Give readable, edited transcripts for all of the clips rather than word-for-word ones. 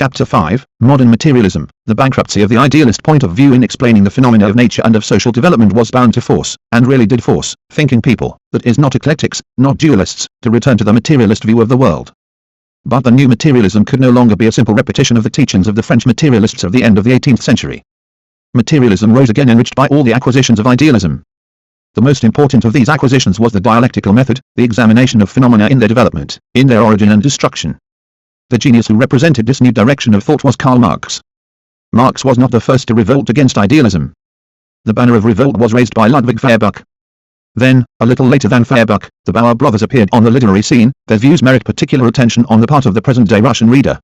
Chapter 5, Modern Materialism. The bankruptcy of the idealist point of view in explaining the phenomena of nature and of social development was bound to force, and really did force, thinking people, that is not eclectics, not dualists, to return to the materialist view of the world. But the new materialism could no longer be a simple repetition of the teachings of the French materialists of the end of the 18th century. Materialism rose again enriched by all the acquisitions of idealism. The most important of these acquisitions was the dialectical method, the examination of phenomena in their development, in their origin and destruction. The genius who represented this new direction of thought was Karl Marx. Marx was not the first to revolt against idealism. The banner of revolt was raised by Ludwig Feuerbach. Then, a little later than Feuerbach, the Bauer brothers appeared on the literary scene. Their views merit particular attention on the part of the present-day Russian reader.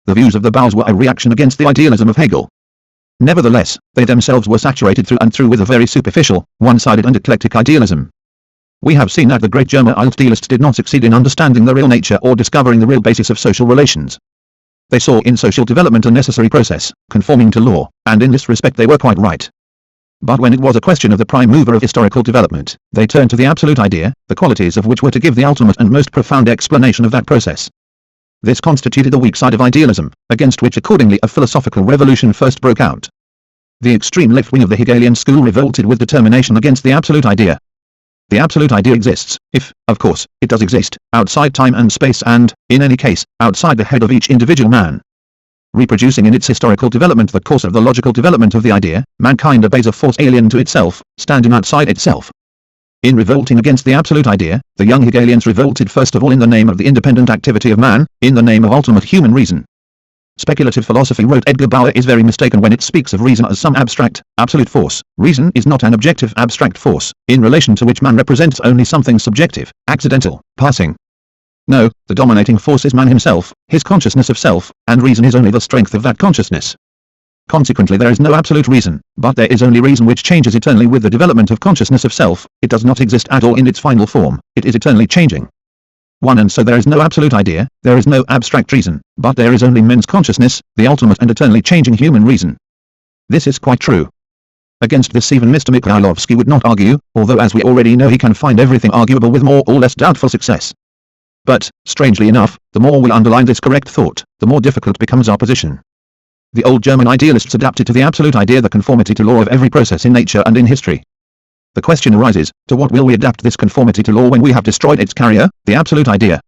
The views of the Bauers were a reaction against the idealism of Hegel. Nevertheless, they themselves were saturated through and through with a very superficial, one-sided and eclectic idealism. We have seen that the great German idealists did not succeed in understanding the real nature or discovering the real basis of social relations. They saw in social development a necessary process, conforming to law, and in this respect they were quite right. But when it was a question of the prime mover of historical development, they turned to the absolute idea, the qualities of which were to give the ultimate and most profound explanation of that process. This constituted the weak side of idealism, against which accordingly a philosophical revolution first broke out. The extreme left wing of the Hegelian school revolted with determination against the absolute idea. The absolute idea exists, if, of course, it does exist, outside time and space and, in any case, outside the head of each individual man. Reproducing in its historical development the course of the logical development of the idea, mankind obeys a force alien to itself, standing outside itself. In revolting against the absolute idea, the young Hegelians revolted first of all in the name of the independent activity of man, in the name of ultimate human reason. Speculative philosophy, wrote Edgar Bauer, is very mistaken when it speaks of reason as some abstract, absolute force. Reason is not an objective abstract force, in relation to which man represents only something subjective, accidental, passing. No, the dominating force is man himself, his consciousness of self, and reason is only the strength of that consciousness. Consequently there is no absolute reason, but there is only reason which changes eternally with the development of consciousness of self. It does not exist at all in its final form, it is eternally changing. And so there is no absolute idea, there is no abstract reason, but there is only men's consciousness, the ultimate and eternally changing human reason. This is quite true. Against this even Mr. Mikhailovsky would not argue, although as we already know he can find everything arguable with more or less doubtful success. But, strangely enough, the more we underline this correct thought, the more difficult becomes our position. The old German idealists adapted to the absolute idea the conformity to law of every process in nature and in history. The question arises, to what will we adapt this conformity to law when we have destroyed its carrier, the absolute idea?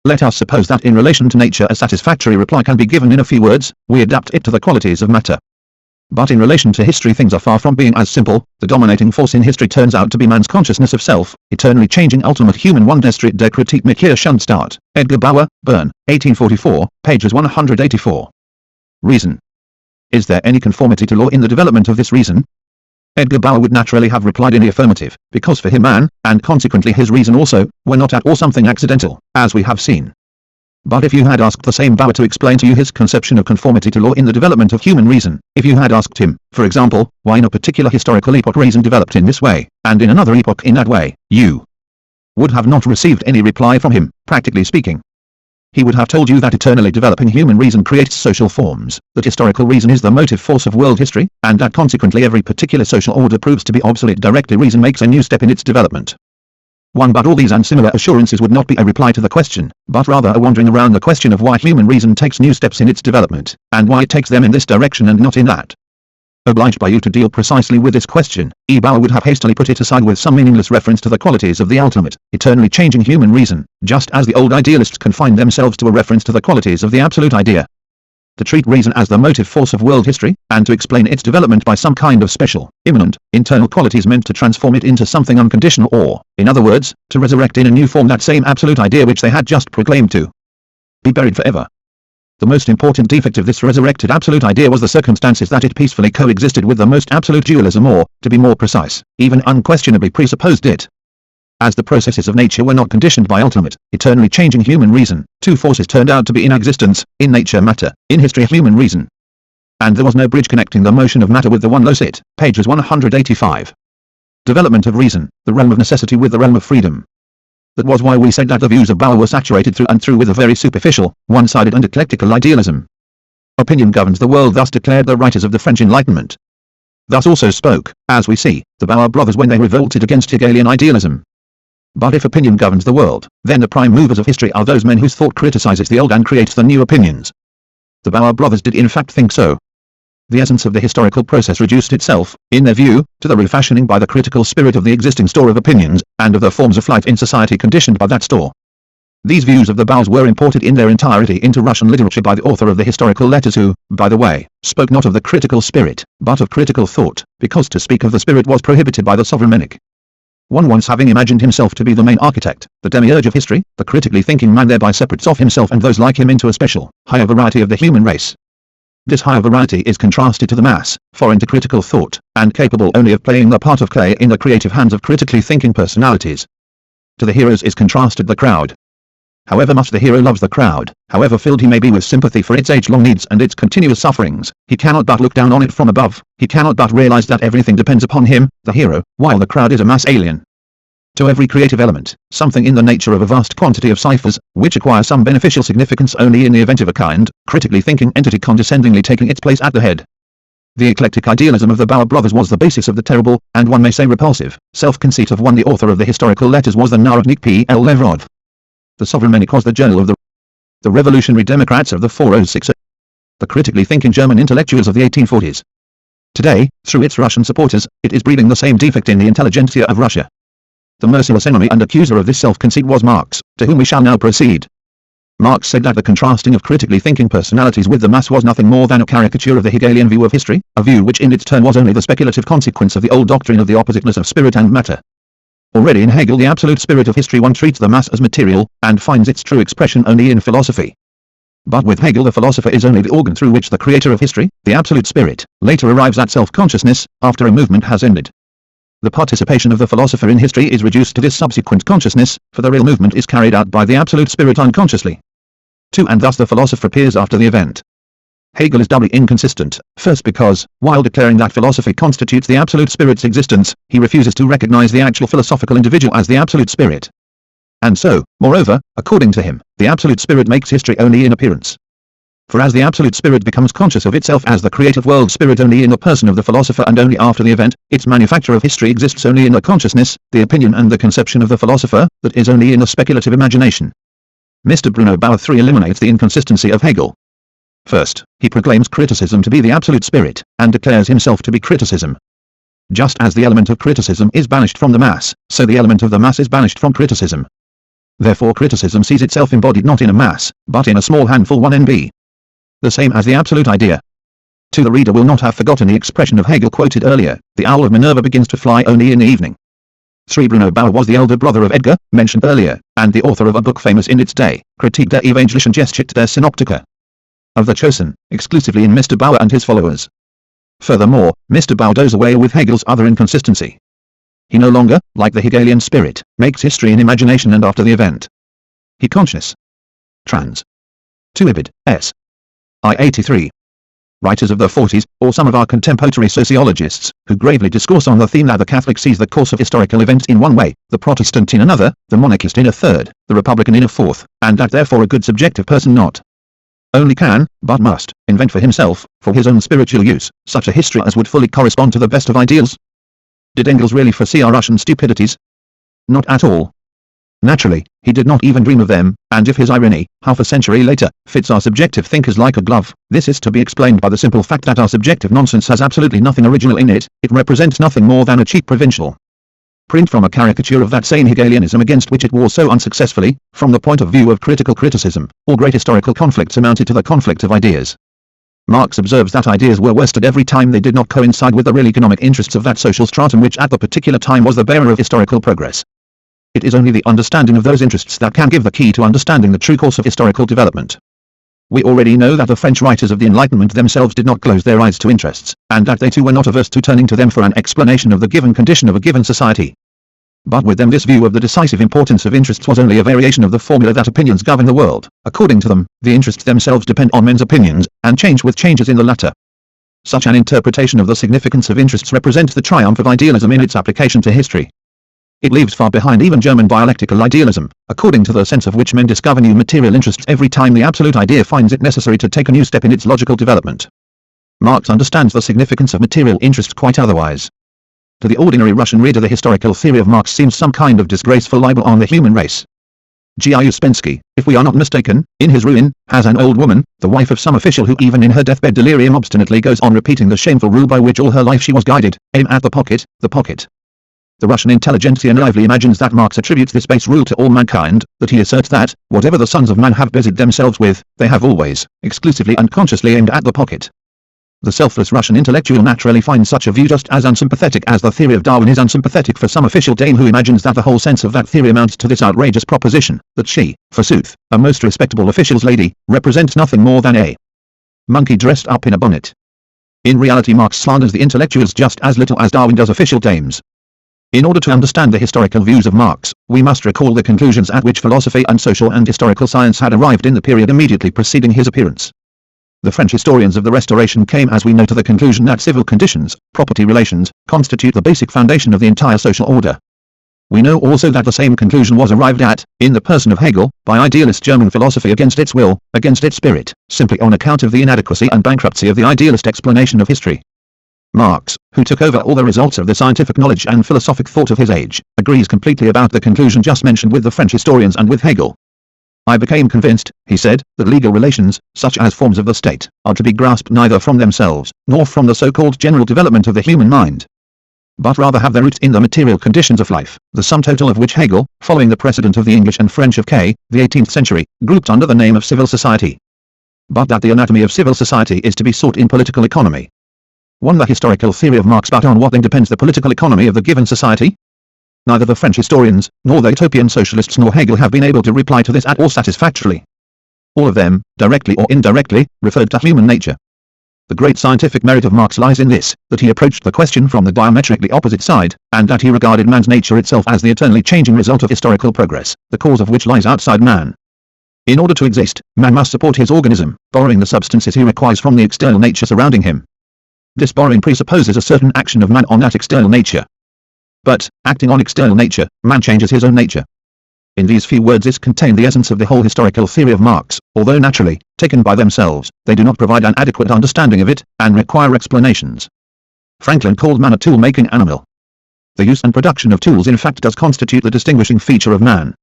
Let us suppose that in relation to nature a satisfactory reply can be given in a few words, we adapt it to the qualities of matter. But in relation to history things are far from being as simple. The dominating force in history turns out to be man's consciousness of self, eternally changing ultimate human oneness. Der Kritik mit Kirchenstaat, Edgar Bauer, Bern, 1844, pages 184. Reason. Is there any conformity to law in the development of this reason? Edgar Bauer would naturally have replied in the affirmative, because for him man, and consequently his reason also, were not at all something accidental, as we have seen. But if you had asked the same Bauer to explain to you his conception of conformity to law in the development of human reason, if you had asked him, for example, why in a particular historical epoch reason developed in this way, and in another epoch in that way, you would have not received any reply from him, practically speaking. He would have told you that eternally developing human reason creates social forms, that historical reason is the motive force of world history, and that consequently every particular social order proves to be obsolete directly reason makes a new step in its development. But all these and similar assurances would not be a reply to the question, but rather a wandering around the question of why human reason takes new steps in its development, and why it takes them in this direction and not in that. Obliged by you to deal precisely with this question, E. Bauer would have hastily put it aside with some meaningless reference to the qualities of the ultimate, eternally changing human reason, just as the old idealists confined themselves to a reference to the qualities of the absolute idea. To treat reason as the motive force of world history, and to explain its development by some kind of special, immanent, internal qualities meant to transform it into something unconditional or, in other words, to resurrect in a new form that same absolute idea which they had just proclaimed to be buried forever. The most important defect of this resurrected absolute idea was the circumstances that it peacefully coexisted with the most absolute dualism or, to be more precise, even unquestionably presupposed it. As the processes of nature were not conditioned by ultimate, eternally changing human reason, two forces turned out to be in existence, in nature matter, in history human reason. And there was no bridge connecting the motion of matter with the one low sit, pages 185. Development of reason, the realm of necessity with the realm of freedom. That was why we said that the views of Bauer were saturated through and through with a very superficial, one-sided and eclectical idealism. Opinion governs the world, thus declared the writers of the French Enlightenment. Thus also spoke, as we see, the Bauer brothers when they revolted against Hegelian idealism. But if opinion governs the world, then the prime movers of history are those men whose thought criticizes the old and creates the new opinions. The Bauer brothers did in fact think so. The essence of the historical process reduced itself, in their view, to the refashioning by the critical spirit of the existing store of opinions, and of the forms of life in society conditioned by that store. These views of the Bauers were imported in their entirety into Russian literature by the author of the historical letters who, by the way, spoke not of the critical spirit, but of critical thought, because to speak of the spirit was prohibited by the sovereign monarch. One once having imagined himself to be the main architect, the demiurge of history, the critically thinking man thereby separates off himself and those like him into a special, higher variety of the human race. This higher variety is contrasted to the mass, foreign to critical thought, and capable only of playing the part of clay in the creative hands of critically thinking personalities. To the heroes is contrasted the crowd. However much the hero loves the crowd, however filled he may be with sympathy for its age-long needs and its continuous sufferings, he cannot but look down on it from above, he cannot but realize that everything depends upon him, the hero, while the crowd is a mass alien. To every creative element, something in the nature of a vast quantity of ciphers, which acquire some beneficial significance only in the event of a kind, critically thinking entity condescendingly taking its place at the head. The eclectic idealism of the Bauer brothers was the basis of the terrible, and one may say repulsive, self-conceit of one the author of the historical letters was the Narodnik P.L. Levrov. The sovereign monarch was the journal of the revolutionary Democrats of the 406, the critically thinking German intellectuals of the 1840s. Today, through its Russian supporters, it is breeding the same defect in the intelligentsia of Russia. The merciless enemy and accuser of this self-conceit was Marx, to whom we shall now proceed. Marx said that the contrasting of critically thinking personalities with the mass was nothing more than a caricature of the Hegelian view of history, a view which in its turn was only the speculative consequence of the old doctrine of the oppositeness of spirit and matter. Already in Hegel the absolute spirit of history one treats the mass as material, and finds its true expression only in philosophy. But with Hegel the philosopher is only the organ through which the creator of history, the absolute spirit, later arrives at self-consciousness, after a movement has ended. The participation of the philosopher in history is reduced to this subsequent consciousness, for the real movement is carried out by the absolute spirit unconsciously. And thus the philosopher appears after the event. Hegel is doubly inconsistent, first because, while declaring that philosophy constitutes the absolute spirit's existence, he refuses to recognize the actual philosophical individual as the absolute spirit. And so, moreover, according to him, the absolute spirit makes history only in appearance. For as the absolute spirit becomes conscious of itself as the creative world spirit only in the person of the philosopher and only after the event, its manufacture of history exists only in the consciousness, the opinion and the conception of the philosopher, that is only in the speculative imagination. Mr. Bruno Bauer III eliminates the inconsistency of Hegel. First, he proclaims criticism to be the absolute spirit, and declares himself to be criticism. Just as the element of criticism is banished from the mass, so the element of the mass is banished from criticism. Therefore criticism sees itself embodied not in a mass, but in a small handful 1 The same as the absolute idea. The reader will not have forgotten the expression of Hegel quoted earlier, the owl of Minerva begins to fly only in the evening. Bruno Bauer was the elder brother of Edgar, mentioned earlier, and the author of a book famous in its day, Kritik der Evangelischen Geschichte der Synoptiker. Of the chosen, exclusively in Mr. Bauer and his followers. Furthermore, Mr. Bauer does away with Hegel's other inconsistency. He no longer, like the Hegelian spirit, makes history in imagination and after the event. He conscious. Trans. 2 Ibid. S. I 83. Writers of the 40s, or some of our contemporary sociologists, who gravely discourse on the theme that the Catholic sees the course of historical events in one way, the Protestant in another, the monarchist in a third, the Republican in a fourth, and that therefore a good subjective person not only can, but must, invent for himself, for his own spiritual use, such a history as would fully correspond to the best of ideals. Did Engels really foresee our Russian stupidities? Not at all. Naturally, he did not even dream of them, and if his irony, half a century later, fits our subjective thinkers like a glove, this is to be explained by the simple fact that our subjective nonsense has absolutely nothing original in it, it represents nothing more than a cheap provincial print from a caricature of that sane Hegelianism against which it wars so unsuccessfully. From the point of view of critical criticism, all great historical conflicts amounted to the conflict of ideas. Marx observes that ideas were worsted every time they did not coincide with the real economic interests of that social stratum which at the particular time was the bearer of historical progress. It is only the understanding of those interests that can give the key to understanding the true course of historical development. We already know that the French writers of the Enlightenment themselves did not close their eyes to interests, and that they too were not averse to turning to them for an explanation of the given condition of a given society. But with them this view of the decisive importance of interests was only a variation of the formula that opinions govern the world. According to them, the interests themselves depend on men's opinions, and change with changes in the latter. Such an interpretation of the significance of interests represents the triumph of idealism in its application to history. It leaves far behind even German dialectical idealism, according to the sense of which men discover new material interests every time the absolute idea finds it necessary to take a new step in its logical development. Marx understands the significance of material interests quite otherwise. To the ordinary Russian reader the historical theory of Marx seems some kind of disgraceful libel on the human race. G. I. Uspensky, if we are not mistaken, in his ruin, has an old woman, the wife of some official who even in her deathbed delirium obstinately goes on repeating the shameful rule by which all her life she was guided, aim at the pocket, the pocket. The Russian intelligentsia naively imagines that Marx attributes this base rule to all mankind, that he asserts that, whatever the sons of man have busied themselves with, they have always, exclusively and consciously aimed at the pocket. The selfless Russian intellectual naturally finds such a view just as unsympathetic as the theory of Darwin is unsympathetic for some official dame who imagines that the whole sense of that theory amounts to this outrageous proposition, that she, forsooth, a most respectable official's lady, represents nothing more than a monkey dressed up in a bonnet. In reality Marx slanders the intellectuals just as little as Darwin does official dames. In order to understand the historical views of Marx, we must recall the conclusions at which philosophy and social and historical science had arrived in the period immediately preceding his appearance. The French historians of the Restoration came as we know to the conclusion that civil conditions, property relations, constitute the basic foundation of the entire social order. We know also that the same conclusion was arrived at, in the person of Hegel, by idealist German philosophy against its will, against its spirit, simply on account of the inadequacy and bankruptcy of the idealist explanation of history. Marx, who took over all the results of the scientific knowledge and philosophic thought of his age, agrees completely about the conclusion just mentioned with the French historians and with Hegel. I became convinced, he said, that legal relations, such as forms of the state, are to be grasped neither from themselves, nor from the so-called general development of the human mind, but rather have their roots in the material conditions of life, the sum total of which Hegel, following the precedent of the English and French of the 18th century, grouped under the name of civil society. But that the anatomy of civil society is to be sought in political economy. 1. The historical theory of Marx, but on what then depends the political economy of the given society? Neither the French historians, nor the utopian socialists nor Hegel have been able to reply to this at all satisfactorily. All of them, directly or indirectly, referred to human nature. The great scientific merit of Marx lies in this, that he approached the question from the diametrically opposite side, and that he regarded man's nature itself as the eternally changing result of historical progress, the cause of which lies outside man. In order to exist, man must support his organism, borrowing the substances he requires from the external nature surrounding him. This borrowing presupposes a certain action of man on that external nature. But, acting on external nature, man changes his own nature. In these few words is contained the essence of the whole historical theory of Marx, although naturally, taken by themselves, they do not provide an adequate understanding of it, and require explanations. Franklin called man a tool-making animal. The use and production of tools in fact does constitute the distinguishing feature of man.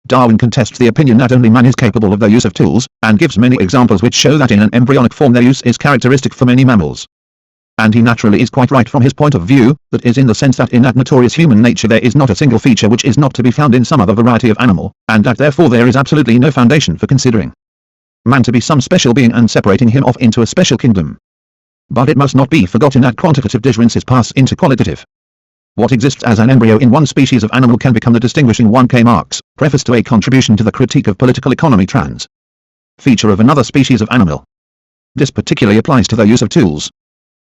Darwin contests the opinion that only man is capable of the use of tools, and gives many examples which show that in an embryonic form their use is characteristic for many mammals. And he naturally is quite right from his point of view, that is in the sense that in that notorious human nature there is not a single feature which is not to be found in some other variety of animal, and that therefore there is absolutely no foundation for considering man to be some special being and separating him off into a special kingdom. But it must not be forgotten that quantitative differences pass into qualitative. What exists as an embryo in one species of animal can become the distinguishing one. K. Marx, preface to a contribution to the critique of political economy trans. Feature of another species of animal. This particularly applies to the use of tools.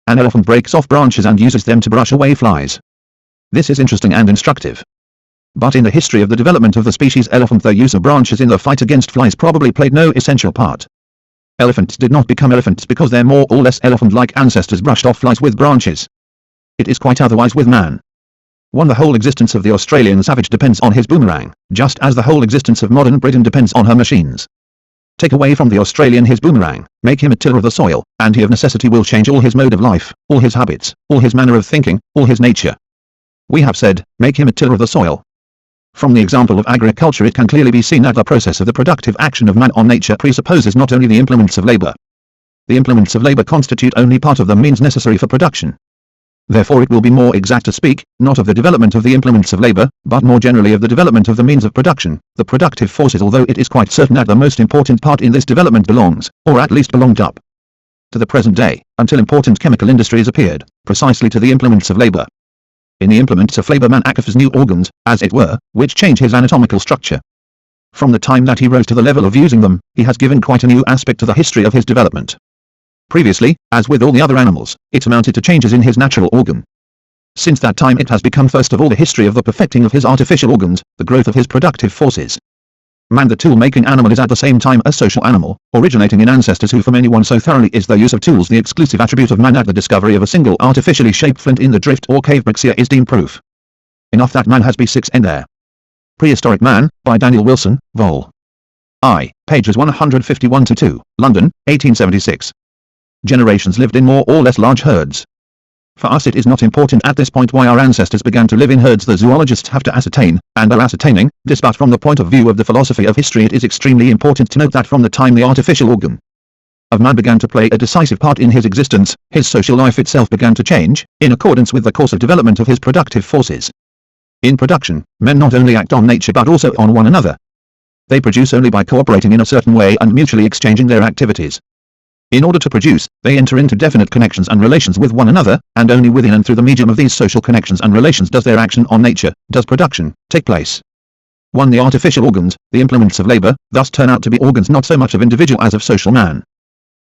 An elephant breaks off branches and uses them to brush away flies. This is interesting and instructive. But in the history of the development of the species elephant, the use of branches in the fight against flies probably played no essential part. Elephants did not become elephants because their more or less elephant-like ancestors brushed off flies with branches. It is quite otherwise with man. 1. The whole existence of the Australian savage depends on his boomerang, just as the whole existence of modern Britain depends on her machines. Take away from the Australian his boomerang, make him a tiller of the soil, and he of necessity will change all his mode of life, all his habits, all his manner of thinking, all his nature. We have said, make him a tiller of the soil. From the example of agriculture it can clearly be seen that the process of the productive action of man on nature presupposes not only the implements of labor. The implements of labor constitute only part of the means necessary for production. Therefore it will be more exact to speak, not of the development of the implements of labor, but more generally of the development of the means of production, the productive forces, although it is quite certain that the most important part in this development belongs, or at least belonged up to the present day, until important chemical industries appeared, precisely to the implements of labor. In the implements of labor man acquires new organs, as it were, which change his anatomical structure. From the time that he rose to the level of using them, he has given quite a new aspect to the history of his development. Previously, as with all the other animals, it amounted to changes in his natural organ. Since that time it has become first of all the history of the perfecting of his artificial organs, the growth of his productive forces. Man, the tool-making animal, is at the same time a social animal, originating in ancestors who, for anyone so thoroughly is the use of tools the exclusive attribute of man that the discovery of a single artificially shaped flint in the drift or cave bricks here is deemed proof enough that man has B6N there. Prehistoric Man, by Daniel Wilson, Vol. I, pages 151-2, London, 1876. Generations lived in more or less large herds. For us it is not important at this point why our ancestors began to live in herds. The zoologists have to ascertain, and are ascertaining, this, but from the point of view of the philosophy of history it is extremely important to note that from the time the artificial organ of man began to play a decisive part in his existence, his social life itself began to change, in accordance with the course of development of his productive forces. In production, men not only act on nature but also on one another. They produce only by cooperating in a certain way and mutually exchanging their activities. In order to produce, they enter into definite connections and relations with one another, and only within and through the medium of these social connections and relations does their action on nature, does production, take place. 1. The artificial organs, the implements of labor, thus turn out to be organs not so much of individual as of social man.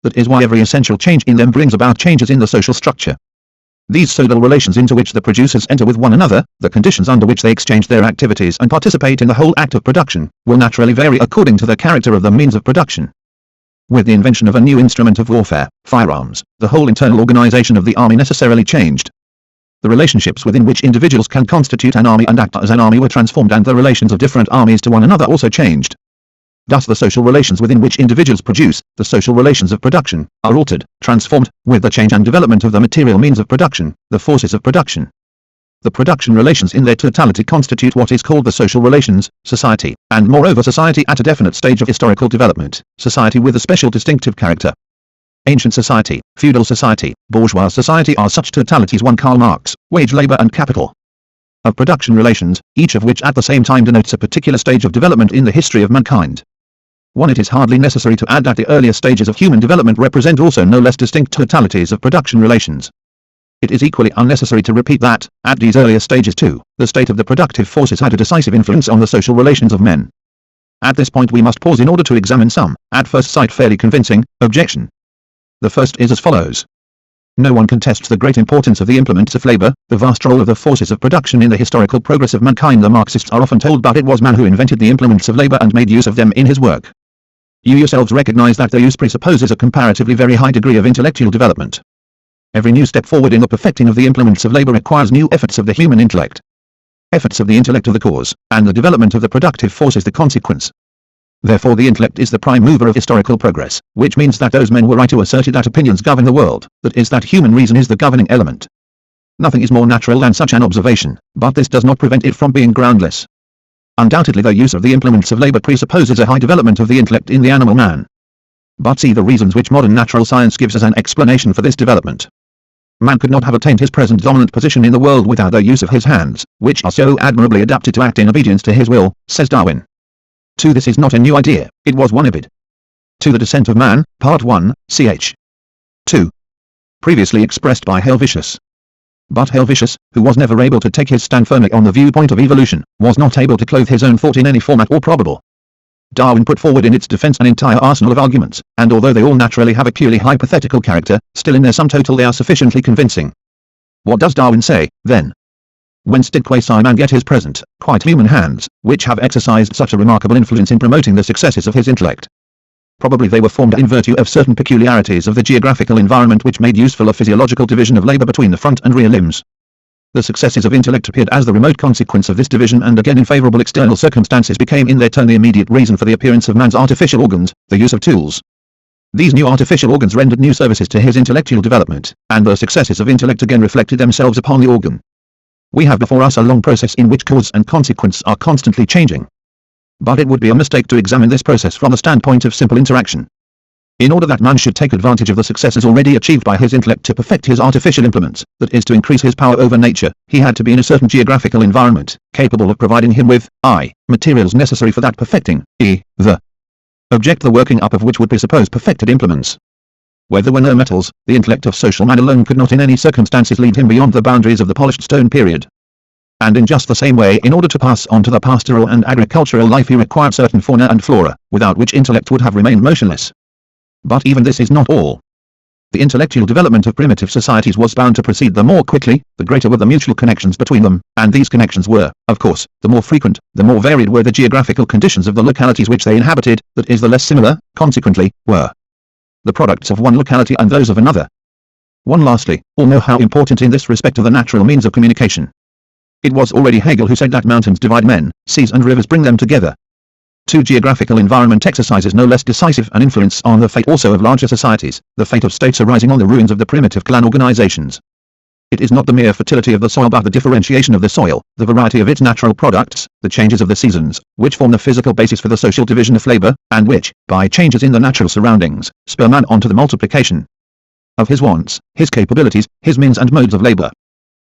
That is why every essential change in them brings about changes in the social structure. These social relations into which the producers enter with one another, the conditions under which they exchange their activities and participate in the whole act of production, will naturally vary according to the character of the means of production. With the invention of a new instrument of warfare, firearms, the whole internal organization of the army necessarily changed. The relationships within which individuals can constitute an army and act as an army were transformed, and the relations of different armies to one another also changed. Thus the social relations within which individuals produce, the social relations of production, are altered, transformed, with the change and development of the material means of production, the forces of production. The production relations in their totality constitute what is called the social relations, society, and moreover society at a definite stage of historical development, society with a special distinctive character. Ancient society, feudal society, bourgeois society are such totalities. 1. Karl Marx, Wage Labor and Capital. Of production relations, each of which at the same time denotes a particular stage of development in the history of mankind. 1. It is hardly necessary to add that the earlier stages of human development represent also no less distinct totalities of production relations. It is equally unnecessary to repeat that, at these earlier stages too, the state of the productive forces had a decisive influence on the social relations of men. At this point we must pause in order to examine some, at first sight fairly convincing, objection. The first is as follows. No one contests the great importance of the implements of labor, the vast role of the forces of production in the historical progress of mankind. The Marxists are often told, but it was man who invented the implements of labor and made use of them in his work. You yourselves recognize that their use presupposes a comparatively very high degree of intellectual development. Every new step forward in the perfecting of the implements of labor requires new efforts of the human intellect. Efforts of the intellect are the cause, and the development of the productive force is the consequence. Therefore the intellect is the prime mover of historical progress, which means that those men were right who asserted that opinions govern the world, that is, that human reason is the governing element. Nothing is more natural than such an observation, but this does not prevent it from being groundless. Undoubtedly the use of the implements of labor presupposes a high development of the intellect in the animal man. But see the reasons which modern natural science gives as an explanation for this development. Man could not have attained his present dominant position in the world without the use of his hands, which are so admirably adapted to act in obedience to his will, says Darwin. 2. This is not a new idea, it was one of it. To the Descent of Man, Part 1, ch. 2. Previously expressed by Helvetius. But Helvetius, who was never able to take his stand firmly on the viewpoint of evolution, was not able to clothe his own thought in any format or probable. Darwin put forward in its defense an entire arsenal of arguments, and although they all naturally have a purely hypothetical character, still in their sum total they are sufficiently convincing. What does Darwin say, then? Whence did quasi-man get his present, quite human hands, which have exercised such a remarkable influence in promoting the successes of his intellect? Probably they were formed in virtue of certain peculiarities of the geographical environment which made useful a physiological division of labor between the front and rear limbs. The successes of intellect appeared as the remote consequence of this division, and again in favorable external circumstances became in their turn the immediate reason for the appearance of man's artificial organs, the use of tools. These new artificial organs rendered new services to his intellectual development, and the successes of intellect again reflected themselves upon the organ. We have before us a long process in which cause and consequence are constantly changing. But it would be a mistake to examine this process from the standpoint of simple interaction. In order that man should take advantage of the successes already achieved by his intellect to perfect his artificial implements, that is to increase his power over nature, he had to be in a certain geographical environment, capable of providing him with, I, materials necessary for that perfecting, the object the working up of which would presuppose perfected implements. Where there were no metals, the intellect of social man alone could not in any circumstances lead him beyond the boundaries of the polished stone period. And in just the same way, in order to pass on to the pastoral and agricultural life he required certain fauna and flora, without which intellect would have remained motionless. But even this is not all. The intellectual development of primitive societies was bound to proceed the more quickly, the greater were the mutual connections between them, and these connections were, of course, the more frequent, the more varied were the geographical conditions of the localities which they inhabited, that is the less similar, consequently, were the products of one locality and those of another. 1. Lastly, all know how important in this respect are the natural means of communication. It was already Hegel who said that mountains divide men, seas and rivers bring them together. 2. Geographical environment exercises no less decisive an influence on the fate also of larger societies, the fate of states arising on the ruins of the primitive clan organizations. It is not the mere fertility of the soil but the differentiation of the soil, the variety of its natural products, the changes of the seasons, which form the physical basis for the social division of labor, and which, by changes in the natural surroundings, spur man on to the multiplication of his wants, his capabilities, his means and modes of labor.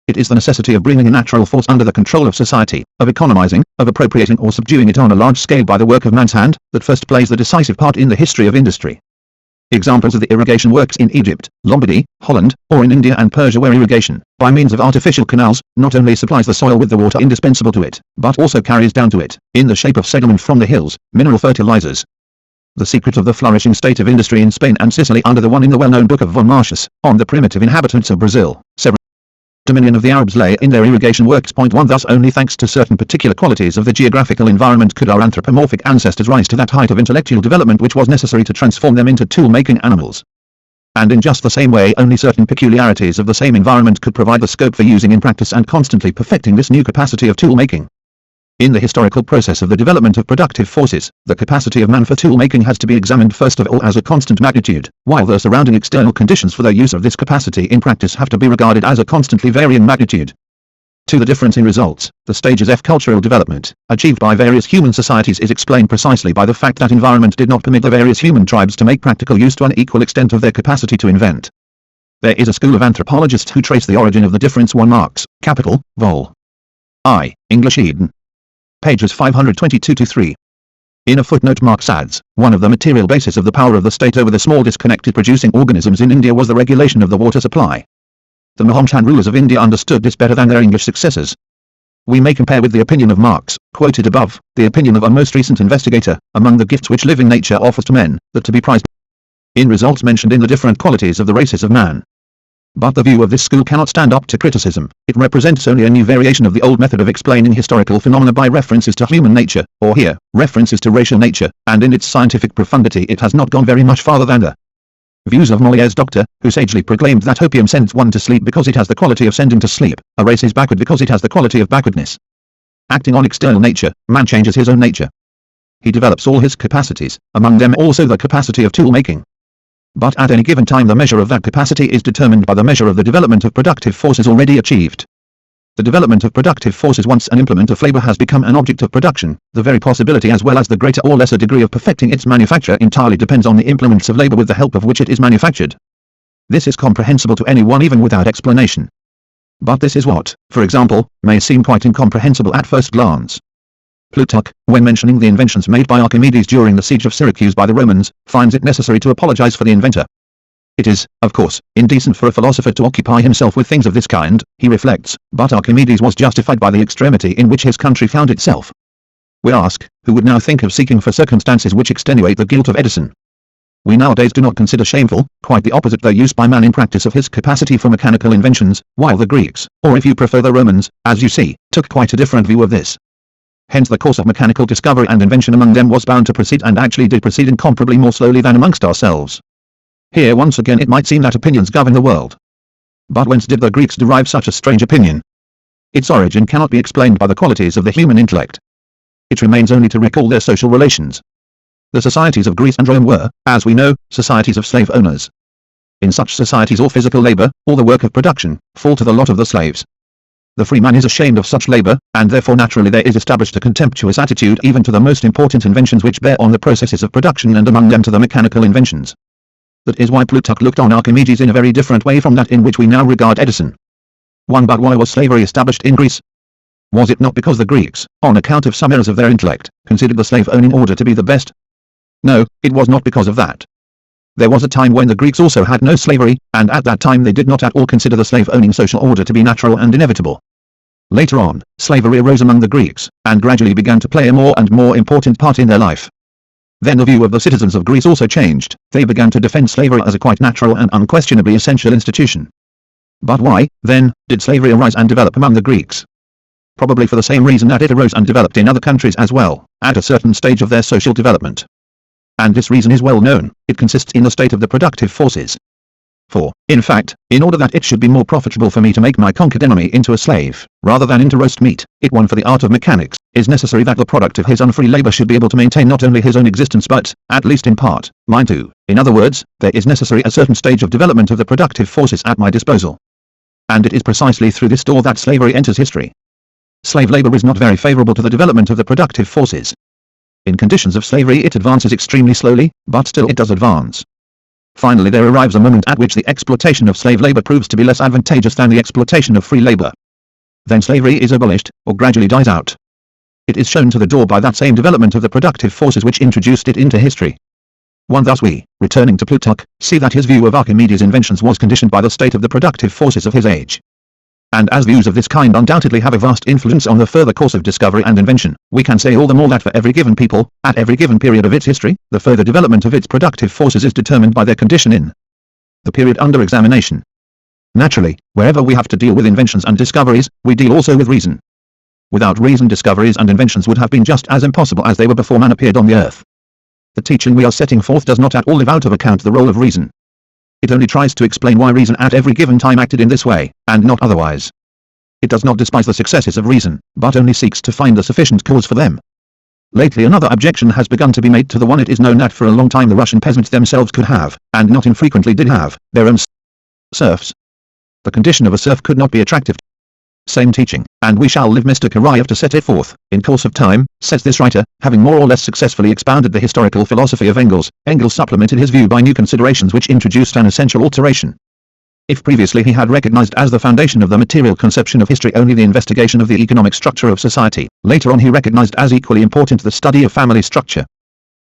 It is the necessity of bringing a natural force under the control of society, of economizing, of appropriating or subduing it on a large scale by the work of man's hand, that first plays the decisive part in the history of industry. Examples of the irrigation works in Egypt, Lombardy, Holland, or in India and Persia where irrigation, by means of artificial canals, not only supplies the soil with the water indispensable to it, but also carries down to it, in the shape of sediment from the hills, mineral fertilizers. The secret of the flourishing state of industry in Spain and Sicily under the one in the well-known book of von Martius, on the primitive inhabitants of Brazil, dominion of the Arabs lay in their irrigation works. 1 Thus only thanks to certain particular qualities of the geographical environment could our anthropomorphic ancestors rise to that height of intellectual development which was necessary to transform them into tool-making animals. And in just the same way only certain peculiarities of the same environment could provide the scope for using in practice and constantly perfecting this new capacity of tool-making. In the historical process of the development of productive forces, the capacity of man for tool-making has to be examined first of all as a constant magnitude, while the surrounding external conditions for the use of this capacity in practice have to be regarded as a constantly varying magnitude. To the difference in results, the stages of cultural development, achieved by various human societies is explained precisely by the fact that environment did not permit the various human tribes to make practical use to an equal extent of their capacity to invent. There is a school of anthropologists who trace the origin of the difference. 1 Marx, Capital, Vol. I, English Eden. Pages 522-3. In a footnote Marx adds, one of the material bases of the power of the state over the small disconnected producing organisms in India was the regulation of the water supply. The Mohammedan rulers of India understood this better than their English successors. We may compare with the opinion of Marx, quoted above, the opinion of a most recent investigator, among the gifts which living nature offers to men, that to be prized in results mentioned in the different qualities of the races of man. But the view of this school cannot stand up to criticism. It represents only a new variation of the old method of explaining historical phenomena by references to human nature, or here, references to racial nature, and in its scientific profundity it has not gone very much farther than the views of Moliere's doctor, who sagely proclaimed that opium sends one to sleep because it has the quality of sending to sleep, a race is backward because it has the quality of backwardness. Acting on external nature, man changes his own nature. He develops all his capacities, among them also the capacity of tool-making. But at any given time the measure of that capacity is determined by the measure of the development of productive forces already achieved. The development of productive forces once an implement of labor has become an object of production, the very possibility as well as the greater or lesser degree of perfecting its manufacture entirely depends on the implements of labor with the help of which it is manufactured. This is comprehensible to anyone even without explanation. But this is what, for example, may seem quite incomprehensible at first glance. Plutarch, when mentioning the inventions made by Archimedes during the siege of Syracuse by the Romans, finds it necessary to apologize for the inventor. It is, of course, indecent for a philosopher to occupy himself with things of this kind, he reflects, but Archimedes was justified by the extremity in which his country found itself. We ask, who would now think of seeking for circumstances which extenuate the guilt of Edison? We nowadays do not consider shameful, quite the opposite, the use by man in practice of his capacity for mechanical inventions, while the Greeks, or if you prefer the Romans, as you see, took quite a different view of this. Hence the course of mechanical discovery and invention among them was bound to proceed and actually did proceed incomparably more slowly than amongst ourselves. Here once again it might seem that opinions govern the world. But whence did the Greeks derive such a strange opinion? Its origin cannot be explained by the qualities of the human intellect. It remains only to recall their social relations. The societies of Greece and Rome were, as we know, societies of slave owners. In such societies all physical labor, all the work of production, fall to the lot of the slaves. The free man is ashamed of such labor, and therefore naturally there is established a contemptuous attitude even to the most important inventions which bear on the processes of production and among them to the mechanical inventions. That is why Plutarch looked on Archimedes in a very different way from that in which we now regard Edison. 1 But why was slavery established in Greece? Was it not because the Greeks, on account of some errors of their intellect, considered the slave-owning order to be the best? No, it was not because of that. There was a time when the Greeks also had no slavery, and at that time they did not at all consider the slave-owning social order to be natural and inevitable. Later on, slavery arose among the Greeks, and gradually began to play a more and more important part in their life. Then the view of the citizens of Greece also changed, they began to defend slavery as a quite natural and unquestionably essential institution. But why, then, did slavery arise and develop among the Greeks? Probably for the same reason that it arose and developed in other countries as well, at a certain stage of their social development. And this reason is well known, it consists in the state of the productive forces. For, in fact, in order that it should be more profitable for me to make my conquered enemy into a slave, rather than into roast meat, it one for the art of mechanics, is necessary that the product of his unfree labor should be able to maintain not only his own existence but, at least in part, mine too. In other words, there is necessary a certain stage of development of the productive forces at my disposal. and it is precisely through this door that slavery enters history. Slave labor is not very favorable to the development of the productive forces. In conditions of slavery it advances extremely slowly, but still it does advance. Finally there arrives a moment at which the exploitation of slave labor proves to be less advantageous than the exploitation of free labor. Then slavery is abolished, or gradually dies out. It is shown to the door by that same development of the productive forces which introduced it into history. Thus we, returning to Plutarch, see that his view of Archimedes' inventions was conditioned by the state of the productive forces of his age. And as views of this kind undoubtedly have a vast influence on the further course of discovery and invention, we can say all the more that for every given people, at every given period of its history, the further development of its productive forces is determined by their condition in the period under examination. Naturally, wherever we have to deal with inventions and discoveries, we deal also with reason. Without reason discoveries and inventions would have been just as impossible as they were before man appeared on the earth. The teaching we are setting forth does not at all leave out of account the role of reason. It only tries to explain why reason at every given time acted in this way, and not otherwise. It does not despise the successes of reason, but only seeks to find a sufficient cause for them. Lately another objection has begun to be made to the one it is known that for a long time the Russian peasants themselves could have, and not infrequently did have, their own serfs. The condition of a serf could not be attractive. Same teaching, and we shall leave Mr. Karayev to set it forth, in course of time, says this writer. Having more or less successfully expounded the historical philosophy of Engels, Engels supplemented his view by new considerations which introduced an essential alteration. If previously he had recognized as the foundation of the material conception of history only the investigation of the economic structure of society, later on he recognized as equally important the study of family structure.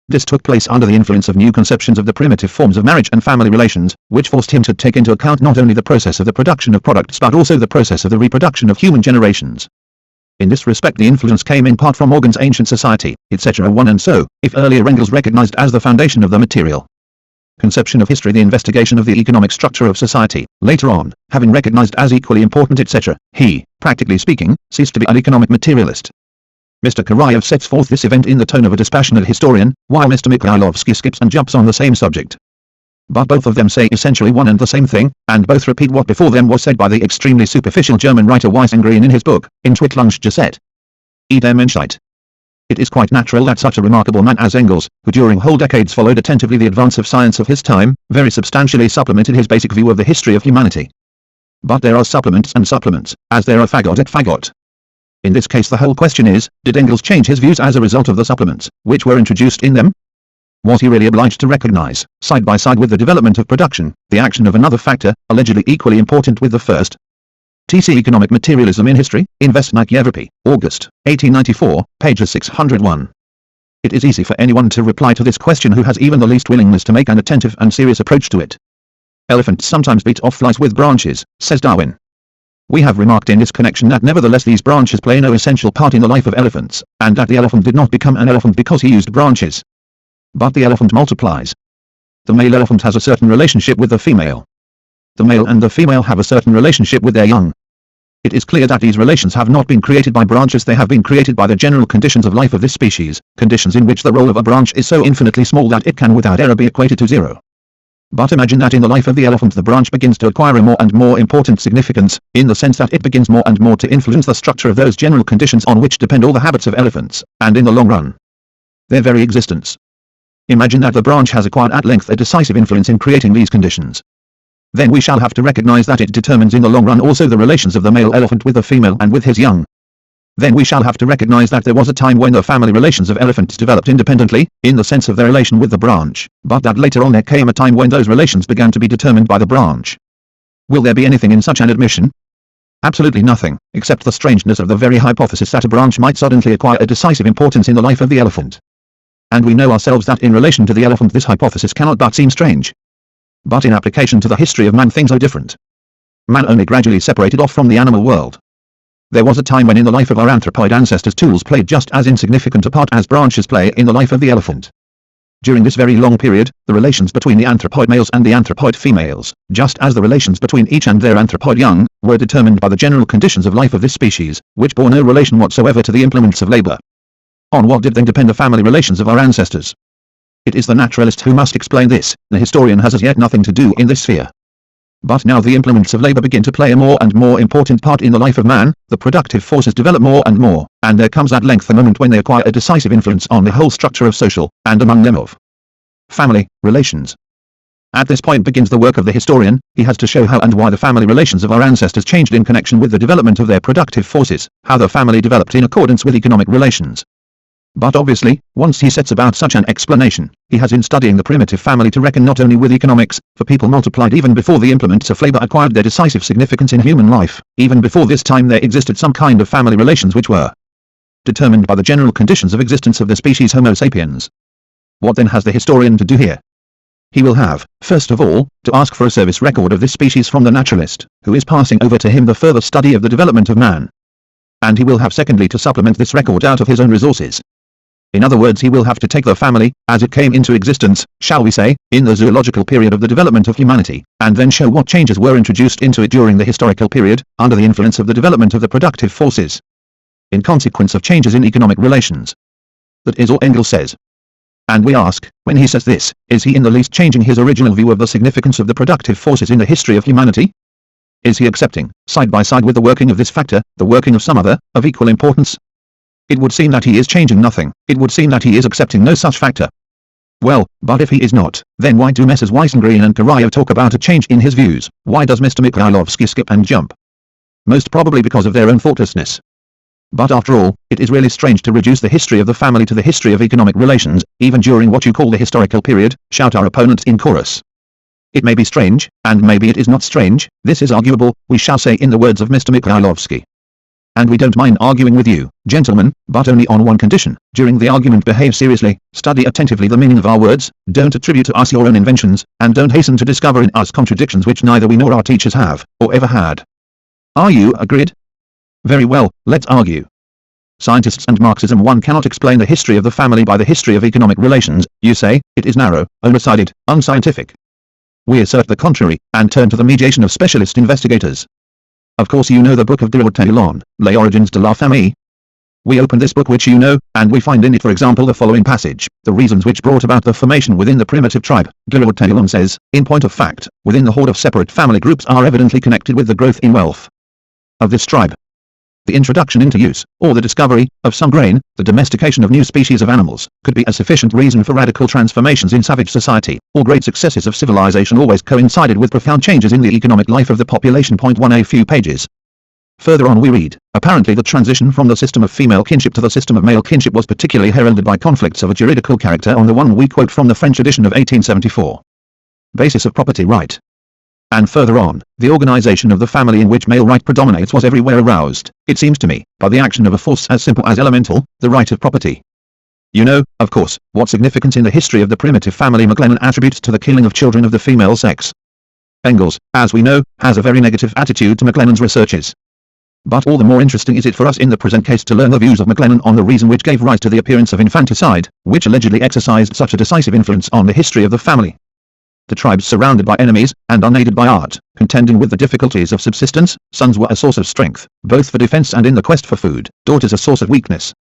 This took place under the influence of new conceptions of the primitive forms of marriage and family relations, which forced him to take into account not only the process of the production of products but also the process of the reproduction of human generations. In this respect the influence came in part from Morgan's Ancient Society, etc. And so, if earlier Engels recognized as the foundation of the material conception of history the investigation of the economic structure of society, later on, having recognized as equally important etc., he, practically speaking, ceased to be an economic materialist. Mr. Karayev sets forth this event in the tone of a dispassionate historian, while Mr. Mikhailovsky skips and jumps on the same subject. But both of them say essentially one and the same thing, and both repeat what before them was said by the extremely superficial German writer Weissengreen in his book, Entwicklungsgeschichte. Der Menschheit. It is quite natural that such a remarkable man as Engels, who during whole decades followed attentively the advance of science of his time, very substantially supplemented his basic view of the history of humanity. But there are supplements and supplements, as there are fagot et fagot. In this case the whole question is, did Engels change his views as a result of the supplements, which were introduced in them? Was he really obliged to recognize, side by side with the development of production, the action of another factor, allegedly equally important with the first? T.C. Economic Materialism in History, in Vestnik Evropy, August, 1894, pages 601. It is easy for anyone to reply to this question who has even the least willingness to make an attentive and serious approach to it. Elephants sometimes beat off flies with branches, says Darwin. We have remarked in this connection that nevertheless these branches play no essential part in the life of elephants, and that the elephant did not become an elephant because he used branches. But the elephant multiplies. The male elephant has a certain relationship with the female. The male and the female have a certain relationship with their young. It is clear that these relations have not been created by branches, they have been created by the general conditions of life of this species, conditions in which the role of a branch is so infinitely small that it can without error be equated to zero. But imagine that in the life of the elephant the branch begins to acquire a more and more important significance, in the sense that it begins more and more to influence the structure of those general conditions on which depend all the habits of elephants, and in the long run, their very existence. Imagine that the branch has acquired at length a decisive influence in creating these conditions. Then we shall have to recognize that it determines in the long run also the relations of the male elephant with the female and with his young. Then we shall have to recognize that there was a time when the family relations of elephants developed independently, in the sense of their relation with the branch, but that later on there came a time when those relations began to be determined by the branch. Will there be anything in such an admission? Absolutely nothing, except the strangeness of the very hypothesis that a branch might suddenly acquire a decisive importance in the life of the elephant. And we know ourselves that in relation to the elephant this hypothesis cannot but seem strange. But in application to the history of man things are different. Man only gradually separated off from the animal world. There was a time when in the life of our anthropoid ancestors tools played just as insignificant a part as branches play in the life of the elephant. During this very long period, the relations between the anthropoid males and the anthropoid females, just as the relations between each and their anthropoid young, were determined by the general conditions of life of this species, which bore no relation whatsoever to the implements of labor. On what did then depend the family relations of our ancestors? It is the naturalist who must explain this, the historian has as yet nothing to do in this sphere. But now the implements of labor begin to play a more and more important part in the life of man, the productive forces develop more and more, and there comes at length a moment when they acquire a decisive influence on the whole structure of social, and among them of family, relations. At this point begins the work of the historian. He has to show how and why the family relations of our ancestors changed in connection with the development of their productive forces, how the family developed in accordance with economic relations. But obviously, once he sets about such an explanation, he has in studying the primitive family to reckon not only with economics, for people multiplied even before the implements of labor acquired their decisive significance in human life. Even before this time there existed some kind of family relations which were determined by the general conditions of existence of the species Homo sapiens. What then has the historian to do here? He will have, first of all, to ask for a service record of this species from the naturalist, who is passing over to him the further study of the development of man. And he will have secondly to supplement this record out of his own resources. In other words, he will have to take the family, as it came into existence, shall we say, in the zoological period of the development of humanity, and then show what changes were introduced into it during the historical period, under the influence of the development of the productive forces, in consequence of changes in economic relations. That is all Engels says. And we ask, when he says this, is he in the least changing his original view of the significance of the productive forces in the history of humanity? Is he accepting, side by side with the working of this factor, the working of some other, of equal importance? It would seem that he is changing nothing. It would seem that he is accepting no such factor. Well, but if he is not, then why do Messrs. Weissengreen and Karayev talk about a change in his views? Why does Mr. Mikhailovsky skip and jump? Most probably because of their own thoughtlessness. But after all, it is really strange to reduce the history of the family to the history of economic relations, even during what you call the historical period, shout our opponents in chorus. It may be strange, and maybe it is not strange, this is arguable, we shall say in the words of Mr. Mikhailovsky. And we don't mind arguing with you, gentlemen, but only on one condition. During the argument behave seriously, study attentively the meaning of our words, don't attribute to us your own inventions, and don't hasten to discover in us contradictions which neither we nor our teachers have, or ever had. Are you agreed? Very well, let's argue. Scientists and Marxism. One cannot explain the history of the family by the history of economic relations, you say, it is narrow, one-sided, unscientific. We assert the contrary, and turn to the mediation of specialist investigators. Of course you know the book of Georgi Plekhanov, Les Origines de la Famille. We open this book which you know, and we find in it for example the following passage, the reasons which brought about the formation within the primitive tribe. Georgi Plekhanov says, in point of fact, within the horde of separate family groups are evidently connected with the growth in wealth of this tribe. The introduction into use, or the discovery, of some grain, the domestication of new species of animals, could be a sufficient reason for radical transformations in savage society. All great successes of civilization always coincided with profound changes in the economic life of the population. Point 1 a few pages. Further on we read, apparently the transition from the system of female kinship to the system of male kinship was particularly heralded by conflicts of a juridical character. On the one we quote from the French edition of 1874. Basis of property right. And further on, the organization of the family in which male right predominates was everywhere aroused, it seems to me, by the action of a force as simple as elemental, the right of property. You know, of course, what significance in the history of the primitive family McLennan attributes to the killing of children of the female sex. Engels, as we know, has a very negative attitude to McLennan's researches. But all the more interesting is it for us in the present case to learn the views of McLennan on the reason which gave rise to the appearance of infanticide, which allegedly exercised such a decisive influence on the history of the family. The tribes surrounded by enemies, and unaided by art, contending with the difficulties of subsistence, sons were a source of strength, both for defense and in the quest for food, daughters a source of weakness.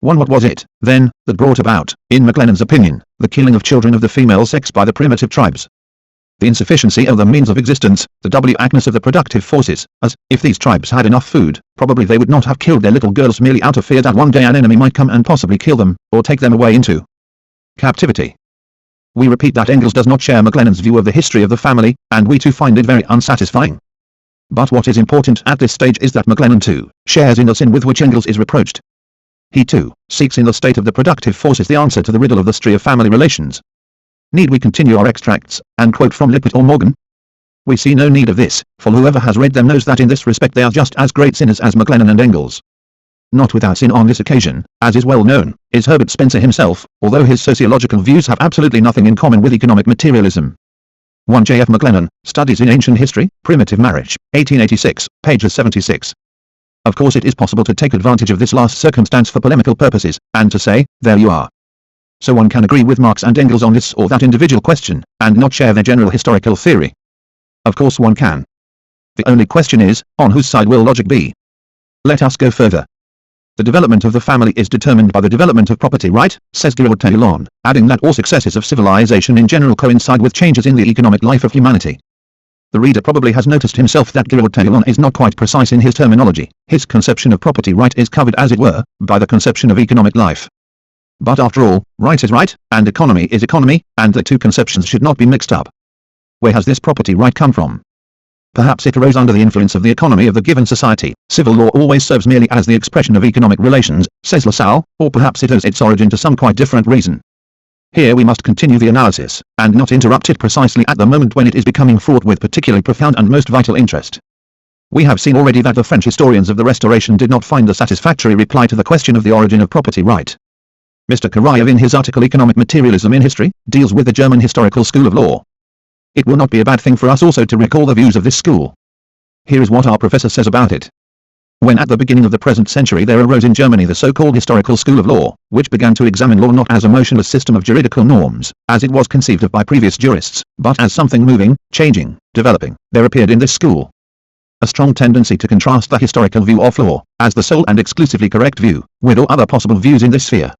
What was it, then, that brought about, in McLennan's opinion, the killing of children of the female sex by the primitive tribes? The insufficiency of the means of existence, the double-actness of the productive forces, as, if these tribes had enough food, probably they would not have killed their little girls merely out of fear that one day an enemy might come and possibly kill them, or take them away into captivity. We repeat that Engels does not share McLennan's view of the history of the family, and we too find it very unsatisfying. But what is important at this stage is that McLennan too shares in the sin with which Engels is reproached. He too seeks in the state of the productive forces the answer to the riddle of the history of family relations. Need we continue our extracts, and quote from Lippert or Morgan? We see no need of this, for whoever has read them knows that in this respect they are just as great sinners as McLennan and Engels. Not without sin on this occasion, as is well known, is Herbert Spencer himself, although his sociological views have absolutely nothing in common with economic materialism. 1 J. F. McLennan, Studies in Ancient History, Primitive Marriage, 1886, pages 76. Of course it is possible to take advantage of this last circumstance for polemical purposes, and to say, there you are. So one can agree with Marx and Engels on this or that individual question, and not share their general historical theory. Of course one can. The only question is, on whose side will logic be? Let us go further. The development of the family is determined by the development of property right, says Georgi Plekhanov, adding that all successes of civilization in general coincide with changes in the economic life of humanity. The reader probably has noticed himself that Georgi Plekhanov is not quite precise in his terminology. His conception of property right is covered, as it were, by the conception of economic life. But after all, right is right, and economy is economy, and the two conceptions should not be mixed up. Where has this property right come from? Perhaps it arose under the influence of the economy of the given society. Civil law always serves merely as the expression of economic relations, says Lassalle, or perhaps it owes its origin to some quite different reason. Here we must continue the analysis, and not interrupt it precisely at the moment when it is becoming fraught with particularly profound and most vital interest. We have seen already that the French historians of the Restoration did not find a satisfactory reply to the question of the origin of property right. Mr. Karayev in his article Economic Materialism in History, deals with the German historical school of law. It will not be a bad thing for us also to recall the views of this school. Here is what our professor says about it. When at the beginning of the present century there arose in Germany the so-called historical school of law, which began to examine law not as a motionless system of juridical norms, as it was conceived of by previous jurists, but as something moving, changing, developing, there appeared in this school a strong tendency to contrast the historical view of law, as the sole and exclusively correct view, with all other possible views in this sphere.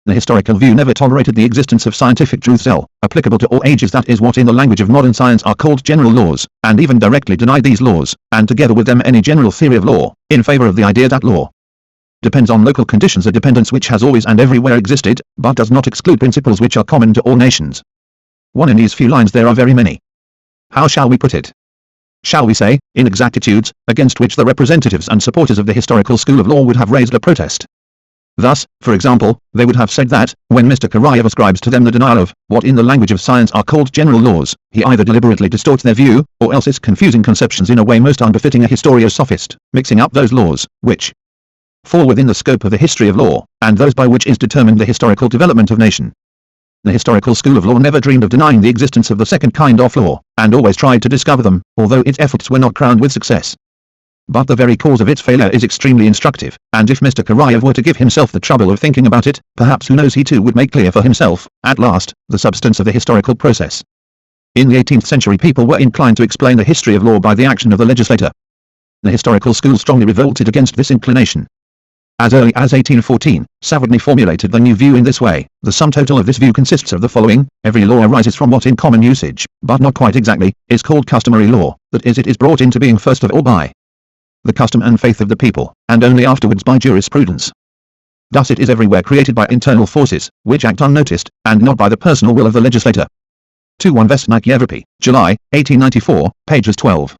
The historical view never tolerated the existence of scientific truths applicable to all ages, that is what in the language of modern science are called general laws, and even directly denied these laws, and together with them any general theory of law, in favor of the idea that law depends on local conditions, a dependence which has always and everywhere existed, but does not exclude principles which are common to all nations. One in these few lines there are very many. How shall we put it? Shall we say, inexactitudes, against which the representatives and supporters of the historical school of law would have raised a protest. Thus, for example, they would have said that, when Mr. Karayev ascribes to them the denial of what in the language of science are called general laws, he either deliberately distorts their view, or else is confusing conceptions in a way most unbefitting a historiosophist, mixing up those laws, which fall within the scope of the history of law, and those by which is determined the historical development of nation. The historical school of law never dreamed of denying the existence of the second kind of law, and always tried to discover them, although its efforts were not crowned with success. But the very cause of its failure is extremely instructive, and if Mr. Karayev were to give himself the trouble of thinking about it, perhaps who knows he too would make clear for himself, at last, the substance of the historical process. In the 18th century people were inclined to explain the history of law by the action of the legislator. The historical school strongly revolted against this inclination. As early as 1814, Savigny formulated the new view in this way: the sum total of this view consists of the following: every law arises from what in common usage, but not quite exactly, is called customary law, that is, it is brought into being first of all by the custom and faith of the people, and only afterwards by jurisprudence. Thus it is everywhere created by internal forces, which act unnoticed, and not by the personal will of the legislator. 2-1 Vestnik Evropy, July, 1894, pages 12.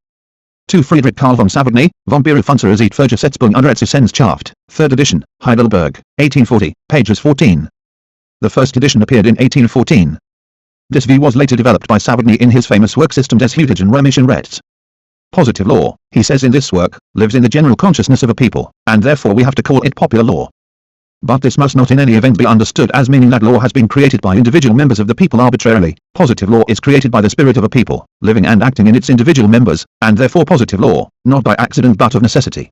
2 Friedrich Karl von Savigny, von Berufunserzeit für Gesetzgebung und Rechtswissenschaft, 3rd edition, Heidelberg, 1840, pages 14. The first edition appeared in 1814. This view was later developed by Savigny in his famous work System des Heutigen Römischen Rechts. Positive law, he says in this work, lives in the general consciousness of a people, and therefore we have to call it popular law. But this must not in any event be understood as meaning that law has been created by individual members of the people arbitrarily. Positive law is created by the spirit of a people, living and acting in its individual members, and therefore positive law, not by accident but of necessity,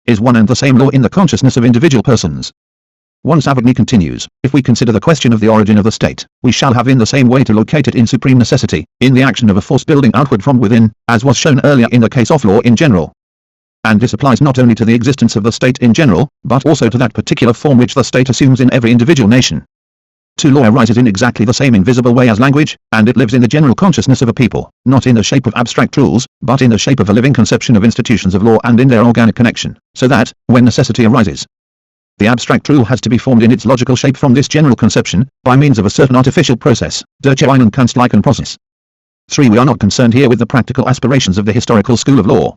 is one and the same law in the consciousness of individual persons. 1 Savigny continues, if we consider the question of the origin of the state, we shall have in the same way to locate it in supreme necessity, in the action of a force building outward from within, as was shown earlier in the case of law in general. And this applies not only to the existence of the state in general, but also to that particular form which the state assumes in every individual nation. 2 Law arises in exactly the same invisible way as language, and it lives in the general consciousness of a people, not in the shape of abstract rules, but in the shape of a living conception of institutions of law and in their organic connection, so that, when necessity arises, the abstract rule has to be formed in its logical shape from this general conception, by means of a certain artificial process, der Cheinen Kunstlichen process. 3 We are not concerned here with the practical aspirations of the historical school of law.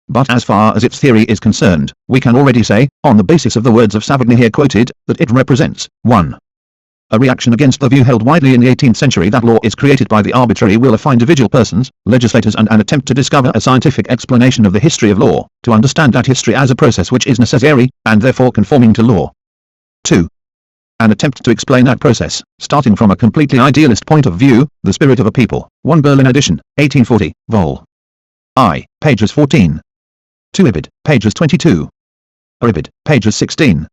But as far as its theory is concerned, we can already say, on the basis of the words of Savigny here quoted, that it represents 1. A reaction against the view held widely in the 18th century that law is created by the arbitrary will of individual persons, legislators, and an attempt to discover a scientific explanation of the history of law, to understand that history as a process which is necessary, and therefore conforming to law. 2. An attempt to explain that process, starting from a completely idealist point of view, the spirit of a people. 1 Berlin edition, 1840, vol. I, pages 14. 2 Ibid, pages 22. Ibid, pages 16.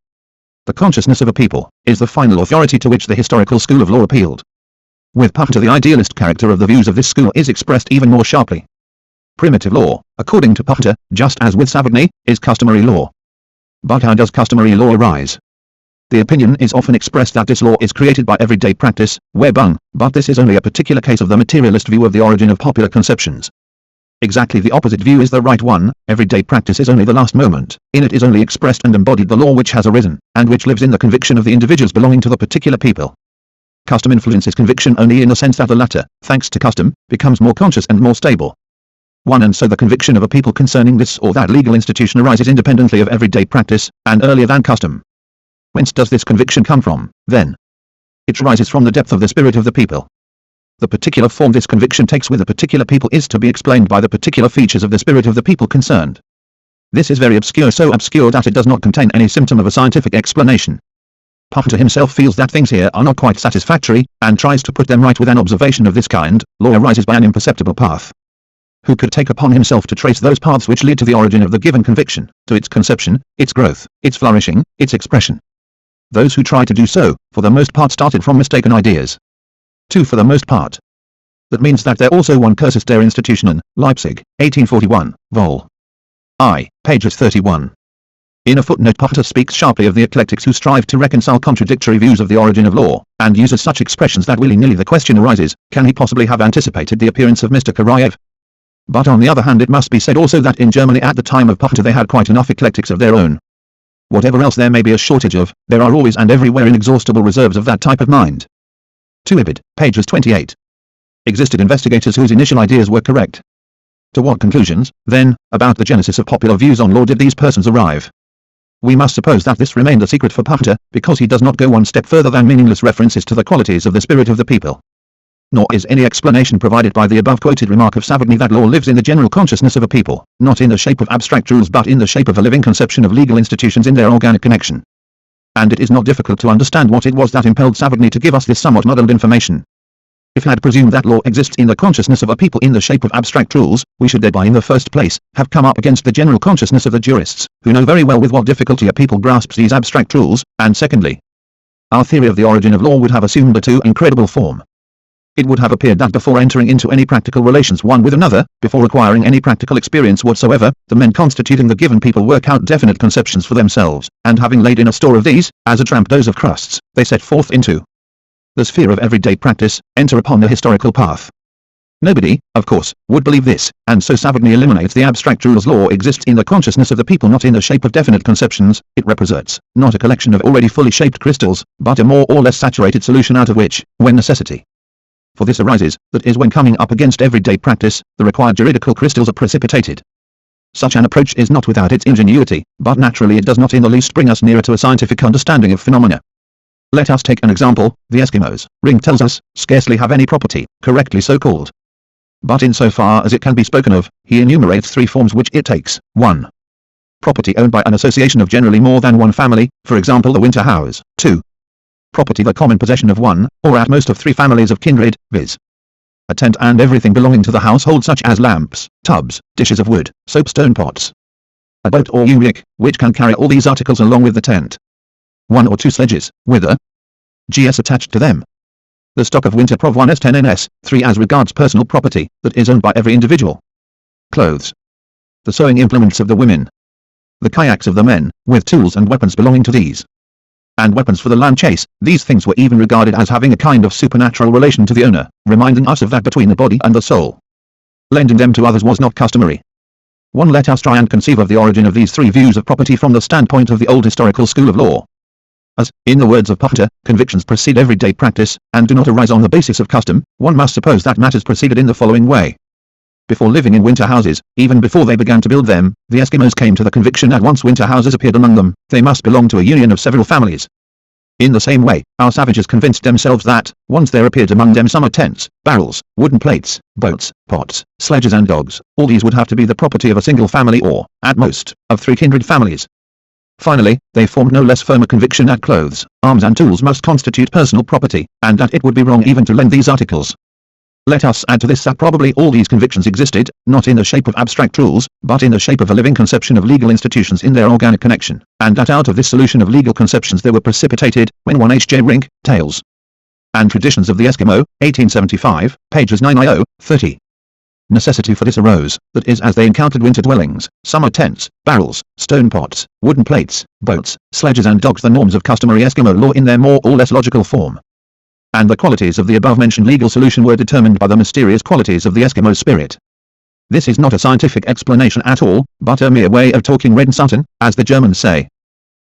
The consciousness of a people, is the final authority to which the historical school of law appealed. With Pachter the idealist character of the views of this school is expressed even more sharply. Primitive law, according to Pachter, just as with Savigny, is customary law. But how does customary law arise? The opinion is often expressed that this law is created by everyday practice, Werbung, but this is only a particular case of the materialist view of the origin of popular conceptions. Exactly the opposite view is the right one. Everyday practice is only the last moment, in it is only expressed and embodied the law which has arisen, and which lives in the conviction of the individuals belonging to the particular people. Custom influences conviction only in the sense that the latter, thanks to custom, becomes more conscious and more stable. 1. And so the conviction of a people concerning this or that legal institution arises independently of everyday practice, and earlier than custom. Whence does this conviction come from, then? It arises from the depth of the spirit of the people. The particular form this conviction takes with a particular people is to be explained by the particular features of the spirit of the people concerned. This is very obscure, so obscure that it does not contain any symptom of a scientific explanation. Pafter himself feels that things here are not quite satisfactory, and tries to put them right with an observation of this kind. Law arises by an imperceptible path. Who could take upon himself to trace those paths which lead to the origin of the given conviction, to its conception, its growth, its flourishing, its expression? Those who try to do so, for the most part started from mistaken ideas. 2. For the most part. That means that there also one curses der Institutionen, Leipzig, 1841, vol. I, pages 31. In a footnote Pafter speaks sharply of the eclectics who strive to reconcile contradictory views of the origin of law, and uses such expressions that willy-nilly the question arises, can he possibly have anticipated the appearance of Mr. Karayev? But on the other hand it must be said also that in Germany at the time of Pafter they had quite enough eclectics of their own. Whatever else there may be a shortage of, there are always and everywhere inexhaustible reserves of that type of mind. 2. Ibid, pages 28. Existed investigators whose initial ideas were correct. To what conclusions, then, about the genesis of popular views on law did these persons arrive? We must suppose that this remained a secret for Pafter, because he does not go one step further than meaningless references to the qualities of the spirit of the people. Nor is any explanation provided by the above-quoted remark of Savigny that law lives in the general consciousness of a people, not in the shape of abstract rules but in the shape of a living conception of legal institutions in their organic connection. And it is not difficult to understand what it was that impelled Savigny to give us this somewhat muddled information. If he had presumed that law exists in the consciousness of a people in the shape of abstract rules, we should thereby in the first place, have come up against the general consciousness of the jurists, who know very well with what difficulty a people grasps these abstract rules, and secondly, our theory of the origin of law would have assumed a too incredible form. It would have appeared that before entering into any practical relations one with another, before acquiring any practical experience whatsoever, the men constituting the given people work out definite conceptions for themselves, and having laid in a store of these, as a tramp does of crusts, they set forth into the sphere of everyday practice, enter upon the historical path. Nobody, of course, would believe this, and so Savigny eliminates the abstract rules. Law exists in the consciousness of the people, not in the shape of definite conceptions. It represents, not a collection of already fully shaped crystals, but a more or less saturated solution out of which, when necessity for this arises, that is when coming up against everyday practice, the required juridical crystals are precipitated. Such an approach is not without its ingenuity, but naturally it does not in the least bring us nearer to a scientific understanding of phenomena. Let us take an example. The Eskimos, Ring tells us, scarcely have any property, correctly so called. But in so far as it can be spoken of, he enumerates 3 forms which it takes. 1. Property owned by an association of generally more than one family, for example the winter house. 2. Property the common possession of one, or at most of 3 families of kindred, viz. a tent and everything belonging to the household such as lamps, tubs, dishes of wood, soapstone pots. A boat or ulik, which can carry all these articles along with the tent. 1 or 2 sledges, with a GS attached to them. The stock of winter prov 1s 10 ns, 3 as regards personal property, that is owned by every individual. Clothes. The sewing implements of the women. The kayaks of the men, with tools and weapons belonging to these. And weapons for the land chase. These things were even regarded as having a kind of supernatural relation to the owner, reminding us of that between the body and the soul. Lending them to others was not customary. 1. Let us try and conceive of the origin of these 3 views of property from the standpoint of the old historical school of law. As, in the words of Pafter, convictions precede everyday practice, and do not arise on the basis of custom, one must suppose that matters proceeded in the following way. Before living in winter houses, even before they began to build them, the Eskimos came to the conviction that once winter houses appeared among them, they must belong to a union of several families. In the same way, our savages convinced themselves that, once there appeared among them summer tents, barrels, wooden plates, boats, pots, sledges and dogs, all these would have to be the property of a single family or, at most, of 3 kindred families. Finally, they formed no less firm a conviction that clothes, arms and tools must constitute personal property, and that it would be wrong even to lend these articles. Let us add to this that probably all these convictions existed, not in the shape of abstract rules, but in the shape of a living conception of legal institutions in their organic connection, and that out of this solution of legal conceptions they were precipitated, when 1 H.J. Rink, Tales and Traditions of the Eskimo, 1875, pages 9 30. Necessity for this arose, that is as they encountered winter dwellings, summer tents, barrels, stone pots, wooden plates, boats, sledges and dogs, the norms of customary Eskimo law in their more or less logical form. And the qualities of the above-mentioned legal solution were determined by the mysterious qualities of the Eskimo spirit. This is not a scientific explanation at all, but a mere way of talking red Sutton, as the Germans say.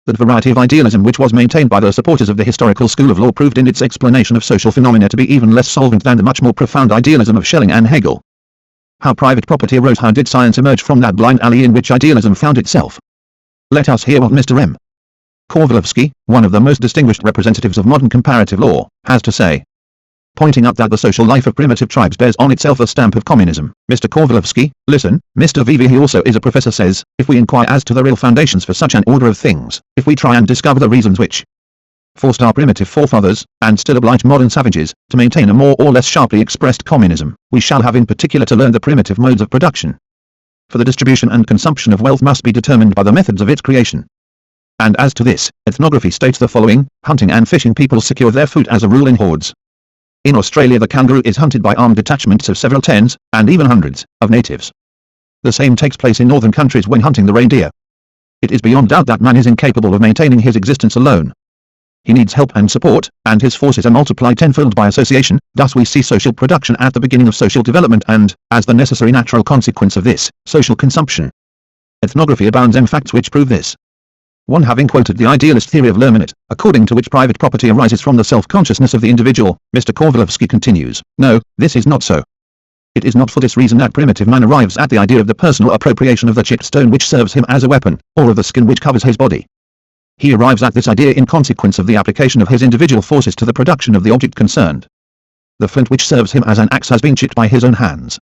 that variety of idealism which was maintained by the supporters of the historical school of law proved in its explanation of social phenomena to be even less solvent than the much more profound idealism of Schelling and Hegel. How private property arose. How did science emerge from that blind alley in which idealism found itself? Let us hear what Mr. M. Kovalovsky, one of the most distinguished representatives of modern comparative law, has to say. Pointing out that the social life of primitive tribes bears on itself a stamp of communism. Mr. Kovalovsky, listen, Mr. VV, he also is a professor, says, if we inquire as to the real foundations for such an order of things, if we try and discover the reasons which forced our primitive forefathers, and still oblige modern savages, to maintain a more or less sharply expressed communism, we shall have in particular to learn the primitive modes of production. For the distribution and consumption of wealth must be determined by the methods of its creation. And as to this, ethnography states the following: hunting and fishing peoples secure their food as a rule in hordes. In Australia the kangaroo is hunted by armed detachments of several tens, and even hundreds, of natives. The same takes place in northern countries when hunting the reindeer. It is beyond doubt that man is incapable of maintaining his existence alone. He needs help and support, and his forces are multiplied tenfold by association. Thus we see social production at the beginning of social development and, as the necessary natural consequence of this, social consumption. Ethnography abounds in facts which prove this. One having quoted the idealist theory of Lermanet, according to which private property arises from the self-consciousness of the individual, Mr. Kovalovsky continues, no, this is not so. It is not for this reason that primitive man arrives at the idea of the personal appropriation of the chipped stone which serves him as a weapon, or of the skin which covers his body. He arrives at this idea in consequence of the application of his individual forces to the production of the object concerned. The flint which serves him as an axe has been chipped by his own hands.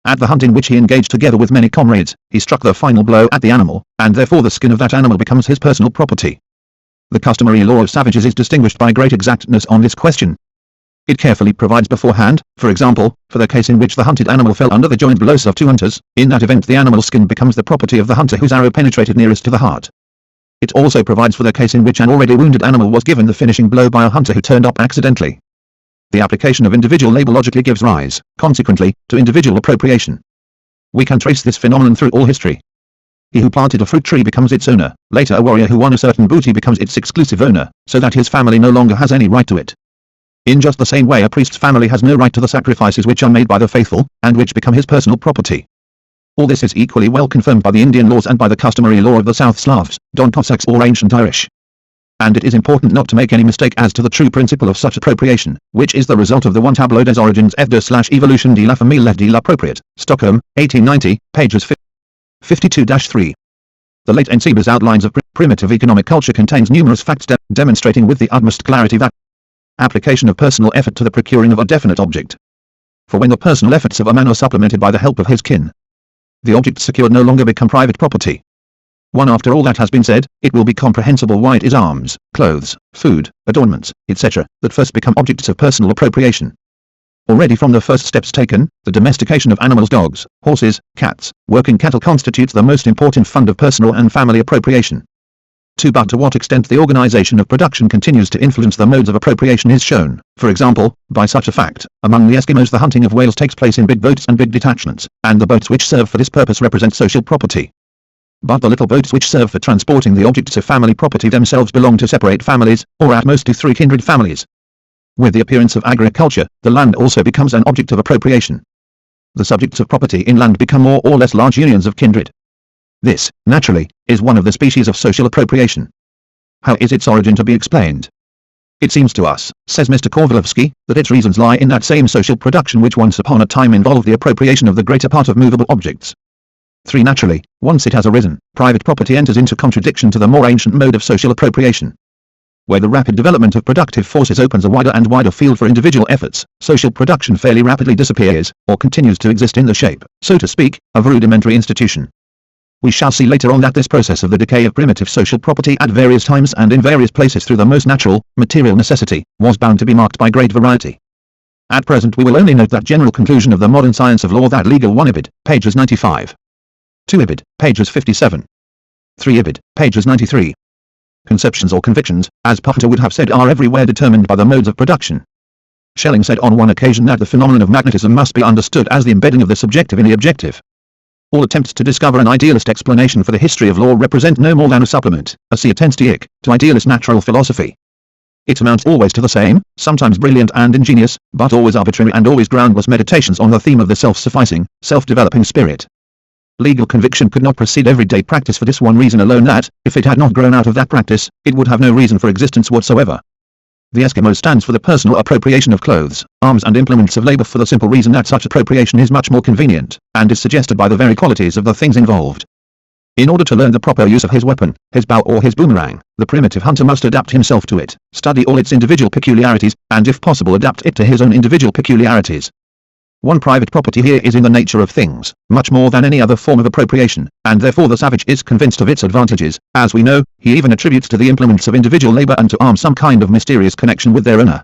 At the hunt in which he engaged together with many comrades, he struck the final blow at the animal, and therefore the skin of that animal becomes his personal property. The customary law of savages is distinguished by great exactness on this question. It carefully provides beforehand, for example, for the case in which the hunted animal fell under the joint blows of two hunters. In that event the animal's skin becomes the property of the hunter whose arrow penetrated nearest to the heart. It also provides for the case in which an already wounded animal was given the finishing blow by a hunter who turned up accidentally. The application of individual labor logically gives rise, consequently, to individual appropriation. We can trace this phenomenon through all history. He who planted a fruit tree becomes its owner, later a warrior who won a certain booty becomes its exclusive owner, so that his family no longer has any right to it. In just the same way a priest's family has no right to the sacrifices which are made by the faithful, and which become his personal property. All this is equally well confirmed by the Indian laws and by the customary law of the South Slavs, Don Cossacks or ancient Irish. And it is important not to make any mistake as to the true principle of such appropriation, which is the result of the one tableau des origines et de evolution de la famille de l'appropriate, Stockholm, 1890, pages 52-3. The late Nceb's Outlines of Primitive Economic Culture contains numerous facts demonstrating with the utmost clarity that application of personal effort to the procuring of a definite object. For when the personal efforts of a man are supplemented by the help of his kin, the objects secured no longer become private property. One after all that has been said, it will be comprehensible why it is arms, clothes, food, adornments, etc., that first become objects of personal appropriation. Already from the first steps taken, the domestication of animals, dogs, horses, cats, working cattle constitutes the most important fund of personal and family appropriation. But to what extent the organization of production continues to influence the modes of appropriation is shown, for example, by such a fact: among the Eskimos the hunting of whales takes place in big boats and big detachments, and the boats which serve for this purpose represent social property. But the little boats which serve for transporting the objects of family property themselves belong to separate families, or at most to 3 kindred families. With the appearance of agriculture, the land also becomes an object of appropriation. The subjects of property in land become more or less large unions of kindred. This, naturally, is one of the species of social appropriation. How is its origin to be explained? It seems to us, says Mr. Kovalovsky, that its reasons lie in that same social production which once upon a time involved the appropriation of the greater part of movable objects. 3. Naturally, once it has arisen, private property enters into contradiction to the more ancient mode of social appropriation. Where the rapid development of productive forces opens a wider and wider field for individual efforts, social production fairly rapidly disappears, or continues to exist in the shape, so to speak, of a rudimentary institution. We shall see later on that this process of the decay of primitive social property at various times and in various places through the most natural, material necessity, was bound to be marked by great variety. At present we will only note that general conclusion of the modern science of law that legal 1 Ibid, pages 95. 2 Ibid, pages 57. 3 Ibid, pages 93. Conceptions or convictions, as Potter would have said, are everywhere determined by the modes of production. Schelling said on one occasion that the phenomenon of magnetism must be understood as the embedding of the subjective in the objective. All attempts to discover an idealist explanation for the history of law represent no more than a supplement, a to idealist natural philosophy. It amounts always to the same, sometimes brilliant and ingenious, but always arbitrary and always groundless meditations on the theme of the self-sufficing, self-developing spirit. Legal conviction could not precede everyday practice for this one reason alone, that, if it had not grown out of that practice, it would have no reason for existence whatsoever. The Eskimo stands for the personal appropriation of clothes, arms and implements of labor, for the simple reason that such appropriation is much more convenient, and is suggested by the very qualities of the things involved. In order to learn the proper use of his weapon, his bow or his boomerang, the primitive hunter must adapt himself to it, study all its individual peculiarities, and if possible adapt it to his own individual peculiarities. One private property here is in the nature of things, much more than any other form of appropriation, and therefore the savage is convinced of its advantages. As we know, he even attributes to the implements of individual labor and to arms some kind of mysterious connection with their owner.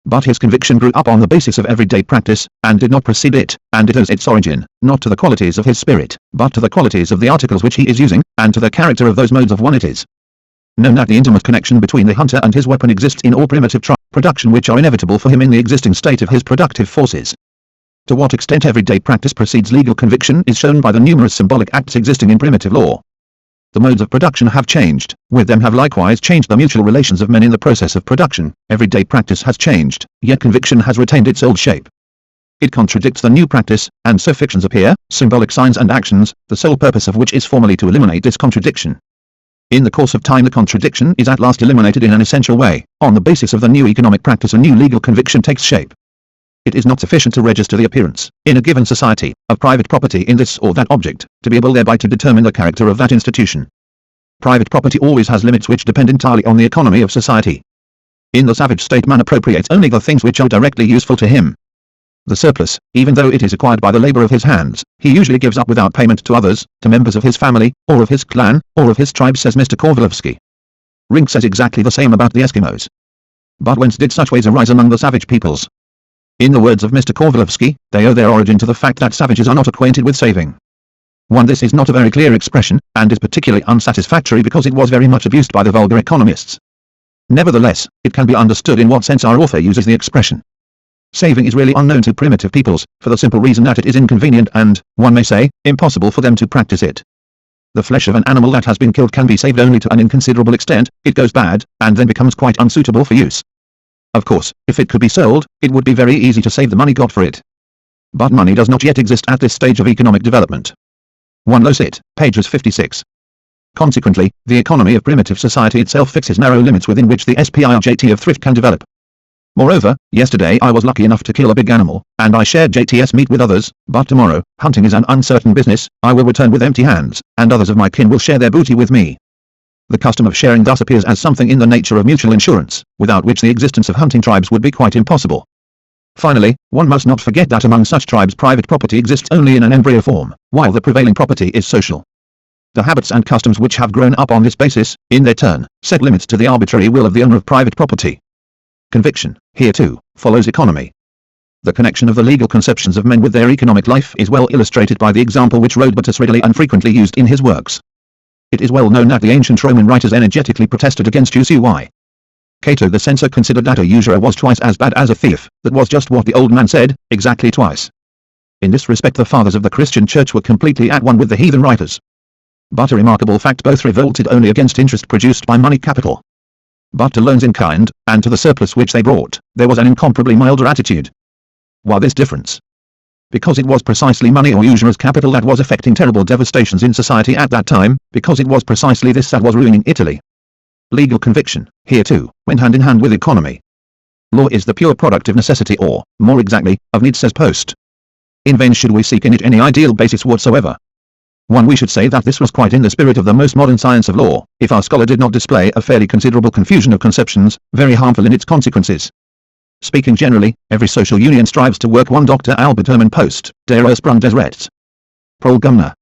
But his conviction grew up on the basis of everyday practice, and did not precede it, and it owes its origin, not to the qualities of his spirit, but to the qualities of the articles which he is using, and to the character of those modes of one it is. Know that the intimate connection between the hunter and his weapon exists in all primitive production which are inevitable for him in the existing state of his productive forces. To what extent everyday practice precedes legal conviction is shown by the numerous symbolic acts existing in primitive law. The modes of production have changed, with them have likewise changed the mutual relations of men in the process of production. Everyday practice has changed, yet conviction has retained its old shape. It contradicts the new practice, and so fictions appear, symbolic signs and actions, the sole purpose of which is formally to eliminate this contradiction. In the course of time the contradiction is at last eliminated in an essential way. On the basis of the new economic practice a new legal conviction takes shape. It is not sufficient to register the appearance, in a given society, of private property in this or that object, to be able thereby to determine the character of that institution. Private property always has limits which depend entirely on the economy of society. In the savage state man appropriates only the things which are directly useful to him. The surplus, even though it is acquired by the labor of his hands, he usually gives up without payment to others, to members of his family, or of his clan, or of his tribe, says Mr. Korvalevsky. Rink says exactly the same about the Eskimos. But whence did such ways arise among the savage peoples? In the words of Mr. Korvalevsky, they owe their origin to the fact that savages are not acquainted with saving. 1. This is not a very clear expression, and is particularly unsatisfactory because it was very much abused by the vulgar economists. Nevertheless, it can be understood in what sense our author uses the expression. Saving is really unknown to primitive peoples, for the simple reason that it is inconvenient and, one may say, impossible for them to practice it. The flesh of an animal that has been killed can be saved only to an inconsiderable extent. It goes bad, and then becomes quite unsuitable for use. Of course, if it could be sold, it would be very easy to save the money got for it. But money does not yet exist at this stage of economic development. 1 Losit, pages 56. Consequently, the economy of primitive society itself fixes narrow limits within which the spirit of thrift can develop. Moreover, yesterday I was lucky enough to kill a big animal, and I shared JTS meat with others, but tomorrow, hunting is an uncertain business, I will return with empty hands, and others of my kin will share their booty with me. The custom of sharing thus appears as something in the nature of mutual insurance, without which the existence of hunting tribes would be quite impossible. Finally, one must not forget that among such tribes private property exists only in an embryo form, while the prevailing property is social. The habits and customs which have grown up on this basis, in their turn, set limits to the arbitrary will of the owner of private property. Conviction, here too, follows economy. The connection of the legal conceptions of men with their economic life is well illustrated by the example which Rodbertus readily and frequently used in his works. It is well known that the ancient Roman writers energetically protested against usury. Cato the censor considered that a usurer was twice as bad as a thief. That was just what the old man said, exactly twice. In this respect the fathers of the Christian Church were completely at one with the heathen writers. But a remarkable fact, both revolted only against interest produced by money capital. But to loans in kind, and to the surplus which they brought, there was an incomparably milder attitude. Why this difference? Because it was precisely money or usurer's capital that was effecting terrible devastations in society at that time, because it was precisely this that was ruining Italy. Legal conviction, here too, went hand in hand with economy. Law is the pure product of necessity, or, more exactly, of need, says Post. In vain should we seek in it any ideal basis whatsoever. We should say that this was quite in the spirit of the most modern science of law, if our scholar did not display a fairly considerable confusion of conceptions, very harmful in its consequences. Speaking generally, every social union strives to work one Dr. Albert Herman Post, Der Ursprung des Rechts. Paul Gumner.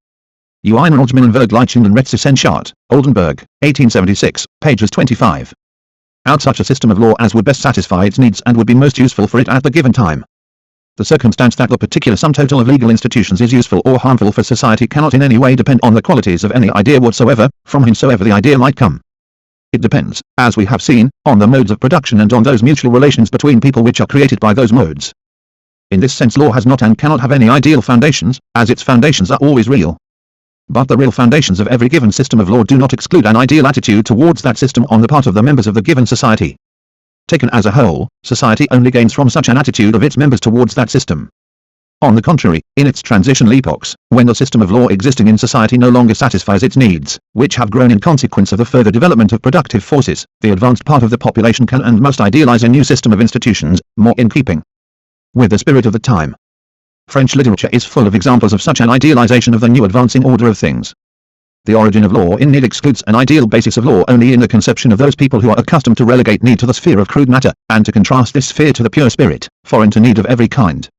Einordnungen Vergleichung und Rechtswissenschaft, Oldenburg, 1876, pages 25. Out such a system of law as would best satisfy its needs and would be most useful for it at the given time. The circumstance that the particular sum total of legal institutions is useful or harmful for society cannot in any way depend on the qualities of any idea whatsoever, from whomsoever the idea might come. It depends, as we have seen, on the modes of production and on those mutual relations between people which are created by those modes. In this sense law has not and cannot have any ideal foundations, as its foundations are always real. But the real foundations of every given system of law do not exclude an ideal attitude towards that system on the part of the members of the given society. Taken as a whole, society only gains from such an attitude of its members towards that system. On the contrary, in its transitional epochs, when the system of law existing in society no longer satisfies its needs, which have grown in consequence of the further development of productive forces, the advanced part of the population can and must idealize a new system of institutions, more in keeping with the spirit of the time. French literature is full of examples of such an idealization of the new advancing order of things. The origin of law in need excludes an ideal basis of law only in the conception of those people who are accustomed to relegate need to the sphere of crude matter, and to contrast this sphere to the pure spirit, foreign to need of every kind.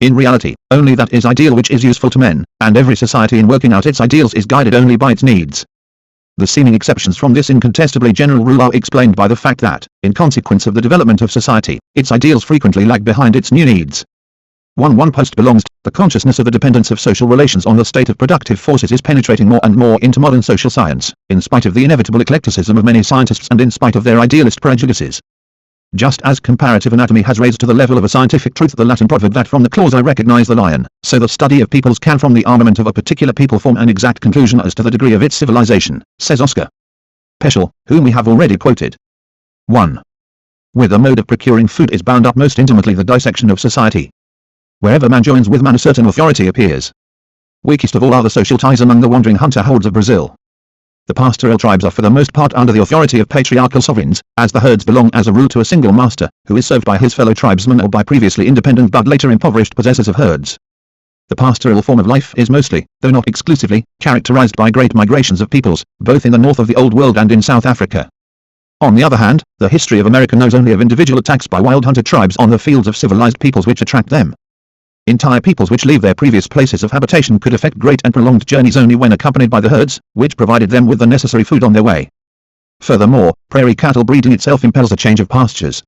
In reality, only that is ideal which is useful to men, and every society in working out its ideals is guided only by its needs. The seeming exceptions from this incontestably general rule are explained by the fact that, in consequence of the development of society, its ideals frequently lag behind its new needs. One post belongs to the consciousness of the dependence of social relations on the state of productive forces is penetrating more and more into modern social science, in spite of the inevitable eclecticism of many scientists and in spite of their idealist prejudices. Just as comparative anatomy has raised to the level of a scientific truth the Latin proverb that from the claws I recognize the lion, so the study of peoples can from the armament of a particular people form an exact conclusion as to the degree of its civilization, says Oscar Peschel, whom we have already quoted. 1. With a mode of procuring food is bound up most intimately the dissection of society. Wherever man joins with man a certain authority appears. Weakest of all are the social ties among the wandering hunter hordes of Brazil. The pastoral tribes are for the most part under the authority of patriarchal sovereigns, as the herds belong as a rule to a single master, who is served by his fellow tribesmen or by previously independent but later impoverished possessors of herds. The pastoral form of life is mostly, though not exclusively, characterized by great migrations of peoples, both in the north of the Old World and in South Africa. On the other hand, the history of America knows only of individual attacks by wild hunter tribes on the fields of civilized peoples which attract them. Entire peoples which leave their previous places of habitation could effect great and prolonged journeys only when accompanied by the herds, which provided them with the necessary food on their way. Furthermore, prairie cattle breeding itself impels a change of pastures.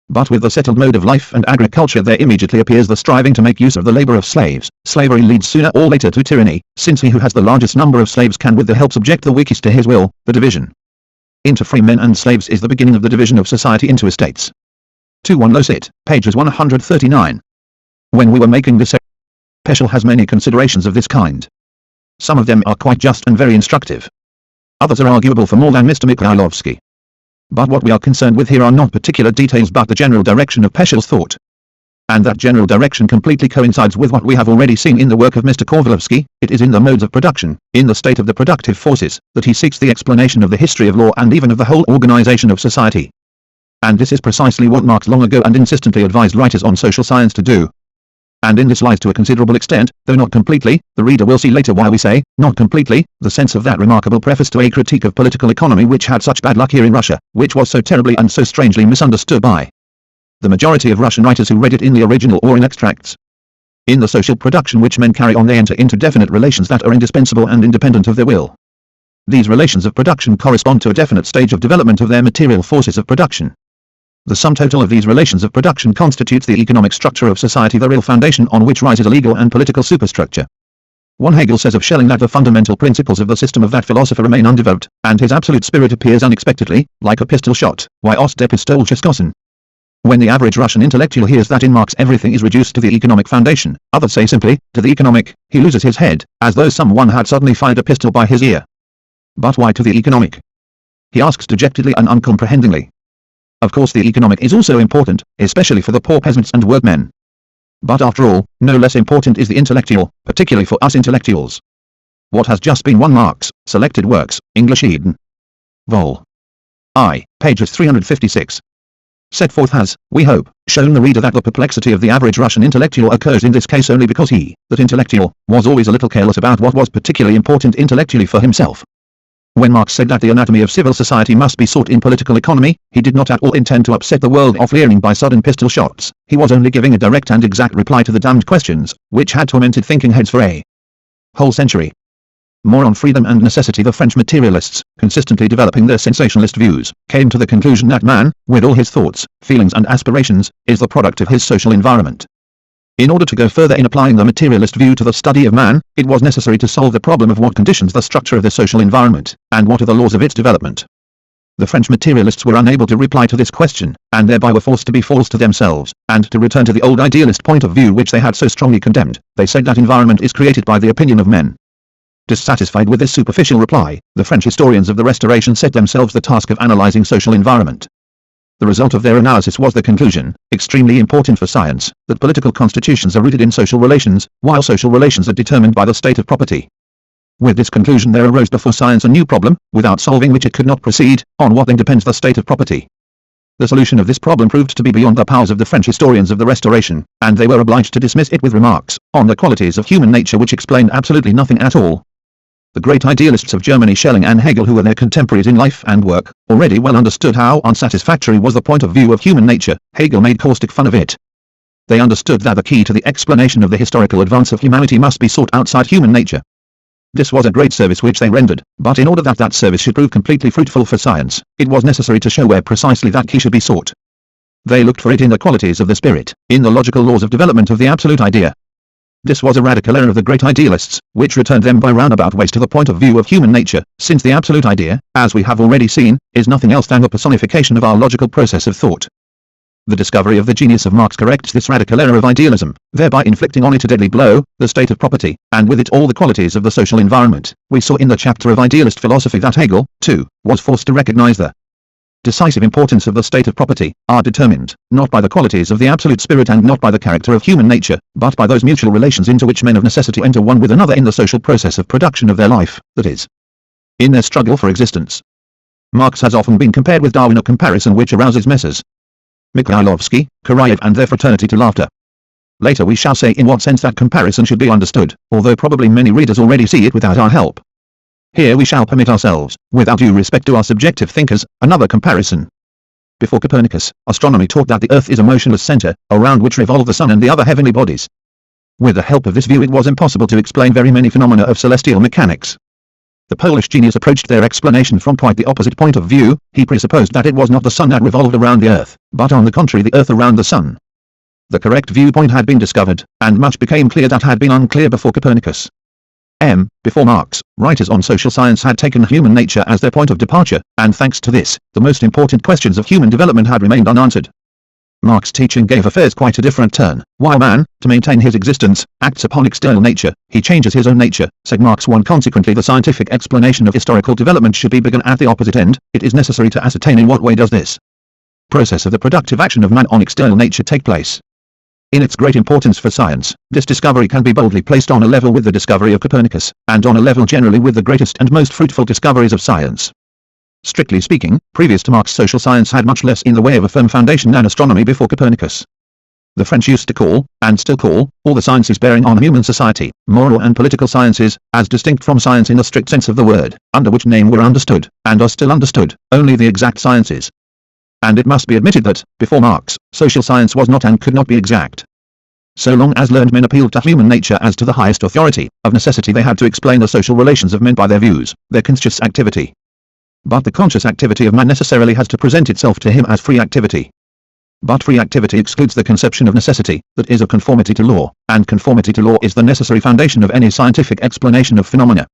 But with the settled mode of life and agriculture there immediately appears the striving to make use of the labor of slaves. Slavery leads sooner or later to tyranny, since he who has the largest number of slaves can with the help subject the weakest to his will. The division into free men and slaves is the beginning of the division of society into estates. 2.1 Losit, pages 139. When we were making this, Peschel has many considerations of this kind. Some of them are quite just and very instructive. Others are arguable for more than Mr. Mikhailovsky. But what we are concerned with here are not particular details but the general direction of Peschel's thought. And that general direction completely coincides with what we have already seen in the work of Mr. Kovalovsky. It is in the modes of production, in the state of the productive forces, that he seeks the explanation of the history of law and even of the whole organization of society. And this is precisely what Marx long ago and insistently advised writers on social science to do. And in this lies to a considerable extent, though not completely, the reader will see later why we say, not completely, the sense of that remarkable preface to a critique of political economy which had such bad luck here in Russia, which was so terribly and so strangely misunderstood by the majority of Russian writers who read it in the original or in extracts. In the social production which men carry on they enter into definite relations that are indispensable and independent of their will. These relations of production correspond to a definite stage of development of their material forces of production. The sum total of these relations of production constitutes the economic structure of society, the real foundation on which rises a legal and political superstructure. One Hegel says of Schelling that the fundamental principles of the system of that philosopher remain undeveloped, and his absolute spirit appears unexpectedly, like a pistol shot, wie aus der Pistole geschossen. When the average Russian intellectual hears that in Marx everything is reduced to the economic foundation, others say simply, to the economic, he loses his head, as though someone had suddenly fired a pistol by his ear. But why to the economic? He asks dejectedly and uncomprehendingly. Of course the economic is also important, especially for the poor peasants and workmen. But after all, no less important is the intellectual, particularly for us intellectuals. What has just been one Marx, Selected Works, English Eden. Vol. I, pages 356. Set forth has, we hope, shown the reader that the perplexity of the average Russian intellectual occurs in this case only because he, that intellectual, was always a little careless about what was particularly important intellectually for himself. When Marx said that the anatomy of civil society must be sought in political economy, he did not at all intend to upset the world of leering by sudden pistol shots. He was only giving a direct and exact reply to the damned questions, which had tormented thinking heads for a whole century. More on freedom and necessity the French materialists, consistently developing their sensationalist views, came to the conclusion that man, with all his thoughts, feelings and aspirations, is the product of his social environment. In order to go further in applying the materialist view to the study of man, it was necessary to solve the problem of what conditions the structure of the social environment, and what are the laws of its development. The French materialists were unable to reply to this question, and thereby were forced to be false to themselves, and to return to the old idealist point of view which they had so strongly condemned. They said that environment is created by the opinion of men. Dissatisfied with this superficial reply, the French historians of the Restoration set themselves the task of analyzing social environment. The result of their analysis was the conclusion, extremely important for science, that political constitutions are rooted in social relations, while social relations are determined by the state of property. With this conclusion there arose before science a new problem, without solving which it could not proceed. On what then depends the state of property? The solution of this problem proved to be beyond the powers of the French historians of the Restoration, and they were obliged to dismiss it with remarks on the qualities of human nature which explained absolutely nothing at all. The great idealists of Germany, Schelling and Hegel, who were their contemporaries in life and work, already well understood how unsatisfactory was the point of view of human nature. Hegel made caustic fun of it. They understood that the key to the explanation of the historical advance of humanity must be sought outside human nature. This was a great service which they rendered, but in order that that service should prove completely fruitful for science, it was necessary to show where precisely that key should be sought. They looked for it in the qualities of the spirit, in the logical laws of development of the absolute idea. This was a radical error of the great idealists, which returned them by roundabout ways to the point of view of human nature, since the absolute idea, as we have already seen, is nothing else than the personification of our logical process of thought. The discovery of the genius of Marx corrects this radical error of idealism, thereby inflicting on it a deadly blow, the state of property, and with it all the qualities of the social environment. We saw in the chapter of idealist philosophy that Hegel, too, was forced to recognize the decisive importance of the state of property, are determined, not by the qualities of the absolute spirit and not by the character of human nature, but by those mutual relations into which men of necessity enter one with another in the social process of production of their life, that is, in their struggle for existence. Marx has often been compared with Darwin, a comparison which arouses Messrs. Mikhailovsky, Karayev and their fraternity to laughter. Later we shall say in what sense that comparison should be understood, although probably many readers already see it without our help. Here we shall permit ourselves, without due respect to our subjective thinkers, another comparison. Before Copernicus, astronomy taught that the Earth is a motionless center, around which revolve the sun and the other heavenly bodies. With the help of this view it was impossible to explain very many phenomena of celestial mechanics. The Polish genius approached their explanation from quite the opposite point of view. He presupposed that it was not the sun that revolved around the Earth, but on the contrary the Earth around the sun. The correct viewpoint had been discovered, and much became clear that had been unclear before Copernicus. Before Marx, writers on social science had taken human nature as their point of departure, and thanks to this, the most important questions of human development had remained unanswered. Marx's teaching gave affairs quite a different turn. While man, to maintain his existence, acts upon external nature, he changes his own nature, said Marx. Consequently the scientific explanation of historical development should be begun at the opposite end. It is necessary to ascertain in what way does this process of the productive action of man on external nature take place. In its great importance for science, this discovery can be boldly placed on a level with the discovery of Copernicus, and on a level generally with the greatest and most fruitful discoveries of science. Strictly speaking, previous to Marx social science had much less in the way of a firm foundation than astronomy before Copernicus. The French used to call, and still call, all the sciences bearing on human society, moral and political sciences, as distinct from science in the strict sense of the word, under which name were understood, and are still understood, only the exact sciences. And it must be admitted that, before Marx, social science was not and could not be exact. So long as learned men appealed to human nature as to the highest authority, of necessity they had to explain the social relations of men by their views, their conscious activity. But the conscious activity of man necessarily has to present itself to him as free activity. But free activity excludes the conception of necessity, that is of conformity to law, and conformity to law is the necessary foundation of any scientific explanation of phenomena.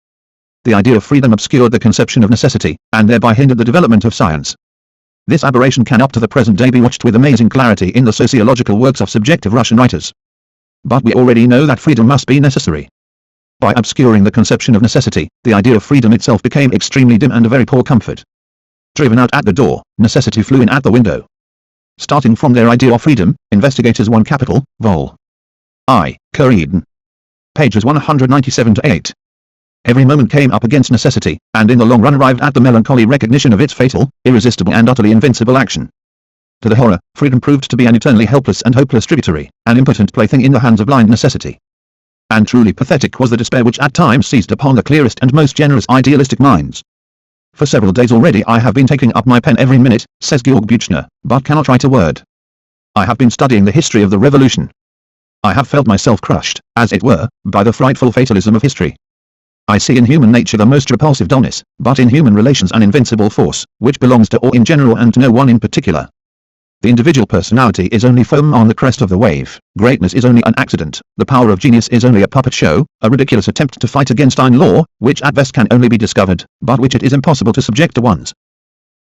The idea of freedom obscured the conception of necessity, and thereby hindered the development of science. This aberration can up to the present day be watched with amazing clarity in the sociological works of subjective Russian writers. But we already know that freedom must be necessary. By obscuring the conception of necessity, the idea of freedom itself became extremely dim and a very poor comfort. Driven out at the door, necessity flew in at the window. Starting from their idea of freedom, investigators Vol. I. Eden. Pages 197-8. Every moment came up against necessity, and in the long run arrived at the melancholy recognition of its fatal, irresistible and utterly invincible action. To the horror, freedom proved to be an eternally helpless and hopeless tributary, an impotent plaything in the hands of blind necessity. And truly pathetic was the despair which at times seized upon the clearest and most generous idealistic minds. For several days already I have been taking up my pen every minute, says Georg Buchner, but cannot write a word. I have been studying the history of the revolution. I have felt myself crushed, as it were, by the frightful fatalism of history. I see in human nature the most repulsive dullness, but in human relations an invincible force, which belongs to all in general and to no one in particular. The individual personality is only foam on the crest of the wave, greatness is only an accident, the power of genius is only a puppet show, a ridiculous attempt to fight against iron law, which at best can only be discovered, but which it is impossible to subject to one's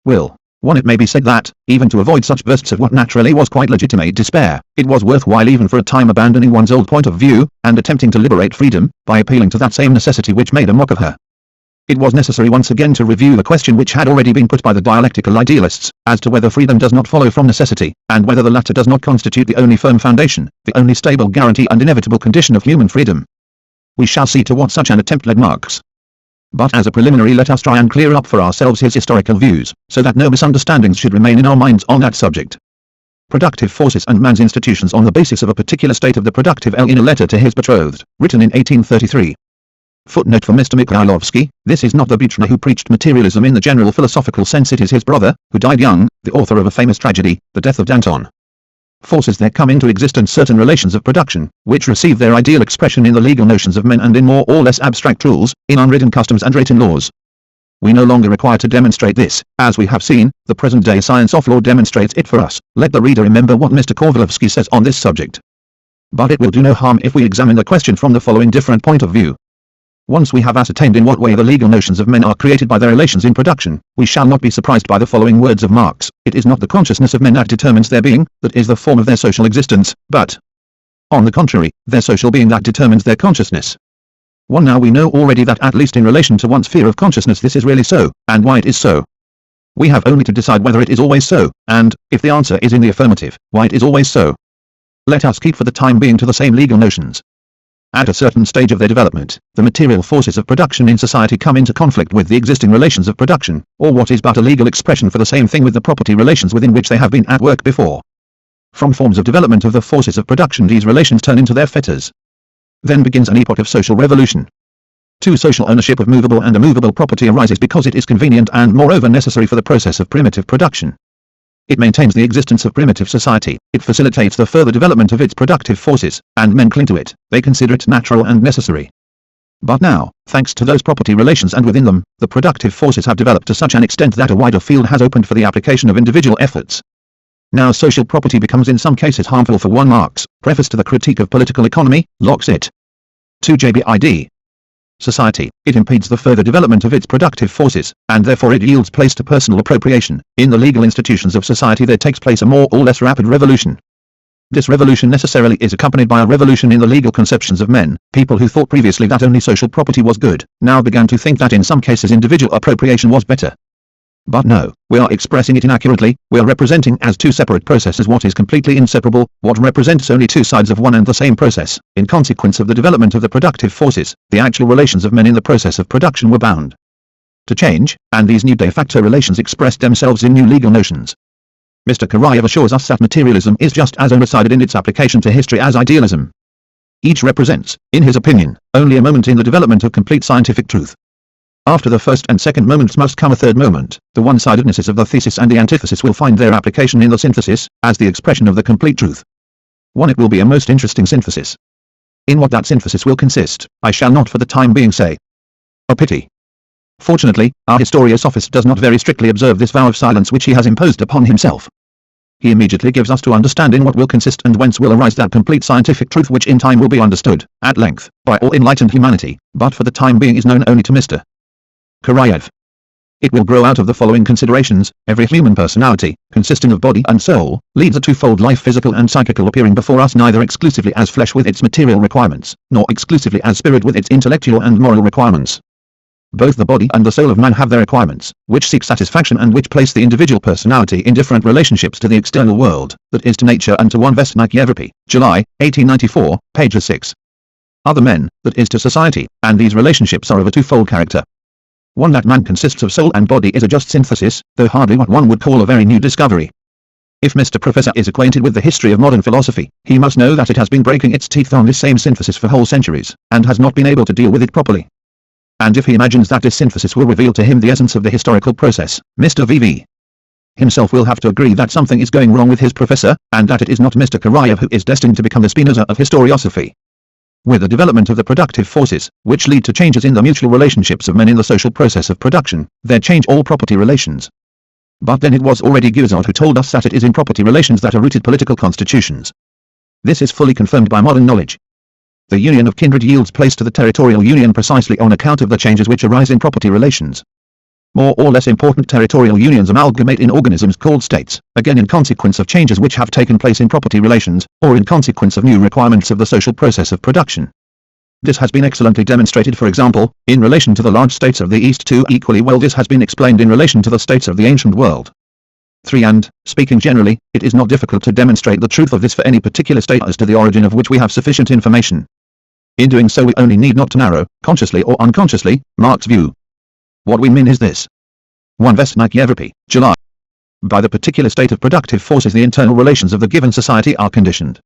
will. It may be said that, even to avoid such bursts of what naturally was quite legitimate despair, it was worthwhile even for a time abandoning one's old point of view, and attempting to liberate freedom, by appealing to that same necessity which made a mock of her. it was necessary once again to review the question which had already been put by the dialectical idealists, as to whether freedom does not follow from necessity, and whether the latter does not constitute the only firm foundation, the only stable guarantee and inevitable condition of human freedom. We shall see to what such an attempt led Marx. But as a preliminary, let us try and clear up for ourselves his historical views, so that no misunderstandings should remain in our minds on that subject. Productive Forces and Man's Institutions on the Basis of a Particular State of the Productive L in a letter to his betrothed, written in 1833. Footnote for Mr. Mikhailovsky, this is not the Buchner who preached materialism in the general philosophical sense, it is his brother, who died young, the author of a famous tragedy, The Death of Danton. Forces there come into existence certain relations of production, which receive their ideal expression in the legal notions of men and in more or less abstract rules, in unwritten customs and written laws. We no longer require to demonstrate this, as we have seen, the present-day science of law demonstrates it for us. Let the reader remember what Mr. Kovalovsky says on this subject. But it will do no harm if we examine the question from the following different point of view. Once we have ascertained in what way the legal notions of men are created by their relations in production, we shall not be surprised by the following words of Marx: it is not the consciousness of men that determines their being, that is the form of their social existence, but, on the contrary, their social being that determines their consciousness. Now we know already that at least in relation to one's sphere of consciousness this is really so, and why it is so. We have only to decide whether it is always so, and, if the answer is in the affirmative, why it is always so. Let us keep for the time being to the same legal notions. At a certain stage of their development, the material forces of production in society come into conflict with the existing relations of production, or what is but a legal expression for the same thing with the property relations within which they have been at work before. From forms of development of the forces of production these relations turn into their fetters. Then begins an epoch of social revolution. Social ownership of movable and immovable property arises because it is convenient and moreover necessary for the process of primitive production. It maintains the existence of primitive society, it facilitates the further development of its productive forces, and men cling to it, they consider it natural and necessary. But now, thanks to those property relations and within them, the productive forces have developed to such an extent that a wider field has opened for the application of individual efforts. Now social property becomes in some cases harmful for one. Marx, preface to the Critique of Political Economy, locks it to JBID. Society, it impedes the further development of its productive forces, and therefore it yields place to personal appropriation. In the legal institutions of society there takes place a more or less rapid revolution. This revolution necessarily is accompanied by a revolution in the legal conceptions of men. People who thought previously that only social property was good, now began to think that in some cases individual appropriation was better. But no, we are expressing it inaccurately, we are representing as two separate processes what is completely inseparable, what represents only two sides of one and the same process. In consequence of the development of the productive forces, the actual relations of men in the process of production were bound to change, and these new de facto relations expressed themselves in new legal notions. Mr. Karayev assures us that materialism is just as undecided in its application to history as idealism. Each represents, in his opinion, only a moment in the development of complete scientific truth. After the first and second moments must come a third moment. The one-sidedness of the thesis and the antithesis will find their application in the synthesis, as the expression of the complete truth. It will be a most interesting synthesis. In what that synthesis will consist, I shall not for the time being say. A pity. Fortunately, our historiosophist does not very strictly observe this vow of silence which he has imposed upon himself. He immediately gives us to understand in what will consist and whence will arise that complete scientific truth which in time will be understood, at length, by all enlightened humanity, but for the time being is known only to Mr. Karayev. It will grow out of the following considerations. Every human personality, consisting of body and soul, leads a twofold life, physical and psychical, appearing before us neither exclusively as flesh with its material requirements, nor exclusively as spirit with its intellectual and moral requirements. Both the body and the soul of man have their requirements, which seek satisfaction and which place the individual personality in different relationships to the external world, that is to nature and to one. Vesniki, July, 1894, page 6. Other men, that is to society, and these relationships are of a twofold character. One, that man consists of soul and body, is a just synthesis, though hardly what one would call a very new discovery. If Mr. Professor is acquainted with the history of modern philosophy, he must know that it has been breaking its teeth on this same synthesis for whole centuries, and has not been able to deal with it properly. And if he imagines that this synthesis will reveal to him the essence of the historical process, Mr. V.V. himself will have to agree that something is going wrong with his professor, and that it is not Mr. Karayev who is destined to become the Spinoza of historiosophy. With the development of the productive forces, which lead to changes in the mutual relationships of men in the social process of production, there change all property relations. But then it was already Guizot who told us that it is in property relations that are rooted political constitutions. This is fully confirmed by modern knowledge. The union of kindred yields place to the territorial union precisely on account of the changes which arise in property relations. More or less important territorial unions amalgamate in organisms called states, again in consequence of changes which have taken place in property relations, or in consequence of new requirements of the social process of production. This has been excellently demonstrated, for example, in relation to the large states of the East. 2. Equally well this has been explained in relation to the states of the ancient world. 3. And, speaking generally, it is not difficult to demonstrate the truth of this for any particular state as to the origin of which we have sufficient information. In doing so we only need not to narrow, consciously or unconsciously, Marx's view. What we mean is this. 1. Vestniki July. By the particular state of productive forces the internal relations of the given society are conditioned.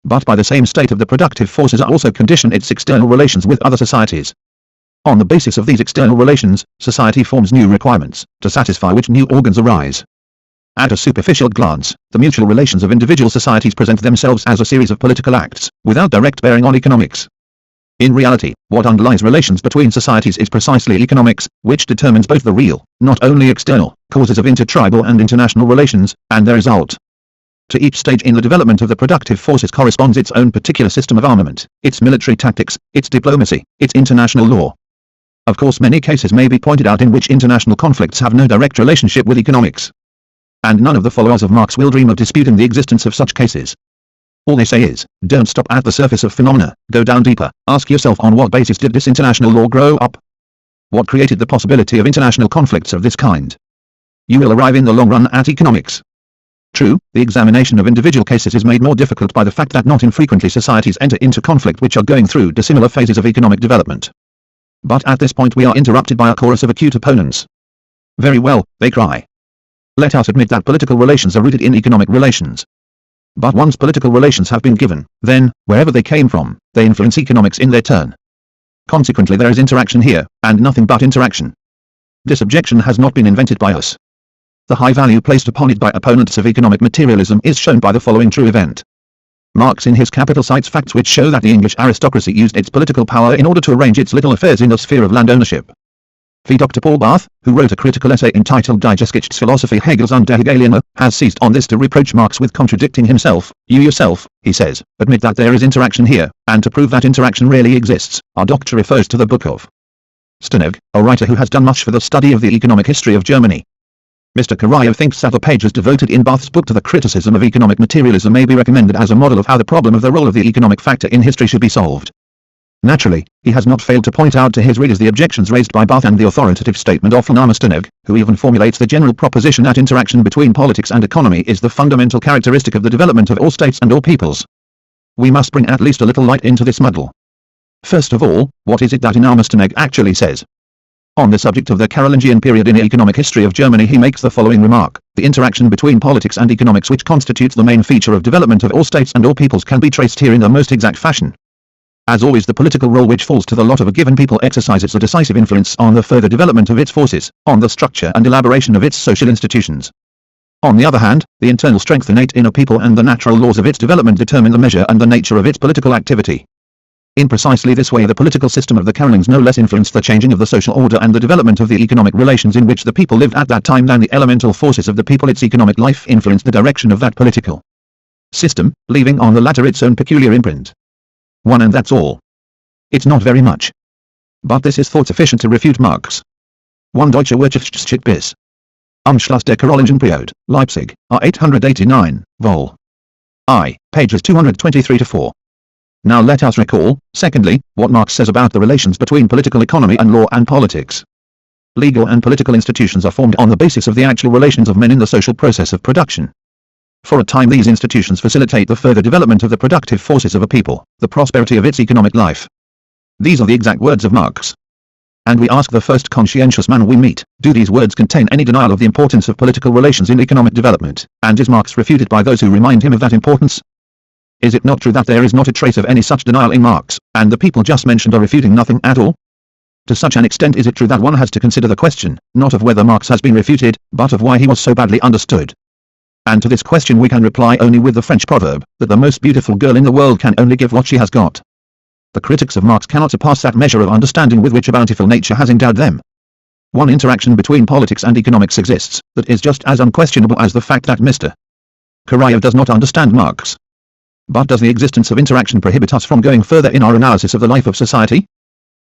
But by the same state of the productive forces are also conditioned its external relations with other societies. On the basis of these external relations, society forms new requirements, to satisfy which new organs arise. At a superficial glance, the mutual relations of individual societies present themselves as a series of political acts, without direct bearing on economics. In reality, what underlies relations between societies is precisely economics, which determines both the real, not only external, causes of intertribal and international relations, and their result. To each stage in the development of the productive forces corresponds its own particular system of armament, its military tactics, its diplomacy, its international law. Of course many cases may be pointed out in which international conflicts have no direct relationship with economics. And none of the followers of Marx will dream of disputing the existence of such cases. All they say is, don't stop at the surface of phenomena, go down deeper, ask yourself on what basis did this international law grow up? What created the possibility of international conflicts of this kind? You will arrive in the long run at economics. True, the examination of individual cases is made more difficult by the fact that not infrequently societies enter into conflict which are going through dissimilar phases of economic development. But at this point we are interrupted by a chorus of acute opponents. Very well, they cry. Let us admit that political relations are rooted in economic relations. But once political relations have been given, then, wherever they came from, they influence economics in their turn. Consequently there is interaction here, and nothing but interaction. This objection has not been invented by us. The high value placed upon it by opponents of economic materialism is shown by the following true event. Marx in his Capital cites facts which show that the English aristocracy used its political power in order to arrange its little affairs in the sphere of land ownership. Dr. Paul Barth, who wrote a critical essay entitled Die Geschichtsphilosophie Hegels und der Hegelianer, has seized on this to reproach Marx with contradicting himself. You yourself, he says, admit that there is interaction here, and to prove that interaction really exists, our doctor refers to the book of Steneg, a writer who has done much for the study of the economic history of Germany. Mr. Karayev thinks that the pages devoted in Barth's book to the criticism of economic materialism may be recommended as a model of how the problem of the role of the economic factor in history should be solved. Naturally, he has not failed to point out to his readers the objections raised by Barth and the authoritative statement of Steneg, who even formulates the general proposition that interaction between politics and economy is the fundamental characteristic of the development of all states and all peoples. We must bring at least a little light into this muddle. First of all, what is it that Steneg actually says? On the subject of the Carolingian period in the economic history of Germany he makes the following remark: the interaction between politics and economics which constitutes the main feature of development of all states and all peoples can be traced here in the most exact fashion. As always the political role which falls to the lot of a given people exercises a decisive influence on the further development of its forces, on the structure and elaboration of its social institutions. On the other hand, the internal strength innate in a people and the natural laws of its development determine the measure and the nature of its political activity. In precisely this way the political system of the Carolings no less influenced the changing of the social order and the development of the economic relations in which the people lived at that time than the elemental forces of the people its economic life influenced the direction of that political system, leaving on the latter its own peculiar imprint. One and that's all. It's not very much. But this is thought sufficient to refute Marx. 1 Deutsche Wirtschaftsgeschichte bis Umschluss der Karolingischen Periode, Leipzig, R. 889, Vol. I, pages 223-4. Now let us recall, secondly, what Marx says about the relations between political economy and law and politics. Legal and political institutions are formed on the basis of the actual relations of men in the social process of production. For a time these institutions facilitate the further development of the productive forces of a people, the prosperity of its economic life. These are the exact words of Marx. And we ask the first conscientious man we meet, do these words contain any denial of the importance of political relations in economic development, and is Marx refuted by those who remind him of that importance? Is it not true that there is not a trace of any such denial in Marx, and the people just mentioned are refuting nothing at all? To such an extent is it true that one has to consider the question, not of whether Marx has been refuted, but of why he was so badly understood. And to this question we can reply only with the French proverb, that the most beautiful girl in the world can only give what she has got. The critics of Marx cannot surpass that measure of understanding with which a bountiful nature has endowed them. One interaction between politics and economics exists, that is just as unquestionable as the fact that Mr. Karayev does not understand Marx. But does the existence of interaction prohibit us from going further in our analysis of the life of society?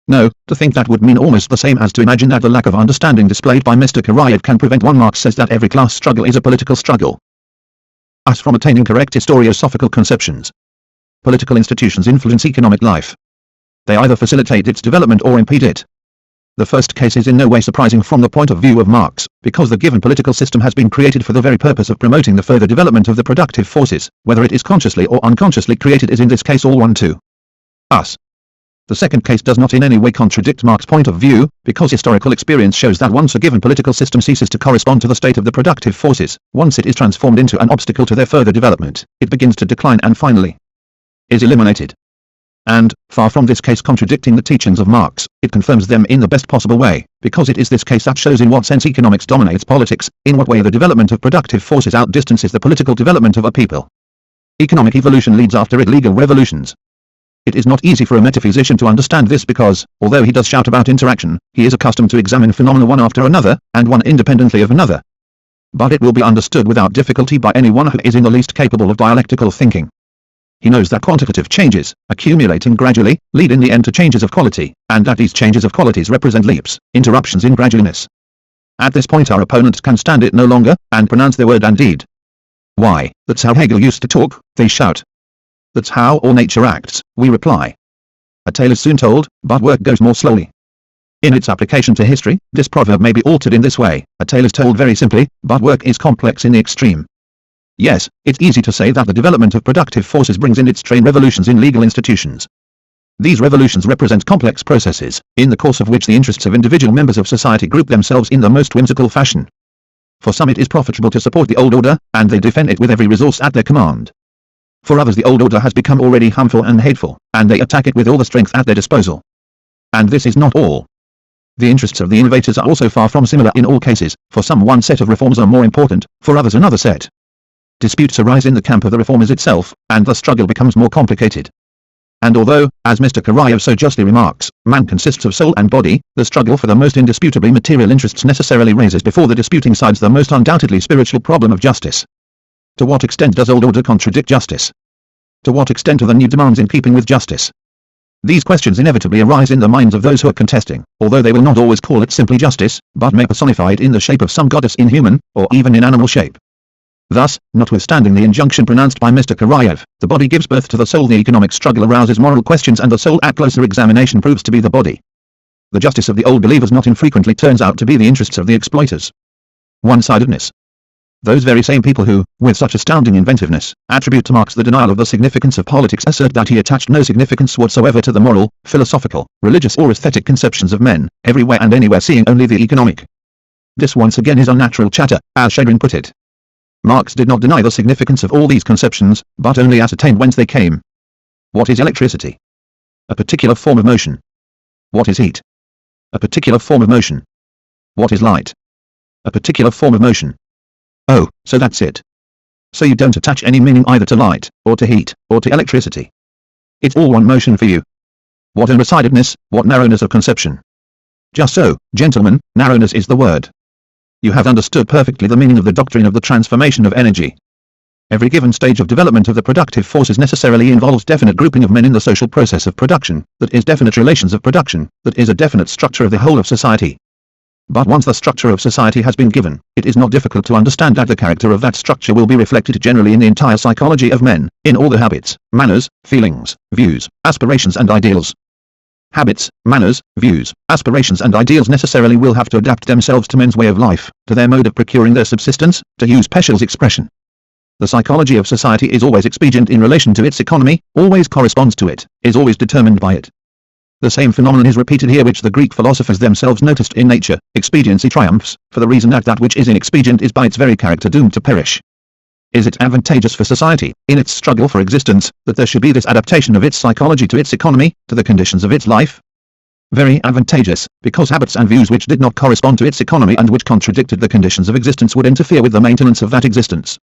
No, to think that would mean almost the same as to imagine that the lack of understanding displayed by Mr. Karayev can prevent one. Marx says that every class struggle is a political struggle. Us from attaining correct historiosophical conceptions. Political institutions influence economic life. They either facilitate its development or impede it. The first case is in no way surprising from the point of view of Marx, because the given political system has been created for the very purpose of promoting the further development of the productive forces. Whether it is consciously or unconsciously created is in this case all one to us. The second case does not in any way contradict Marx's point of view, because historical experience shows that once a given political system ceases to correspond to the state of the productive forces, once it is transformed into an obstacle to their further development, it begins to decline and finally is eliminated. And, far from this case contradicting the teachings of Marx, it confirms them in the best possible way, because it is this case that shows in what sense economics dominates politics, in what way the development of productive forces outdistances the political development of a people. Economic evolution leads after it legal revolutions. It is not easy for a metaphysician to understand this because, although he does shout about interaction, he is accustomed to examine phenomena one after another, and one independently of another. But it will be understood without difficulty by anyone who is in the least capable of dialectical thinking. He knows that quantitative changes, accumulating gradually, lead in the end to changes of quality, and that these changes of qualities represent leaps, interruptions in gradualness. At this point our opponents can stand it no longer, and pronounce their word and deed. Why, that's how Hegel used to talk, they shout. That's how all nature acts, we reply. A tale is soon told, but work goes more slowly. In its application to history, this proverb may be altered in this way: a tale is told very simply, but work is complex in the extreme. Yes, it's easy to say that the development of productive forces brings in its train revolutions in legal institutions. These revolutions represent complex processes, in the course of which the interests of individual members of society group themselves in the most whimsical fashion. For some it is profitable to support the old order, and they defend it with every resource at their command. For others the old order has become already harmful and hateful, and they attack it with all the strength at their disposal. And this is not all. The interests of the innovators are also far from similar in all cases. For some one set of reforms are more important, for others another set. Disputes arise in the camp of the reformers itself, and the struggle becomes more complicated. And although, as Mr. Karayev so justly remarks, man consists of soul and body, the struggle for the most indisputably material interests necessarily raises before the disputing sides the most undoubtedly spiritual problem of justice. To what extent does old order contradict justice? To what extent are the new demands in keeping with justice? These questions inevitably arise in the minds of those who are contesting, although they will not always call it simply justice, but may personify it in the shape of some goddess in human, or even in animal shape. Thus, notwithstanding the injunction pronounced by Mr. Karayev, the body gives birth to the soul. The economic struggle arouses moral questions, and the soul at closer examination proves to be the body. The justice of the old believers not infrequently turns out to be the interests of the exploiters. One-sidedness. Those very same people who, with such astounding inventiveness, attribute to Marx the denial of the significance of politics assert that he attached no significance whatsoever to the moral, philosophical, religious or aesthetic conceptions of men, everywhere and anywhere seeing only the economic. This once again is unnatural chatter, as Chagrin put it. Marx did not deny the significance of all these conceptions, but only ascertained whence they came. What is electricity? A particular form of motion. What is heat? A particular form of motion. What is light? A particular form of motion. Oh, so that's it. So you don't attach any meaning either to light, or to heat, or to electricity. It's all one motion for you. What undecidedness, what narrowness of conception. Just so, gentlemen, narrowness is the word. You have understood perfectly the meaning of the doctrine of the transformation of energy. Every given stage of development of the productive forces necessarily involves definite grouping of men in the social process of production, that is definite relations of production, that is a definite structure of the whole of society. But once the structure of society has been given, it is not difficult to understand that the character of that structure will be reflected generally in the entire psychology of men, in all their habits, manners, feelings, views, aspirations and ideals. Habits, manners, views, aspirations and ideals necessarily will have to adapt themselves to men's way of life, to their mode of procuring their subsistence, to use Peschel's expression. The psychology of society is always expedient in relation to its economy, always corresponds to it, is always determined by it. The same phenomenon is repeated here which the Greek philosophers themselves noticed in nature. Expediency triumphs, for the reason that that which is inexpedient is by its very character doomed to perish. Is it advantageous for society, in its struggle for existence, that there should be this adaptation of its psychology to its economy, to the conditions of its life? Very advantageous, because habits and views which did not correspond to its economy and which contradicted the conditions of existence would interfere with the maintenance of that existence.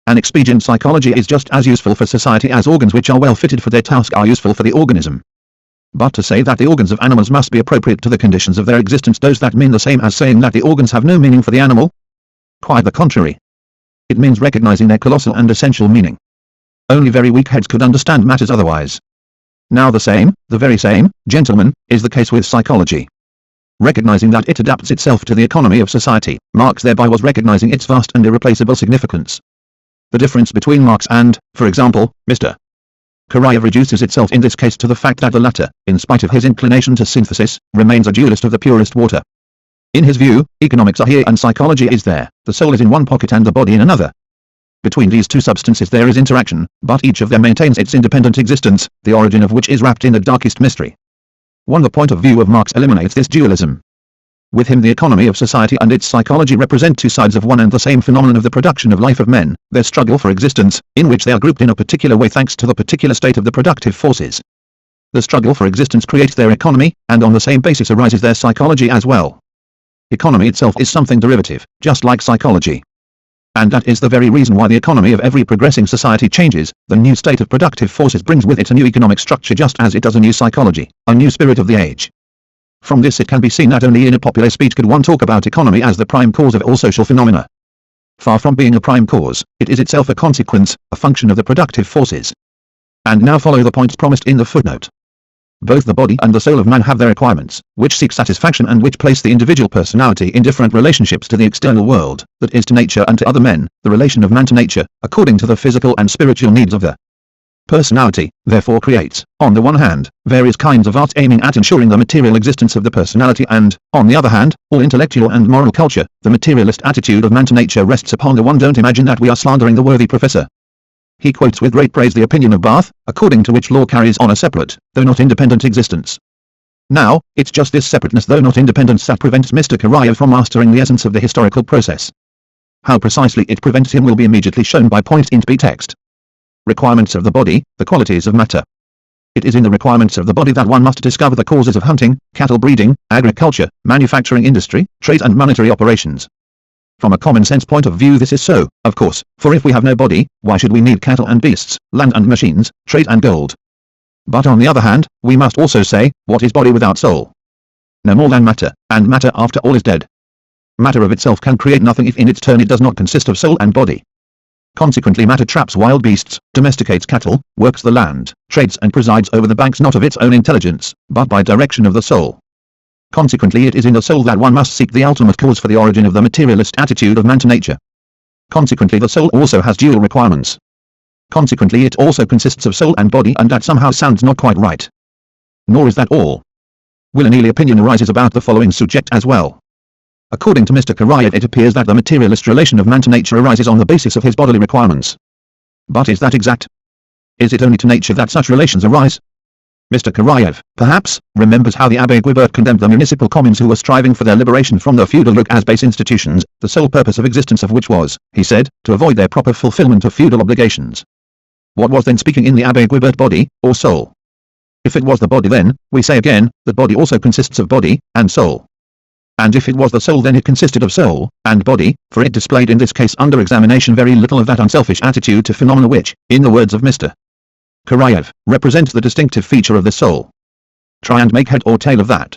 An expedient psychology is just as useful for society as organs which are well fitted for their task are useful for the organism. But to say that the organs of animals must be appropriate to the conditions of their existence, does that mean the same as saying that the organs have no meaning for the animal? Quite the contrary. It means recognizing their colossal and essential meaning. Only very weak heads could understand matters otherwise. Now the very same, gentlemen, is the case with psychology. Recognizing that it adapts itself to the economy of society, Marx thereby was recognizing its vast and irreplaceable significance. The difference between Marx and, for example, Mr. Karayev reduces itself in this case to the fact that the latter, in spite of his inclination to synthesis, remains a dualist of the purest water. In his view, economics are here and psychology is there, the soul is in one pocket and the body in another. Between these two substances there is interaction, but each of them maintains its independent existence, the origin of which is wrapped in the darkest mystery. The point of view of Marx eliminates this dualism. With him the economy of society and its psychology represent two sides of one and the same phenomenon of the production of life of men, their struggle for existence, in which they are grouped in a particular way thanks to the particular state of the productive forces. The struggle for existence creates their economy, and on the same basis arises their psychology as well. Economy itself is something derivative, just like psychology. And that is the very reason why the economy of every progressing society changes. The new state of productive forces brings with it a new economic structure just as it does a new psychology, a new spirit of the age. From this it can be seen that only in a popular speech could one talk about economy as the prime cause of all social phenomena. Far from being a prime cause, it is itself a consequence, a function of the productive forces. And now follow the points promised in the footnote. Both the body and the soul of man have their requirements, which seek satisfaction and which place the individual personality in different relationships to the external world, that is to nature and to other men, the relation of man to nature, according to the physical and spiritual needs of the personality, therefore creates, on the one hand, various kinds of art aiming at ensuring the material existence of the personality and, on the other hand, all intellectual and moral culture. The materialist attitude of man to nature rests upon the one. Don't imagine that we are slandering the worthy professor. He quotes with great praise the opinion of Barth, according to which law carries on a separate, though not independent existence. Now, it's just this separateness though not independence that prevents Mr. Karayev from mastering the essence of the historical process. How precisely it prevents him will be immediately shown by points in the text. Requirements of the body, the qualities of matter. It is in the requirements of the body that one must discover the causes of hunting, cattle breeding, agriculture, manufacturing industry, trade and monetary operations. From a common-sense point of view this is so, of course, for if we have no body, why should we need cattle and beasts, land and machines, trade and gold? But on the other hand, we must also say, what is body without soul? No more than matter, and matter after all is dead. Matter of itself can create nothing if in its turn it does not consist of soul and body. Consequently matter traps wild beasts, domesticates cattle, works the land, trades and presides over the banks not of its own intelligence, but by direction of the soul. Consequently it is in the soul that one must seek the ultimate cause for the origin of the materialist attitude of man to nature. Consequently the soul also has dual requirements. Consequently it also consists of soul and body, and that somehow sounds not quite right. Nor is that all. Willy-nilly opinion arises about the following subject as well. According to Mr. Karayev it appears that the materialist relation of man to nature arises on the basis of his bodily requirements. But is that exact? Is it only to nature that such relations arise? Mr. Karayev, perhaps, remembers how the Abbé Guibert condemned the municipal communes who were striving for their liberation from the feudal yoke as base institutions, the sole purpose of existence of which was, he said, to avoid their proper fulfillment of feudal obligations. What was then speaking in the Abbé Guibert, body, or soul? If it was the body then, we say again, that body also consists of body, and soul. And if it was the soul then it consisted of soul, and body, for it displayed in this case under examination very little of that unselfish attitude to phenomena which, in the words of Mr. Karayev, represents the distinctive feature of the soul. Try and make head or tail of that.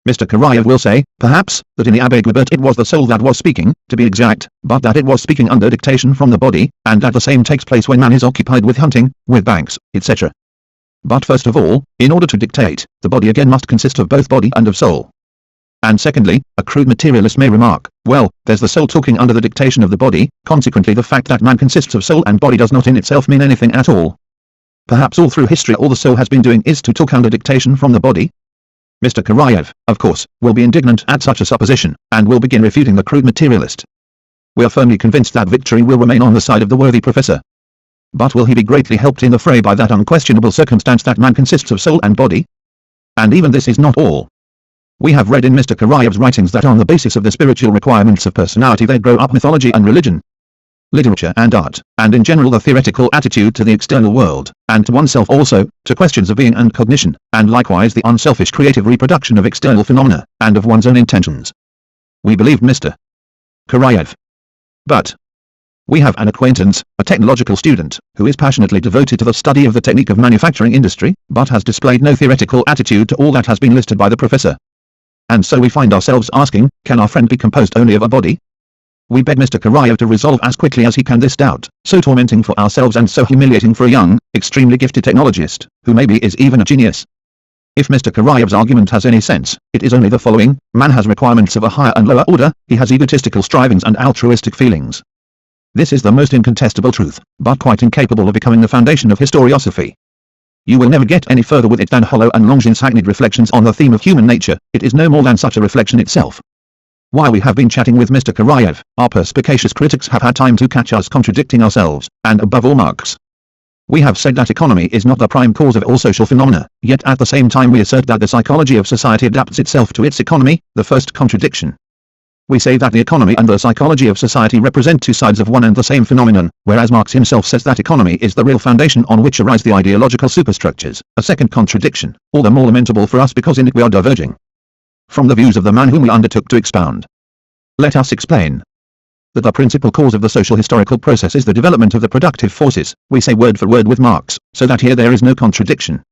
Mr. Karayev will say, perhaps, that in the Abbé Guibert it was the soul that was speaking, to be exact, but that it was speaking under dictation from the body, and that the same takes place when man is occupied with hunting, with banks, etc. But first of all, in order to dictate, the body again must consist of both body and of soul. And secondly, a crude materialist may remark, well, there's the soul talking under the dictation of the body, consequently the fact that man consists of soul and body does not in itself mean anything at all. Perhaps all through history all the soul has been doing is to talk under dictation from the body? Mr. Karayev, of course, will be indignant at such a supposition, and will begin refuting the crude materialist. We are firmly convinced that victory will remain on the side of the worthy professor. But will he be greatly helped in the fray by that unquestionable circumstance that man consists of soul and body? And even this is not all. We have read in Mr. Karayev's writings that on the basis of the spiritual requirements of personality there grow up mythology and religion, literature and art, and in general the theoretical attitude to the external world, and to oneself also, to questions of being and cognition, and likewise the unselfish creative reproduction of external phenomena, and of one's own intentions. We believed Mr. Karayev. But we have an acquaintance, a technological student, who is passionately devoted to the study of the technique of manufacturing industry, but has displayed no theoretical attitude to all that has been listed by the professor. And so we find ourselves asking, can our friend be composed only of a body? We beg Mr. Karayev to resolve as quickly as he can this doubt, so tormenting for ourselves and so humiliating for a young, extremely gifted technologist, who maybe is even a genius. If Mr. Karayev's argument has any sense, it is only the following: man has requirements of a higher and lower order, he has egotistical strivings and altruistic feelings. This is the most incontestable truth, but quite incapable of becoming the foundation of historiosophy. You will never get any further with it than hollow and long-since-hackneyed reflections on the theme of human nature. It is no more than such a reflection itself. While we have been chatting with Mr. Karayev, our perspicacious critics have had time to catch us contradicting ourselves, and above all Marx. We have said that economy is not the prime cause of all social phenomena, yet at the same time we assert that the psychology of society adapts itself to its economy, the first contradiction. We say that the economy and the psychology of society represent two sides of one and the same phenomenon, whereas Marx himself says that economy is the real foundation on which arise the ideological superstructures, a second contradiction, all the more lamentable for us because in it we are diverging from the views of the man whom we undertook to expound. Let us explain that the principal cause of the social historical process is the development of the productive forces, we say word for word with Marx, so that here there is no contradiction.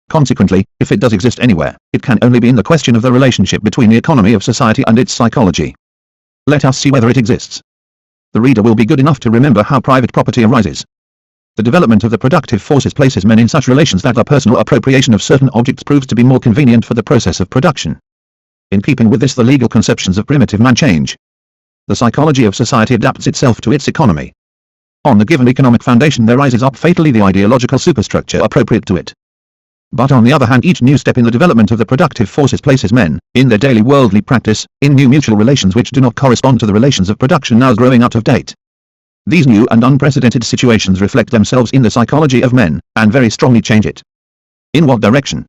Consequently, if it does exist anywhere, it can only be in the question of the relationship between the economy of society and its psychology. Let us see whether it exists. The reader will be good enough to remember how private property arises. The development of the productive forces places men in such relations that the personal appropriation of certain objects proves to be more convenient for the process of production. In keeping with this, the legal conceptions of primitive man change. The psychology of society adapts itself to its economy. On the given economic foundation there rises up fatally the ideological superstructure appropriate to it. But on the other hand, each new step in the development of the productive forces places men, in their daily worldly practice, in new mutual relations which do not correspond to the relations of production now growing out of date. These new and unprecedented situations reflect themselves in the psychology of men, and very strongly change it. In what direction?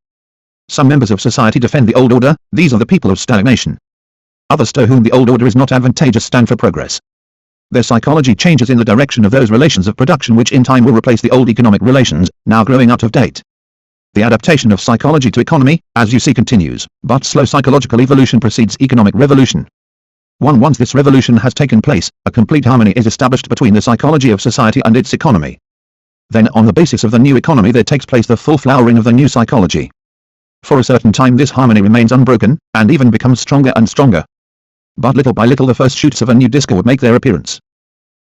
Some members of society defend the old order, these are the people of stagnation. Others to whom the old order is not advantageous stand for progress. Their psychology changes in the direction of those relations of production which in time will replace the old economic relations, now growing out of date. The adaptation of psychology to economy, as you see, continues, but slow psychological evolution precedes economic revolution. Once this revolution has taken place, a complete harmony is established between the psychology of society and its economy. Then on the basis of the new economy there takes place the full flowering of the new psychology. For a certain time this harmony remains unbroken, and even becomes stronger and stronger. But little by little the first shoots of a new discord make their appearance.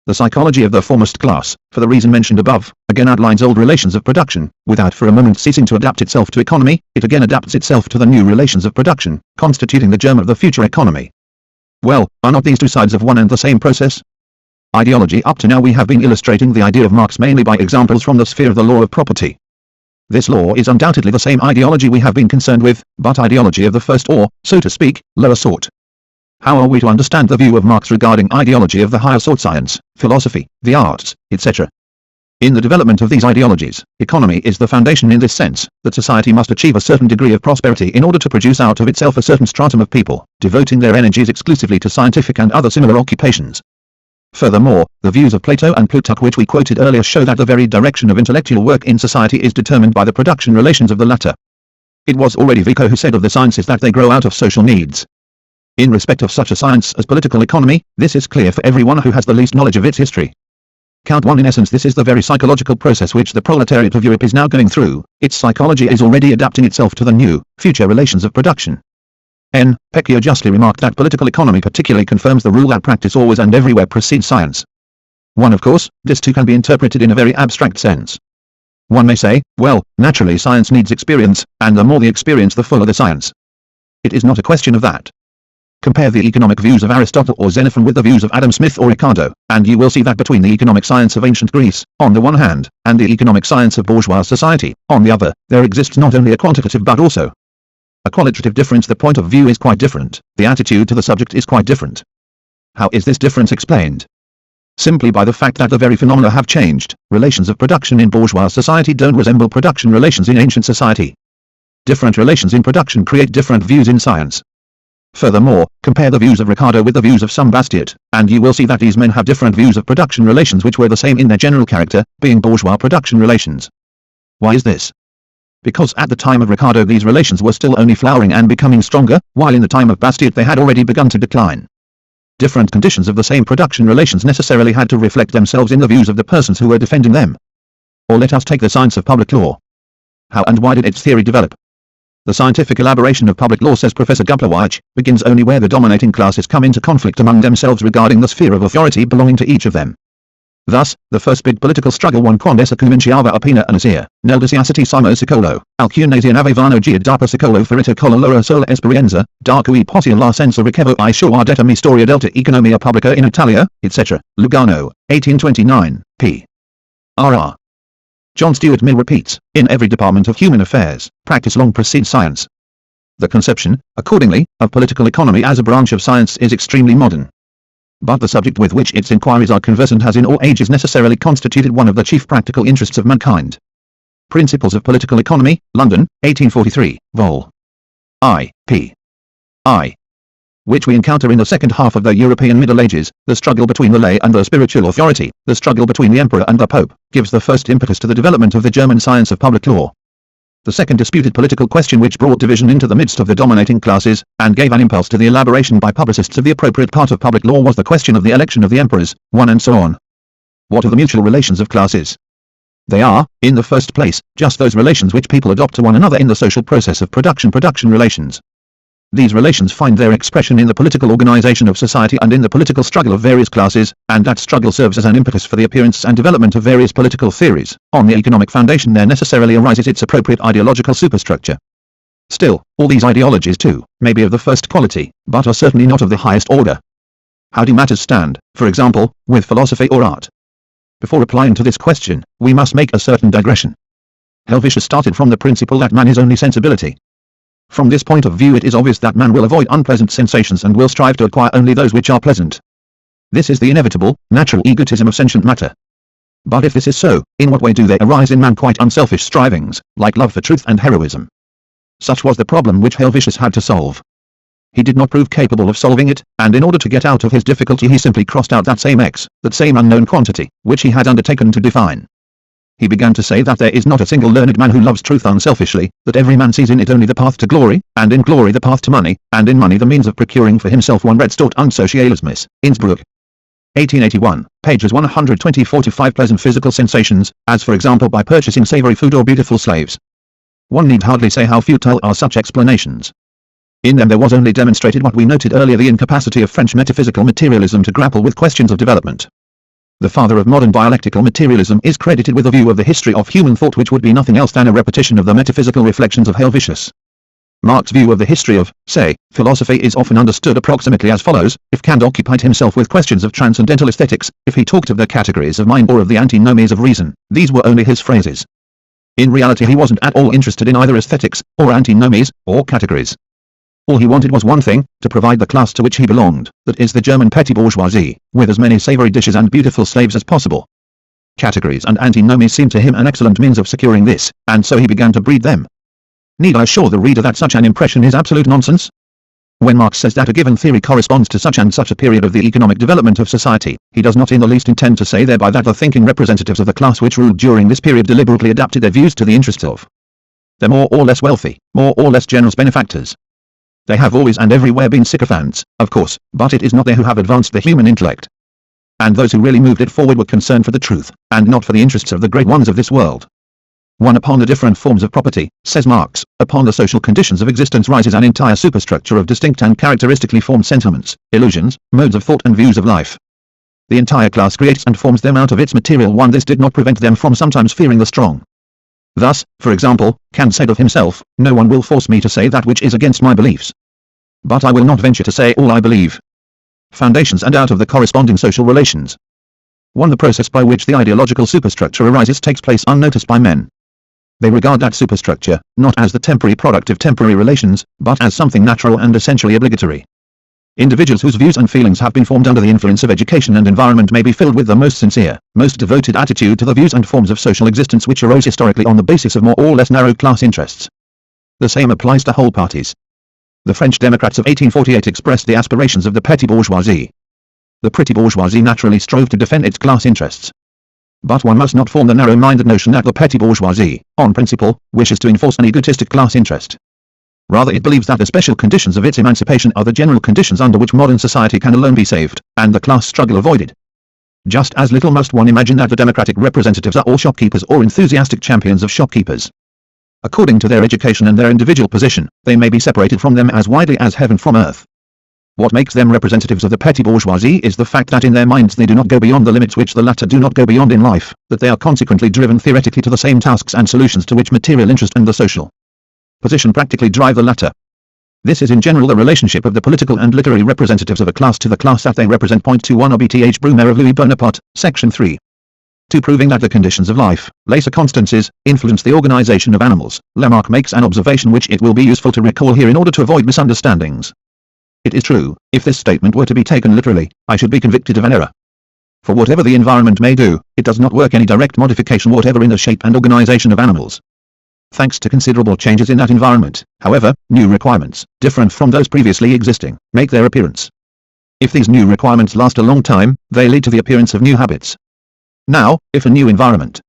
The psychology of the foremost class, for the reason mentioned above, again outlines old relations of production, without for a moment ceasing to adapt itself to economy, it again adapts itself to the new relations of production, constituting the germ of the future economy. Well, are not these two sides of one and the same process? Ideology. Up to now we have been illustrating the idea of Marx mainly by examples from the sphere of the law of property. This law is undoubtedly the same ideology we have been concerned with, but ideology of the first or, so to speak, lower sort. How are we to understand the view of Marx regarding ideology of the higher sort, science, philosophy, the arts, etc.? In the development of these ideologies, economy is the foundation in this sense, that society must achieve a certain degree of prosperity in order to produce out of itself a certain stratum of people, devoting their energies exclusively to scientific and other similar occupations. Furthermore, the views of Plato and Plutarch which we quoted earlier show that the very direction of intellectual work in society is determined by the production relations of the latter. It was already Vico who said of the sciences that they grow out of social needs. In respect of such a science as political economy, this is clear for everyone who has the least knowledge of its history. Count 1. In essence, this is the very psychological process which the proletariat of Europe is now going through. Its psychology is already adapting itself to the new, future relations of production. N. Peck justly remarked that political economy particularly confirms the rule that practice always and everywhere precedes science. 1. Of course, this too can be interpreted in a very abstract sense. One may say, well, naturally science needs experience, and the more the experience the fuller the science. It is not a question of that. Compare the economic views of Aristotle or Xenophon with the views of Adam Smith or Ricardo, and you will see that between the economic science of ancient Greece, on the one hand, and the economic science of bourgeois society, on the other, there exists not only a quantitative but also a qualitative difference. The point of view is quite different, the attitude to the subject is quite different. How is this difference explained? Simply by the fact that the very phenomena have changed. Relations of production in bourgeois society don't resemble production relations in ancient society. Different relations in production create different views in science. Furthermore, compare the views of Ricardo with the views of some Bastiat, and you will see that these men have different views of production relations which were the same in their general character, being bourgeois production relations. Why is this? Because at the time of Ricardo these relations were still only flowering and becoming stronger, while in the time of Bastiat they had already begun to decline. Different conditions of the same production relations necessarily had to reflect themselves in the views of the persons who were defending them. Or let us take the science of public law. How and why did its theory develop? The scientific elaboration of public law, says Professor Guplawich, begins only where the dominating classes come into conflict among themselves regarding the sphere of authority belonging to each of them. Thus, the first big political struggle won quando essa cominciava appena a nascere, nel diciasati Simo secolo, alcune non avevano già dopo secolo ferito con la loro sola esperienza, da cui possia la senso ricevo I sua detta mi storia delta economia pubblica in Italia, etc., Lugano, 1829, p. R.R. John Stuart Mill repeats, in every department of human affairs, practice long precedes science. The conception, accordingly, of political economy as a branch of science is extremely modern. But the subject with which its inquiries are conversant has in all ages necessarily constituted one of the chief practical interests of mankind. Principles of Political Economy, London, 1843, Vol. I. p. I. Which we encounter in the second half of the European Middle Ages, the struggle between the lay and the spiritual authority, the struggle between the emperor and the pope, gives the first impetus to the development of the German science of public law. The second disputed political question which brought division into the midst of the dominating classes, and gave an impulse to the elaboration by publicists of the appropriate part of public law was the question of the election of the emperors, and so on. What are the mutual relations of classes? They are, in the first place, just those relations which people adopt to one another in the social process of production relations. These relations find their expression in the political organization of society and in the political struggle of various classes, and that struggle serves as an impetus for the appearance and development of various political theories. On the economic foundation there necessarily arises its appropriate ideological superstructure. Still, all these ideologies too, may be of the first quality, but are certainly not of the highest order. How do matters stand, for example, with philosophy or art? Before replying to this question, we must make a certain digression. Helvetius started from the principle that man is only sensibility. From this point of view it is obvious that man will avoid unpleasant sensations and will strive to acquire only those which are pleasant. This is the inevitable, natural egotism of sentient matter. But if this is so, in what way do there arise in man quite unselfish strivings, like love for truth and heroism? Such was the problem which Helvetius had to solve. He did not prove capable of solving it, and in order to get out of his difficulty he simply crossed out that same x, that same unknown quantity, which he had undertaken to define. He began to say that there is not a single learned man who loves truth unselfishly, that every man sees in it only the path to glory, and in glory the path to money, and in money the means of procuring for himself one red stort und Socialismus, Innsbruck. 1881, pages 124-5 pleasant physical sensations, as for example by purchasing savory food or beautiful slaves. One need hardly say how futile are such explanations. In them there was only demonstrated what we noted earlier, the incapacity of French metaphysical materialism to grapple with questions of development. The father of modern dialectical materialism is credited with a view of the history of human thought which would be nothing else than a repetition of the metaphysical reflections of Helvetius. Marx's view of the history of, say, philosophy is often understood approximately as follows: if Kant occupied himself with questions of transcendental aesthetics, if he talked of the categories of mind or of the antinomies of reason, these were only his phrases. In reality he wasn't at all interested in either aesthetics, or antinomies, or categories. All he wanted was one thing, to provide the class to which he belonged, that is the German petty bourgeoisie, with as many savory dishes and beautiful slaves as possible. Categories and antinomies seemed to him an excellent means of securing this, and so he began to breed them. Need I assure the reader that such an impression is absolute nonsense? When Marx says that a given theory corresponds to such and such a period of the economic development of society, he does not in the least intend to say thereby that the thinking representatives of the class which ruled during this period deliberately adapted their views to the interests of the more or less wealthy, more or less generous benefactors. They have always and everywhere been sycophants, of course, but it is not they who have advanced the human intellect. And those who really moved it forward were concerned for the truth, and not for the interests of the great ones of this world. Upon the different forms of property, says Marx, upon the social conditions of existence rises an entire superstructure of distinct and characteristically formed sentiments, illusions, modes of thought and views of life. The entire class creates and forms them out of its material one. This did not prevent them from sometimes fearing the strong. Thus, for example, Kant said of himself, "No one will force me to say that which is against my beliefs. But I will not venture to say all I believe." Foundations and out of the corresponding social relations. The process by which the ideological superstructure arises takes place unnoticed by men. They regard that superstructure, not as the temporary product of temporary relations, but as something natural and essentially obligatory. Individuals whose views and feelings have been formed under the influence of education and environment may be filled with the most sincere, most devoted attitude to the views and forms of social existence which arose historically on the basis of more or less narrow class interests. The same applies to whole parties. The French Democrats of 1848 expressed the aspirations of the petty bourgeoisie. The pretty bourgeoisie naturally strove to defend its class interests. But one must not form the narrow-minded notion that the petty bourgeoisie, on principle, wishes to enforce an egotistic class interest. Rather it believes that the special conditions of its emancipation are the general conditions under which modern society can alone be saved, and the class struggle avoided. Just as little must one imagine that the democratic representatives are all shopkeepers or enthusiastic champions of shopkeepers. According to their education and their individual position, they may be separated from them as widely as heaven from earth. What makes them representatives of the petty bourgeoisie is the fact that in their minds they do not go beyond the limits which the latter do not go beyond in life, that they are consequently driven theoretically to the same tasks and solutions to which material interest and the social position practically drive the latter. This is in general the relationship of the political and literary representatives of a class to the class that they represent. 21 Obth Brumaire of Louis Bonaparte, Section 3. to proving that the conditions of life, later constancies, influence the organization of animals, Lamarck makes an observation which it will be useful to recall here in order to avoid misunderstandings. It is true, if this statement were to be taken literally, I should be convicted of an error. For whatever the environment may do, it does not work any direct modification whatever in the shape and organization of animals. Thanks to considerable changes in that environment, however, new requirements, different from those previously existing, make their appearance. If these new requirements last a long time, they lead to the appearance of new habits. Now, if a new environment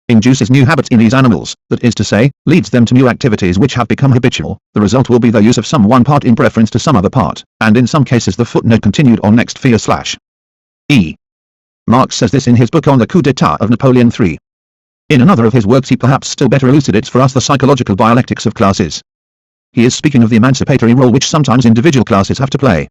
induces new habits in these animals, that is to say, leads them to new activities which have become habitual, the result will be the use of some one part in preference to some other part, and in some cases the footnote continued on next /e. Marx says this in his book on the coup d'état of Napoleon III. In another of his works he perhaps still better elucidates for us the psychological dialectics of classes. He is speaking of the emancipatory role which sometimes individual classes have to play.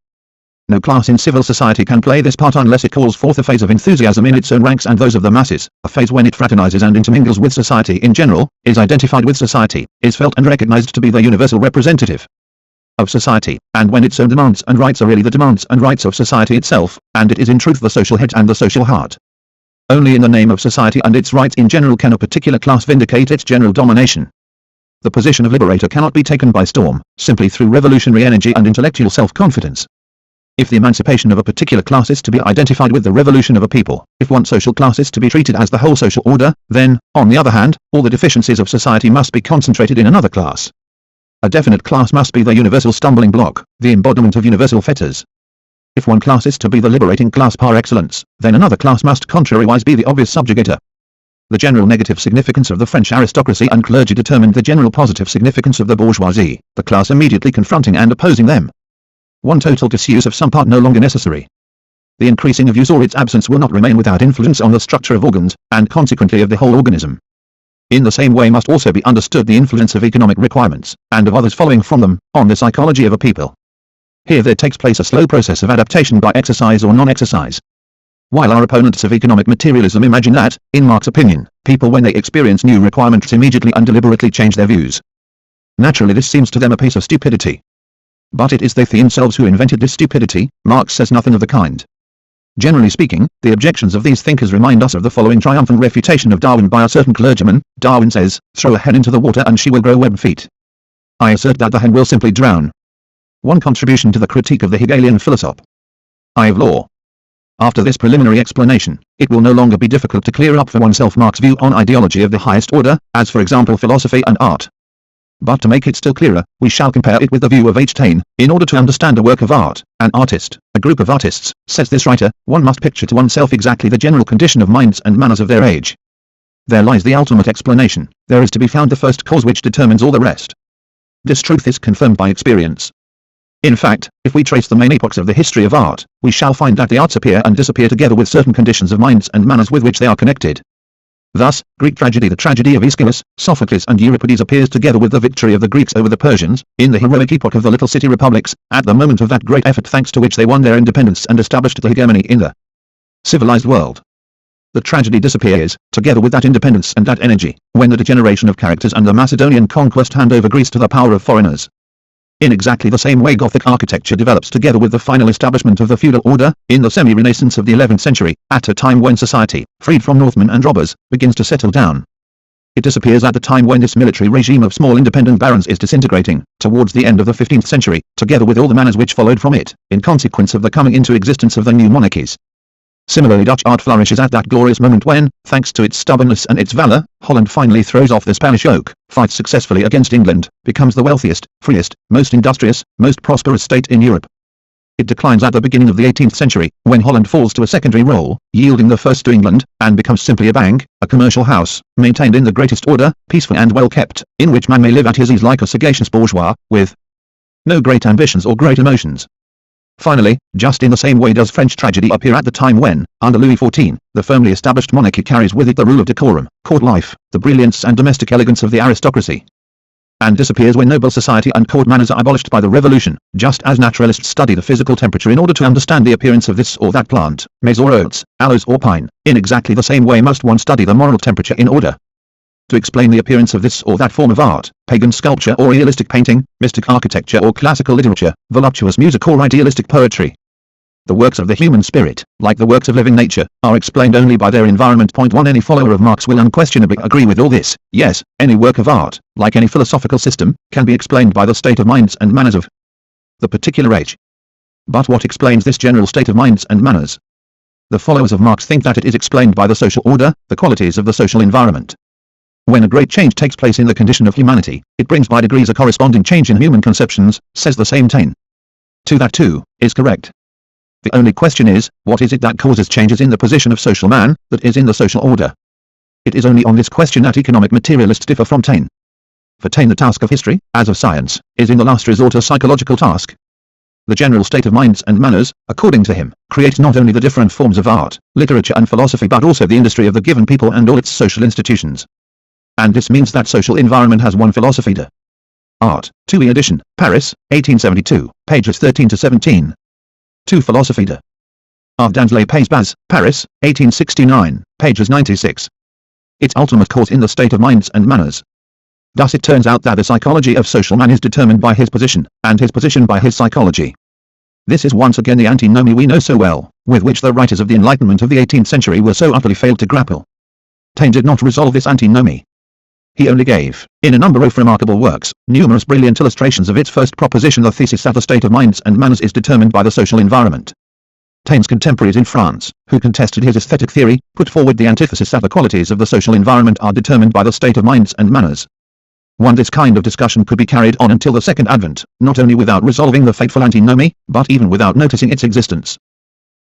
No class in civil society can play this part unless it calls forth a phase of enthusiasm in its own ranks and those of the masses, a phase when it fraternizes and intermingles with society in general, is identified with society, is felt and recognized to be the universal representative of society, and when its own demands and rights are really the demands and rights of society itself, and it is in truth the social head and the social heart. Only in the name of society and its rights in general can a particular class vindicate its general domination. The position of liberator cannot be taken by storm, simply through revolutionary energy and intellectual self-confidence. If the emancipation of a particular class is to be identified with the revolution of a people, if one social class is to be treated as the whole social order, then, on the other hand, all the deficiencies of society must be concentrated in another class. A definite class must be the universal stumbling block, the embodiment of universal fetters. If one class is to be the liberating class par excellence, then another class must contrariwise be the obvious subjugator. The general negative significance of the French aristocracy and clergy determined the general positive significance of the bourgeoisie, the class immediately confronting and opposing them. One total disuse of some part no longer necessary. The increasing of use or its absence will not remain without influence on the structure of organs, and consequently of the whole organism. In the same way must also be understood the influence of economic requirements, and of others following from them, on the psychology of a people. Here there takes place a slow process of adaptation by exercise or non-exercise. While our opponents of economic materialism imagine that, in Marx's opinion, people when they experience new requirements immediately and deliberately change their views. Naturally this seems to them a piece of stupidity. But it is they themselves who invented this stupidity. Marx says nothing of the kind. Generally speaking, the objections of these thinkers remind us of the following triumphant refutation of Darwin by a certain clergyman. Darwin says, throw a hen into the water and she will grow web feet. I assert that the hen will simply drown. One contribution to the critique of the Hegelian philosophe. I of law. After this preliminary explanation, it will no longer be difficult to clear up for oneself Marx's view on ideology of the highest order, as for example philosophy and art. But to make it still clearer, we shall compare it with the view of H. Taine. In order to understand a work of art, an artist, a group of artists, says this writer, one must picture to oneself exactly the general condition of minds and manners of their age. There lies the ultimate explanation. There is to be found the first cause which determines all the rest. This truth is confirmed by experience. In fact, if we trace the main epochs of the history of art, we shall find that the arts appear and disappear together with certain conditions of minds and manners with which they are connected. Thus, Greek tragedy, the tragedy of Aeschylus, Sophocles and Euripides appears together with the victory of the Greeks over the Persians, in the heroic epoch of the little city republics, at the moment of that great effort thanks to which they won their independence and established the hegemony in the civilized world. The tragedy disappears, together with that independence and that energy, when the degeneration of characters and the Macedonian conquest hand over Greece to the power of foreigners. In exactly the same way Gothic architecture develops together with the final establishment of the feudal order, in the semi-Renaissance of the 11th century, at a time when society, freed from Northmen and robbers, begins to settle down. It disappears at the time when this military regime of small independent barons is disintegrating, towards the end of the 15th century, together with all the manners which followed from it, in consequence of the coming into existence of the new monarchies. Similarly Dutch art flourishes at that glorious moment when, thanks to its stubbornness and its valor, Holland finally throws off the Spanish yoke, fights successfully against England, becomes the wealthiest, freest, most industrious, most prosperous state in Europe. It declines at the beginning of the 18th century, when Holland falls to a secondary role, yielding the first to England, and becomes simply a bank, a commercial house, maintained in the greatest order, peaceful and well kept, in which man may live at his ease like a sagacious bourgeois, with no great ambitions or great emotions. Finally, just in the same way does French tragedy appear at the time when, under Louis XIV, the firmly established monarchy carries with it the rule of decorum, court life, the brilliance and domestic elegance of the aristocracy, and disappears when noble society and court manners are abolished by the revolution, just as naturalists study the physical temperature in order to understand the appearance of this or that plant, maize or oats, aloes or pine. In exactly the same way must one study the moral temperature in order to explain the appearance of this or that form of art, pagan sculpture or realistic painting, mystic architecture or classical literature, voluptuous music or idealistic poetry. The works of the human spirit, like the works of living nature, are explained only by their environment. Point 1. Any follower of Marx will unquestionably agree with all this. Yes, any work of art, like any philosophical system, can be explained by the state of minds and manners of the particular age. But what explains this general state of minds and manners? The followers of Marx think that it is explained by the social order, the qualities of the social environment. When a great change takes place in the condition of humanity, it brings by degrees a corresponding change in human conceptions, says the same Taine. To that too, is correct. The only question is, what is it that causes changes in the position of social man, that is in the social order? It is only on this question that economic materialists differ from Taine. For Taine the task of history, as of science, is in the last resort a psychological task. The general state of minds and manners, according to him, creates not only the different forms of art, literature and philosophy but also the industry of the given people and all its social institutions. And this means that social environment has one philosophy de art, 2e edition, Paris, 1872, pages 13 to 17. 2 Philosophy de art dans les Pays Bas, Paris, 1869, pages 96. Its ultimate cause in the state of minds and manners. Thus it turns out that the psychology of social man is determined by his position, and his position by his psychology. This is once again the antinomy we know so well, with which the writers of the Enlightenment of the 18th century were so utterly failed to grapple. Taine did not resolve this antinomy. He only gave, in a number of remarkable works, numerous brilliant illustrations of its first proposition, the thesis that the state of minds and manners is determined by the social environment. Taine's contemporaries in France, who contested his aesthetic theory, put forward the antithesis that the qualities of the social environment are determined by the state of minds and manners. This kind of discussion could be carried on until the Second Advent, not only without resolving the fateful antinomy, but even without noticing its existence.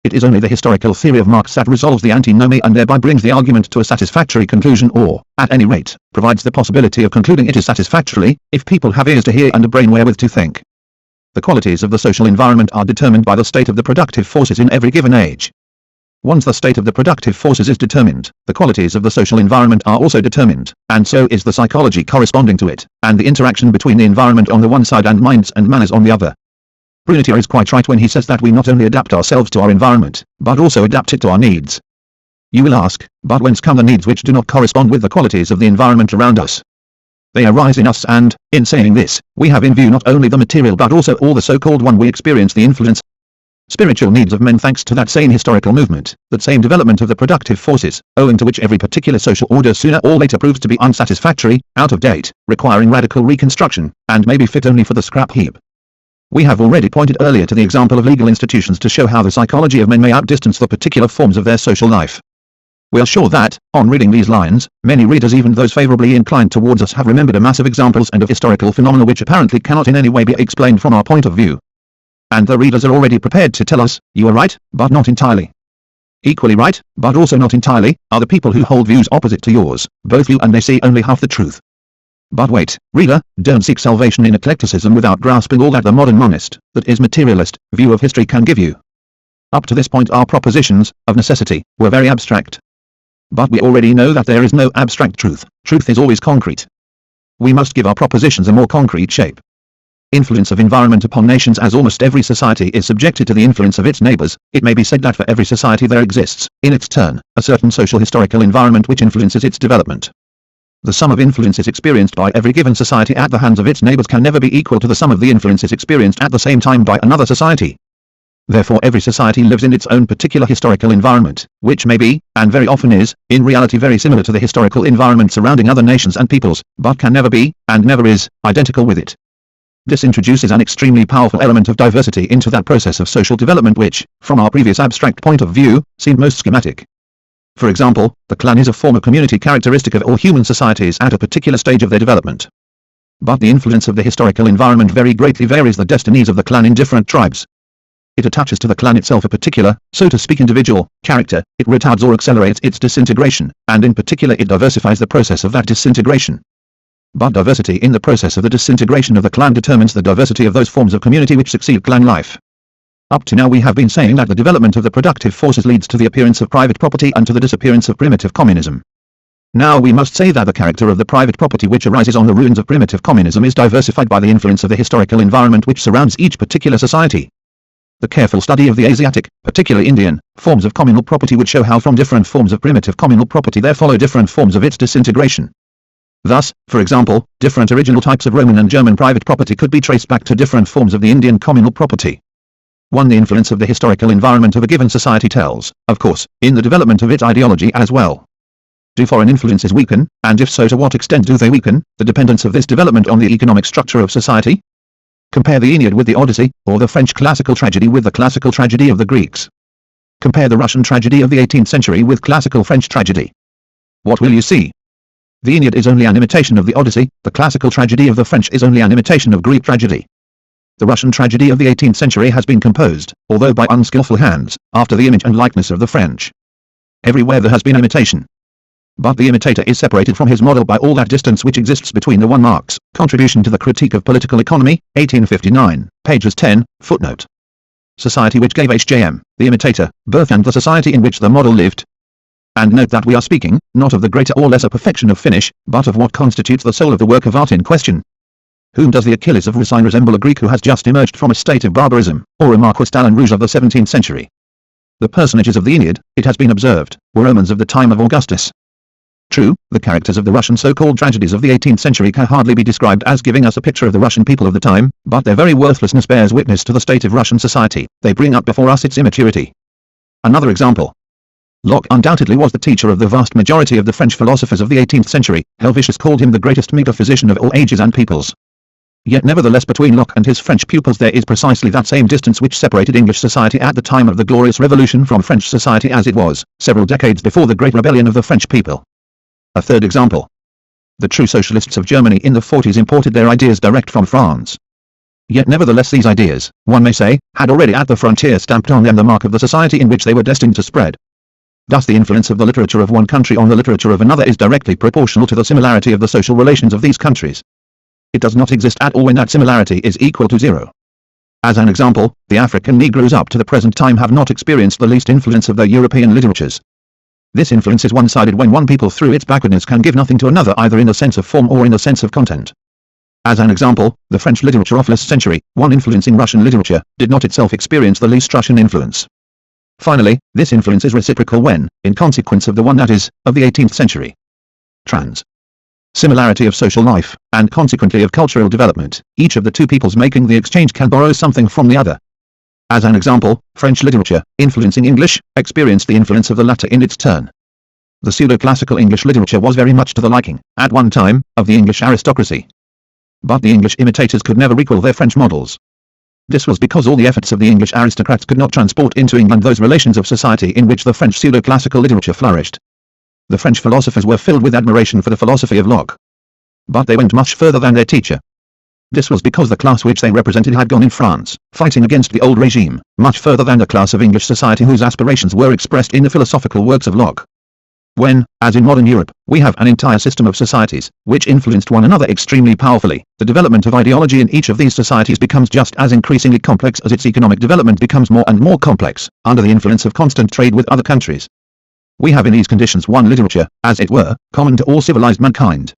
It is only the historical theory of Marx that resolves the antinomy and thereby brings the argument to a satisfactory conclusion, or, at any rate, provides the possibility of concluding it is satisfactorily, if people have ears to hear and a brain wherewith to think. The qualities of the social environment are determined by the state of the productive forces in every given age. Once the state of the productive forces is determined, the qualities of the social environment are also determined, and so is the psychology corresponding to it, and the interaction between the environment on the one side and minds and manners on the other. Brunetière is quite right when he says that we not only adapt ourselves to our environment, but also adapt it to our needs. You will ask, but whence come the needs which do not correspond with the qualities of the environment around us? They arise in us and, in saying this, we have in view not only the material but also all the so-called one we experience the influence spiritual needs of men thanks to that same historical movement, that same development of the productive forces, owing to which every particular social order sooner or later proves to be unsatisfactory, out of date, requiring radical reconstruction, and may be fit only for the scrap heap. We have already pointed earlier to the example of legal institutions to show how the psychology of men may outdistance the particular forms of their social life. We are sure that, on reading these lines, many readers, even those favorably inclined towards us, have remembered a mass of examples and of historical phenomena which apparently cannot in any way be explained from our point of view. And the readers are already prepared to tell us, you are right, but not entirely. Equally right, but also not entirely, are the people who hold views opposite to yours. Both you and they see only half the truth. But wait, reader, don't seek salvation in eclecticism without grasping all that the modern monist, that is materialist, view of history can give you. Up to this point our propositions, of necessity, were very abstract. But we already know that there is no abstract truth. Truth is always concrete. We must give our propositions a more concrete shape. Influence of environment upon nations. As almost every society is subjected to the influence of its neighbors, it may be said that for every society there exists, in its turn, a certain social historical environment which influences its development. The sum of influences experienced by every given society at the hands of its neighbors can never be equal to the sum of the influences experienced at the same time by another society. Therefore every society lives in its own particular historical environment, which may be, and very often is, in reality very similar to the historical environment surrounding other nations and peoples, but can never be, and never is, identical with it. This introduces an extremely powerful element of diversity into that process of social development which, from our previous abstract point of view, seemed most schematic. For example, the clan is a form of community characteristic of all human societies at a particular stage of their development. But the influence of the historical environment very greatly varies the destinies of the clan in different tribes. It attaches to the clan itself a particular, so to speak individual, character, it retards or accelerates its disintegration, and in particular it diversifies the process of that disintegration. But diversity in the process of the disintegration of the clan determines the diversity of those forms of community which succeed clan life. Up to now we have been saying that the development of the productive forces leads to the appearance of private property and to the disappearance of primitive communism. Now we must say that the character of the private property which arises on the ruins of primitive communism is diversified by the influence of the historical environment which surrounds each particular society. The careful study of the Asiatic, particularly Indian, forms of communal property would show how from different forms of primitive communal property there follow different forms of its disintegration. Thus, for example, different original types of Roman and German private property could be traced back to different forms of the Indian communal property. 1. The influence of the historical environment of a given society tells, of course, in the development of its ideology as well. Do foreign influences weaken, and if so to what extent do they weaken, the dependence of this development on the economic structure of society? Compare the Aeneid with the Odyssey, or the French classical tragedy with the classical tragedy of the Greeks. Compare the Russian tragedy of the 18th century with classical French tragedy. What will you see? The Aeneid is only an imitation of the Odyssey, the classical tragedy of the French is only an imitation of Greek tragedy. The Russian tragedy of the 18th century has been composed, although by unskillful hands, after the image and likeness of the French. Everywhere there has been imitation. But the imitator is separated from his model by all that distance which exists between the one. Marx, Contribution to the Critique of Political Economy, 1859, pages 10, footnote. Society which gave H.J.M., the imitator, birth and the society in which the model lived. And note that we are speaking, not of the greater or lesser perfection of finish, but of what constitutes the soul of the work of art in question. Whom does the Achilles of Racine resemble, a Greek who has just emerged from a state of barbarism, or a Marquis d'Allen Rouge of the 17th century? The personages of the Aeneid, it has been observed, were Romans of the time of Augustus. True, the characters of the Russian so-called tragedies of the 18th century can hardly be described as giving us a picture of the Russian people of the time, but their very worthlessness bears witness to the state of Russian society. They bring up before us its immaturity. Another example. Locke undoubtedly was the teacher of the vast majority of the French philosophers of the 18th century. Helvetius called him the greatest metaphysician of all ages and peoples. Yet nevertheless between Locke and his French pupils there is precisely that same distance which separated English society at the time of the Glorious Revolution from French society as it was, several decades before the Great Rebellion of the French people. A third example. The true socialists of Germany in the 40s imported their ideas direct from France. Yet nevertheless these ideas, one may say, had already at the frontier stamped on them the mark of the society in which they were destined to spread. Thus the influence of the literature of one country on the literature of another is directly proportional to the similarity of the social relations of these countries. It does not exist at all when that similarity is equal to zero. As an example, the African Negroes up to the present time have not experienced the least influence of their European literatures. This influence is one-sided when one people through its backwardness can give nothing to another either in the sense of form or in the sense of content. As an example, the French literature of last century, one influence in Russian literature, did not itself experience the least Russian influence. Finally, this influence is reciprocal when, in consequence of the one that is, of the 18th century. Similarity of social life, and consequently of cultural development, each of the two peoples making the exchange can borrow something from the other. As an example, French literature, influencing English, experienced the influence of the latter in its turn. The pseudo-classical English literature was very much to the liking, at one time, of the English aristocracy. But the English imitators could never equal their French models. This was because all the efforts of the English aristocrats could not transport into England those relations of society in which the French pseudo-classical literature flourished. The French philosophers were filled with admiration for the philosophy of Locke. But they went much further than their teacher. This was because the class which they represented had gone in France, fighting against the old regime, much further than the class of English society whose aspirations were expressed in the philosophical works of Locke. When, as in modern Europe, we have an entire system of societies, which influenced one another extremely powerfully, the development of ideology in each of these societies becomes just as increasingly complex as its economic development becomes more and more complex, under the influence of constant trade with other countries. We have in these conditions one literature, as it were, common to all civilized mankind.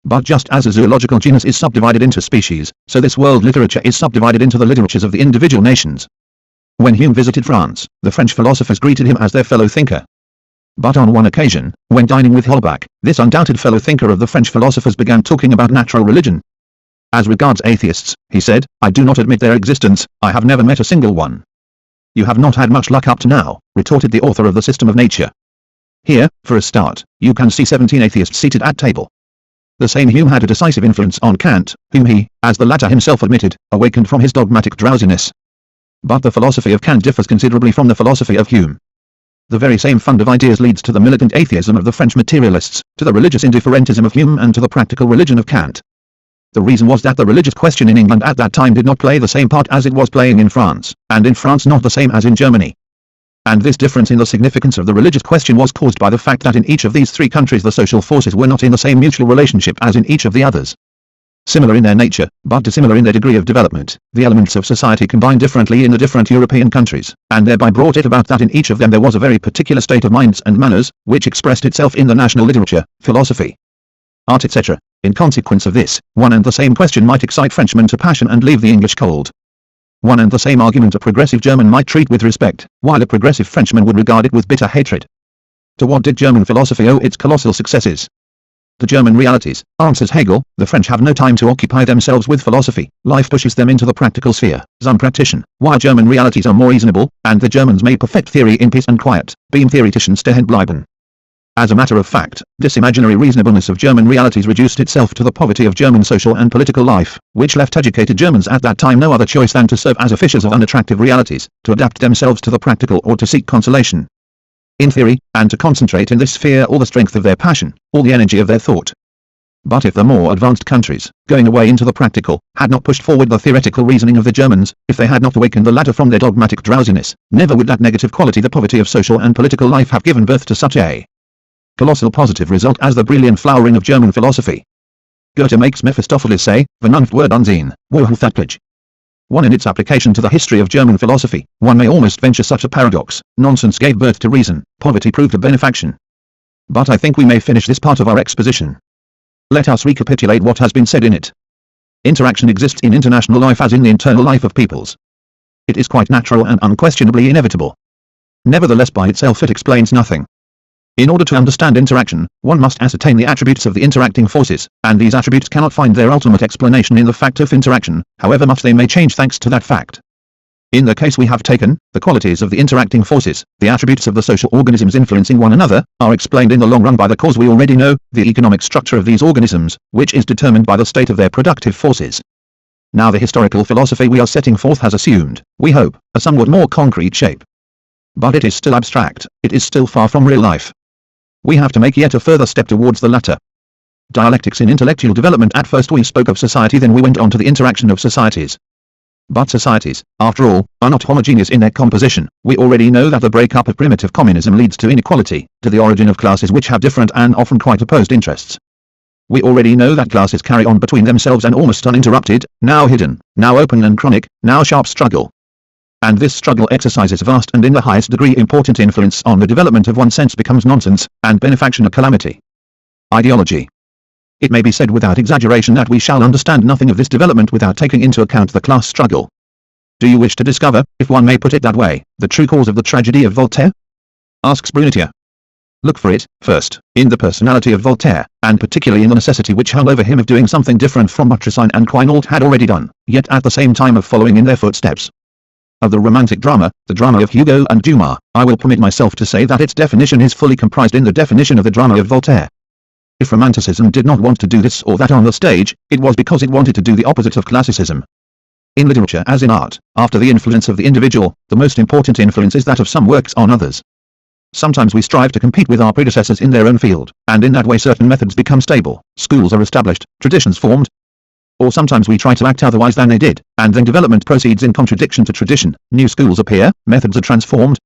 But just as a zoological genus is subdivided into species, so this world literature is subdivided into the literatures of the individual nations. When Hume visited France, the French philosophers greeted him as their fellow thinker. But on one occasion, when dining with Holbach, this undoubted fellow thinker of the French philosophers began talking about natural religion. As regards atheists, he said, I do not admit their existence, I have never met a single one. You have not had much luck up to now, retorted the author of The System of Nature. Here, for a start, you can see 17 atheists seated at table. The same Hume had a decisive influence on Kant, whom he, as the latter himself admitted, awakened from his dogmatic drowsiness. But the philosophy of Kant differs considerably from the philosophy of Hume. The very same fund of ideas leads to the militant atheism of the French materialists, to the religious indifferentism of Hume and to the practical religion of Kant. The reason was that the religious question in England at that time did not play the same part as it was playing in France, and in France not the same as in Germany. And this difference in the significance of the religious question was caused by the fact that in each of these three countries the social forces were not in the same mutual relationship as in each of the others. Similar in their nature, but dissimilar in their degree of development, the elements of society combined differently in the different European countries, and thereby brought it about that in each of them there was a very particular state of minds and manners, which expressed itself in the national literature, philosophy, art etc. In consequence of this, one and the same question might excite Frenchmen to passion and leave the English cold. One and the same argument a progressive German might treat with respect, while a progressive Frenchman would regard it with bitter hatred. To what did German philosophy owe its colossal successes? The German realities, answers Hegel. The French have no time to occupy themselves with philosophy. Life pushes them into the practical sphere. Some practition, while German realities are more reasonable, and the Germans may perfect theory in peace and quiet, beim theoretischen Stehen bleiben. As a matter of fact, this imaginary reasonableness of German realities reduced itself to the poverty of German social and political life, which left educated Germans at that time no other choice than to serve as officials of unattractive realities, to adapt themselves to the practical or to seek consolation in theory, and to concentrate in this sphere all the strength of their passion, all the energy of their thought. But if the more advanced countries, going away into the practical, had not pushed forward the theoretical reasoning of the Germans, if they had not awakened the latter from their dogmatic drowsiness, never would that negative quality, the poverty of social and political life, have given birth to such a colossal positive result as the brilliant flowering of German philosophy. Goethe makes Mephistopheles say, Vernunft wird Unsinn, wohltätig. One in its application to the history of German philosophy, one may almost venture such a paradox: nonsense gave birth to reason, poverty proved a benefaction. But I think we may finish this part of our exposition. Let us recapitulate what has been said in it. Interaction exists in international life as in the internal life of peoples. It is quite natural and unquestionably inevitable. Nevertheless, by itself it explains nothing. In order to understand interaction, one must ascertain the attributes of the interacting forces, and these attributes cannot find their ultimate explanation in the fact of interaction, however much they may change thanks to that fact. In the case we have taken, the qualities of the interacting forces, the attributes of the social organisms influencing one another, are explained in the long run by the cause we already know, the economic structure of these organisms, which is determined by the state of their productive forces. Now the historical philosophy we are setting forth has assumed, we hope, a somewhat more concrete shape. But it is still abstract, it is still far from real life. We have to make yet a further step towards the latter. Dialectics in intellectual development. At first we spoke of society, then we went on to the interaction of societies. But societies, after all, are not homogeneous in their composition. We already know that the breakup of primitive communism leads to inequality, to the origin of classes which have different and often quite opposed interests. We already know that classes carry on between themselves an almost uninterrupted, now hidden, now open and chronic, now sharp struggle. And this struggle exercises vast and in the highest degree important influence on the development of one sense becomes nonsense, and benefaction a calamity. Ideology. It may be said without exaggeration that we shall understand nothing of this development without taking into account the class struggle. Do you wish to discover, if one may put it that way, the true cause of the tragedy of Voltaire? Asks Brunetière. Look for it, first, in the personality of Voltaire, and particularly in the necessity which hung over him of doing something different from what Racine and Quinault had already done, yet at the same time of following in their footsteps. Of the romantic drama, the drama of Hugo and Dumas, I will permit myself to say that its definition is fully comprised in the definition of the drama of Voltaire. If Romanticism did not want to do this or that on the stage, it was because it wanted to do the opposite of Classicism. In literature as in art, after the influence of the individual, the most important influence is that of some works on others. Sometimes we strive to compete with our predecessors in their own field, and in that way certain methods become stable, schools are established, traditions formed. Or sometimes we try to act otherwise than they did, and then development proceeds in contradiction to tradition, new schools appear, methods are transformed.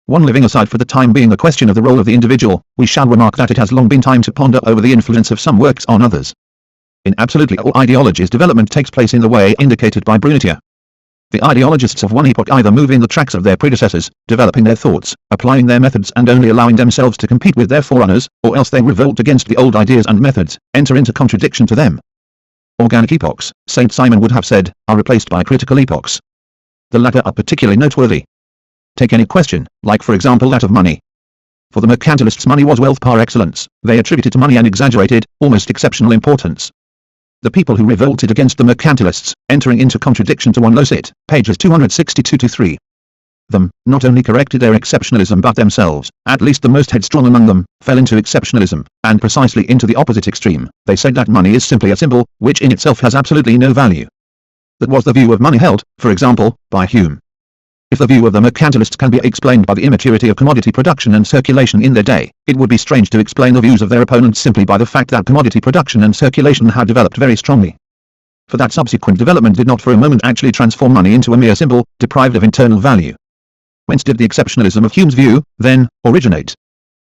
One living aside for the time being the question of the role of the individual, we shall remark that it has long been time to ponder over the influence of some works on others. In absolutely all ideologies development takes place in the way indicated by Brunetière. The ideologists of one epoch either move in the tracks of their predecessors, developing their thoughts, applying their methods and only allowing themselves to compete with their forerunners, or else they revolt against the old ideas and methods, enter into contradiction to them. Organic epochs, Saint Simon would have said, are replaced by critical epochs. The latter are particularly noteworthy. Take any question, like for example that of money. For the mercantilists money was wealth par excellence, they attributed to money an exaggerated, almost exceptional importance. The people who revolted against the mercantilists, entering into contradiction to one Losit, pages 262-3. Them, not only corrected their exceptionalism but themselves, at least the most headstrong among them, fell into exceptionalism, and precisely into the opposite extreme. They said that money is simply a symbol, which in itself has absolutely no value. That was the view of money held, for example, by Hume. If the view of the mercantilists can be explained by the immaturity of commodity production and circulation in their day, it would be strange to explain the views of their opponents simply by the fact that commodity production and circulation had developed very strongly. For that subsequent development did not for a moment actually transform money into a mere symbol, deprived of internal value. Whence did the exceptionalism of Hume's view, then, originate?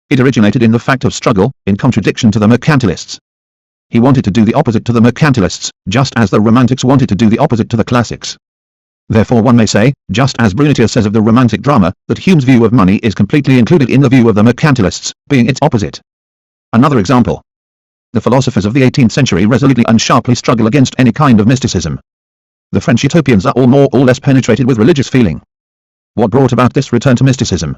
It originated in the fact of struggle, in contradiction to the mercantilists. He wanted to do the opposite to the mercantilists, just as the Romantics wanted to do the opposite to the Classics. Therefore one may say, just as Brunetière says of the romantic drama, that Hume's view of money is completely included in the view of the mercantilists, being its opposite. Another example. The philosophers of the 18th century resolutely and sharply struggle against any kind of mysticism. The French utopians are all more or less penetrated with religious feeling. What brought about this return to mysticism?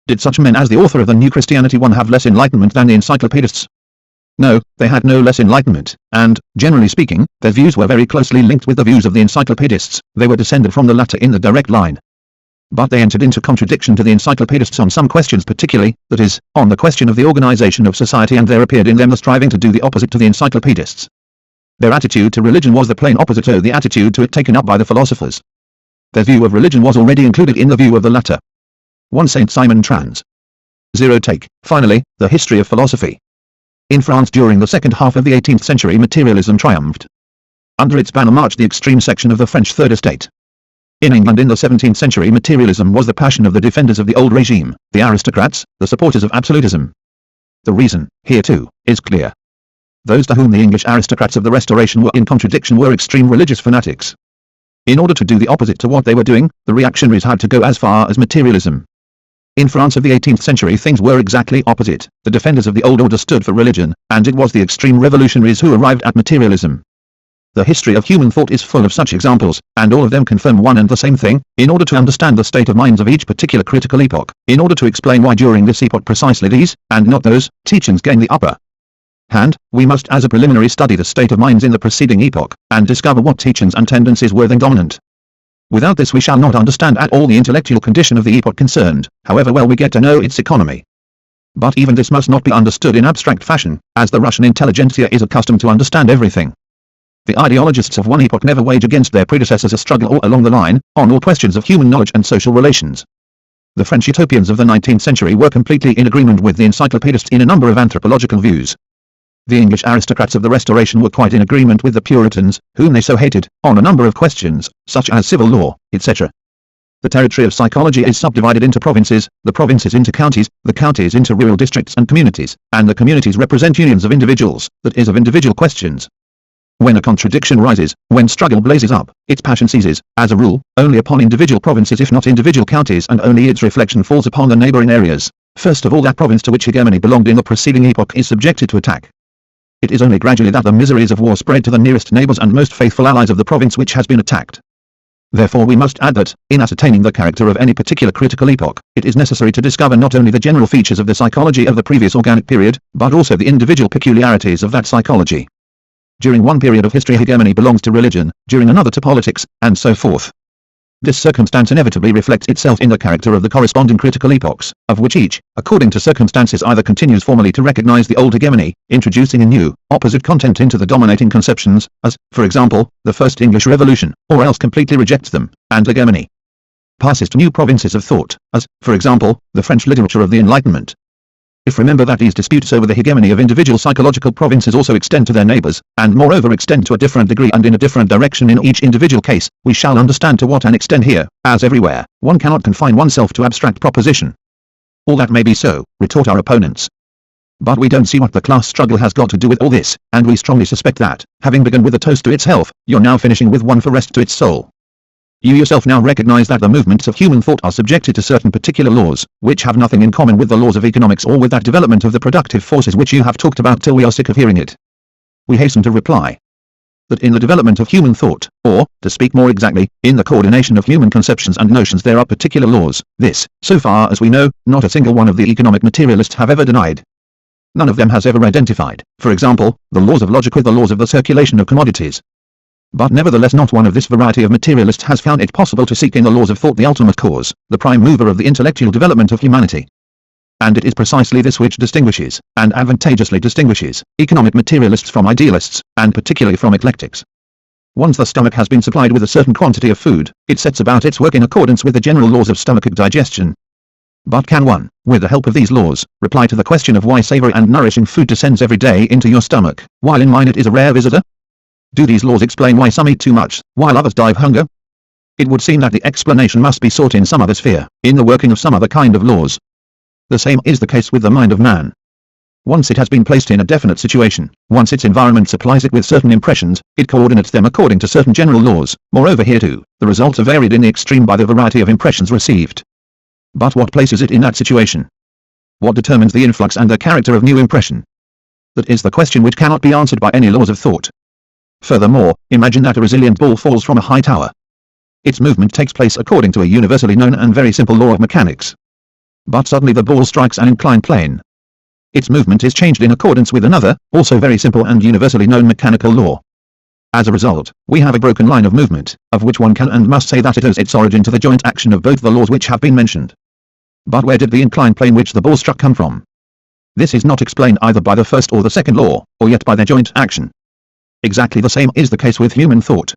Did such men as the author of the New Christianity 1 have less enlightenment than the encyclopedists? No, they had no less enlightenment, and, generally speaking, their views were very closely linked with the views of the encyclopedists. They were descended from the latter in the direct line. But they entered into contradiction to the encyclopedists on some questions, particularly, that is, on the question of the organization of society, and there appeared in them the striving to do the opposite to the encyclopedists. Their attitude to religion was the plain opposite to the attitude to it taken up by the philosophers. Their view of religion was already included in the view of the latter. 1 St. Simon Trans. 0 Take, finally, the history of philosophy. In France during the second half of the 18th century, materialism triumphed. Under its banner marched the extreme section of the French Third Estate. In England in the 17th century, materialism was the passion of the defenders of the old regime, the aristocrats, the supporters of absolutism. The reason, here too, is clear. Those to whom the English aristocrats of the Restoration were in contradiction were extreme religious fanatics. In order to do the opposite to what they were doing, the reactionaries had to go as far as materialism. In France of the 18th century things were exactly opposite. The defenders of the old order stood for religion, and it was the extreme revolutionaries who arrived at materialism. The history of human thought is full of such examples, and all of them confirm one and the same thing. In order to understand the state of minds of each particular critical epoch, in order to explain why during this epoch precisely these, and not those, teachings gain the upper hand, we must as a preliminary study the state of minds in the preceding epoch, and discover what teachings and tendencies were then dominant. Without this we shall not understand at all the intellectual condition of the epoch concerned, however well we get to know its economy. But even this must not be understood in abstract fashion, as the Russian intelligentsia is accustomed to understand everything. The ideologists of one epoch never wage against their predecessors a struggle all along the line, on all questions of human knowledge and social relations. The French utopians of the 19th century were completely in agreement with the encyclopedists in a number of anthropological views. The English aristocrats of the Restoration were quite in agreement with the Puritans, whom they so hated, on a number of questions, such as civil law, etc. The territory of psychology is subdivided into provinces, the provinces into counties, the counties into rural districts and communities, and the communities represent unions of individuals, that is of individual questions. When a contradiction rises, when struggle blazes up, its passion seizes, as a rule, only upon individual provinces if not individual counties, and only its reflection falls upon the neighboring areas. First of all, that province to which hegemony belonged in the preceding epoch is subjected to attack. It is only gradually that the miseries of war spread to the nearest neighbors and most faithful allies of the province which has been attacked. Therefore we must add that, in ascertaining the character of any particular critical epoch, it is necessary to discover not only the general features of the psychology of the previous organic period, but also the individual peculiarities of that psychology. During one period of history hegemony belongs to religion, during another to politics, and so forth. This circumstance inevitably reflects itself in the character of the corresponding critical epochs, of which each, according to circumstances, either continues formally to recognize the old hegemony, introducing a new, opposite content into the dominating conceptions, as, for example, the First English Revolution, or else completely rejects them, and hegemony passes to new provinces of thought, as, for example, the French literature of the Enlightenment. If remember that these disputes over the hegemony of individual psychological provinces also extend to their neighbors, and moreover extend to a different degree and in a different direction in each individual case, we shall understand to what an extent here, as everywhere, one cannot confine oneself to abstract proposition. All that may be so, retort our opponents. But we don't see what the class struggle has got to do with all this, and we strongly suspect that, having begun with a toast to its health, you're now finishing with one for rest to its soul. You yourself now recognize that the movements of human thought are subjected to certain particular laws, which have nothing in common with the laws of economics or with that development of the productive forces which you have talked about till we are sick of hearing it. We hasten to reply that in the development of human thought, or, to speak more exactly, in the coordination of human conceptions and notions, there are particular laws. This, so far as we know, not a single one of the economic materialists have ever denied. None of them has ever identified, for example, the laws of logic with the laws of the circulation of commodities. But nevertheless not one of this variety of materialists has found it possible to seek in the laws of thought the ultimate cause, the prime mover of the intellectual development of humanity. And it is precisely this which distinguishes, and advantageously distinguishes, economic materialists from idealists, and particularly from eclectics. Once the stomach has been supplied with a certain quantity of food, it sets about its work in accordance with the general laws of stomachic digestion. But can one, with the help of these laws, reply to the question of why savory and nourishing food descends every day into your stomach, while in mine it is a rare visitor? Do these laws explain why some eat too much, while others die of hunger? It would seem that the explanation must be sought in some other sphere, in the working of some other kind of laws. The same is the case with the mind of man. Once it has been placed in a definite situation, once its environment supplies it with certain impressions, it coordinates them according to certain general laws. Moreover, here too, the results are varied in the extreme by the variety of impressions received. But what places it in that situation? What determines the influx and the character of new impression? That is the question which cannot be answered by any laws of thought. Furthermore, imagine that a resilient ball falls from a high tower. Its movement takes place according to a universally known and very simple law of mechanics. But suddenly the ball strikes an inclined plane. its movement is changed in accordance with another, also very simple and universally known mechanical law. As a result, we have a broken line of movement, of which one can and must say that it owes its origin to the joint action of both the laws which have been mentioned. But where did the inclined plane which the ball struck come from? This is not explained either by the first or the second law, or yet by their joint action. Exactly the same is the case with human thought.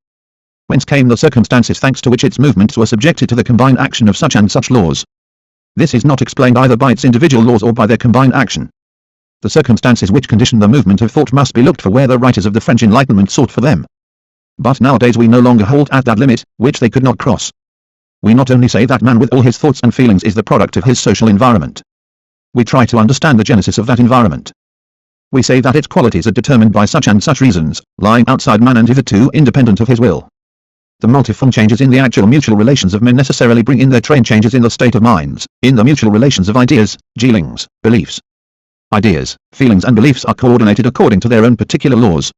Whence came the circumstances thanks to which its movements were subjected to the combined action of such and such laws? This is not explained either by its individual laws or by their combined action. The circumstances which condition the movement of thought must be looked for where the writers of the French Enlightenment sought for them. But nowadays we no longer hold at that limit, which they could not cross. We not only say that man with all his thoughts and feelings is the product of his social environment. We try to understand the genesis of that environment. We say that its qualities are determined by such and such reasons, lying outside man and hitherto independent of his will. The multiform changes in the actual mutual relations of men necessarily bring in their train changes in the state of minds, in the mutual relations of ideas, feelings, beliefs. Ideas, feelings and beliefs are coordinated according to their own particular laws.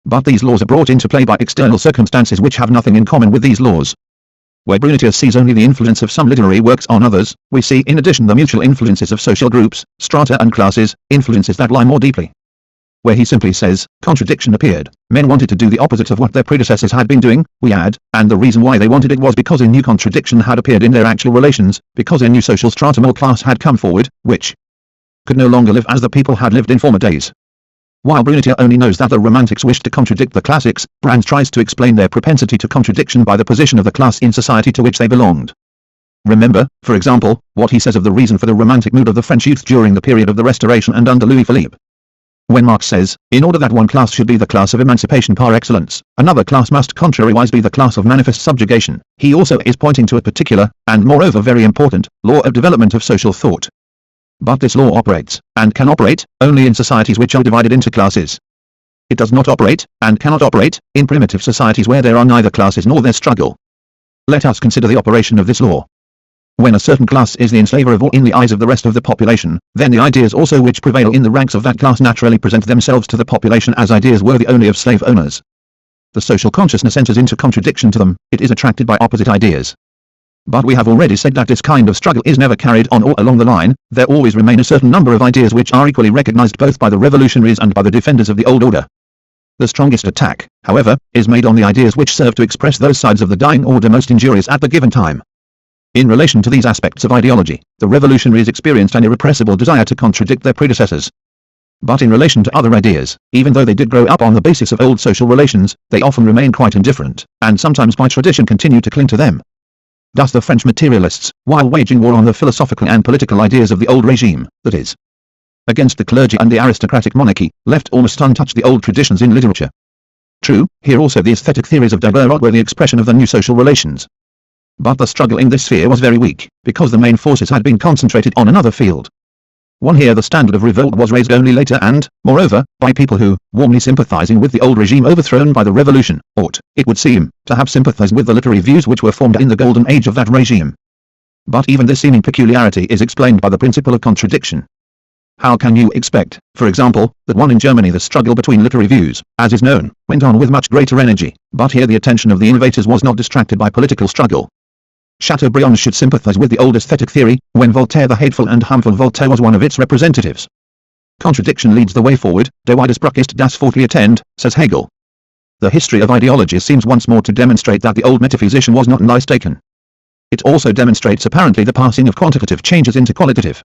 But these laws are brought into play by external circumstances which have nothing in common with these laws. Where Brunetier sees only the influence of some literary works on others, we see in addition the mutual influences of social groups, strata and classes, influences that lie more deeply. Where he simply says, contradiction appeared, men wanted to do the opposite of what their predecessors had been doing, we add, and the reason why they wanted it was because a new contradiction had appeared in their actual relations, because a new social stratum or class had come forward, which could no longer live as the people had lived in former days. While Brunetier only knows that the Romantics wished to contradict the Classics, Brands tries to explain their propensity to contradiction by the position of the class in society to which they belonged. Remember, for example, what he says of the reason for the romantic mood of the French youth during the period of the Restoration and under Louis Philippe. When Marx says, in order that one class should be the class of emancipation par excellence, another class must contrariwise be the class of manifest subjugation, he also is pointing to a particular, and moreover very important, law of development of social thought. But this law operates, and can operate, only in societies which are divided into classes. It does not operate, and cannot operate, in primitive societies where there are neither classes nor their struggle. Let us consider the operation of this law. When a certain class is the enslaver of all in the eyes of the rest of the population, then the ideas also which prevail in the ranks of that class naturally present themselves to the population as ideas worthy only of slave owners. The social consciousness enters into contradiction to them, it is attracted by opposite ideas. But we have already said that this kind of struggle is never carried on all along the line, there always remain a certain number of ideas which are equally recognized both by the revolutionaries and by the defenders of the old order. The strongest attack, however, is made on the ideas which serve to express those sides of the dying order most injurious at the given time. In relation to these aspects of ideology, the revolutionaries experienced an irrepressible desire to contradict their predecessors. But in relation to other ideas, even though they did grow up on the basis of old social relations, they often remain quite indifferent, and sometimes by tradition continue to cling to them. Thus the French materialists, while waging war on the philosophical and political ideas of the old regime, that is, against the clergy and the aristocratic monarchy, left almost untouched the old traditions in literature. True, here also the aesthetic theories of Diderot were the expression of the new social relations. But the struggle in this sphere was very weak, because the main forces had been concentrated on another field. Here the standard of revolt was raised only later and, moreover, by people who, warmly sympathizing with the old regime overthrown by the revolution, ought, it would seem, to have sympathized with the literary views which were formed in the golden age of that regime. But even this seeming peculiarity is explained by the principle of contradiction. How can you expect, for example, that one in Germany the struggle between literary views, as is known, went on with much greater energy, but here the attention of the innovators was not distracted by political struggle? Chateaubriand should sympathize with the old aesthetic theory, when Voltaire the hateful and harmful Voltaire was one of its representatives. Contradiction leads the way forward, der Widerspruch ist das Fortschritt, says Hegel. The history of ideologies seems once more to demonstrate that the old metaphysician was not mistaken. It also demonstrates apparently the passing of quantitative changes into qualitative.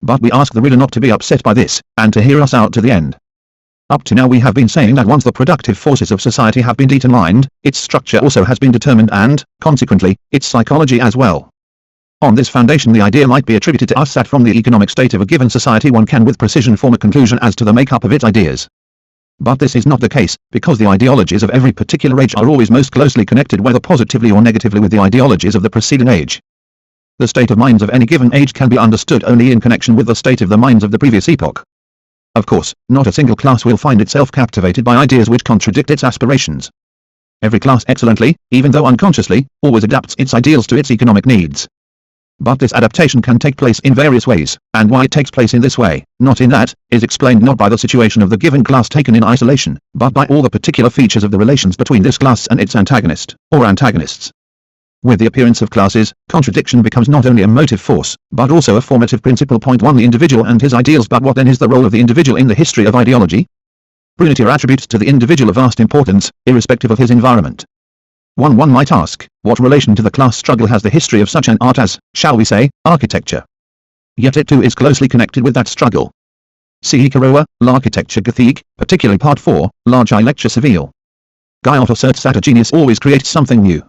But we ask the reader not to be upset by this, and to hear us out to the end. Up to now we have been saying that once the productive forces of society have been determined, its structure also has been determined and, consequently, its psychology as well. On this foundation the idea might be attributed to us that from the economic state of a given society one can with precision form a conclusion as to the make-up of its ideas. But this is not the case, because the ideologies of every particular age are always most closely connected whether positively or negatively with the ideologies of the preceding age. The state of minds of any given age can be understood only in connection with the state of the minds of the previous epoch. Of course, not a single class will find itself captivated by ideas which contradict its aspirations. Every class excellently, even though unconsciously, always adapts its ideals to its economic needs. But this adaptation can take place in various ways, and why it takes place in this way, not in that, is explained not by the situation of the given class taken in isolation, but by all the particular features of the relations between this class and its antagonist, or antagonists. With the appearance of classes, contradiction becomes not only a motive force, but also a formative principle. Point 1. The individual and his ideals. But what then is the role of the individual in the history of ideology? Brunity attributes to the individual of vast importance, irrespective of his environment. One might ask, what relation to the class struggle has the history of such an art as, shall we say, architecture? Yet it too is closely connected with that struggle. See Ikaroa, L'Architecture Gothique, particularly Part 4, Large I Lecture Civile. Guyot asserts that a genius always creates something new.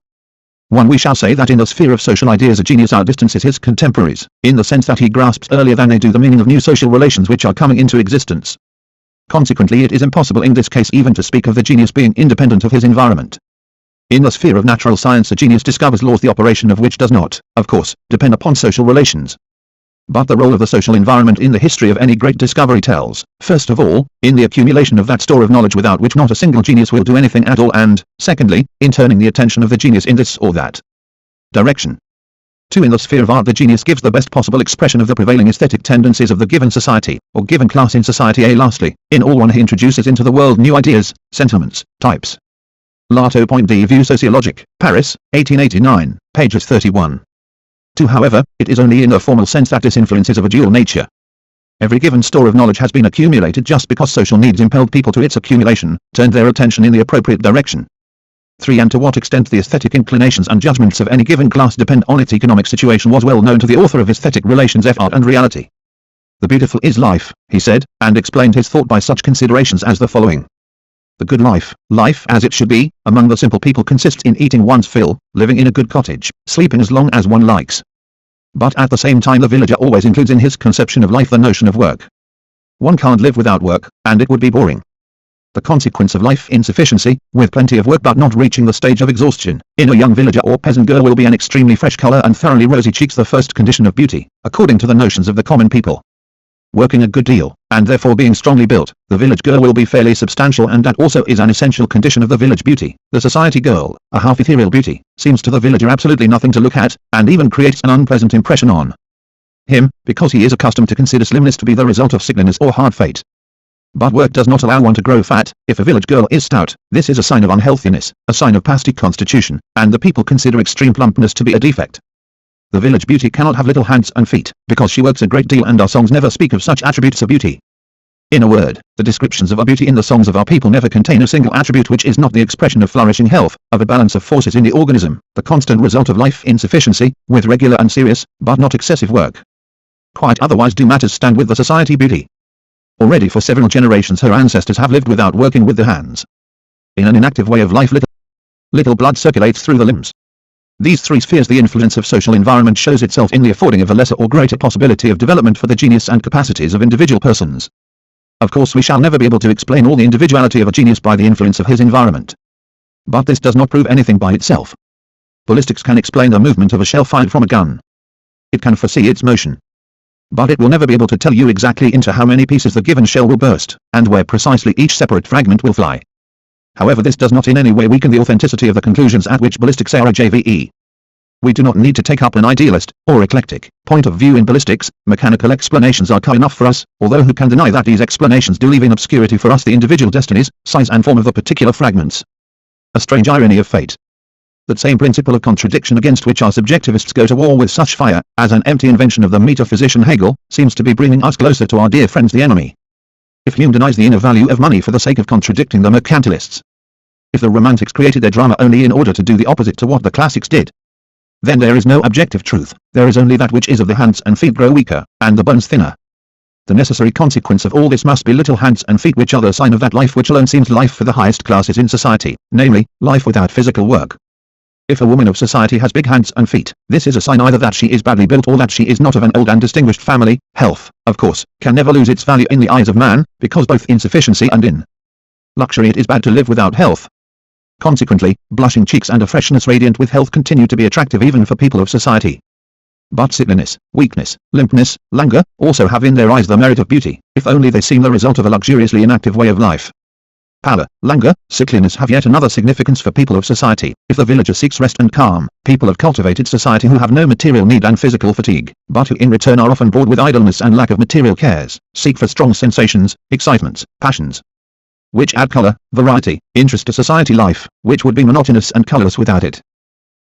We shall say that in the sphere of social ideas a genius outdistances his contemporaries, in the sense that he grasps earlier than they do the meaning of new social relations which are coming into existence. Consequently, it is impossible in this case even to speak of the genius being independent of his environment. In the sphere of natural science a genius discovers laws the operation of which does not, of course, depend upon social relations. But the role of the social environment in the history of any great discovery tells, first of all, in the accumulation of that store of knowledge without which not a single genius will do anything at all, and, secondly, in turning the attention of the genius in this or that direction. 2. In the sphere of art the genius gives the best possible expression of the prevailing aesthetic tendencies of the given society, or given class in society. Lastly, in all one he introduces into the world new ideas, sentiments, types. L'Art au point de vue sociologique, Paris, 1889, pages 31. 2. However, it is only in a formal sense that this influence is of a dual nature. Every given store of knowledge has been accumulated just because social needs impelled people to its accumulation, turned their attention in the appropriate direction. 3. And to what extent the aesthetic inclinations and judgments of any given class depend on its economic situation was well known to the author of Aesthetic Relations of Art and Reality. The beautiful is life, he said, and explained his thought by such considerations as the following. The good life, life as it should be, among the simple people consists in eating one's fill, living in a good cottage, sleeping as long as one likes. But at the same time the villager always includes in his conception of life the notion of work. One can't live without work, and it would be boring. The consequence of life insufficiency, with plenty of work but not reaching the stage of exhaustion, in a young villager or peasant girl will be an extremely fresh color and thoroughly rosy cheeks, the first condition of beauty, according to the notions of the common people. Working a good deal, and therefore being strongly built, the village girl will be fairly substantial, and that also is an essential condition of the village beauty. The society girl, a half ethereal beauty, seems to the villager absolutely nothing to look at, and even creates an unpleasant impression on him, because he is accustomed to consider slimness to be the result of sickliness or hard fate. But work does not allow one to grow fat. If a village girl is stout, this is a sign of unhealthiness, a sign of pasty constitution, and the people consider extreme plumpness to be a defect. The village beauty cannot have little hands and feet, because she works a great deal, and our songs never speak of such attributes of beauty. In a word, the descriptions of our beauty in the songs of our people never contain a single attribute which is not the expression of flourishing health, of a balance of forces in the organism, the constant result of life insufficiency, with regular and serious, but not excessive work. Quite otherwise do matters stand with the society beauty. Already for several generations her ancestors have lived without working with their hands. In an inactive way of life little blood circulates through the limbs. These three spheres the influence of social environment shows itself in the affording of a lesser or greater possibility of development for the genius and capacities of individual persons. Of course we shall never be able to explain all the individuality of a genius by the influence of his environment. But this does not prove anything by itself. Ballistics can explain the movement of a shell fired from a gun. It can foresee its motion. But it will never be able to tell you exactly into how many pieces the given shell will burst, and where precisely each separate fragment will fly. However, this does not in any way weaken the authenticity of the conclusions at which ballistics arrive. We do not need to take up an idealist, or eclectic, point of view in ballistics. Mechanical explanations are clear enough for us, although who can deny that these explanations do leave in obscurity for us the individual destinies, size and form of the particular fragments. A strange irony of fate. That same principle of contradiction against which our subjectivists go to war with such fire, as an empty invention of the metaphysician Hegel, seems to be bringing us closer to our dear friends the enemy. If Hume denies the inner value of money for the sake of contradicting the mercantilists, if the Romantics created their drama only in order to do the opposite to what the Classics did, then there is no objective truth, there is only that which is of the hands and feet grow weaker, and the bones thinner. The necessary consequence of all this must be little hands and feet, which are the sign of that life which alone seems life for the highest classes in society, namely, life without physical work. If a woman of society has big hands and feet, this is a sign either that she is badly built or that she is not of an old and distinguished family. Health, of course, can never lose its value in the eyes of man, because both in sufficiency and in luxury it is bad to live without health. Consequently, blushing cheeks and a freshness radiant with health continue to be attractive even for people of society. But sickliness, weakness, limpness, languor, also have in their eyes the merit of beauty, if only they seem the result of a luxuriously inactive way of life. Pallor, languor, sickliness have yet another significance for people of society. If the villager seeks rest and calm, people of cultivated society who have no material need and physical fatigue, but who in return are often bored with idleness and lack of material cares, seek for strong sensations, excitements, passions, which add color, variety, interest to society life, which would be monotonous and colorless without it.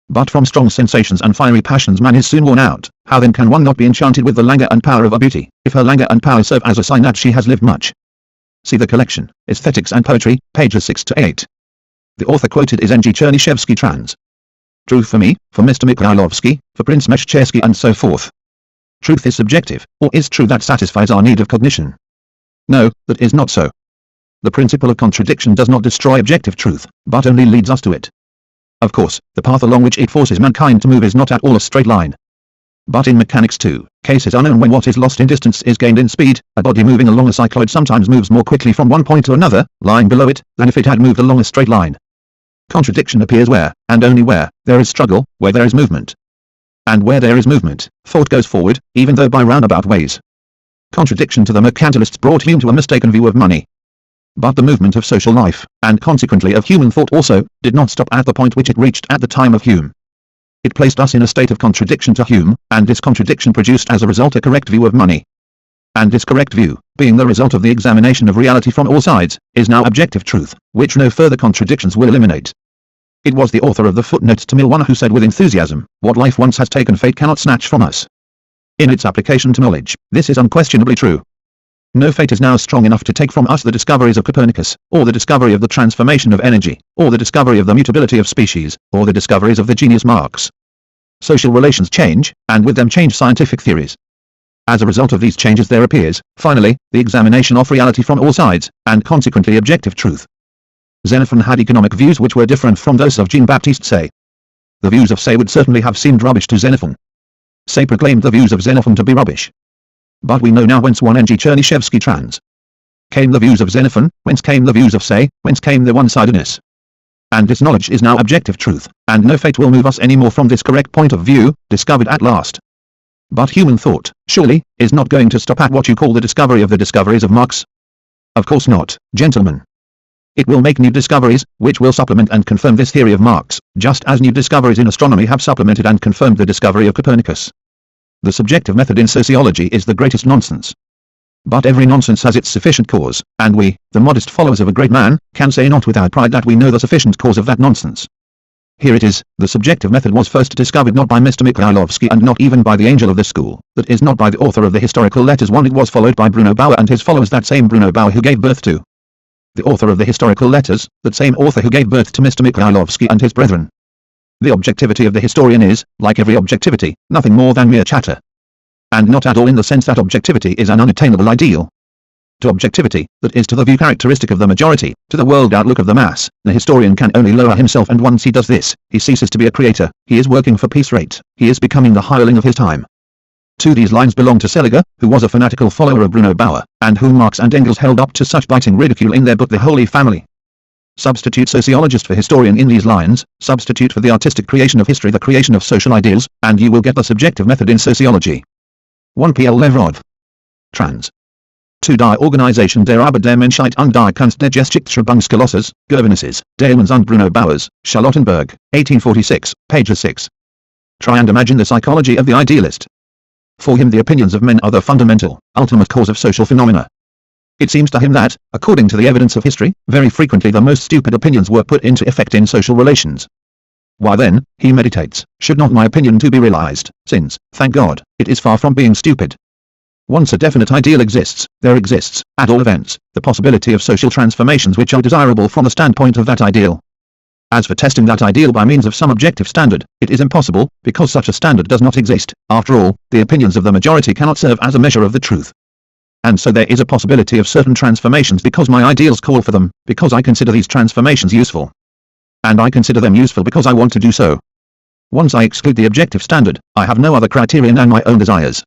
But from strong sensations and fiery passions man is soon worn out. How then can one not be enchanted with the languor and power of a beauty, if her languor and power serve as a sign that she has lived much? See the collection, Aesthetics and Poetry, pages 6 to 8. The author quoted is N.G. Chernyshevsky trans. Truth for me, for Mr. Mikhailovsky, for Prince Meshchersky and so forth. Truth is subjective, or is true that satisfies our need of cognition? No, that is not so. The principle of contradiction does not destroy objective truth, but only leads us to it. Of course, the path along which it forces mankind to move is not at all a straight line. But in mechanics too, cases are known when what is lost in distance is gained in speed. A body moving along a cycloid sometimes moves more quickly from one point to another, lying below it, than if it had moved along a straight line. Contradiction appears where, and only where, there is struggle, where there is movement. And where there is movement, thought goes forward, even though by roundabout ways. Contradiction to the mercantilists brought Hume to a mistaken view of money. But the movement of social life, and consequently of human thought also, did not stop at the point which it reached at the time of Hume. It placed us in a state of contradiction to Hume, and this contradiction produced as a result a correct view of money. And this correct view, being the result of the examination of reality from all sides, is now objective truth, which no further contradictions will eliminate. It was the author of the footnotes to Mill one who said with enthusiasm, "What life once has taken fate cannot snatch from us." In its application to knowledge, this is unquestionably true. No fate is now strong enough to take from us the discoveries of Copernicus, or the discovery of the transformation of energy, or the discovery of the mutability of species, or the discoveries of the genius Marx. Social relations change, and with them change scientific theories. As a result of these changes there appears, finally, the examination of reality from all sides, and consequently objective truth. Xenophon had economic views which were different from those of Jean-Baptiste Say. The views of Say would certainly have seemed rubbish to Xenophon. Say proclaimed the views of Xenophon to be rubbish. But we know now whence one N.G. Chernyshevsky trans. Came the views of Xenophon, whence came the views of Say, whence came the one-sidedness. And this knowledge is now objective truth, and no fate will move us any more from this correct point of view, discovered at last. But human thought, surely, is not going to stop at what you call the discovery of the discoveries of Marx? Of course not, gentlemen. It will make new discoveries, which will supplement and confirm this theory of Marx, just as new discoveries in astronomy have supplemented and confirmed the discovery of Copernicus. The subjective method in sociology is the greatest nonsense. But every nonsense has its sufficient cause, and we, the modest followers of a great man, can say not without pride that we know the sufficient cause of that nonsense. Here it is, the subjective method was first discovered not by Mr. Mikhailovsky and not even by the angel of the school, that is not by the author of the historical letters one, it was followed by Bruno Bauer and his followers, that same Bruno Bauer who gave birth to the author of the historical letters, that same author who gave birth to Mr. Mikhailovsky and his brethren. The objectivity of the historian is, like every objectivity, nothing more than mere chatter. And not at all in the sense that objectivity is an unattainable ideal. To objectivity, that is to the view characteristic of the majority, to the world outlook of the mass, the historian can only lower himself, and once he does this, he ceases to be a creator, he is working for peace rate, he is becoming the hireling of his time. To these lines belong to Seliger, who was a fanatical follower of Bruno Bauer, and whom Marx and Engels held up to such biting ridicule in their book The Holy Family. Substitute sociologist for historian in these lines, substitute for the artistic creation of history the creation of social ideals, and you will get the subjective method in sociology. 1 P.L. Levrov. Trans. 2 Die Organisation der Arbeit der Menschheit und die Kunst der Geschichtsschreibungskolosses, Gervinusses, Daemons und Bruno Bauers, Charlottenburg, 1846, pages 6. Try and imagine the psychology of the idealist. For him the opinions of men are the fundamental, ultimate cause of social phenomena. It seems to him that, according to the evidence of history, very frequently the most stupid opinions were put into effect in social relations. Why then, he meditates, should not my opinion too be realized, since, thank God, it is far from being stupid. Once a definite ideal exists, there exists, at all events, the possibility of social transformations which are desirable from the standpoint of that ideal. As for testing that ideal by means of some objective standard, it is impossible, because such a standard does not exist. After all, the opinions of the majority cannot serve as a measure of the truth. And so there is a possibility of certain transformations because my ideals call for them, because I consider these transformations useful. And I consider them useful because I want to do so. Once I exclude the objective standard, I have no other criterion than my own desires.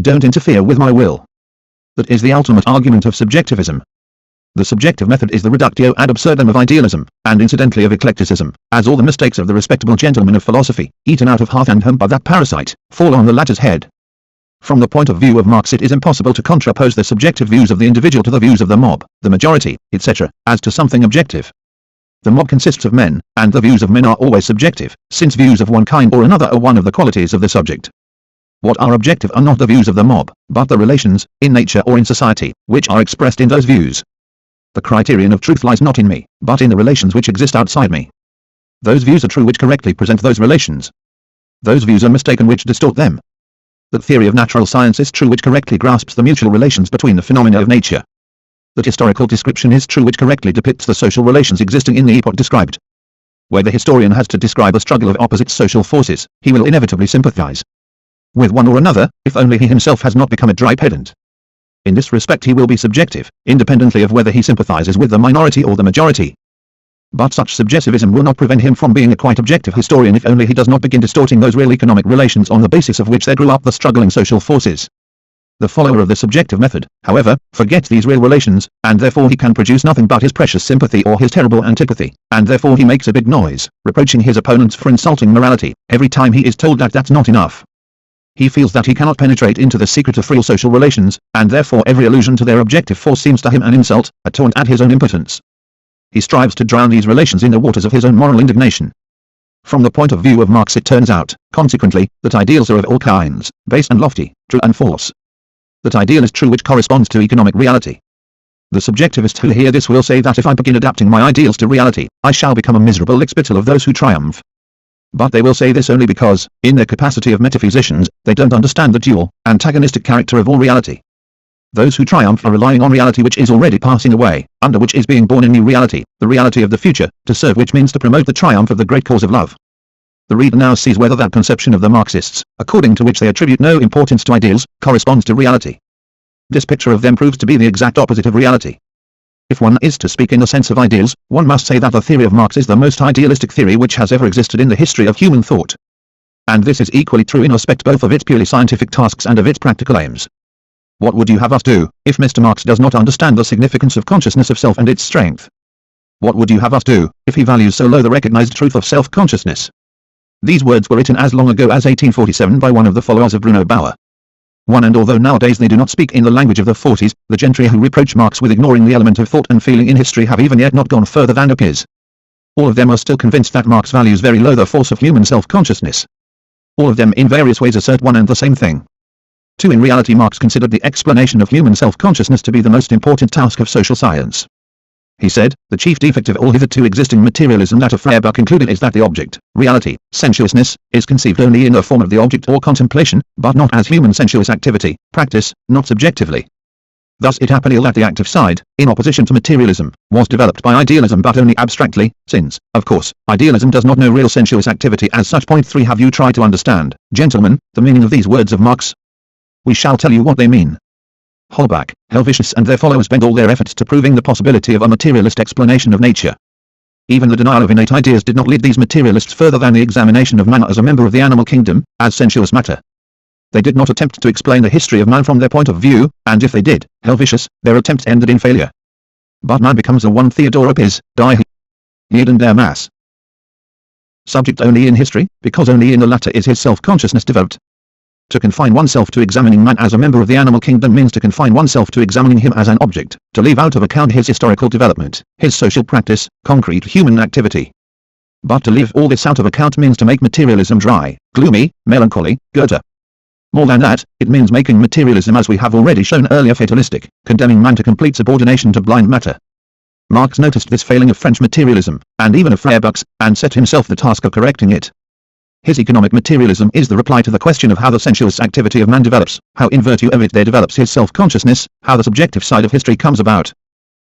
Don't interfere with my will. That is the ultimate argument of subjectivism. The subjective method is the reductio ad absurdum of idealism, and incidentally of eclecticism, as all the mistakes of the respectable gentlemen of philosophy, eaten out of hearth and home by that parasite, fall on the latter's head. From the point of view of Marx it is impossible to contrapose the subjective views of the individual to the views of the mob, the majority, etc., as to something objective. The mob consists of men, and the views of men are always subjective, since views of one kind or another are one of the qualities of the subject. What are objective are not the views of the mob, but the relations, in nature or in society, which are expressed in those views. The criterion of truth lies not in me, but in the relations which exist outside me. Those views are true which correctly present those relations. Those views are mistaken which distort them. That theory of natural science is true which correctly grasps the mutual relations between the phenomena of nature. That historical description is true which correctly depicts the social relations existing in the epoch described. Where the historian has to describe a struggle of opposite social forces, he will inevitably sympathize with one or another, if only he himself has not become a dry pedant. In this respect he will be subjective, independently of whether he sympathizes with the minority or the majority. But such subjectivism will not prevent him from being a quite objective historian if only he does not begin distorting those real economic relations on the basis of which there grew up the struggling social forces. The follower of the subjective method, however, forgets these real relations, and therefore he can produce nothing but his precious sympathy or his terrible antipathy, and therefore he makes a big noise, reproaching his opponents for insulting morality, every time he is told that that's not enough. He feels that he cannot penetrate into the secret of real social relations, and therefore every allusion to their objective force seems to him an insult, a taunt at his own impotence. He strives to drown these relations in the waters of his own moral indignation. From the point of view of Marx it turns out, consequently, that ideals are of all kinds, base and lofty, true and false. That ideal is true which corresponds to economic reality. The subjectivist who hear this will say that if I begin adapting my ideals to reality, I shall become a miserable lickspittle of those who triumph. But they will say this only because, in their capacity of metaphysicians, they don't understand the dual, antagonistic character of all reality. Those who triumph are relying on reality which is already passing away, under which is being born a new reality, the reality of the future, to serve which means to promote the triumph of the great cause of love. The reader now sees whether that conception of the Marxists, according to which they attribute no importance to ideals, corresponds to reality. This picture of them proves to be the exact opposite of reality. If one is to speak in the sense of ideals, one must say that the theory of Marx is the most idealistic theory which has ever existed in the history of human thought. And this is equally true in respect both of its purely scientific tasks and of its practical aims. What would you have us do, if Mr. Marx does not understand the significance of consciousness of self and its strength? What would you have us do, if he values so low the recognized truth of self-consciousness? These words were written as long ago as 1847 by one of the followers of Bruno Bauer. And although nowadays they do not speak in the language of the 40s, the gentry who reproach Marx with ignoring the element of thought and feeling in history have even yet not gone further than appears. All of them are still convinced that Marx values very low the force of human self-consciousness. All of them in various ways assert one and the same thing. 2. In reality Marx considered the explanation of human self-consciousness to be the most important task of social science. He said, the chief defect of all hitherto existing materialism that of Feuerbach included is that the object, reality, sensuousness, is conceived only in the form of the object or contemplation, but not as human sensuous activity, practice, not subjectively. Thus it happened that the active side, in opposition to materialism, was developed by idealism but only abstractly, since, of course, idealism does not know real sensuous activity as such. Point 3. Have you tried to understand, gentlemen, the meaning of these words of Marx? We shall tell you what they mean. Holbach, Helvetius and their followers bend all their efforts to proving the possibility of a materialist explanation of nature. Even the denial of innate ideas did not lead these materialists further than the examination of man as a member of the animal kingdom, as sensuous matter. They did not attempt to explain the history of man from their point of view, and if they did, Helvetius, their attempts ended in failure. But man becomes a one Theodore is, die he and der mass. Subject only in history, because only in the latter is his self-consciousness developed. To confine oneself to examining man as a member of the animal kingdom means to confine oneself to examining him as an object, to leave out of account his historical development, his social practice, concrete human activity. But to leave all this out of account means to make materialism dry, gloomy, melancholy, Goethe. More than that, it means making materialism, as we have already shown earlier, fatalistic, condemning man to complete subordination to blind matter. Marx noticed this failing of French materialism, and even of Feuerbach's, and set himself the task of correcting it. His economic materialism is the reply to the question of how the sensuous activity of man develops, how in virtue of it there develops his self-consciousness, how the subjective side of history comes about.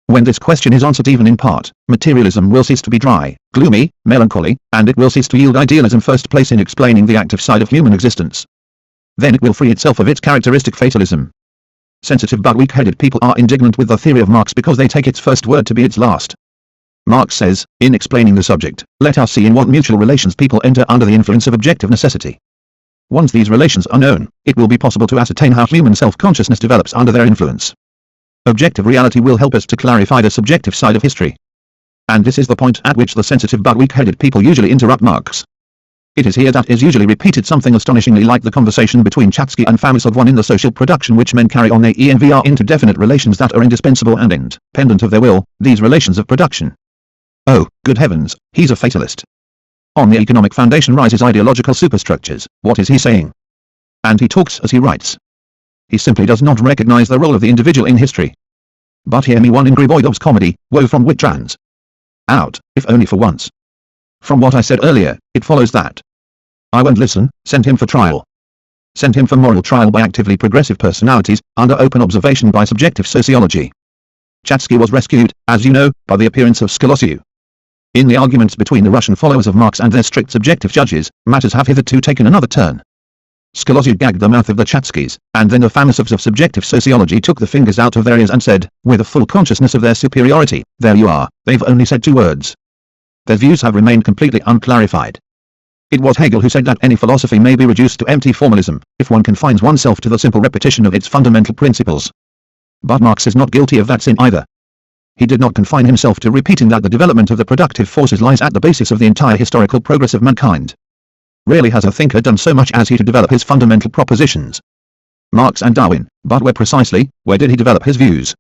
When this question is answered even in part, materialism will cease to be dry, gloomy, melancholy, and it will cease to yield idealism first place in explaining the active side of human existence. Then it will free itself of its characteristic fatalism. Sensitive but weak-headed people are indignant with the theory of Marx because they take its first word to be its last. Marx says, in explaining the subject, let us see in what mutual relations people enter under the influence of objective necessity. Once these relations are known, it will be possible to ascertain how human self-consciousness develops under their influence. Objective reality will help us to clarify the subjective side of history. And this is the point at which the sensitive but weak-headed people usually interrupt Marx. It is here that is usually repeated something astonishingly like the conversation between Chatsky and Famisov in the social production which men carry on envr into definite relations that are indispensable and independent of their will, these relations of production. Oh, good heavens, he's a fatalist. On the economic foundation rises ideological superstructures. What is he saying? And he talks as he writes. He simply does not recognize the role of the individual in history. But hear me one in Griboidov's comedy, Woe from Whittrans. Out, if only for once. From what I said earlier, it follows that I won't listen, send him for trial. Send him for moral trial by actively progressive personalities, under open observation by subjective sociology. Chatsky was rescued, as you know, by the appearance of Scalosiu. In the arguments between the Russian followers of Marx and their strict subjective judges, matters have hitherto taken another turn. Scalosiu gagged the mouth of the Chatskys, and then the philosophers of subjective sociology took the fingers out of their ears and said, with a full consciousness of their superiority, there you are, they've only said 2 words. Their views have remained completely unclarified. It was Hegel who said that any philosophy may be reduced to empty formalism, if one confines oneself to the simple repetition of its fundamental principles. But Marx is not guilty of that sin either. He did not confine himself to repeating that the development of the productive forces lies at the basis of the entire historical progress of mankind. Rarely has a thinker done so much as he to develop his fundamental propositions. Marx and Darwin, but where precisely, where did he develop his views?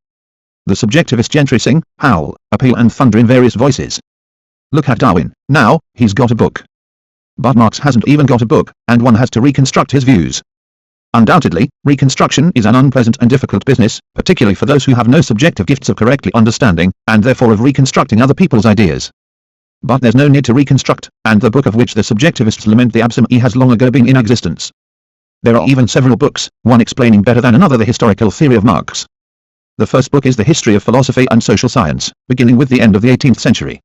The subjectivist gentry sing, howl, appeal and thunder in various voices. Look at Darwin, now, he's got a book. But Marx hasn't even got a book, and one has to reconstruct his views. Undoubtedly, reconstruction is an unpleasant and difficult business, particularly for those who have no subjective gifts of correctly understanding, and therefore of reconstructing other people's ideas. But there's no need to reconstruct, and the book of which the subjectivists lament the absence has long ago been in existence. There are even several books, one explaining better than another the historical theory of Marx. The first book is the history of philosophy and social science, beginning with the end of the 18th century.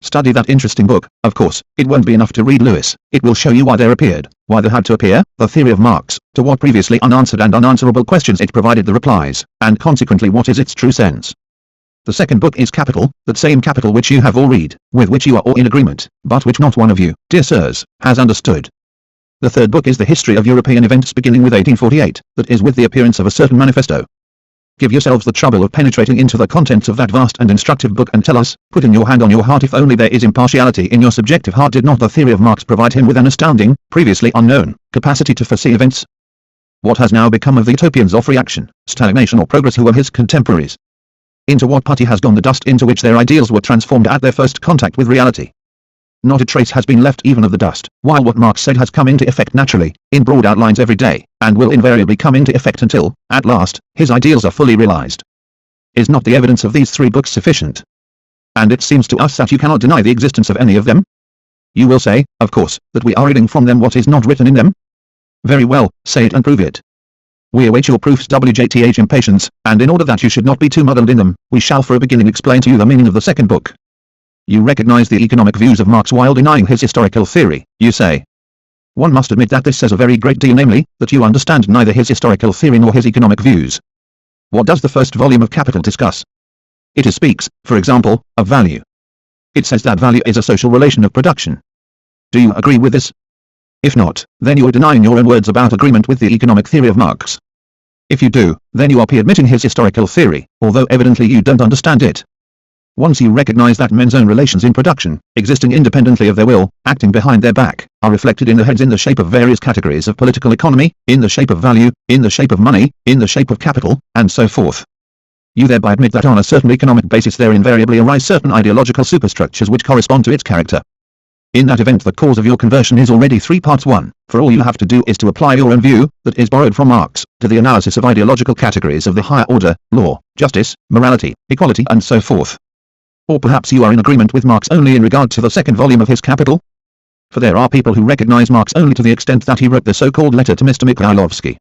Study that interesting book. Of course, it won't be enough to read Lewis. It will show you why there appeared, why there had to appear, the theory of Marx, to what previously unanswered and unanswerable questions it provided the replies, and consequently what is its true sense. The second book is Capital, that same Capital which you have all read, with which you are all in agreement, but which not one of you, dear sirs, has understood. The third book is the history of European events beginning with 1848, that is with the appearance of a certain manifesto. Give yourselves the trouble of penetrating into the contents of that vast and instructive book and tell us, putting your hand on your heart if only there is impartiality in your subjective heart, did not the theory of Marx provide him with an astounding, previously unknown, capacity to foresee events? What has now become of the utopians of reaction, stagnation or progress who were his contemporaries? Into what putty has gone the dust into which their ideals were transformed at their first contact with reality? Not a trace has been left even of the dust, while what Marx said has come into effect naturally, in broad outlines every day, and will invariably come into effect until, at last, his ideals are fully realized. Is not the evidence of these 3 books sufficient? And it seems to us that you cannot deny the existence of any of them? You will say, of course, that we are reading from them what is not written in them? Very well, say it and prove it. We await your proofs WJTH impatience, and in order that you should not be too muddled in them, we shall for a beginning explain to you the meaning of the second book. You recognize the economic views of Marx while denying his historical theory, you say. One must admit that this says a very great deal, namely, that you understand neither his historical theory nor his economic views. What does the first volume of Capital discuss? It speaks, for example, of value. It says that value is a social relation of production. Do you agree with this? If not, then you are denying your own words about agreement with the economic theory of Marx. If you do, then you are admitting his historical theory, although evidently you don't understand it. Once you recognize that men's own relations in production, existing independently of their will, acting behind their back, are reflected in the heads in the shape of various categories of political economy, in the shape of value, in the shape of money, in the shape of capital, and so forth. You thereby admit that on a certain economic basis there invariably arise certain ideological superstructures which correspond to its character. In that event the cause of your conversion is already 3 parts 1, for all you have to do is to apply your own view, that is borrowed from Marx, to the analysis of ideological categories of the higher order, law, justice, morality, equality and so forth. Or perhaps you are in agreement with Marx only in regard to the second volume of his Capital? For there are people who recognize Marx only to the extent that he wrote the so-called letter to Mr. Mikhailovsky.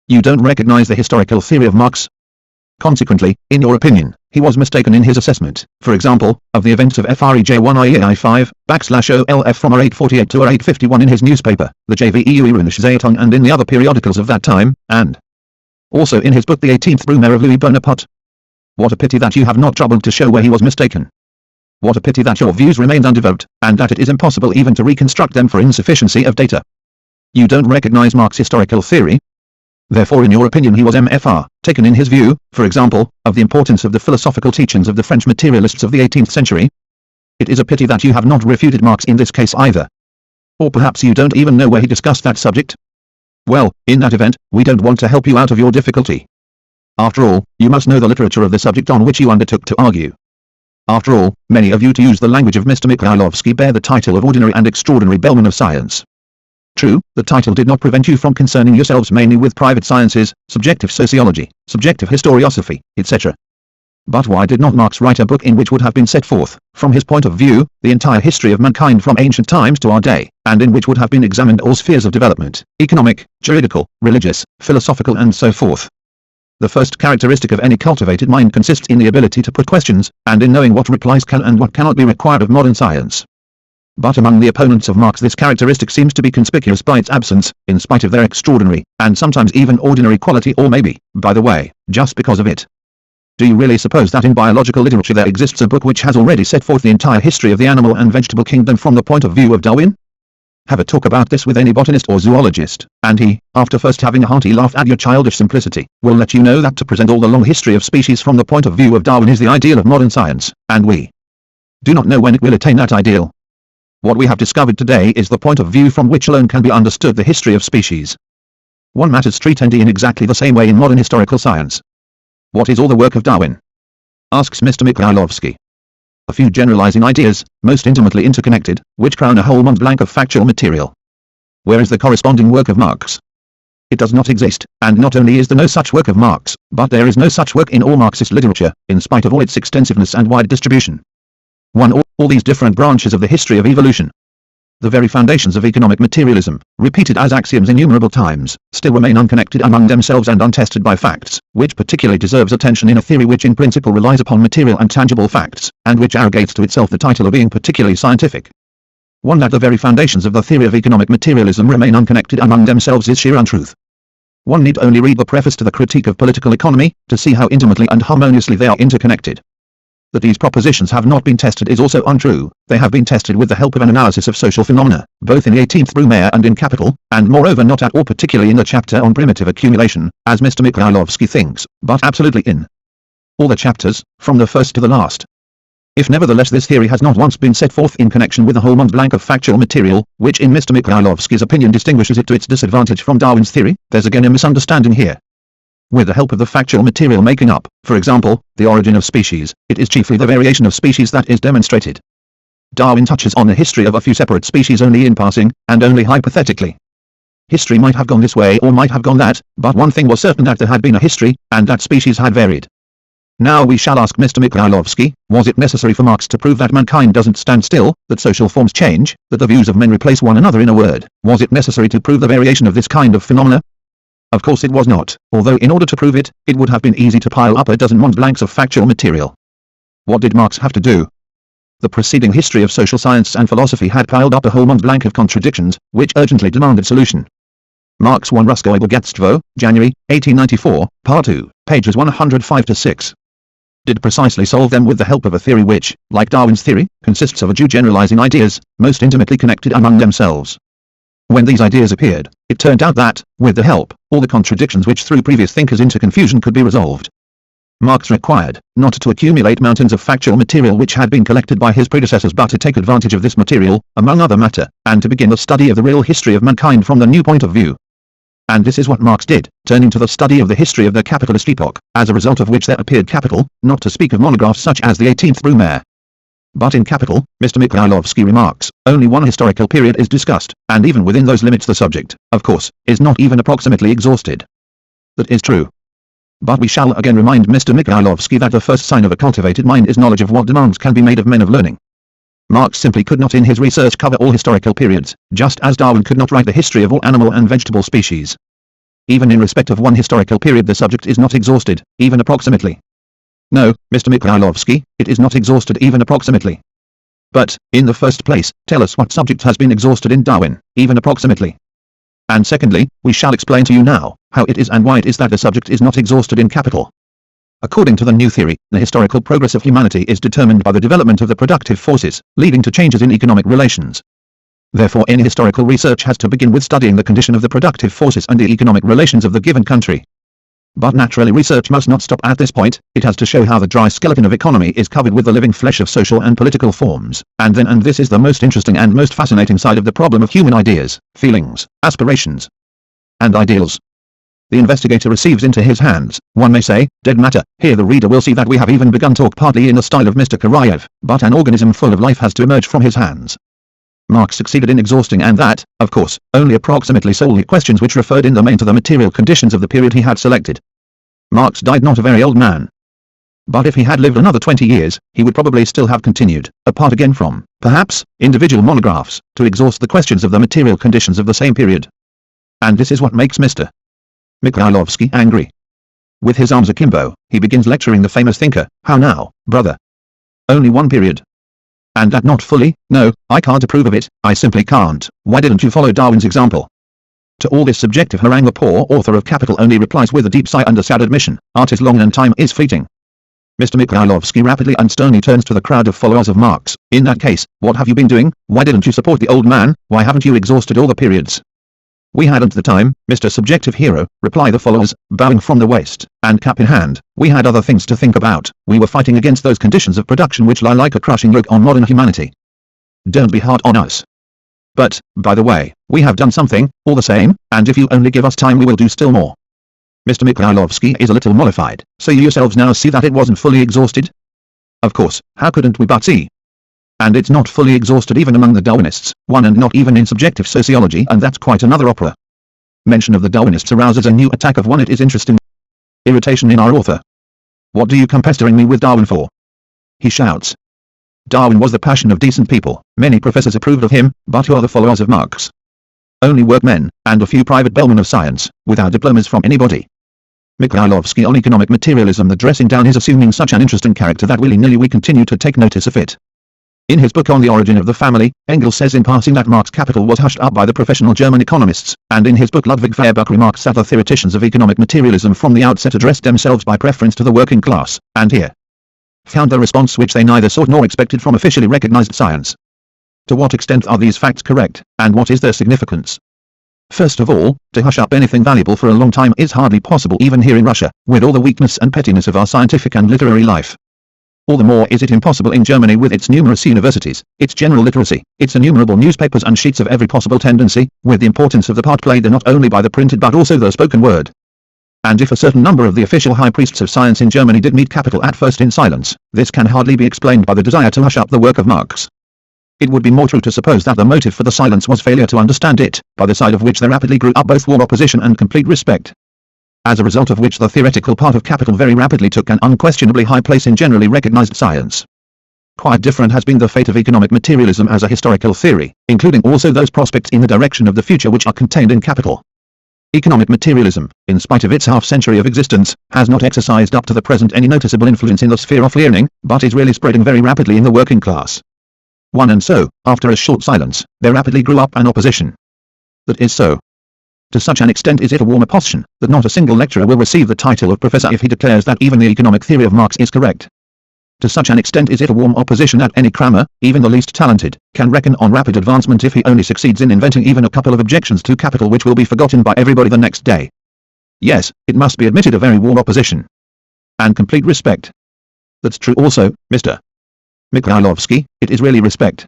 You don't recognize the historical theory of Marx? Consequently, in your opinion, he was mistaken in his assessment, for example, of the events of FREJ1IEI5/OLF from R848 to R851 in his newspaper, the JVEUIRUNISH Zeitung, and in the other periodicals of that time, and also in his book The 18th Brumaire of Louis Bonaparte. What a pity that you have not troubled to show where he was mistaken. What a pity that your views remained undeveloped, and that it is impossible even to reconstruct them for insufficiency of data. You don't recognize Marx's historical theory? Therefore in your opinion he was MFR, taken in his view, for example, of the importance of the philosophical teachings of the French materialists of the 18th century? It is a pity that you have not refuted Marx in this case either. Or perhaps you don't even know where he discussed that subject? Well, in that event, we don't want to help you out of your difficulty. After all, you must know the literature of the subject on which you undertook to argue. After all, many of you, to use the language of Mr. Mikhailovsky, bear the title of ordinary and extraordinary bellman of science. True, the title did not prevent you from concerning yourselves mainly with private sciences, subjective sociology, subjective historiosophy, etc. But why did not Marx write a book in which would have been set forth, from his point of view, the entire history of mankind from ancient times to our day, and in which would have been examined all spheres of development, economic, juridical, religious, philosophical and so forth? The first characteristic of any cultivated mind consists in the ability to put questions, and in knowing what replies can and what cannot be required of modern science. But among the opponents of Marx this characteristic seems to be conspicuous by its absence, in spite of their extraordinary, and sometimes even ordinary quality, or maybe, by the way, just because of it. Do you really suppose that in biological literature there exists a book which has already set forth the entire history of the animal and vegetable kingdom from the point of view of Darwin? Have a talk about this with any botanist or zoologist, and he, after first having a hearty laugh at your childish simplicity, will let you know that to present all the long history of species from the point of view of Darwin is the ideal of modern science, and we do not know when it will attain that ideal. What we have discovered today is the point of view from which alone can be understood the history of species. One matters treat in exactly the same way in modern historical science. What is all the work of Darwin? Asks Mr. Mikhailovsky. A few generalizing ideas, most intimately interconnected, which crown a whole mont blanc of factual material. Where is the corresponding work of Marx? It does not exist, and not only is there no such work of Marx, but there is no such work in all Marxist literature, in spite of all its extensiveness and wide distribution. All these different branches of the history of evolution, the very foundations of economic materialism, repeated as axioms innumerable times, still remain unconnected among themselves and untested by facts, which particularly deserves attention in a theory which in principle relies upon material and tangible facts, and which arrogates to itself the title of being particularly scientific. One that the very foundations of the theory of economic materialism remain unconnected among themselves is sheer untruth. One need only read the preface to the Critique of Political Economy, to see how intimately and harmoniously they are interconnected. That these propositions have not been tested is also untrue. They have been tested with the help of an analysis of social phenomena, both in the 18th Brumaire and in Capital, and moreover not at all particularly in the chapter on primitive accumulation, as Mr. Mikhailovsky thinks, but absolutely in all the chapters, from the first to the last. If nevertheless this theory has not once been set forth in connection with the whole mont blanc of factual material, which in Mr. Mikhailovsky's opinion distinguishes it to its disadvantage from Darwin's theory, there's again a misunderstanding here. With the help of the factual material making up, for example, the origin of species, it is chiefly the variation of species that is demonstrated. Darwin touches on the history of a few separate species only in passing, and only hypothetically. History might have gone this way or might have gone that, but one thing was certain, that there had been a history, and that species had varied. Now we shall ask Mr. Mikhailovsky, was it necessary for Marx to prove that mankind doesn't stand still, that social forms change, that the views of men replace one another? In a word, was it necessary to prove the variation of this kind of phenomena? Of course it was not, although in order to prove it, it would have been easy to pile up a dozen mont blancs of factual material. What did Marx have to do? The preceding history of social science and philosophy had piled up a whole mont blanc of contradictions, which urgently demanded solution. Marx 1 Ruskoe Bogatstvo, January, 1894, Part 2, pages 105-6. Did precisely solve them with the help of a theory which, like Darwin's theory, consists of a few generalizing ideas, most intimately connected among themselves. When these ideas appeared, it turned out that, with the help, all the contradictions which threw previous thinkers into confusion could be resolved. Marx required, not to accumulate mountains of factual material which had been collected by his predecessors, but to take advantage of this material, among other matter, and to begin the study of the real history of mankind from the new point of view. And this is what Marx did, turning to the study of the history of the capitalist epoch, as a result of which there appeared Capital, not to speak of monographs such as the 18th Brumaire. But in Capital, Mr. Mikhailovsky remarks, only one historical period is discussed, and even within those limits the subject, of course, is not even approximately exhausted. That is true. But we shall again remind Mr. Mikhailovsky that the first sign of a cultivated mind is knowledge of what demands can be made of men of learning. Marx simply could not in his research cover all historical periods, just as Darwin could not write the history of all animal and vegetable species. Even in respect of one historical period the subject is not exhausted, even approximately. No, Mr. Mikhailovsky, it is not exhausted even approximately. But, in the first place, tell us what subject has been exhausted in Darwin, even approximately. And secondly, we shall explain to you now, how it is and why it is that the subject is not exhausted in Capital. According to the new theory, the historical progress of humanity is determined by the development of the productive forces, leading to changes in economic relations. Therefore any historical research has to begin with studying the condition of the productive forces and the economic relations of the given country. But naturally research must not stop at this point, it has to show how the dry skeleton of economy is covered with the living flesh of social and political forms, and this is the most interesting and most fascinating side of the problem of human ideas, feelings, aspirations, and ideals. The investigator receives into his hands, one may say, dead matter. Here the reader will see that we have even begun talk partly in the style of Mr. Karayev, but an organism full of life has to emerge from his hands. Marx succeeded in exhausting, and that, of course, only approximately solely questions which referred in the main to the material conditions of the period he had selected. Marx died not a very old man. But if he had lived another 20 years, he would probably still have continued, apart again from, perhaps, individual monographs, to exhaust the questions of the material conditions of the same period. And this is what makes Mr. Mikhailovsky angry. With his arms akimbo, he begins lecturing the famous thinker. How now, brother? Only one period. And that not fully? No, I can't approve of it, I simply can't. Why didn't you follow Darwin's example? To all this subjective harangue the poor author of Capital only replies with a deep sigh and a sad admission. Art is long and time is fleeting. Mr. Mikhailovsky rapidly and sternly turns to the crowd of followers of Marx. In that case, what have you been doing? Why didn't you support the old man? Why haven't you exhausted all the periods? We hadn't the time, Mr. Subjective Hero, reply the followers, bowing from the waist, and cap in hand. We had other things to think about. We were fighting against those conditions of production which lie like a crushing yoke on modern humanity. Don't be hard on us. But, by the way, we have done something, all the same, and if you only give us time we will do still more. Mr. Mikhailovsky is a little mollified. So you yourselves now see that it wasn't fully exhausted? Of course, how couldn't we but see? And it's not fully exhausted even among the Darwinists, one, and not even in subjective sociology, and that's quite another opera. Mention of the Darwinists arouses a new attack of one it is interesting. Irritation in our author. What do you come pestering me with Darwin for? He shouts. Darwin was the passion of decent people. Many professors approved of him, but who are the followers of Marx? Only workmen, and a few private bellmen of science, without diplomas from anybody. Mikhailovsky on economic materialism. The dressing down is assuming such an interesting character that willy-nilly we continue to take notice of it. In his book On the Origin of the Family, Engels says in passing that Marx's Capital was hushed up by the professional German economists, and in his book Ludwig Feuerbach remarks that the theoreticians of economic materialism from the outset addressed themselves by preference to the working class, and here found the response which they neither sought nor expected from officially recognized science. To what extent are these facts correct, and what is their significance? First of all, to hush up anything valuable for a long time is hardly possible even here in Russia, with all the weakness and pettiness of our scientific and literary life. All the more is it impossible in Germany with its numerous universities, its general literacy, its innumerable newspapers and sheets of every possible tendency, with the importance of the part played there not only by the printed but also the spoken word. And if a certain number of the official high priests of science in Germany did meet Capital at first in silence, this can hardly be explained by the desire to hush up the work of Marx. It would be more true to suppose that the motive for the silence was failure to understand it, by the side of which there rapidly grew up both warm opposition and complete respect. As a result of which the theoretical part of Capital very rapidly took an unquestionably high place in generally recognized science. Quite different has been the fate of economic materialism as a historical theory, including also those prospects in the direction of the future which are contained in Capital. Economic materialism, in spite of its half-century of existence, has not exercised up to the present any noticeable influence in the sphere of learning, but is really spreading very rapidly in the working class. And so, after a short silence, there rapidly grew up an opposition. That is so. To such an extent is it a warm opposition, that not a single lecturer will receive the title of professor if he declares that even the economic theory of Marx is correct. To such an extent is it a warm opposition that any crammer, even the least talented, can reckon on rapid advancement if he only succeeds in inventing even a couple of objections to Capital which will be forgotten by everybody the next day. Yes, it must be admitted a very warm opposition. And complete respect. That's true also, Mr. Mikhailovsky, it is really respect.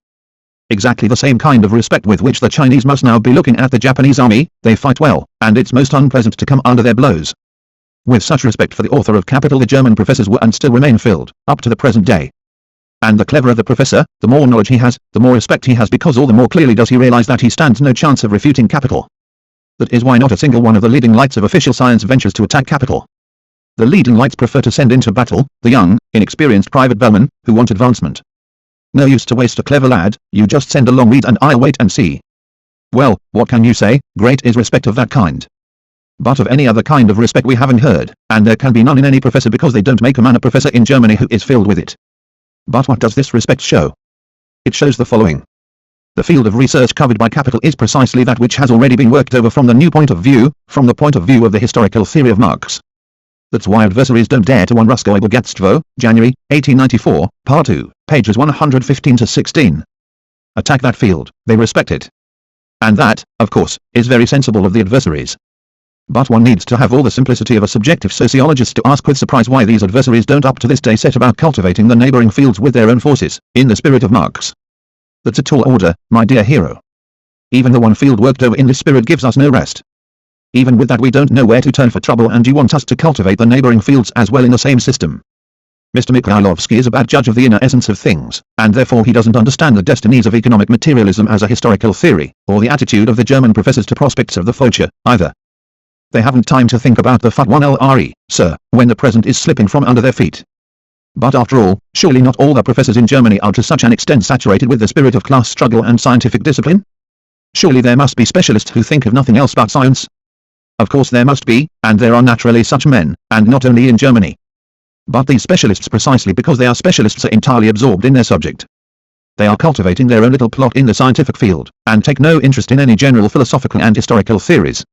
Exactly the same kind of respect with which the Chinese must now be looking at the Japanese army. They fight well, and it's most unpleasant to come under their blows. With such respect for the author of Capital the German professors were and still remain filled, up to the present day. And the cleverer the professor, the more knowledge he has, the more respect he has, because all the more clearly does he realize that he stands no chance of refuting Capital. That is why not a single one of the leading lights of official science ventures to attack Capital. The leading lights prefer to send into battle the young, inexperienced private bellmen, who want advancement. No use to waste a clever lad, you just send along Reed and I'll wait and see. Well, what can you say? Great is respect of that kind. But of any other kind of respect we haven't heard, and there can be none in any professor because they don't make a man a professor in Germany who is filled with it. But what does this respect show? It shows the following. The field of research covered by Capital is precisely that which has already been worked over from the new point of view, from the point of view of the historical theory of Marx. That's why adversaries don't dare to Ruskoe Bogatstvo, January, 1894, Part 2, pages 115 to 16. Attack that field, they respect it. And that, of course, is very sensible of the adversaries. But one needs to have all the simplicity of a subjective sociologist to ask with surprise why these adversaries don't up to this day set about cultivating the neighboring fields with their own forces, in the spirit of Marx. That's a tall order, my dear hero. Even the one field worked over in this spirit gives us no rest. Even with that we don't know where to turn for trouble, and you want us to cultivate the neighboring fields as well in the same system. Mr. Mikhailovsky is a bad judge of the inner essence of things, and therefore he doesn't understand the destinies of economic materialism as a historical theory, or the attitude of the German professors to prospects of the future, either. They haven't time to think about the FUT1LRE, sir, when the present is slipping from under their feet. But after all, surely not all the professors in Germany are to such an extent saturated with the spirit of class struggle and scientific discipline? Surely there must be specialists who think of nothing else but science? Of course there must be, and there are naturally such men, and not only in Germany. But these specialists, precisely because they are specialists, are entirely absorbed in their subject. They are cultivating their own little plot in the scientific field, and take no interest in any general philosophical and historical theories.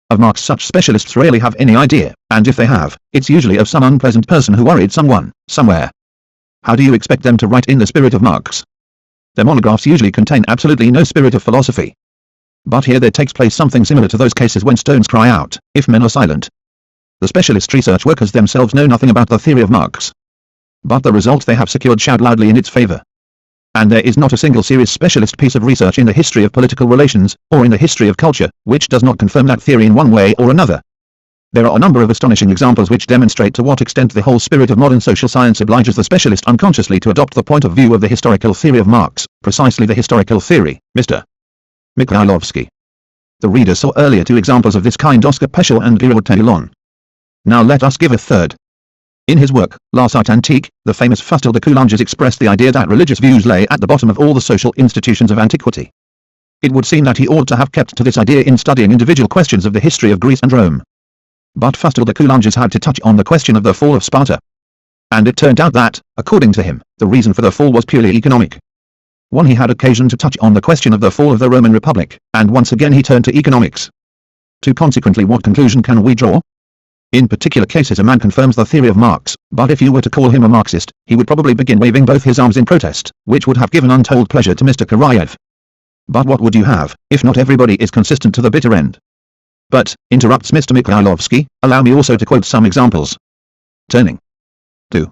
Of Marx such specialists rarely have any idea, and if they have, it's usually of some unpleasant person who worried someone, somewhere. How do you expect them to write in the spirit of Marx? Their monographs usually contain absolutely no spirit of philosophy. But here there takes place something similar to those cases when stones cry out, if men are silent. The specialist research workers themselves know nothing about the theory of Marx. But the results they have secured shout loudly in its favor. And there is not a single serious specialist piece of research in the history of political relations, or in the history of culture, which does not confirm that theory in one way or another. There are a number of astonishing examples which demonstrate to what extent the whole spirit of modern social science obliges the specialist unconsciously to adopt the point of view of the historical theory of Marx, precisely the historical theory, Mr. Mikhailovsky. The reader saw earlier two examples of this kind, Oscar Peschel and Georgi Plekhanov. Now let us give a third. In his work, La Cite Antique, the famous Fustel de Coulanges expressed the idea that religious views lay at the bottom of all the social institutions of antiquity. It would seem that he ought to have kept to this idea in studying individual questions of the history of Greece and Rome. But Fustel de Coulanges had to touch on the question of the fall of Sparta. And it turned out that, according to him, the reason for the fall was purely economic. One, he had occasion to touch on the question of the fall of the Roman Republic, and once again he turned to economics. Two, consequently, what conclusion can we draw? In particular cases a man confirms the theory of Marx, but if you were to call him a Marxist, he would probably begin waving both his arms in protest, which would have given untold pleasure to Mr. Karayev. But what would you have, if not everybody is consistent to the bitter end? But, interrupts Mr. Mikhailovsky, allow me also to quote some examples. Turning to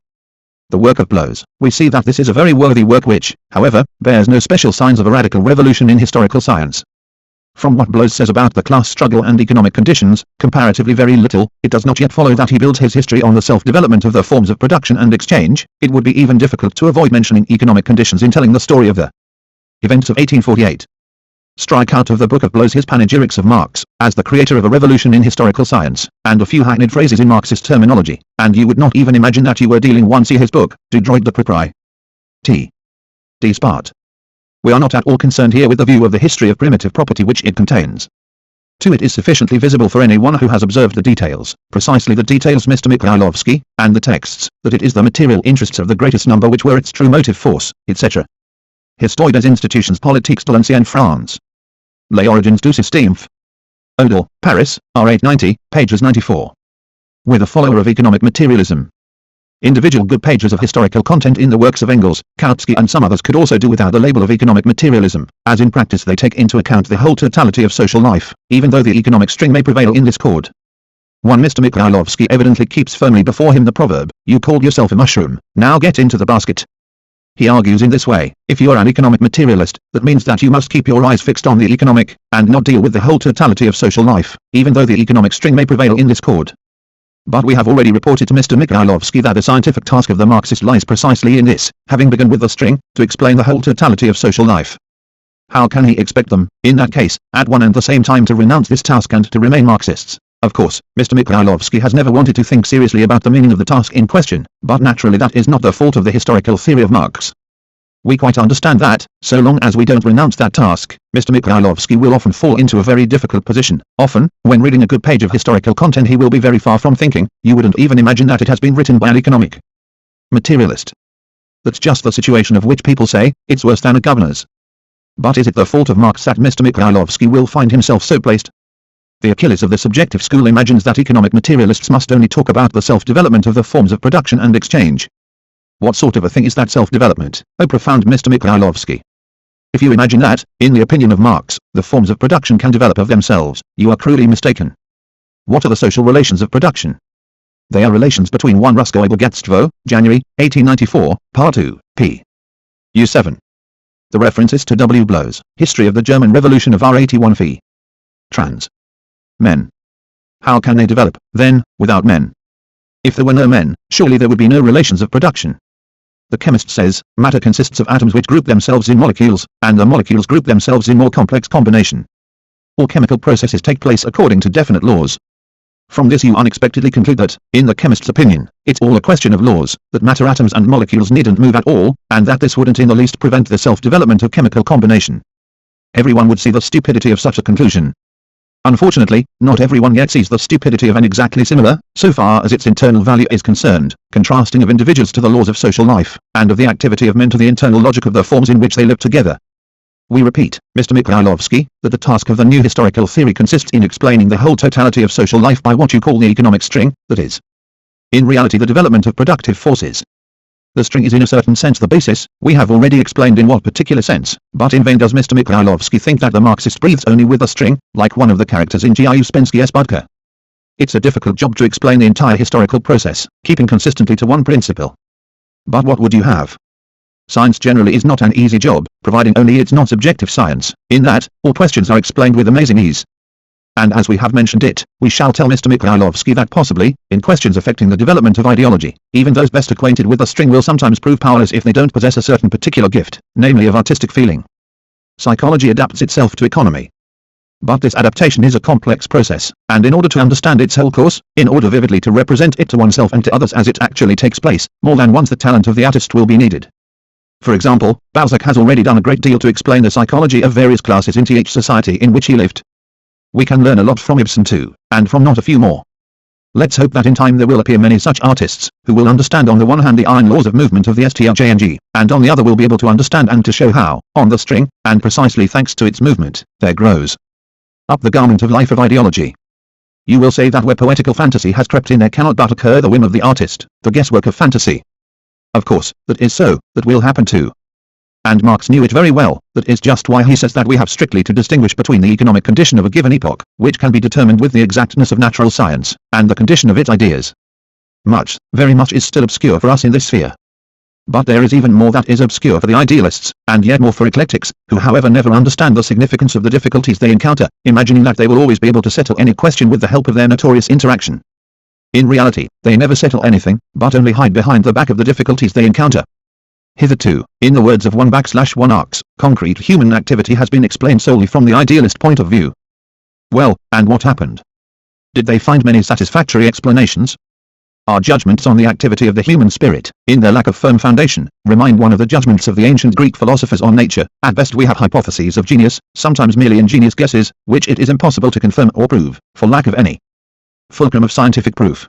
the work of Blows, we see that this is a very worthy work which, however, bears no special signs of a radical revolution in historical science. From what Blows says about the class struggle and economic conditions, comparatively very little. It does not yet follow that he builds his history on the self-development of the forms of production and exchange. It would be even difficult to avoid mentioning economic conditions in telling the story of the events of 1848. Strike out of the book of Blows his panegyrics of Marx, as the creator of a revolution in historical science, and a few hackneyed phrases in Marxist terminology, and you would not even imagine that you were dealing one. See his book, Du droit de propriété. D. Spart. We are not at all concerned here with the view of the history of primitive property which it contains. 2. It is sufficiently visible for anyone who has observed the details, precisely the details Mr. Mikhailovsky, and the texts, that it is the material interests of the greatest number which were its true motive force, etc. Histoire des institutions politiques de l'ancienne France. Les origines du système. Odell, Paris, R890, pages 94. With a follower of economic materialism. Individual good pages of historical content in the works of Engels, Kautsky and some others could also do without the label of economic materialism, as in practice they take into account the whole totality of social life, even though the economic string may prevail in discord. 1. Mr. Mikhailovsky evidently keeps firmly before him the proverb, you called yourself a mushroom, now get into the basket. He argues in this way, if you are an economic materialist, that means that you must keep your eyes fixed on the economic, and not deal with the whole totality of social life, even though the economic string may prevail in discord. But we have already reported to Mr. Mikhailovsky that the scientific task of the Marxist lies precisely in this, having begun with the string, to explain the whole totality of social life. How can he expect them, in that case, at one and the same time to renounce this task and to remain Marxists? Of course, Mr. Mikhailovsky has never wanted to think seriously about the meaning of the task in question, but naturally that is not the fault of the historical theory of Marx. We quite understand that, so long as we don't renounce that task, Mr. Mikhailovsky will often fall into a very difficult position. Often, when reading a good page of historical content he will be very far from thinking, you wouldn't even imagine that it has been written by an economic materialist. That's just the situation of which people say, it's worse than a governor's. But is it the fault of Marx that Mr. Mikhailovsky will find himself so placed? The Achilles of the subjective school imagines that economic materialists must only talk about the self-development of the forms of production and exchange. What sort of a thing is that self-development, oh profound Mr. Mikhailovsky? If you imagine that, in the opinion of Marx, the forms of production can develop of themselves, you are cruelly mistaken. What are the social relations of production? They are relations between one Ruskoe Bogatstvo, January, 1894, Part 2, p. U7. The references to W. Blows, History of the German Revolution of R81 v. Trans. Men. How can they develop, then, without men? If there were no men, surely there would be no relations of production. The chemist says, matter consists of atoms which group themselves in molecules, and the molecules group themselves in more complex combination. All chemical processes take place according to definite laws. From this you unexpectedly conclude that, in the chemist's opinion, it's all a question of laws, that matter atoms and molecules needn't move at all, and that this wouldn't in the least prevent the self-development of chemical combination. Everyone would see the stupidity of such a conclusion. Unfortunately, not everyone yet sees the stupidity of an exactly similar, so far as its internal value is concerned, contrasting of individuals to the laws of social life, and of the activity of men to the internal logic of the forms in which they live together. We repeat, Mr. Mikhailovsky, that the task of the new historical theory consists in explaining the whole totality of social life by what you call the economic string, that is, in reality the development of productive forces. The string is in a certain sense the basis, we have already explained in what particular sense, but in vain does Mr. Mikhailovsky think that the Marxist breathes only with a string, like one of the characters in G. I. Uspensky's Budka. It's a difficult job to explain the entire historical process, keeping consistently to one principle. But what would you have? Science generally is not an easy job, providing only it's not subjective science, in that, all questions are explained with amazing ease. And as we have mentioned it, we shall tell Mr. Mikhailovsky that possibly, in questions affecting the development of ideology, even those best acquainted with the string will sometimes prove powerless if they don't possess a certain particular gift, namely of artistic feeling. Psychology adapts itself to economy. But this adaptation is a complex process, and in order to understand its whole course, in order vividly to represent it to oneself and to others as it actually takes place, more than once the talent of the artist will be needed. For example, Balzac has already done a great deal to explain the psychology of various classes in each society in which he lived. We can learn a lot from Ibsen too, and from not a few more. Let's hope that in time there will appear many such artists, who will understand on the one hand the iron laws of movement of the STRJNG, and on the other will be able to understand and to show how, on the string, and precisely thanks to its movement, there grows up the garment of life of ideology. You will say that where poetical fantasy has crept in there cannot but occur the whim of the artist, the guesswork of fantasy. Of course, that is so, that will happen too. And Marx knew it very well, that is just why he says that we have strictly to distinguish between the economic condition of a given epoch, which can be determined with the exactness of natural science, and the condition of its ideas. Much, very much is still obscure for us in this sphere. But there is even more that is obscure for the idealists, and yet more for eclectics, who however never understand the significance of the difficulties they encounter, imagining that they will always be able to settle any question with the help of their notorious interaction. In reality, they never settle anything, but only hide behind the back of the difficulties they encounter. Hitherto, in the words of 1/1 Arcs, concrete human activity has been explained solely from the idealist point of view. Well, and what happened? Did they find many satisfactory explanations? Our judgments on the activity of the human spirit, in their lack of firm foundation, remind one of the judgments of the ancient Greek philosophers on nature. At best we have hypotheses of genius, sometimes merely ingenious guesses, which it is impossible to confirm or prove, for lack of any fulcrum of scientific proof.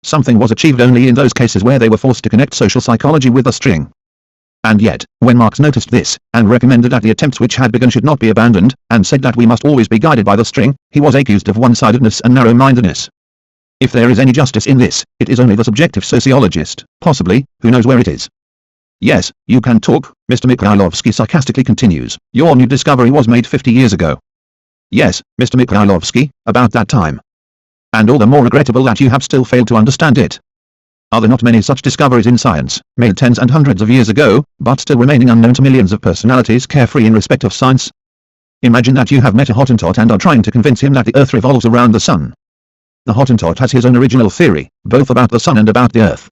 Something was achieved only in those cases where they were forced to connect social psychology with a string. And yet, when Marx noticed this, and recommended that the attempts which had begun should not be abandoned, and said that we must always be guided by the string, he was accused of one-sidedness and narrow-mindedness. If there is any justice in this, it is only the subjective sociologist, possibly, who knows where it is. Yes, you can talk, Mr. Mikhailovsky sarcastically continues, your new discovery was made 50 years ago. Yes, Mr. Mikhailovsky, about that time. And all the more regrettable that you have still failed to understand it. Are there not many such discoveries in science, made tens and hundreds of years ago, but still remaining unknown to millions of personalities carefree in respect of science? Imagine that you have met a Hottentot and are trying to convince him that the Earth revolves around the Sun. The Hottentot has his own original theory, both about the Sun and about the Earth.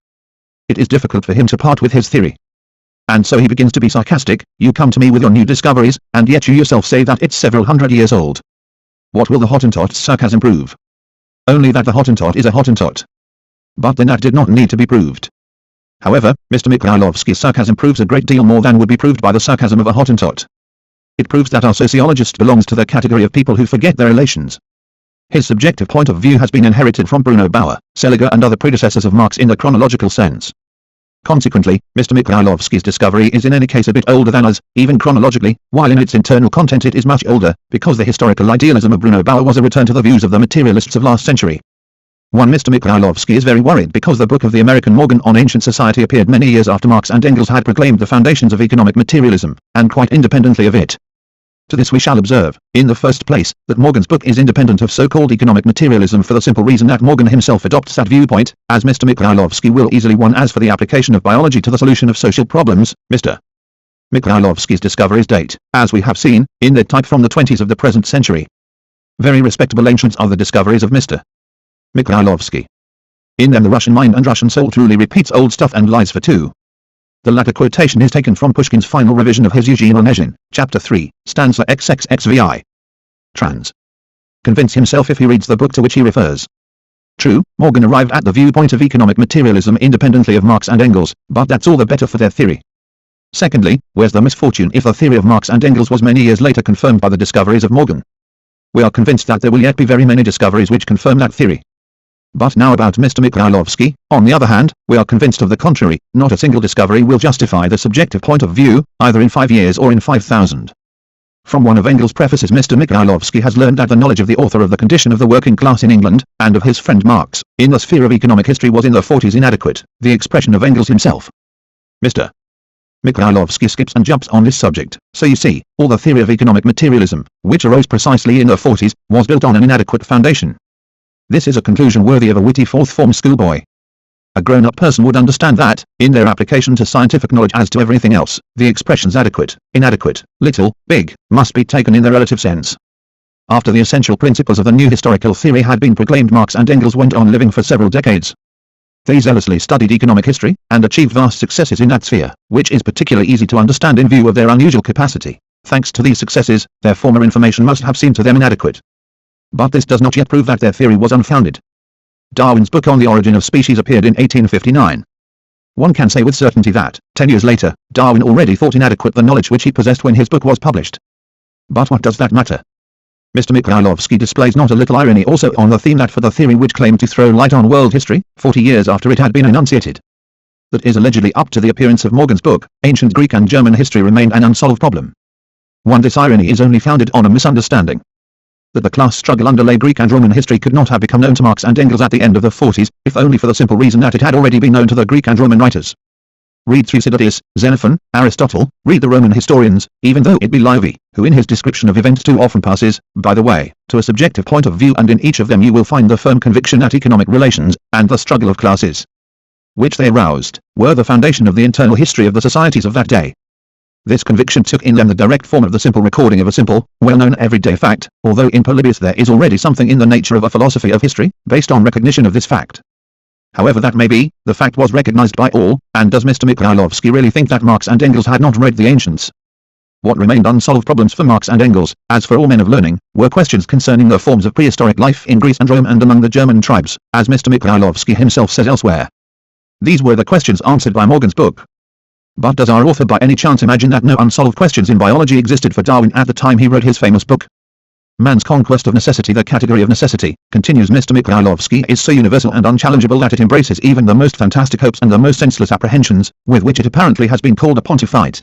It is difficult for him to part with his theory. And so he begins to be sarcastic, you come to me with your new discoveries, and yet you yourself say that it's several hundred years old. What will the Hottentot's sarcasm prove? Only that the Hottentot is a Hottentot. But then that did not need to be proved. However, Mr. Mikhailovsky's sarcasm proves a great deal more than would be proved by the sarcasm of a Hottentot. It proves that our sociologist belongs to the category of people who forget their relations. His subjective point of view has been inherited from Bruno Bauer, Seliger and other predecessors of Marx in the chronological sense. Consequently, Mr. Mikhailovsky's discovery is in any case a bit older than us, even chronologically, while in its internal content it is much older, because the historical idealism of Bruno Bauer was a return to the views of the materialists of last century. Mr. Mikhailovsky is very worried because the book of the American Morgan on ancient society appeared many years after Marx and Engels had proclaimed the foundations of economic materialism, and quite independently of it. To this we shall observe, in the first place, that Morgan's book is independent of so-called economic materialism for the simple reason that Morgan himself adopts that viewpoint, as Mr. Mikhailovsky will easily one as for the application of biology to the solution of social problems. Mr. Mikhailovsky's discoveries date, as we have seen, in their type from the 20s of the present century. Very respectable ancients are the discoveries of Mr. Mikhailovsky. In them the Russian mind and Russian soul truly repeats old stuff and lies for two. The latter quotation is taken from Pushkin's final revision of his Eugene Onegin, Chapter 3, Stanza XXXVI. Trans. Convince himself if he reads the book to which he refers. True, Morgan arrived at the viewpoint of economic materialism independently of Marx and Engels, but that's all the better for their theory. Secondly, where's the misfortune if the theory of Marx and Engels was many years later confirmed by the discoveries of Morgan? We are convinced that there will yet be very many discoveries which confirm that theory. But now about Mr. Mikhailovsky, on the other hand, we are convinced of the contrary. Not a single discovery will justify the subjective point of view, either in 5 years or in 5,000. From one of Engels' prefaces, Mr. Mikhailovsky has learned that the knowledge of the author of the condition of the working class in England, and of his friend Marx, in the sphere of economic history was in the 40s inadequate, the expression of Engels himself. Mr. Mikhailovsky skips and jumps on this subject, so you see, all the theory of economic materialism, which arose precisely in the 40s, was built on an inadequate foundation. This is a conclusion worthy of a witty fourth-form schoolboy. A grown-up person would understand that, in their application to scientific knowledge as to everything else, the expressions adequate, inadequate, little, big, must be taken in their relative sense. After the essential principles of the new historical theory had been proclaimed, Marx and Engels went on living for several decades. They zealously studied economic history, and achieved vast successes in that sphere, which is particularly easy to understand in view of their unusual capacity. Thanks to these successes, their former information must have seemed to them inadequate. But this does not yet prove that their theory was unfounded. Darwin's book on the origin of species appeared in 1859. One can say with certainty that, 10 years later, Darwin already thought inadequate the knowledge which he possessed when his book was published. But what does that matter? Mr. Mikhailovsky displays not a little irony also on the theme that for the theory which claimed to throw light on world history, 40 years after it had been enunciated, that is allegedly up to the appearance of Morgan's book, ancient Greek and German history remained an unsolved problem. This irony is only founded on a misunderstanding. That the class struggle underlay Greek and Roman history could not have become known to Marx and Engels at the end of the 40s, if only for the simple reason that it had already been known to the Greek and Roman writers. Read Thucydides, Xenophon, Aristotle, read the Roman historians, even though it be Livy, who in his description of events too often passes, by the way, to a subjective point of view, and in each of them you will find the firm conviction that economic relations, and the struggle of classes, which they aroused, were the foundation of the internal history of the societies of that day. This conviction took in them the direct form of the simple recording of a simple, well-known everyday fact, although in Polybius there is already something in the nature of a philosophy of history, based on recognition of this fact. However that may be, the fact was recognized by all, and does Mr. Mikhailovsky really think that Marx and Engels had not read the ancients? What remained unsolved problems for Marx and Engels, as for all men of learning, were questions concerning the forms of prehistoric life in Greece and Rome and among the German tribes, as Mr. Mikhailovsky himself says elsewhere. These were the questions answered by Morgan's book. But does our author by any chance imagine that no unsolved questions in biology existed for Darwin at the time he wrote his famous book? Man's conquest of necessity, the category of necessity, continues Mr. Mikhailovsky, is so universal and unchallengeable that it embraces even the most fantastic hopes and the most senseless apprehensions, with which it apparently has been called upon to fight.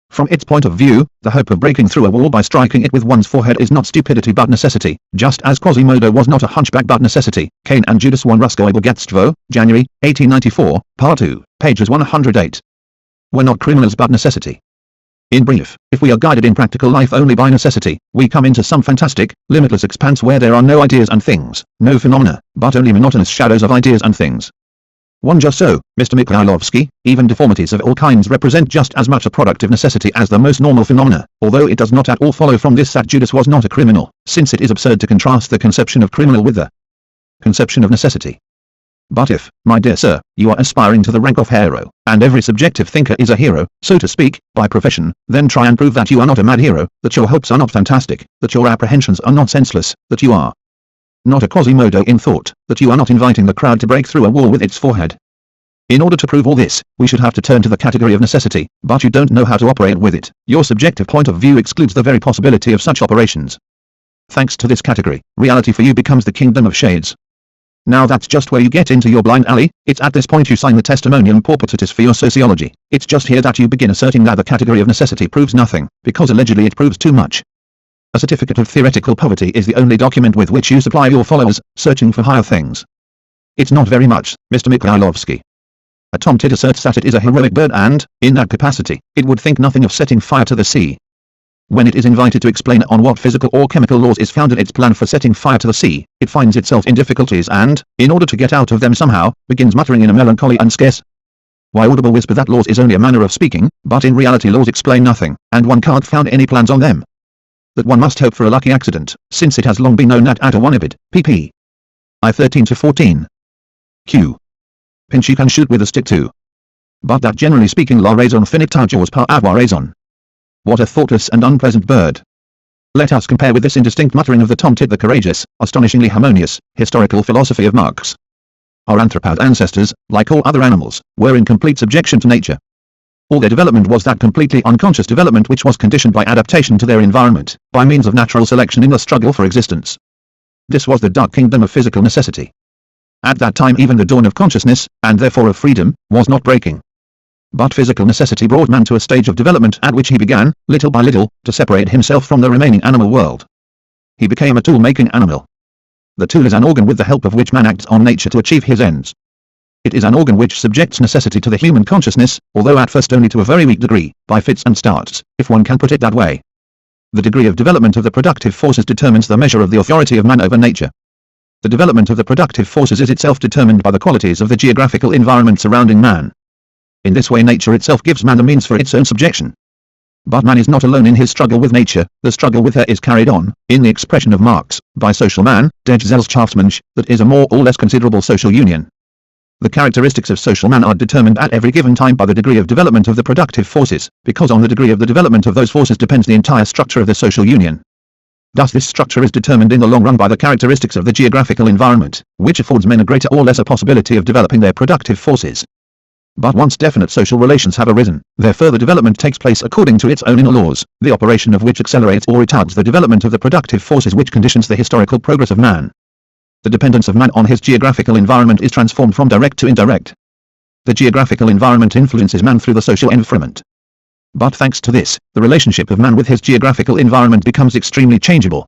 From its point of view, the hope of breaking through a wall by striking it with one's forehead is not stupidity but necessity, just as Quasimodo was not a hunchback but necessity. Cain and Judas One Ruskoe Bogatstvo, January, 1894, Part 2, pages 108. We're not criminals but necessity. In brief, if we are guided in practical life only by necessity, we come into some fantastic, limitless expanse where there are no ideas and things, no phenomena, but only monotonous shadows of ideas and things. Just so, Mr. Mikhailovsky, even deformities of all kinds represent just as much a product of necessity as the most normal phenomena, although it does not at all follow from this that Judas was not a criminal, since it is absurd to contrast the conception of criminal with the conception of necessity. But if, my dear sir, you are aspiring to the rank of hero, and every subjective thinker is a hero, so to speak, by profession, then try and prove that you are not a mad hero, that your hopes are not fantastic, that your apprehensions are not senseless, that you are not a Quasimodo in thought, that you are not inviting the crowd to break through a wall with its forehead. In order to prove all this, we should have to turn to the category of necessity, but you don't know how to operate with it. Your subjective point of view excludes the very possibility of such operations. Thanks to this category, reality for you becomes the kingdom of shades. Now that's just where you get into your blind alley. It's at this point you sign the testimonium paupertatis for your sociology. It's just here that you begin asserting that the category of necessity proves nothing, because allegedly it proves too much. A certificate of theoretical poverty is the only document with which you supply your followers, searching for higher things. It's not very much, Mr. Mikhailovsky. A tomtit asserts that it is a heroic bird and, in that capacity, it would think nothing of setting fire to the sea. When it is invited to explain on what physical or chemical laws is founded its plan for setting fire to the sea, it finds itself in difficulties and, in order to get out of them somehow, begins muttering in a melancholy and scarce audible whisper that laws is only a manner of speaking, but in reality laws explain nothing, and one can't found any plans on them. That one must hope for a lucky accident, since it has long been known that at a one-ibid, pp. I 13-14. Q. Pinch you can shoot with a stick too. But that generally speaking la raison finit ta jaws par avoir raison. What a thoughtless and unpleasant bird. Let us compare with this indistinct muttering of the tomtit the courageous, astonishingly harmonious, historical philosophy of Marx. Our anthropod ancestors, like all other animals, were in complete subjection to nature. All their development was that completely unconscious development which was conditioned by adaptation to their environment, by means of natural selection in the struggle for existence. This was the dark kingdom of physical necessity. At that time even the dawn of consciousness, and therefore of freedom, was not breaking. But physical necessity brought man to a stage of development at which he began, little by little, to separate himself from the remaining animal world. He became a tool-making animal. The tool is an organ with the help of which man acts on nature to achieve his ends. It is an organ which subjects necessity to the human consciousness, although at first only to a very weak degree, by fits and starts, if one can put it that way. The degree of development of the productive forces determines the measure of the authority of man over nature. The development of the productive forces is itself determined by the qualities of the geographical environment surrounding man. In this way nature itself gives man the means for its own subjection. But man is not alone in his struggle with nature, the struggle with her is carried on, in the expression of Marx, by social man, der Gesellschaftsmensch, that is a more or less considerable social union. The characteristics of social man are determined at every given time by the degree of development of the productive forces, because on the degree of the development of those forces depends the entire structure of the social union. Thus this structure is determined in the long run by the characteristics of the geographical environment, which affords men a greater or lesser possibility of developing their productive forces. But once definite social relations have arisen, their further development takes place according to its own inner laws, the operation of which accelerates or retards the development of the productive forces which conditions the historical progress of man. The dependence of man on his geographical environment is transformed from direct to indirect. The geographical environment influences man through the social environment. But thanks to this, the relationship of man with his geographical environment becomes extremely changeable.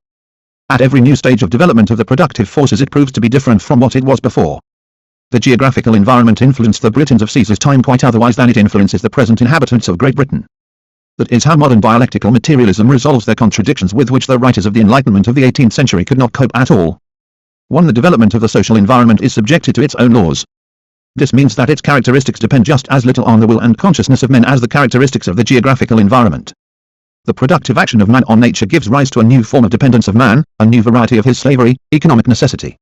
At every new stage of development of the productive forces it proves to be different from what it was before. The geographical environment influenced the Britons of Caesar's time quite otherwise than it influences the present inhabitants of Great Britain. That is how modern dialectical materialism resolves their contradictions with which the writers of the Enlightenment of the 18th century could not cope at all. 1. The development of the social environment is subjected to its own laws. This means that its characteristics depend just as little on the will and consciousness of men as the characteristics of the geographical environment. The productive action of man on nature gives rise to a new form of dependence of man, a new variety of his slavery, economic necessity.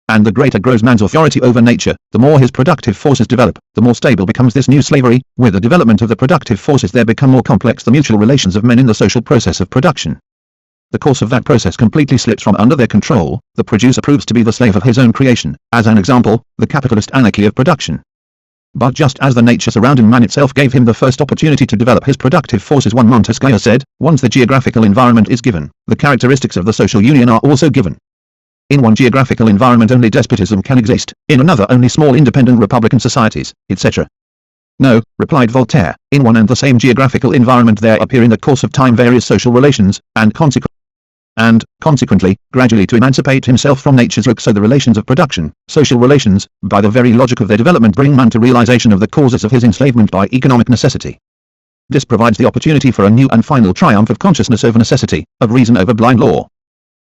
And the greater grows man's authority over nature, the more his productive forces develop, the more stable becomes this new slavery. With the development of the productive forces there become more complex the mutual relations of men in the social process of production. The course of that process completely slips from under their control, the producer proves to be the slave of his own creation, as an example, the capitalist anarchy of production. But just as the nature surrounding man itself gave him the first opportunity to develop his productive forces, one Montesquieu said, once the geographical environment is given, the characteristics of the social union are also given. In one geographical environment only despotism can exist, in another only small independent republican societies, etc. No, replied Voltaire, in one and the same geographical environment there appear in the course of time various social relations, and consequently, gradually to emancipate himself from nature's yoke. So the relations of production, social relations, by the very logic of their development bring man to realization of the causes of his enslavement by economic necessity. This provides the opportunity for a new and final triumph of consciousness over necessity, of reason over blind law.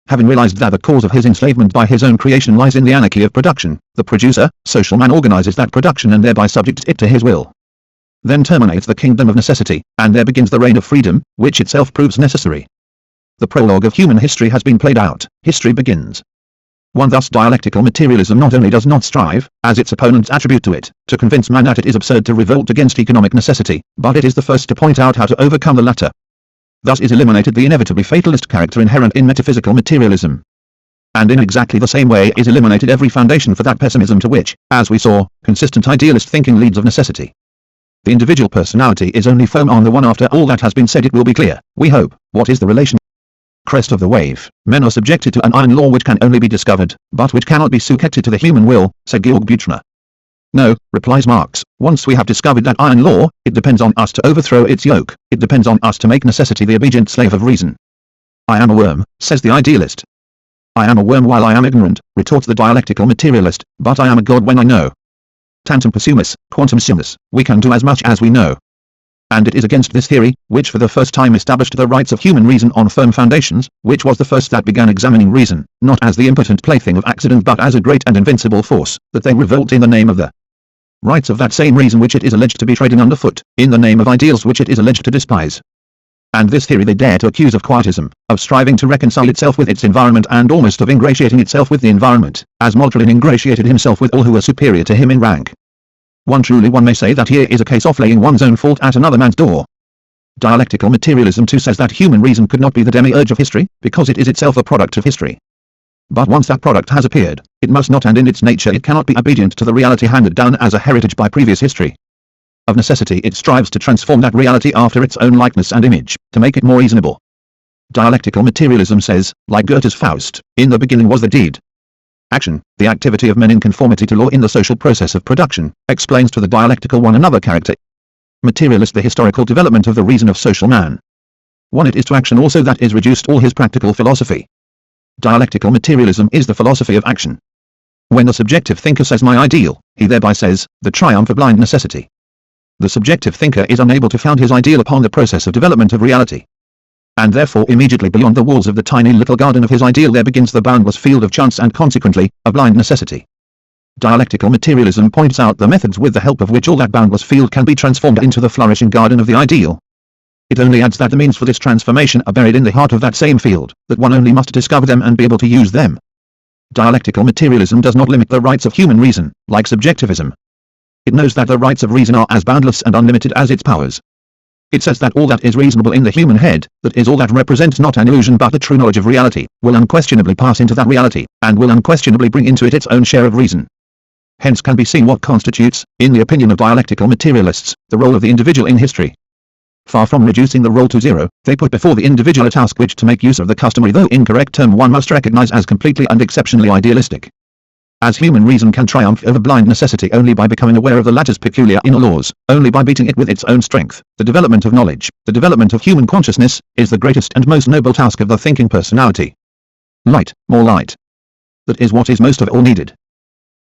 Having realized that the cause of his enslavement by his own creation lies in the anarchy of production, the producer, social man organizes that production and thereby subjects it to his will. Then terminates the kingdom of necessity, and there begins the reign of freedom, which itself proves necessary. The prologue of human history has been played out, history begins. 1. Thus dialectical materialism not only does not strive, as its opponents attribute to it, to convince man that it is absurd to revolt against economic necessity, but it is the first to point out how to overcome the latter. Thus is eliminated the inevitably fatalist character inherent in metaphysical materialism. And in exactly the same way is eliminated every foundation for that pessimism to which, as we saw, consistent idealist thinking leads of necessity. The individual personality is only firm on the one. After all that has been said it will be clear, we hope, what is the relation? Crest of the wave. Men are subjected to an iron law which can only be discovered, but which cannot be subjected to the human will, said Georg Buchner. No, replies Marx, once we have discovered that iron law, it depends on us to overthrow its yoke, it depends on us to make necessity the obedient slave of reason. I am a worm, says the idealist. I am a worm while I am ignorant, retorts the dialectical materialist, but I am a god when I know. Tantum possumus, quantum sumus, we can do as much as we know. And it is against this theory, which for the first time established the rights of human reason on firm foundations, which was the first that began examining reason, not as the impotent plaything of accident but as a great and invincible force, that they revolt in the name of the rights of that same reason which it is alleged to be treading underfoot, in the name of ideals which it is alleged to despise. And this theory they dare to accuse of quietism, of striving to reconcile itself with its environment and almost of ingratiating itself with the environment, as Moltke ingratiated himself with all who were superior to him in rank. Truly one may say that here is a case of laying one's own fault at another man's door. Dialectical materialism too says that human reason could not be the demiurge of history, because it is itself a product of history. But once that product has appeared, it must not, and in its nature it cannot be obedient to the reality handed down as a heritage by previous history. Of necessity it strives to transform that reality after its own likeness and image, to make it more reasonable. Dialectical materialism says, like Goethe's Faust, in the beginning was the deed. Action, the activity of men in conformity to law in the social process of production, explains to the dialectical one another character. Materialist, the historical development of the reason of social man. One, it is to action also that is reduced all his practical philosophy. Dialectical materialism is the philosophy of action. When the subjective thinker says my ideal, he thereby says, the triumph of blind necessity. The subjective thinker is unable to found his ideal upon the process of development of reality. And therefore immediately beyond the walls of the tiny little garden of his ideal there begins the boundless field of chance and consequently, a blind necessity. Dialectical materialism points out the methods with the help of which all that boundless field can be transformed into the flourishing garden of the ideal. It only adds that the means for this transformation are buried in the heart of that same field, that one only must discover them and be able to use them. Dialectical materialism does not limit the rights of human reason, like subjectivism. It knows that the rights of reason are as boundless and unlimited as its powers. It says that all that is reasonable in the human head, that is all that represents not an illusion but the true knowledge of reality, will unquestionably pass into that reality, and will unquestionably bring into it its own share of reason. Hence can be seen what constitutes, in the opinion of dialectical materialists, the role of the individual in history. Far from reducing the role to zero, they put before the individual a task which, to make use of the customary though incorrect term, one must recognize as completely and exceptionally idealistic. As human reason can triumph over blind necessity only by becoming aware of the latter's peculiar inner laws, only by beating it with its own strength, the development of knowledge, the development of human consciousness, is the greatest and most noble task of the thinking personality. Light, more light. That is what is most of all needed.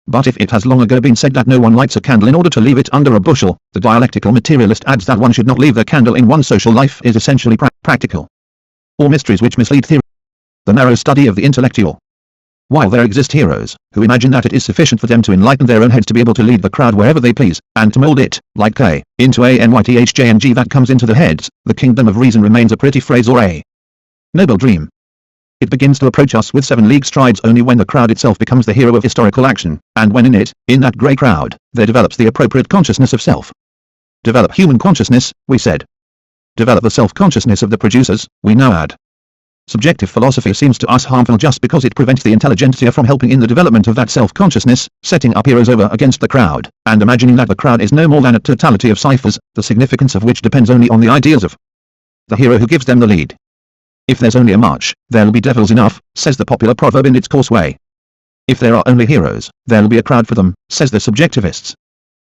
But if it has long ago been said that no one lights a candle in order to leave it under a bushel, the dialectical materialist adds that one should not leave the candle in one's social life is essentially practical. All mysteries which mislead theory. The narrow study of the intellectual. While there exist heroes, who imagine that it is sufficient for them to enlighten their own heads to be able to lead the crowd wherever they please, and to mold it, like clay, into a nythjng that comes into the heads, the kingdom of reason remains a pretty phrase or a noble dream. It begins to approach us with 7 league strides only when the crowd itself becomes the hero of historical action, and when in it, in that grey crowd, there develops the appropriate consciousness of self. Develop human consciousness, we said. Develop the self-consciousness of the producers, we now add. Subjective philosophy seems to us harmful just because it prevents the intelligentsia from helping in the development of that self-consciousness, setting up heroes over against the crowd, and imagining that the crowd is no more than a totality of ciphers, the significance of which depends only on the ideals of the hero who gives them the lead. If there's only a march, there'll be devils enough, says the popular proverb in its coarse way. If there are only heroes, there'll be a crowd for them, says the subjectivists.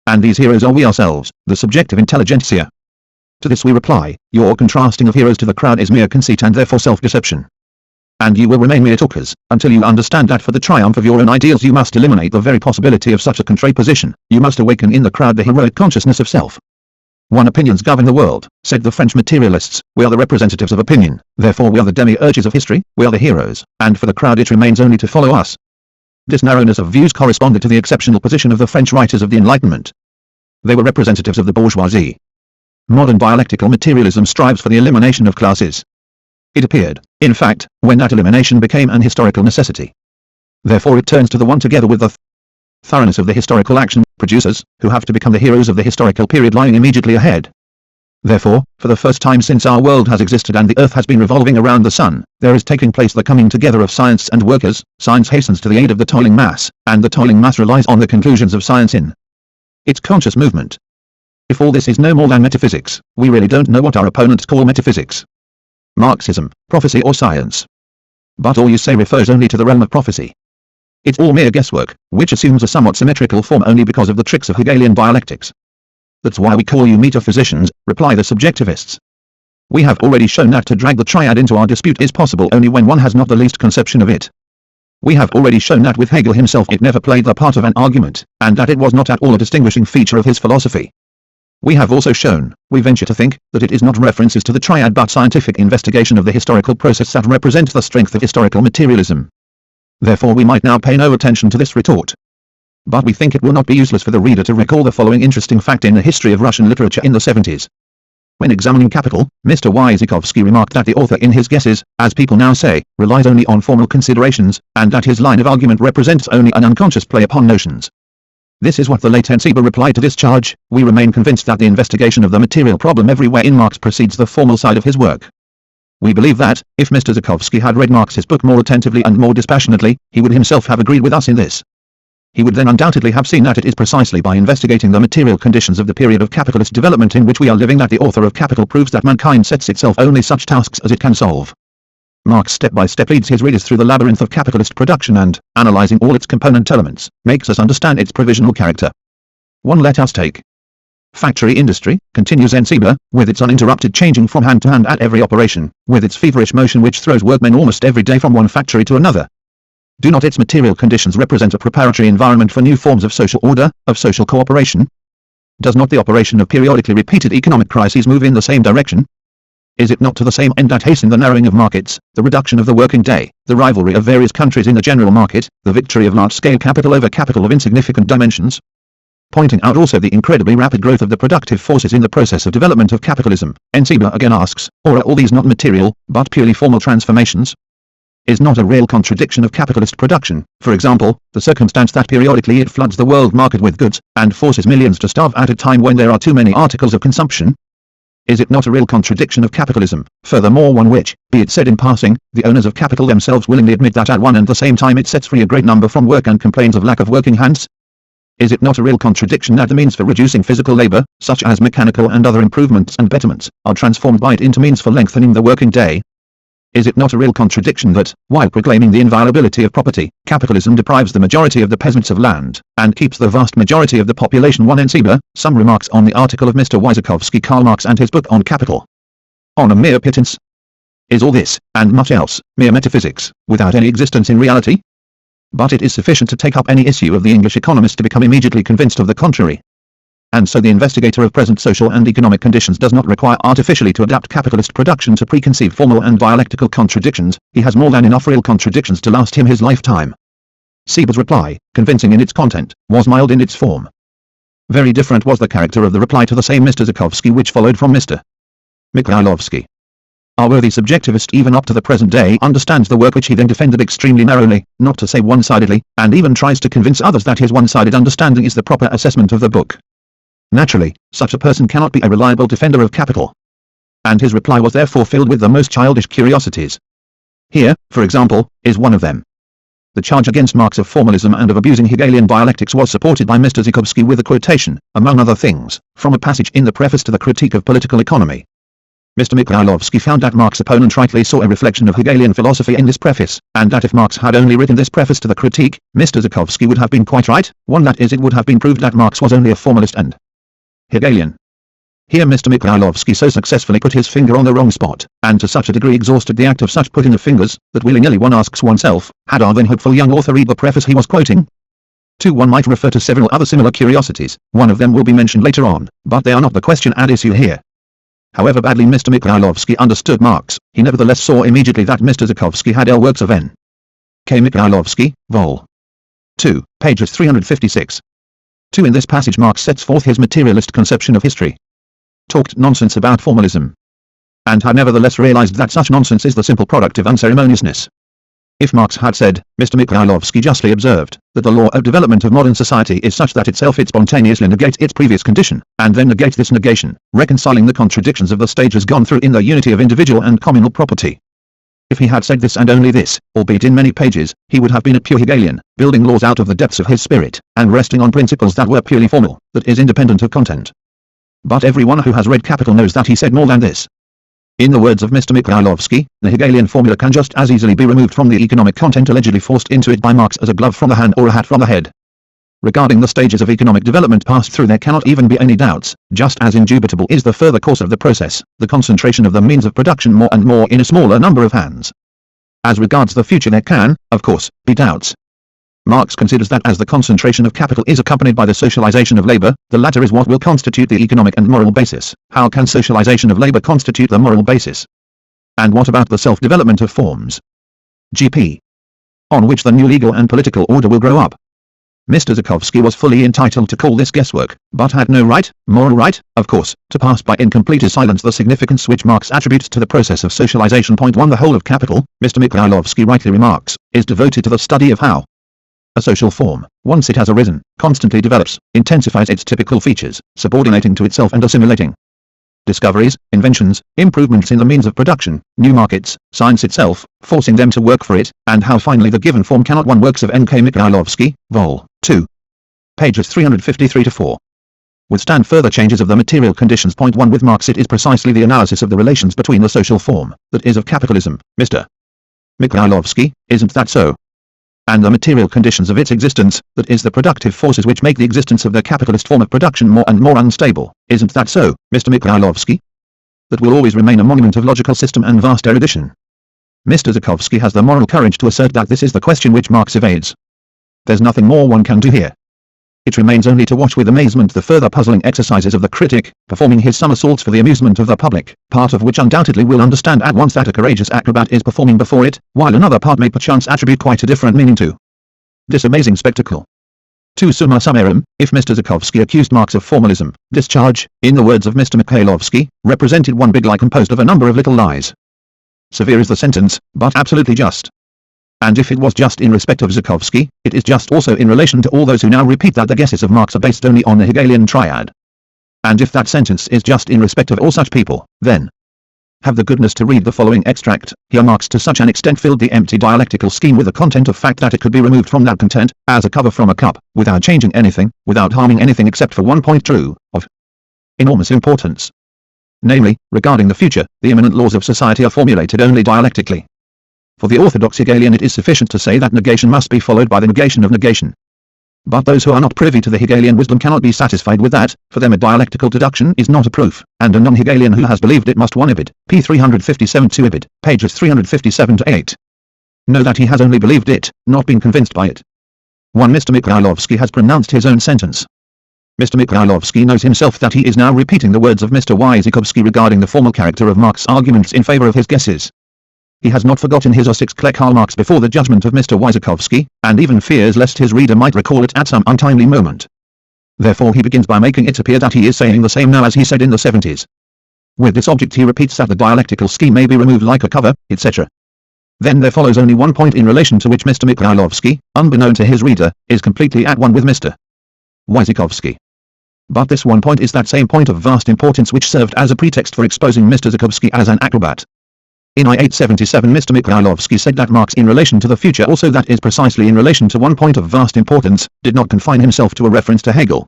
And these heroes are we ourselves, the subjective intelligentsia. To this we reply, your contrasting of heroes to the crowd is mere conceit and therefore self-deception. And you will remain mere talkers, until you understand that for the triumph of your own ideals you must eliminate the very possibility of such a contraposition, you must awaken in the crowd the heroic consciousness of self. One opinions govern the world, said the French materialists, we are the representatives of opinion, therefore we are the demiurges of history, we are the heroes, and for the crowd it remains only to follow us. This narrowness of views corresponded to the exceptional position of the French writers of the Enlightenment. They were representatives of the bourgeoisie. Modern dialectical materialism strives for the elimination of classes. It appeared, in fact, when that elimination became an historical necessity. Therefore it turns to the one together with the thoroughness of the historical action producers, who have to become the heroes of the historical period lying immediately ahead. Therefore, for the first time since our world has existed and the earth has been revolving around the sun, there is taking place the coming together of science and workers. Science hastens to the aid of the toiling mass, and the toiling mass relies on the conclusions of science in its conscious movement. If all this is no more than metaphysics, we really don't know what our opponents call metaphysics. Marxism, prophecy or science. But all you say refers only to the realm of prophecy. It's all mere guesswork, which assumes a somewhat symmetrical form only because of the tricks of Hegelian dialectics. That's why we call you metaphysicians, reply the subjectivists. We have already shown that to drag the triad into our dispute is possible only when one has not the least conception of it. We have already shown that with Hegel himself it never played the part of an argument, and that it was not at all a distinguishing feature of his philosophy. We have also shown, we venture to think, that it is not references to the triad but scientific investigation of the historical process that represent the strength of historical materialism. Therefore we might now pay no attention to this retort. But we think it will not be useless for the reader to recall the following interesting fact in the history of Russian literature in the 70s. When examining Capital, Mr. Wyzikowski remarked that the author in his guesses, as people now say, relies only on formal considerations, and that his line of argument represents only an unconscious play upon notions. This is what the late Ch5 replied to discharge. We remain convinced that the investigation of the material problem everywhere in Marx precedes the formal side of his work. We believe that, if Mr. Zhukovsky had read Marx's book more attentively and more dispassionately, he would himself have agreed with us in this. He would then undoubtedly have seen that it is precisely by investigating the material conditions of the period of capitalist development in which we are living that the author of Capital proves that mankind sets itself only such tasks as it can solve. Marx step by step leads his readers through the labyrinth of capitalist production and, analyzing all its component elements, makes us understand its provisional character. 1. Let us take factory industry, continues Ch5, with its uninterrupted changing from hand to hand at every operation, with its feverish motion which throws workmen almost every day from one factory to another. Do not its material conditions represent a preparatory environment for new forms of social order, of social cooperation? Does not the operation of periodically repeated economic crises move in the same direction? Is it not to the same end that hasten the narrowing of markets, the reduction of the working day, the rivalry of various countries in the general market, the victory of large-scale capital over capital of insignificant dimensions? Pointing out also the incredibly rapid growth of the productive forces in the process of development of capitalism, Ch5 again asks, or are all these not material, but purely formal transformations? Is not a real contradiction of capitalist production, for example, the circumstance that periodically it floods the world market with goods, and forces millions to starve at a time when there are too many articles of consumption? Is it not a real contradiction of capitalism, furthermore one which, be it said in passing, the owners of capital themselves willingly admit that at one and the same time it sets free a great number from work and complains of lack of working hands? Is it not a real contradiction that the means for reducing physical labor, such as mechanical and other improvements and betterments, are transformed by it into means for lengthening the working day? Is it not a real contradiction that, while proclaiming the inviolability of property, capitalism deprives the majority of the peasants of land, and keeps the vast majority of the population? 1. Ch5, some remarks on the article of Mr. Wyszkowski Karl Marx and his book on Capital. On a mere pittance? Is all this, and much else, mere metaphysics, without any existence in reality? But it is sufficient to take up any issue of the English economist to become immediately convinced of the contrary. And so the investigator of present social and economic conditions does not require artificially to adapt capitalist production to preconceived formal and dialectical contradictions. He has more than enough real contradictions to last him his lifetime. Ch5's reply, convincing in its content, was mild in its form. Very different was the character of the reply to the same Mr. Zhukovsky which followed from Mr. Mikhailovsky. Our worthy subjectivist even up to the present day understands the work which he then defended extremely narrowly, not to say one-sidedly, and even tries to convince others that his one-sided understanding is the proper assessment of the book. Naturally, such a person cannot be a reliable defender of capital. And his reply was therefore filled with the most childish curiosities. Here, for example, is one of them. The charge against Marx of formalism and of abusing Hegelian dialectics was supported by Mr. Zhukovsky with a quotation, among other things, from a passage in the preface to the Critique of Political Economy. Mr. Mikhailovsky found that Marx's opponent rightly saw a reflection of Hegelian philosophy in this preface, and that if Marx had only written this preface to the critique, Mr. Zhukovsky would have been quite right. One, that is, it would have been proved that Marx was only a formalist and Hegelian. Here Mr. Mikhailovsky so successfully put his finger on the wrong spot, and to such a degree exhausted the act of such putting of fingers, that willy-nilly one asks oneself, had our then hopeful young author read the preface he was quoting? 2. One might refer to several other similar curiosities, one of them will be mentioned later on, but they are not the question at issue here. However badly Mr. Mikhailovsky understood Marx, he nevertheless saw immediately that Mr. Zhukovsky had L works of N. K. Mikhailovsky, Vol. 2, pages 356. 2. In this passage Marx sets forth his materialist conception of history. Talked nonsense about formalism. And had nevertheless realized that such nonsense is the simple product of unceremoniousness. If Marx had said, Mr. Mikhailovsky justly observed, that the law of development of modern society is such that it spontaneously negates its previous condition, and then negates this negation, reconciling the contradictions of the stages gone through in the unity of individual and communal property. If he had said this and only this, albeit in many pages, he would have been a pure Hegelian, building laws out of the depths of his spirit, and resting on principles that were purely formal, that is independent of content. But everyone who has read Capital knows that he said more than this. In the words of Mr. Mikhailovsky, the Hegelian formula can just as easily be removed from the economic content allegedly forced into it by Marx as a glove from the hand or a hat from the head. Regarding the stages of economic development passed through there cannot even be any doubts, just as indubitable is the further course of the process, the concentration of the means of production more and more in a smaller number of hands. As regards the future there can, of course, be doubts. Marx considers that as the concentration of capital is accompanied by the socialization of labor, the latter is what will constitute the economic and moral basis. How can socialization of labor constitute the moral basis? And what about the self-development of forms? GP. On which the new legal and political order will grow up. Mr. Zhukovsky was fully entitled to call this guesswork, but had no right, moral right, of course, to pass by in complete silence the significance which Marx attributes to the process of socialization. 1. The whole of Capital, Mr. Mikhailovsky rightly remarks, is devoted to the study of how A social form, once it has arisen, constantly develops, intensifies its typical features, subordinating to itself and assimilating. Discoveries, inventions, improvements in the means of production, new markets, science itself, forcing them to work for it, and how finally the given form cannot one. Works of N.K. Mikhailovsky, Vol. 2. Pages 353-4. Withstand further changes of the material conditions. Point 1. With Marx it is precisely the analysis of the relations between the social form, that is of capitalism, Mr. Mikhailovsky, isn't that so? And the material conditions of its existence, that is the productive forces which make the existence of the capitalist form of production more and more unstable, isn't that so, Mr. Mikhailovsky? That will always remain a monument of logical system and vast erudition. Mr. Zhukovsky has the moral courage to assert that this is the question which Marx evades. There's nothing more one can do here. It remains only to watch with amazement the further puzzling exercises of the critic, performing his somersaults for the amusement of the public, part of which undoubtedly will understand at once that a courageous acrobat is performing before it, while another part may perchance attribute quite a different meaning to this amazing spectacle. To summa summarum, if Mr. Zhukovsky accused Marx of formalism, discharge, in the words of Mr. Mikhailovsky, represented one big lie composed of a number of little lies. Severe is the sentence, but absolutely just. And if it was just in respect of Zhukovsky, it is just also in relation to all those who now repeat that the guesses of Marx are based only on the Hegelian triad. And if that sentence is just in respect of all such people, then have the goodness to read the following extract. Here Marx to such an extent filled the empty dialectical scheme with the content of fact that it could be removed from that content, as a cover from a cup, without changing anything, without harming anything except for one point true, of enormous importance. Namely, regarding the future, the immanent laws of society are formulated only dialectically. For the orthodox Hegelian it is sufficient to say that negation must be followed by the negation of negation. But those who are not privy to the Hegelian wisdom cannot be satisfied with that, for them a dialectical deduction is not a proof, and a non-Hegelian who has believed it must one Ibid, p. 357-2 Ibid, pages 357-8. Know that he has only believed it, not been convinced by it. 1. Mr. Mikhailovsky has pronounced his own sentence. Mr. Mikhailovsky knows himself that he is now repeating the words of Mr. Zhukovsky regarding the formal character of Marx's arguments in favor of his guesses. He has not forgotten his Karl Marx before the judgment of Mr. Zhukovsky, and even fears lest his reader might recall it at some untimely moment. Therefore he begins by making it appear that he is saying the same now as he said in the 70s. With this object he repeats that the dialectical scheme may be removed like a cover, etc. Then there follows only one point in relation to which Mr. Mikhailovsky, unbeknown to his reader, is completely at one with Mr. Zhukovsky. But this one point is that same point of vast importance which served as a pretext for exposing Mr. Zhukovsky as an acrobat. In I-877 Mr. Mikhailovsky said that Marx in relation to the future also that is precisely in relation to one point of vast importance, did not confine himself to a reference to Hegel.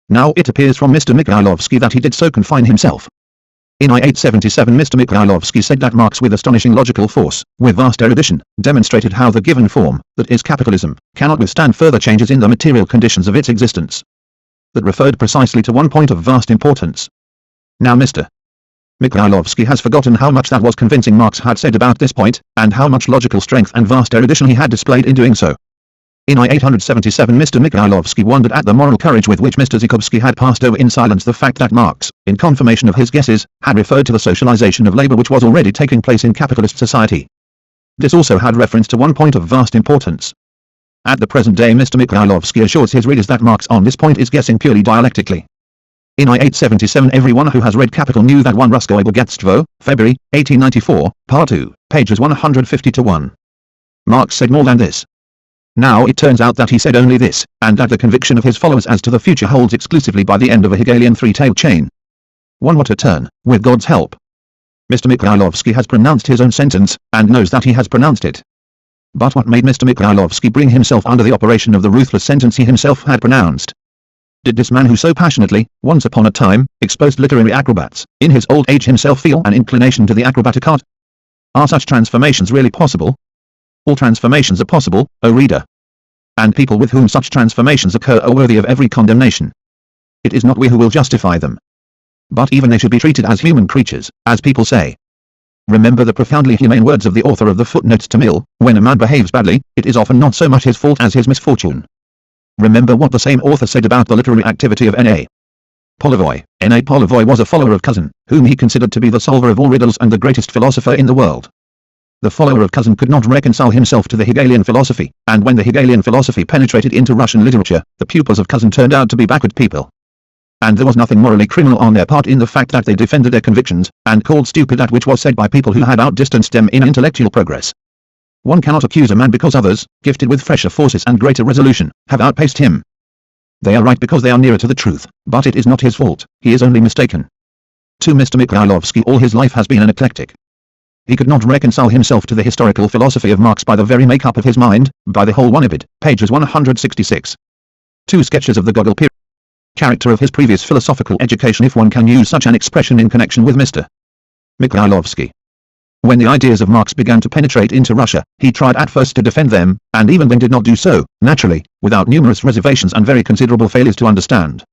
Now it appears from Mr. Mikhailovsky that he did so confine himself. In I-877 Mr. Mikhailovsky said that Marx with astonishing logical force, with vast erudition, demonstrated how the given form, that is capitalism, cannot withstand further changes in the material conditions of its existence. That referred precisely to one point of vast importance. Now Mr. Mikhailovsky has forgotten how much that was convincing Marx had said about this point, and how much logical strength and vast erudition he had displayed in doing so. In I-877 Mr. Mikhailovsky wondered at the moral courage with which Mr. Zhukovsky had passed over in silence the fact that Marx, in confirmation of his guesses, had referred to the socialization of labor which was already taking place in capitalist society. This also had reference to one point of vast importance. At the present day Mr. Mikhailovsky assures his readers that Marx on this point is guessing purely dialectically. In I-877 everyone who has read Capital knew that one Ruskoe Bogatstvo, February, 1894, Part 2, pages 150-1. Marx said more than this. Now it turns out that he said only this, and that the conviction of his followers as to the future holds exclusively by the end of a Hegelian three-tailed chain. One what a turn, with God's help. Mr. Mikhailovsky has pronounced his own sentence, and knows that he has pronounced it. But what made Mr. Mikhailovsky bring himself under the operation of the ruthless sentence he himself had pronounced? Did this man who so passionately, once upon a time, exposed literary acrobats, in his old age himself feel an inclination to the acrobatic art? Are such transformations really possible? All transformations are possible, O reader. And people with whom such transformations occur are worthy of every condemnation. It is not we who will justify them. But even they should be treated as human creatures, as people say. Remember the profoundly humane words of the author of the footnotes to Mill: when a man behaves badly, it is often not so much his fault as his misfortune. Remember what the same author said about the literary activity of N.A. Polivoy. N.A. Polivoy was a follower of Cousin, whom he considered to be the solver of all riddles and the greatest philosopher in the world. The follower of Cousin could not reconcile himself to the Hegelian philosophy, and when the Hegelian philosophy penetrated into Russian literature, the pupils of Cousin turned out to be backward people. And there was nothing morally criminal on their part in the fact that they defended their convictions, and called stupid that which was said by people who had outdistanced them in intellectual progress. One cannot accuse a man because others, gifted with fresher forces and greater resolution, have outpaced him. They are right because they are nearer to the truth, but it is not his fault, he is only mistaken. To Mr. Mikhailovsky all his life has been an eclectic. He could not reconcile himself to the historical philosophy of Marx by the very make-up of his mind, by the whole one of it, pages 166. 2 Sketches of the Gogol period. Character of his previous philosophical education, if one can use such an expression in connection with Mr. Mikhailovsky. When the ideas of Marx began to penetrate into Russia, he tried at first to defend them, and even then did not do so, naturally, without numerous reservations and very considerable failures to understand.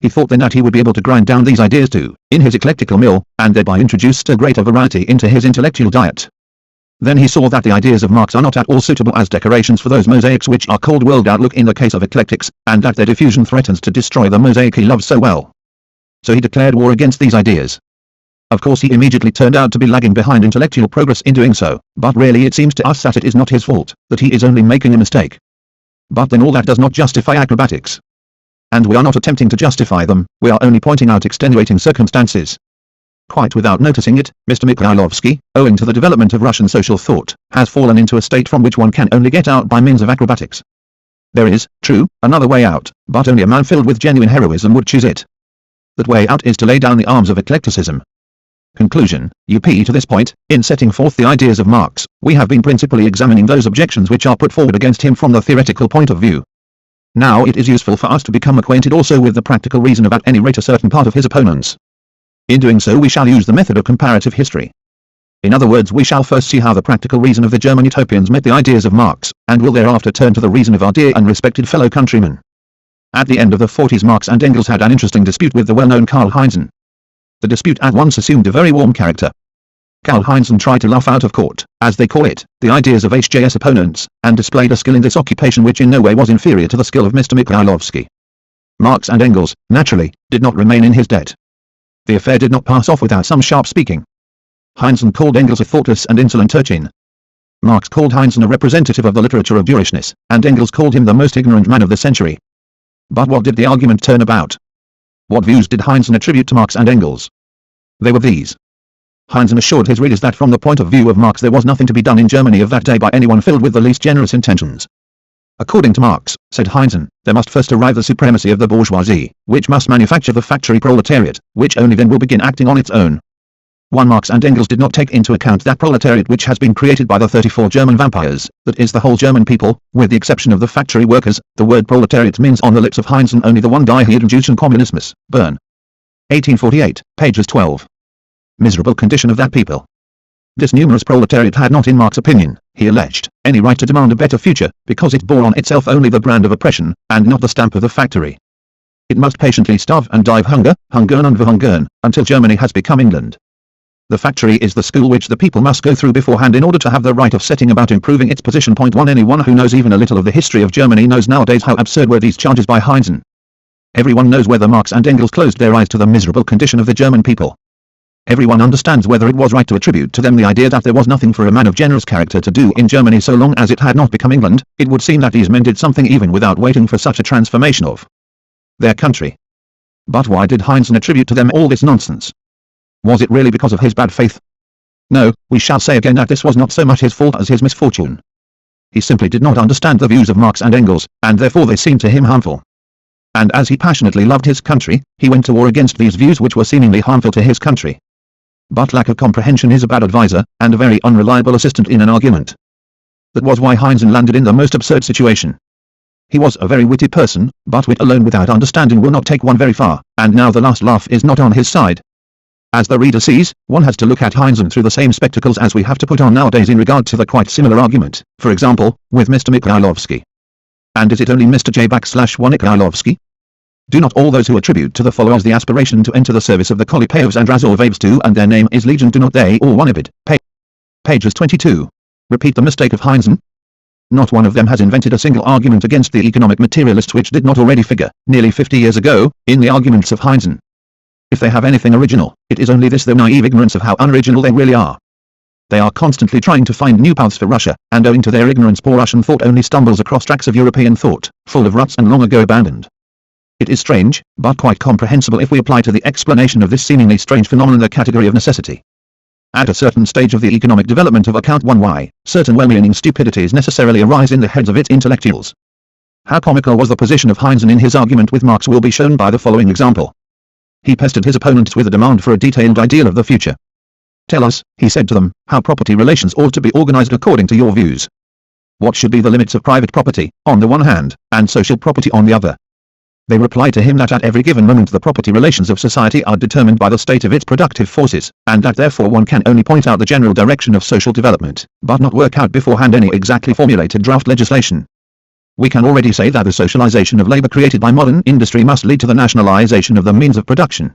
He thought then that he would be able to grind down these ideas in his eclectical mill, and thereby introduce still greater variety into his intellectual diet. Then he saw that the ideas of Marx are not at all suitable as decorations for those mosaics which are called world outlook in the case of eclectics, and that their diffusion threatens to destroy the mosaic he loves so well. So he declared war against these ideas. Of course he immediately turned out to be lagging behind intellectual progress in doing so, but really it seems to us that it is not his fault, that he is only making a mistake. But then all that does not justify acrobatics. And we are not attempting to justify them, we are only pointing out extenuating circumstances. Quite without noticing it, Mr. Mikhailovsky, owing to the development of Russian social thought, has fallen into a state from which one can only get out by means of acrobatics. There is, true, another way out, but only a man filled with genuine heroism would choose it. That way out is to lay down the arms of eclecticism. Conclusion, UP. To this point, in setting forth the ideas of Marx, we have been principally examining those objections which are put forward against him from the theoretical point of view. Now it is useful for us to become acquainted also with the practical reason of at any rate a certain part of his opponents. In doing so we shall use the method of comparative history. In other words, we shall first see how the practical reason of the German utopians met the ideas of Marx, and will thereafter turn to the reason of our dear and respected fellow countrymen. At the end of the 40s Marx and Engels had an interesting dispute with the well-known Karl Heinzen. The dispute at once assumed a very warm character. Karl Heinzen tried to laugh out of court, as they call it, the ideas of HJ's opponents, and displayed a skill in this occupation which in no way was inferior to the skill of Mr. Mikhailovsky. Marx and Engels, naturally, did not remain in his debt. The affair did not pass off without some sharp speaking. Heinzen called Engels a thoughtless and insolent urchin. Marx called Heinzen a representative of the literature of Jewrishness, and Engels called him the most ignorant man of the century. But what did the argument turn about? What views did Heinzen attribute to Marx and Engels? They were these. Heinzen assured his readers that from the point of view of Marx there was nothing to be done in Germany of that day by anyone filled with the least generous intentions. According to Marx, said Heinzen, there must first arrive the supremacy of the bourgeoisie, which must manufacture the factory proletariat, which only then will begin acting on its own. 1. Marx and Engels did not take into account that proletariat which has been created by the 34 German vampires, that is the whole German people, with the exception of the factory workers. The word proletariat means on the lips of Heinzen only the one die Judentum Kommunismus, Bern. 1848, pages 12. Miserable condition of that people. This numerous proletariat had not, in Marx's opinion, he alleged, any right to demand a better future, because it bore on itself only the brand of oppression, and not the stamp of the factory. It must patiently starve and die of hunger, hungern und verhungern, until Germany has become England. The factory is the school which the people must go through beforehand in order to have the right of setting about improving its position. 1. Anyone who knows even a little of the history of Germany knows nowadays how absurd were these charges by Heinzen. Everyone knows whether Marx and Engels closed their eyes to the miserable condition of the German people. Everyone understands whether it was right to attribute to them the idea that there was nothing for a man of generous character to do in Germany so long as it had not become England. It would seem that these men did something even without waiting for such a transformation of their country. But why did Heinzen attribute to them all this nonsense? Was it really because of his bad faith? No, we shall say again that this was not so much his fault as his misfortune. He simply did not understand the views of Marx and Engels, and therefore they seemed to him harmful. And as he passionately loved his country, he went to war against these views which were seemingly harmful to his country. But lack of comprehension is a bad advisor, and a very unreliable assistant in an argument. That was why Heinzen landed in the most absurd situation. He was a very witty person, but wit alone without understanding will not take one very far, and now the last laugh is not on his side. As the reader sees, one has to look at Heinzen through the same spectacles as we have to put on nowadays in regard to the quite similar argument, for example, with Mr. Mikhailovsky. And is it only Mr. J1 Mikhailovsky? Do not all those who attribute to the followers the aspiration to enter the service of the Kolipayevs and Razorvayevs too, and their name is Legion, do not they all one of it? Pages 22. Repeat the mistake of Heinzen. Not one of them has invented a single argument against the economic materialists which did not already figure, nearly 50 years ago, in the arguments of Heinzen. If they have anything original, it is only this, their naive ignorance of how unoriginal they really are. They are constantly trying to find new paths for Russia, and owing to their ignorance poor Russian thought only stumbles across tracks of European thought, full of ruts and long ago abandoned. It is strange, but quite comprehensible if we apply to the explanation of this seemingly strange phenomenon the category of necessity. At a certain stage of the economic development of account 1y, certain well-meaning stupidities necessarily arise in the heads of its intellectuals. How comical was the position of Heinzen in his argument with Marx will be shown by the following example. He pestered his opponents with a demand for a detailed ideal of the future. Tell us, he said to them, how property relations ought to be organized according to your views. What should be the limits of private property, on the one hand, and social property on the other? They replied to him that at every given moment the property relations of society are determined by the state of its productive forces, and that therefore one can only point out the general direction of social development, but not work out beforehand any exactly formulated draft legislation. We can already say that the socialization of labor created by modern industry must lead to the nationalization of the means of production.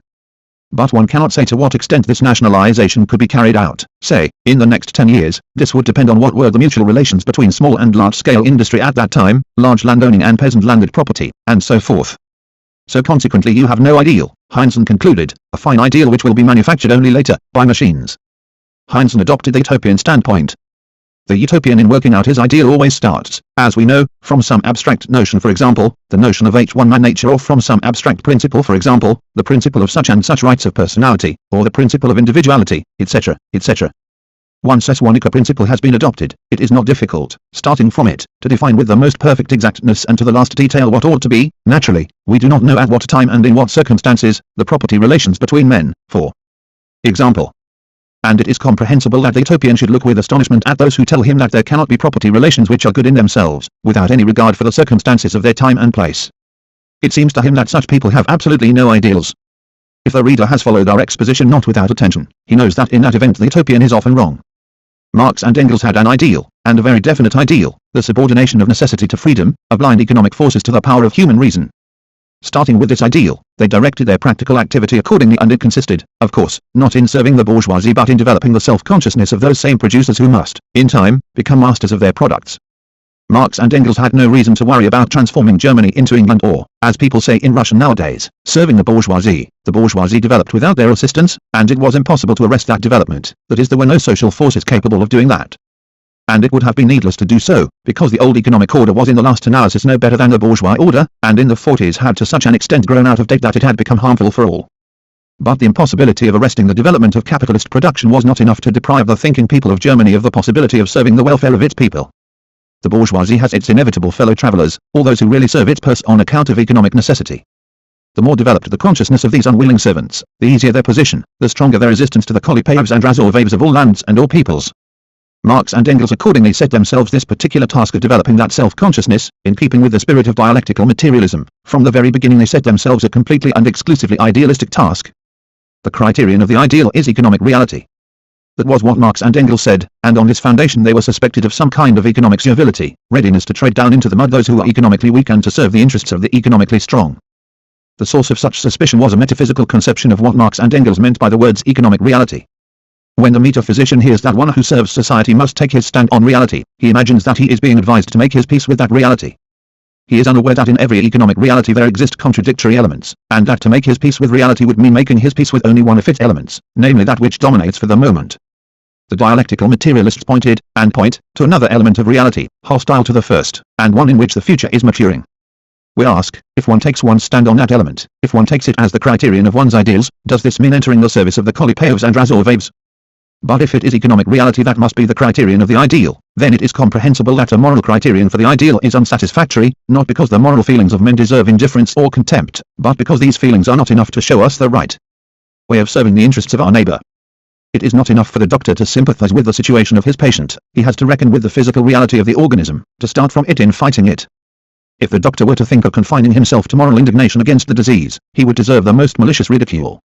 But one cannot say to what extent this nationalization could be carried out, say, in the next 10 years. This would depend on what were the mutual relations between small and large-scale industry at that time, large landowning and peasant landed property, and so forth. So consequently you have no ideal, Heinzen concluded, a fine ideal which will be manufactured only later, by machines. Heinzen adopted the utopian standpoint. The utopian in working out his ideal always starts, as we know, from some abstract notion, for example, the notion of H1 man nature, or from some abstract principle, for example, the principle of such and such rights of personality, or the principle of individuality, etc., etc. Once this Wanaka principle has been adopted, it is not difficult, starting from it, to define with the most perfect exactness and to the last detail what ought to be. Naturally, we do not know at what time and in what circumstances, the property relations between men, for example. And it is comprehensible that the utopian should look with astonishment at those who tell him that there cannot be property relations which are good in themselves, without any regard for the circumstances of their time and place. It seems to him that such people have absolutely no ideals. If the reader has followed our exposition not without attention, he knows that in that event the utopian is often wrong. Marx and Engels had an ideal, and a very definite ideal, the subordination of necessity to freedom, of blind economic forces to the power of human reason. Starting with this ideal, they directed their practical activity accordingly, and it consisted, of course, not in serving the bourgeoisie but in developing the self-consciousness of those same producers who must, in time, become masters of their products. Marx and Engels had no reason to worry about transforming Germany into England or, as people say in Russian nowadays, serving the bourgeoisie. The bourgeoisie developed without their assistance, and it was impossible to arrest that development, that is, there were no social forces capable of doing that. And it would have been needless to do so, because the old economic order was in the last analysis no better than the bourgeois order, and in the 40s had to such an extent grown out of date that it had become harmful for all. But the impossibility of arresting the development of capitalist production was not enough to deprive the thinking people of Germany of the possibility of serving the welfare of its people. The bourgeoisie has its inevitable fellow travelers, all those who really serve its purse on account of economic necessity. The more developed the consciousness of these unwilling servants, the easier their position, the stronger their resistance to the Kolipayevs and Razorvayevs of all lands and all peoples. Marx and Engels accordingly set themselves this particular task of developing that self-consciousness, in keeping with the spirit of dialectical materialism. From the very beginning they set themselves a completely and exclusively idealistic task. The criterion of the ideal is economic reality. That was what Marx and Engels said, and on this foundation they were suspected of some kind of economic servility, readiness to trade down into the mud those who are economically weak and to serve the interests of the economically strong. The source of such suspicion was a metaphysical conception of what Marx and Engels meant by the words economic reality. When the metaphysician hears that one who serves society must take his stand on reality, he imagines that he is being advised to make his peace with that reality. He is unaware that in every economic reality there exist contradictory elements, and that to make his peace with reality would mean making his peace with only one of its elements, namely that which dominates for the moment. The dialectical materialists point to another element of reality, hostile to the first, and one in which the future is maturing. We ask, if one takes one's stand on that element, if one takes it as the criterion of one's ideals, does this mean entering the service of the Kolipayevs and Razorvayevs? But if it is economic reality that must be the criterion of the ideal, then it is comprehensible that a moral criterion for the ideal is unsatisfactory, not because the moral feelings of men deserve indifference or contempt, but because these feelings are not enough to show us the right way of serving the interests of our neighbor. It is not enough for the doctor to sympathize with the situation of his patient, he has to reckon with the physical reality of the organism, to start from it in fighting it. If the doctor were to think of confining himself to moral indignation against the disease, he would deserve the most malicious ridicule.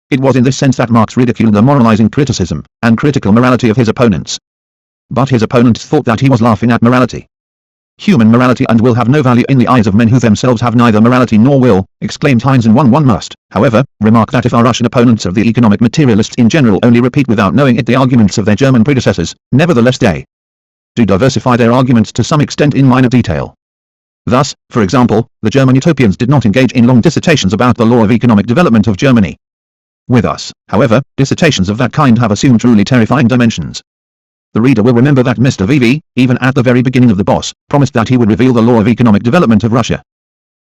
It was in this sense that Marx ridiculed the moralizing criticism and critical morality of his opponents. But his opponents thought that he was laughing at morality. Human morality and will have no value in the eyes of men who themselves have neither morality nor will, exclaimed Heinzen. One must, however, remark that if our Russian opponents of the economic materialists in general only repeat without knowing it the arguments of their German predecessors, nevertheless they do diversify their arguments to some extent in minor detail. Thus, for example, the German utopians did not engage in long dissertations about the law of economic development of Germany. With us, however, dissertations of that kind have assumed truly terrifying dimensions. The reader will remember that Mr. VV, even at the very beginning of the boss, promised that he would reveal the law of economic development of Russia.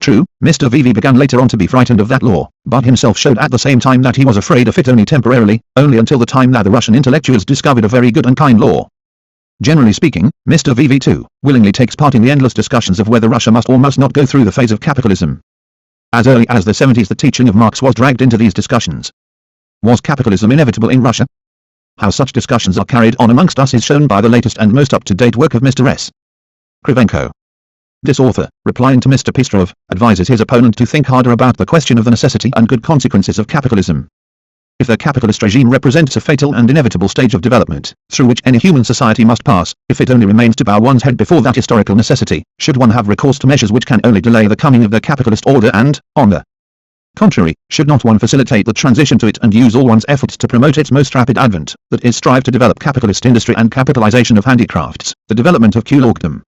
True, Mr. VV began later on to be frightened of that law, but himself showed at the same time that he was afraid of it only temporarily, only until the time that the Russian intellectuals discovered a very good and kind law. Generally speaking, Mr. VV too willingly takes part in the endless discussions of whether Russia must or must not go through the phase of capitalism. As early as the 70s the teaching of Marx was dragged into these discussions. Was capitalism inevitable in Russia? How such discussions are carried on amongst us is shown by the latest and most up-to-date work of Mr. S. Krivenko. This author, replying to Mr. Pistrov, advises his opponent to think harder about the question of the necessity and good consequences of capitalism. If the capitalist regime represents a fatal and inevitable stage of development, through which any human society must pass, if it only remains to bow one's head before that historical necessity, should one have recourse to measures which can only delay the coming of the capitalist order and, on the contrary, should not one facilitate the transition to it and use all one's efforts to promote its most rapid advent, that is strive to develop capitalist industry and capitalization of handicrafts, the development of kulturgdom,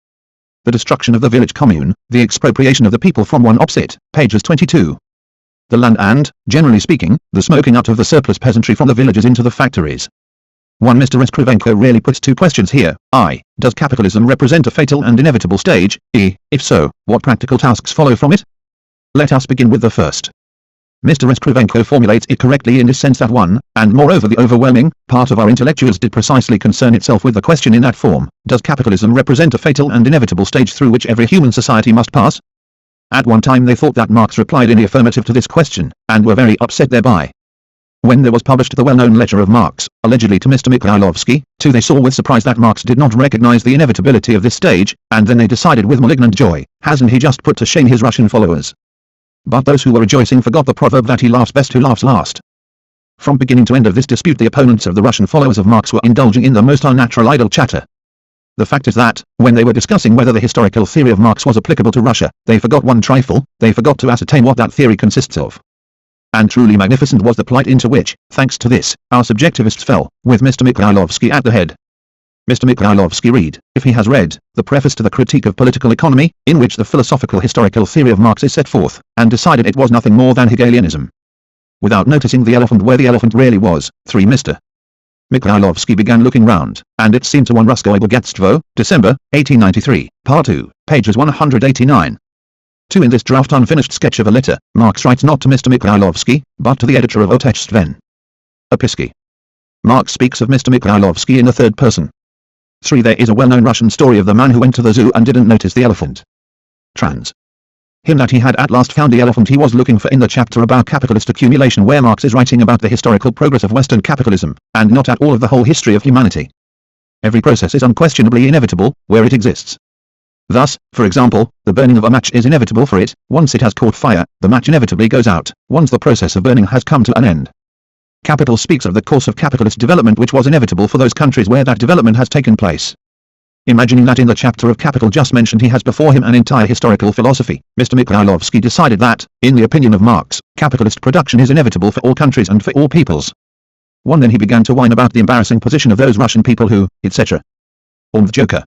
the destruction of the village commune, the expropriation of the people from one opposite, pages 22. The land and, generally speaking, the smoking out of the surplus peasantry from the villages into the factories. 1. Mr. S. Krivenko really puts two questions here. I. Does capitalism represent a fatal and inevitable stage? E. If so, what practical tasks follow from it? Let us begin with the first. Mr. S. Krivenko formulates it correctly in this sense that one, and moreover the overwhelming, part of our intellectuals did precisely concern itself with the question in that form, does capitalism represent a fatal and inevitable stage through which every human society must pass? At one time they thought that Marx replied in the affirmative to this question, and were very upset thereby. When there was published the well-known letter of Marx, allegedly to Mr. Mikhailovsky, too they saw with surprise that Marx did not recognize the inevitability of this stage, and then they decided with malignant joy, hasn't he just put to shame his Russian followers? But those who were rejoicing forgot the proverb that he laughs best who laughs last. From beginning to end of this dispute the opponents of the Russian followers of Marx were indulging in the most unnatural idle chatter. The fact is that, when they were discussing whether the historical theory of Marx was applicable to Russia, they forgot one trifle, they forgot to ascertain what that theory consists of. And truly magnificent was the plight into which, thanks to this, our subjectivists fell, with Mr. Mikhailovsky at the head. Mr. Mikhailovsky read, if he has read, the preface to the Critique of Political Economy, in which the philosophical historical theory of Marx is set forth, and decided it was nothing more than Hegelianism. Without noticing the elephant where the elephant really was, 3. Mr. Mikhailovsky began looking round, and it seemed to one Ruskoe Bogatstvo, December, 1893, Part 2, pages 189. 2. In this draft unfinished sketch of a letter, Marx writes not to Mr. Mikhailovsky, but to the editor of ch5. Opisky. Marx speaks of Mr. Mikhailovsky in the third person. 3. There is a well-known Russian story of the man who went to the zoo and didn't notice the elephant. Trans. Him that he had at last found the elephant he was looking for in the chapter about capitalist accumulation where Marx is writing about the historical progress of Western capitalism, and not at all of the whole history of humanity. Every process is unquestionably inevitable, where it exists. Thus, for example, the burning of a match is inevitable for it, once it has caught fire, the match inevitably goes out, once the process of burning has come to an end. Capital speaks of the course of capitalist development which was inevitable for those countries where that development has taken place. Imagining that in the chapter of Capital just mentioned he has before him an entire historical philosophy, Mr. Mikhailovsky decided that, in the opinion of Marx, capitalist production is inevitable for all countries and for all peoples. 1. Then he began to whine about the embarrassing position of those Russian people who, etc. The Joker.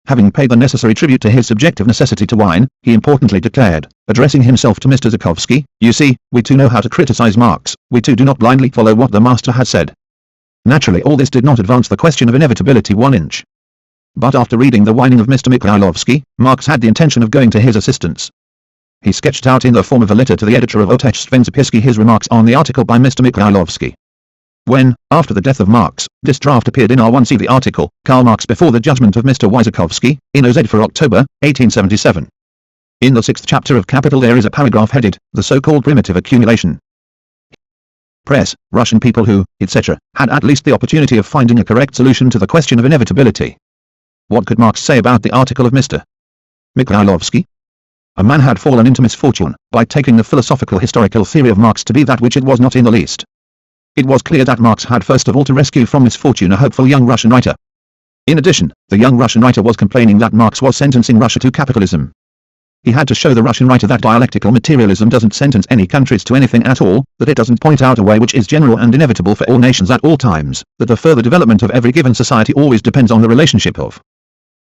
Having paid the necessary tribute to his subjective necessity to whine, he importantly declared, addressing himself to Mr. Zhukovsky, you see, we too know how to criticize Marx, we too do not blindly follow what the master has said. Naturally all this did not advance the question of inevitability 1 inch. But after reading the whining of Mr. Mikhailovsky, Marx had the intention of going to his assistance. He sketched out in the form of a letter to the editor of ch5 his remarks on the article by Mr. Mikhailovsky. When, after the death of Marx, this draft appeared in R1 see the article, Karl Marx before the judgment of Mr. Wysokovsky, in OZ for October, 1877. In the 6th chapter of Capital there is a paragraph headed, the so-called primitive accumulation. Press, Russian people who, etc., had at least the opportunity of finding a correct solution to the question of inevitability. What could Marx say about the article of Mr. Mikhailovsky? A man had fallen into misfortune, by taking the philosophical historical theory of Marx to be that which it was not in the least. It was clear that Marx had first of all to rescue from misfortune a hopeful young Russian writer. In addition, the young Russian writer was complaining that Marx was sentencing Russia to capitalism. He had to show the Russian writer that dialectical materialism doesn't sentence any countries to anything at all, that it doesn't point out a way which is general and inevitable for all nations at all times, that the further development of every given society always depends on the relationship of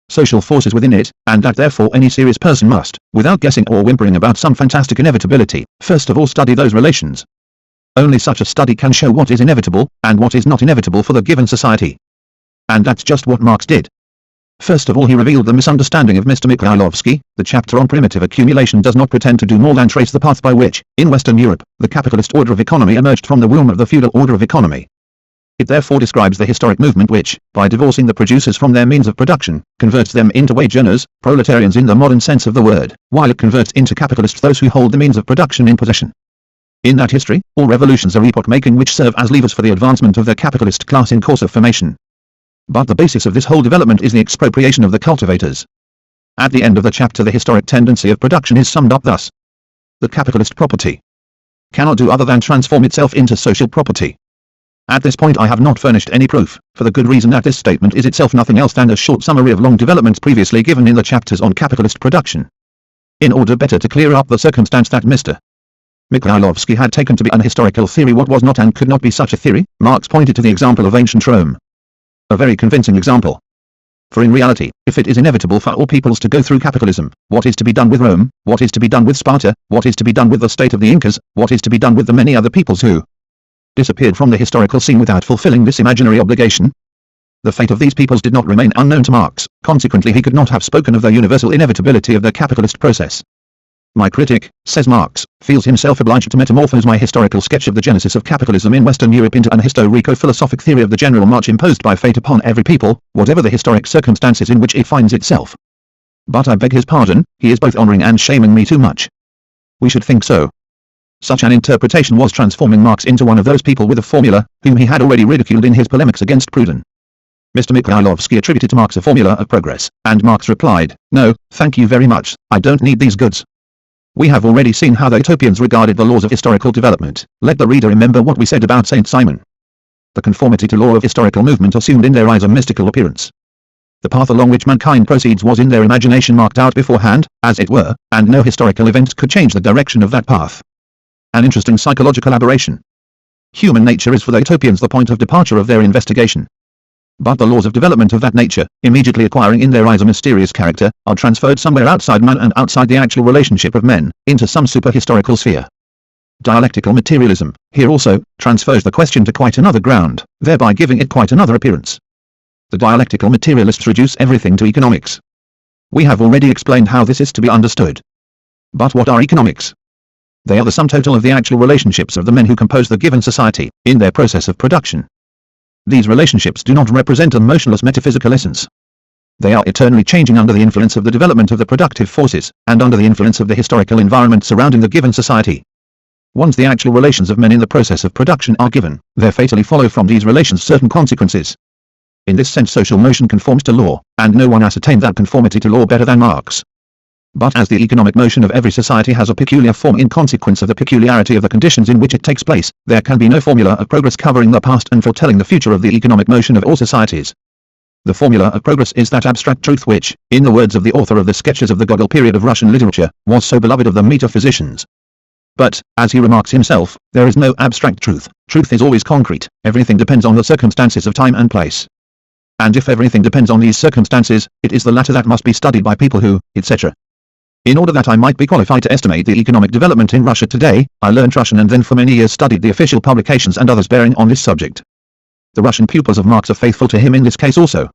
social forces within it, and that therefore any serious person must, without guessing or whimpering about some fantastic inevitability, first of all study those relations. Only such a study can show what is inevitable, and what is not inevitable for the given society. And that's just what Marx did. First of all, he revealed the misunderstanding of Mr. Mikhailovsky. The chapter on primitive accumulation does not pretend to do more than trace the path by which, in Western Europe, the capitalist order of economy emerged from the womb of the feudal order of economy. It therefore describes the historic movement which, by divorcing the producers from their means of production, converts them into wage earners, proletarians in the modern sense of the word, while it converts into capitalists those who hold the means of production in possession. In that history, all revolutions are epoch-making which serve as levers for the advancement of the capitalist class in course of formation. But the basis of this whole development is the expropriation of the cultivators. At the end of the chapter, the historic tendency of production is summed up thus. The capitalist property cannot do other than transform itself into social property. At this point I have not furnished any proof, for the good reason that this statement is itself nothing else than a short summary of long developments previously given in the chapters on capitalist production. In order better to clear up the circumstance that Mr. Mikhailovsky had taken to be an historical theory what was not and could not be such a theory, Marx pointed to the example of ancient Rome. A very convincing example. For in reality, if it is inevitable for all peoples to go through capitalism, what is to be done with Rome, what is to be done with Sparta, what is to be done with the state of the Incas, what is to be done with the many other peoples who disappeared from the historical scene without fulfilling this imaginary obligation? The fate of these peoples did not remain unknown to Marx, consequently he could not have spoken of the universal inevitability of the capitalist process. My critic, says Marx, feels himself obliged to metamorphose my historical sketch of the genesis of capitalism in Western Europe into an historico-philosophic theory of the general march imposed by fate upon every people, whatever the historic circumstances in which it finds itself. But I beg his pardon, he is both honoring and shaming me too much. We should think so. Such an interpretation was transforming Marx into one of those people with a formula, whom he had already ridiculed in his polemics against Proudhon. Mr. Mikhailovsky attributed to Marx a formula of progress, and Marx replied, "No, thank you very much, I don't need these goods." We have already seen how the utopians regarded the laws of historical development. Let the reader remember what we said about Saint Simon. The conformity to law of historical movement assumed in their eyes a mystical appearance. The path along which mankind proceeds was in their imagination marked out beforehand, as it were, and no historical event could change the direction of that path. An interesting psychological aberration. Human nature is for the utopians the point of departure of their investigation. But the laws of development of that nature, immediately acquiring in their eyes a mysterious character, are transferred somewhere outside man and outside the actual relationship of men, into some super-historical sphere. Dialectical materialism, here also, transfers the question to quite another ground, thereby giving it quite another appearance. The dialectical materialists reduce everything to economics. We have already explained how this is to be understood. But what are economics? They are the sum total of the actual relationships of the men who compose the given society, in their process of production. These relationships do not represent a motionless metaphysical essence. They are eternally changing under the influence of the development of the productive forces, and under the influence of the historical environment surrounding the given society. Once the actual relations of men in the process of production are given, there fatally follow from these relations certain consequences. In this sense social motion conforms to law, and no one ascertained that conformity to law better than Marx. But as the economic motion of every society has a peculiar form in consequence of the peculiarity of the conditions in which it takes place, there can be no formula of progress covering the past and foretelling the future of the economic motion of all societies. The formula of progress is that abstract truth which, in the words of the author of the Sketches of the Gogol period of Russian literature, was so beloved of the metaphysicians. But, as he remarks himself, there is no abstract truth. Truth is always concrete. Everything depends on the circumstances of time and place. And if everything depends on these circumstances, it is the latter that must be studied by people who, etc. In order that I might be qualified to estimate the economic development in Russia today, I learned Russian and then for many years studied the official publications and others bearing on this subject. The Russian pupils of Marx are faithful to him in this case also.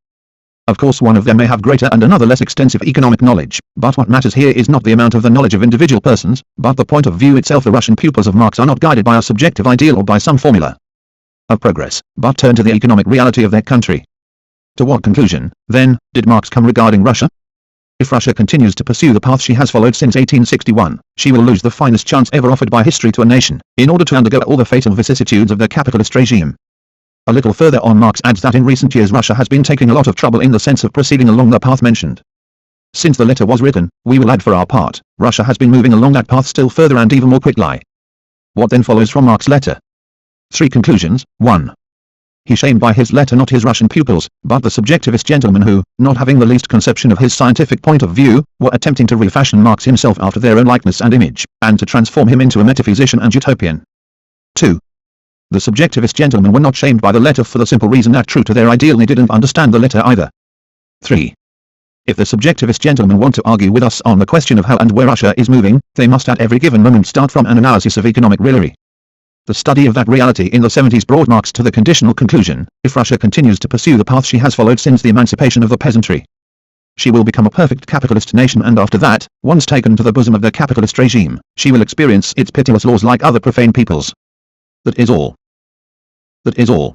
Of course one of them may have greater and another less extensive economic knowledge, but what matters here is not the amount of the knowledge of individual persons, but the point of view itself. The Russian pupils of Marx are not guided by a subjective ideal or by some formula of progress, but turn to the economic reality of their country. To what conclusion, then, did Marx come regarding Russia? If Russia continues to pursue the path she has followed since 1861, she will lose the finest chance ever offered by history to a nation, in order to undergo all the fatal vicissitudes of the capitalist regime. A little further on Marx adds that in recent years Russia has been taking a lot of trouble in the sense of proceeding along the path mentioned. Since the letter was written, we will add for our part, Russia has been moving along that path still further and even more quickly. What then follows from Marx's letter? 3 conclusions. 1. He shamed by his letter not his Russian pupils, but the subjectivist gentlemen who, not having the least conception of his scientific point of view, were attempting to refashion Marx himself after their own likeness and image, and to transform him into a metaphysician and utopian. 2. The subjectivist gentlemen were not shamed by the letter for the simple reason that true to their ideal they didn't understand the letter either. 3. If the subjectivist gentlemen want to argue with us on the question of how and where Russia is moving, they must at every given moment start from an analysis of economic reality. The study of that reality in the 70s brought Marx to the conditional conclusion, if Russia continues to pursue the path she has followed since the emancipation of the peasantry, she will become a perfect capitalist nation, and after that, once taken to the bosom of the capitalist regime, she will experience its pitiless laws like other profane peoples. That is all. That is all.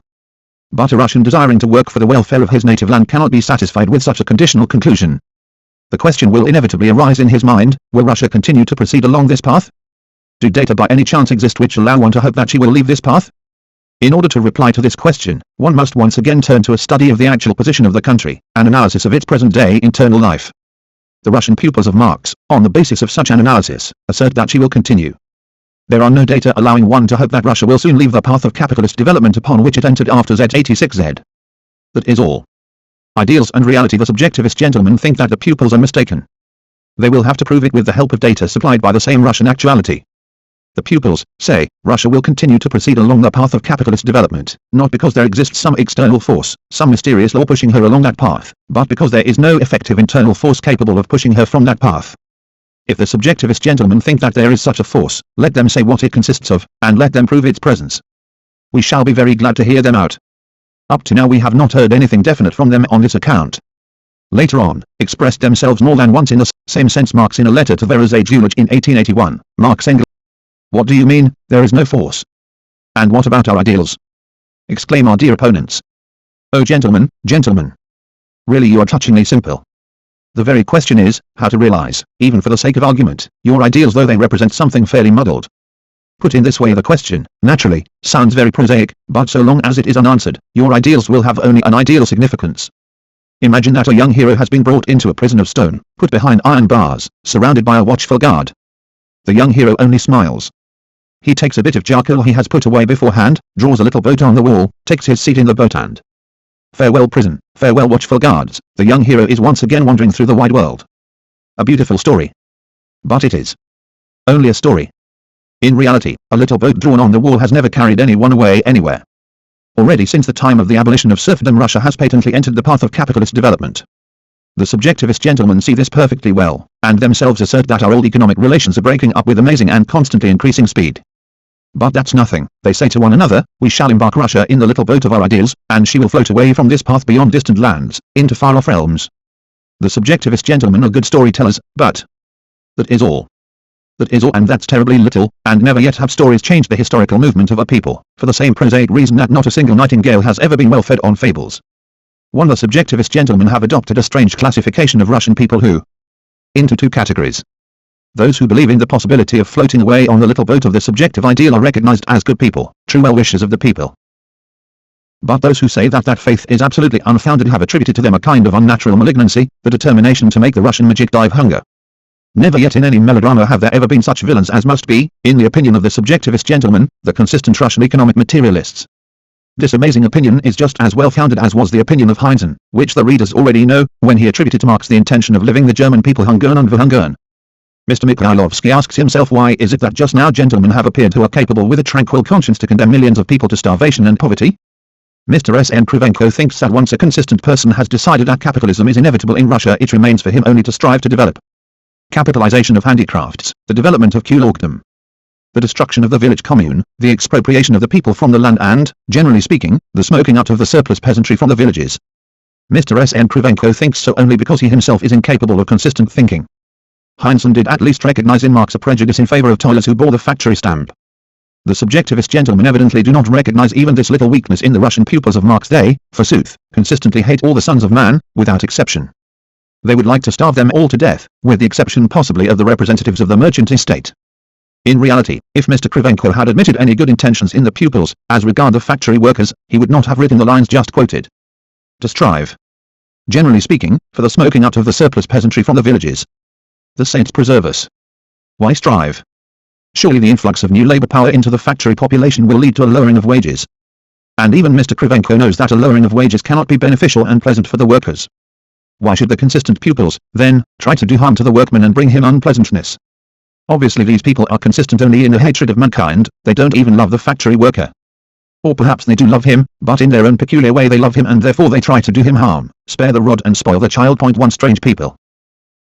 But a Russian desiring to work for the welfare of his native land cannot be satisfied with such a conditional conclusion. The question will inevitably arise in his mind: will Russia continue to proceed along this path? Do data by any chance exist which allow one to hope that she will leave this path? In order to reply to this question, one must once again turn to a study of the actual position of the country, an analysis of its present-day internal life. The Russian pupils of Marx, on the basis of such an analysis, assert that she will continue. There are no data allowing one to hope that Russia will soon leave the path of capitalist development upon which it entered after Z86Z. That is all. Ideals and reality. The subjectivist gentlemen think that the pupils are mistaken. They will have to prove it with the help of data supplied by the same Russian actuality. The pupils say Russia will continue to proceed along the path of capitalist development, not because there exists some external force, some mysterious law pushing her along that path, but because there is no effective internal force capable of pushing her from that path. If the subjectivist gentlemen think that there is such a force, let them say what it consists of, and let them prove its presence. We shall be very glad to hear them out. Up to now we have not heard anything definite from them on this account. Later on, expressed themselves more than once in the same sense Marx in a letter to Vera's George in 1881, Marx Engels. What do you mean, there is no force? And what about our ideals? Exclaim our dear opponents. Oh gentlemen, gentlemen. Really you are touchingly simple. The very question is, how to realize, even for the sake of argument, your ideals though they represent something fairly muddled. Put in this way the question, naturally, sounds very prosaic, but so long as it is unanswered, your ideals will have only an ideal significance. Imagine that a young hero has been brought into a prison of stone, put behind iron bars, surrounded by a watchful guard. The young hero only smiles. He takes a bit of charcoal he has put away beforehand, draws a little boat on the wall, takes his seat in the boat and... Farewell prison, farewell watchful guards, the young hero is once again wandering through the wide world. A beautiful story. But it is only a story. In reality, a little boat drawn on the wall has never carried anyone away anywhere. Already since the time of the abolition of serfdom Russia has patently entered the path of capitalist development. The subjectivist gentlemen see this perfectly well, and themselves assert that our old economic relations are breaking up with amazing and constantly increasing speed. But that's nothing, they say to one another, we shall embark Russia in the little boat of our ideals, and she will float away from this path beyond distant lands, into far-off realms. The subjectivist gentlemen are good storytellers, but... that is all. That is all, and that's terribly little, and never yet have stories changed the historical movement of a people, for the same prosaic reason that not a single nightingale has ever been well fed on fables. One, the subjectivist gentlemen have adopted a strange classification of Russian people who... into two categories. Those who believe in the possibility of floating away on the little boat of the subjective ideal are recognized as good people, true well-wishers of the people. But those who say that that faith is absolutely unfounded have attributed to them a kind of unnatural malignancy, the determination to make the Russian Majik die of hunger. Never yet in any melodrama have there ever been such villains as must be, in the opinion of the subjectivist gentlemen, the consistent Russian economic materialists. This amazing opinion is just as well-founded as was the opinion of Heinzen, which the readers already know, when he attributed to Marx the intention of living the German people Hungern und verhungern. Mr. Mikhailovsky asks himself why is it that just now gentlemen have appeared who are capable with a tranquil conscience to condemn millions of people to starvation and poverty? Mr. S.N. Kruvenko thinks that once a consistent person has decided that capitalism is inevitable in Russia it remains for him only to strive to develop capitalization of handicrafts, the development of kulturgdom, the destruction of the village commune, the expropriation of the people from the land and, generally speaking, the smoking out of the surplus peasantry from the villages. Mr. S.N. Kruvenko thinks so only because he himself is incapable of consistent thinking. Heinzen did at least recognize in Marx a prejudice in favor of toilers who bore the factory stamp. The subjectivist gentlemen evidently do not recognize even this little weakness in the Russian pupils of Marx. They, forsooth, consistently hate all the sons of man, without exception. They would like to starve them all to death, with the exception possibly of the representatives of the merchant estate. In reality, if Mr. Kruvenko had admitted any good intentions in the pupils, as regard the factory workers, he would not have written the lines just quoted. To strive, generally speaking, for the smoking out of the surplus peasantry from the villages. The saints preserve us. Why strive? Surely the influx of new labor power into the factory population will lead to a lowering of wages. And even Mr. Kruvenko knows that a lowering of wages cannot be beneficial and pleasant for the workers. Why should the consistent pupils, then, try to do harm to the workman and bring him unpleasantness? Obviously these people are consistent only in the hatred of mankind, they don't even love the factory worker. Or perhaps they do love him, but in their own peculiar way they love him and therefore they try to do him harm, spare the rod and spoil the child. One strange people.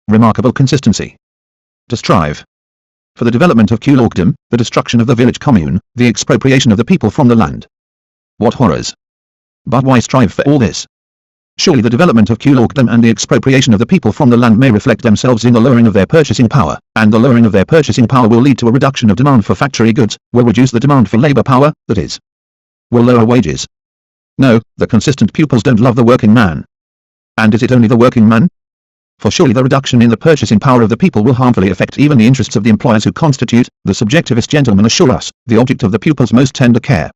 Remarkable consistency. To strive for the development of kulturgdom, the destruction of the village commune, the expropriation of the people from the land. What horrors! But why strive for all this? Surely the development of kulakdom and the expropriation of the people from the land may reflect themselves in the lowering of their purchasing power, and the lowering of their purchasing power will lead to a reduction of demand for factory goods, will reduce the demand for labor power, that is, will lower wages. No, the consistent pupils don't love the working man. And is it only the working man? For surely the reduction in the purchasing power of the people will harmfully affect even the interests of the employers who constitute, the subjectivist gentlemen assure us, the object of the pupils' most tender care.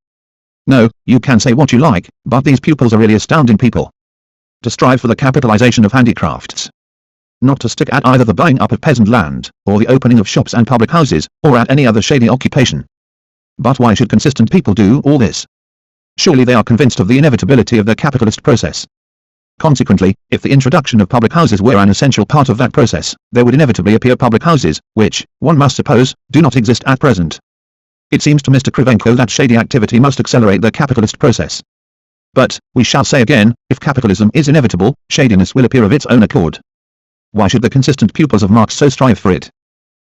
No, you can say what you like, but these pupils are really astounding people. To strive for the capitalization of handicrafts. Not to stick at either the buying up of peasant land, or the opening of shops and public houses, or at any other shady occupation. But why should consistent people do all this? Surely they are convinced of the inevitability of the capitalist process. Consequently, if the introduction of public houses were an essential part of that process, there would inevitably appear public houses, which, one must suppose, do not exist at present. It seems to Mr. Kravchenko that shady activity must accelerate the capitalist process. But, we shall say again, if capitalism is inevitable, shadiness will appear of its own accord. Why should the consistent pupils of Marx so strive for it?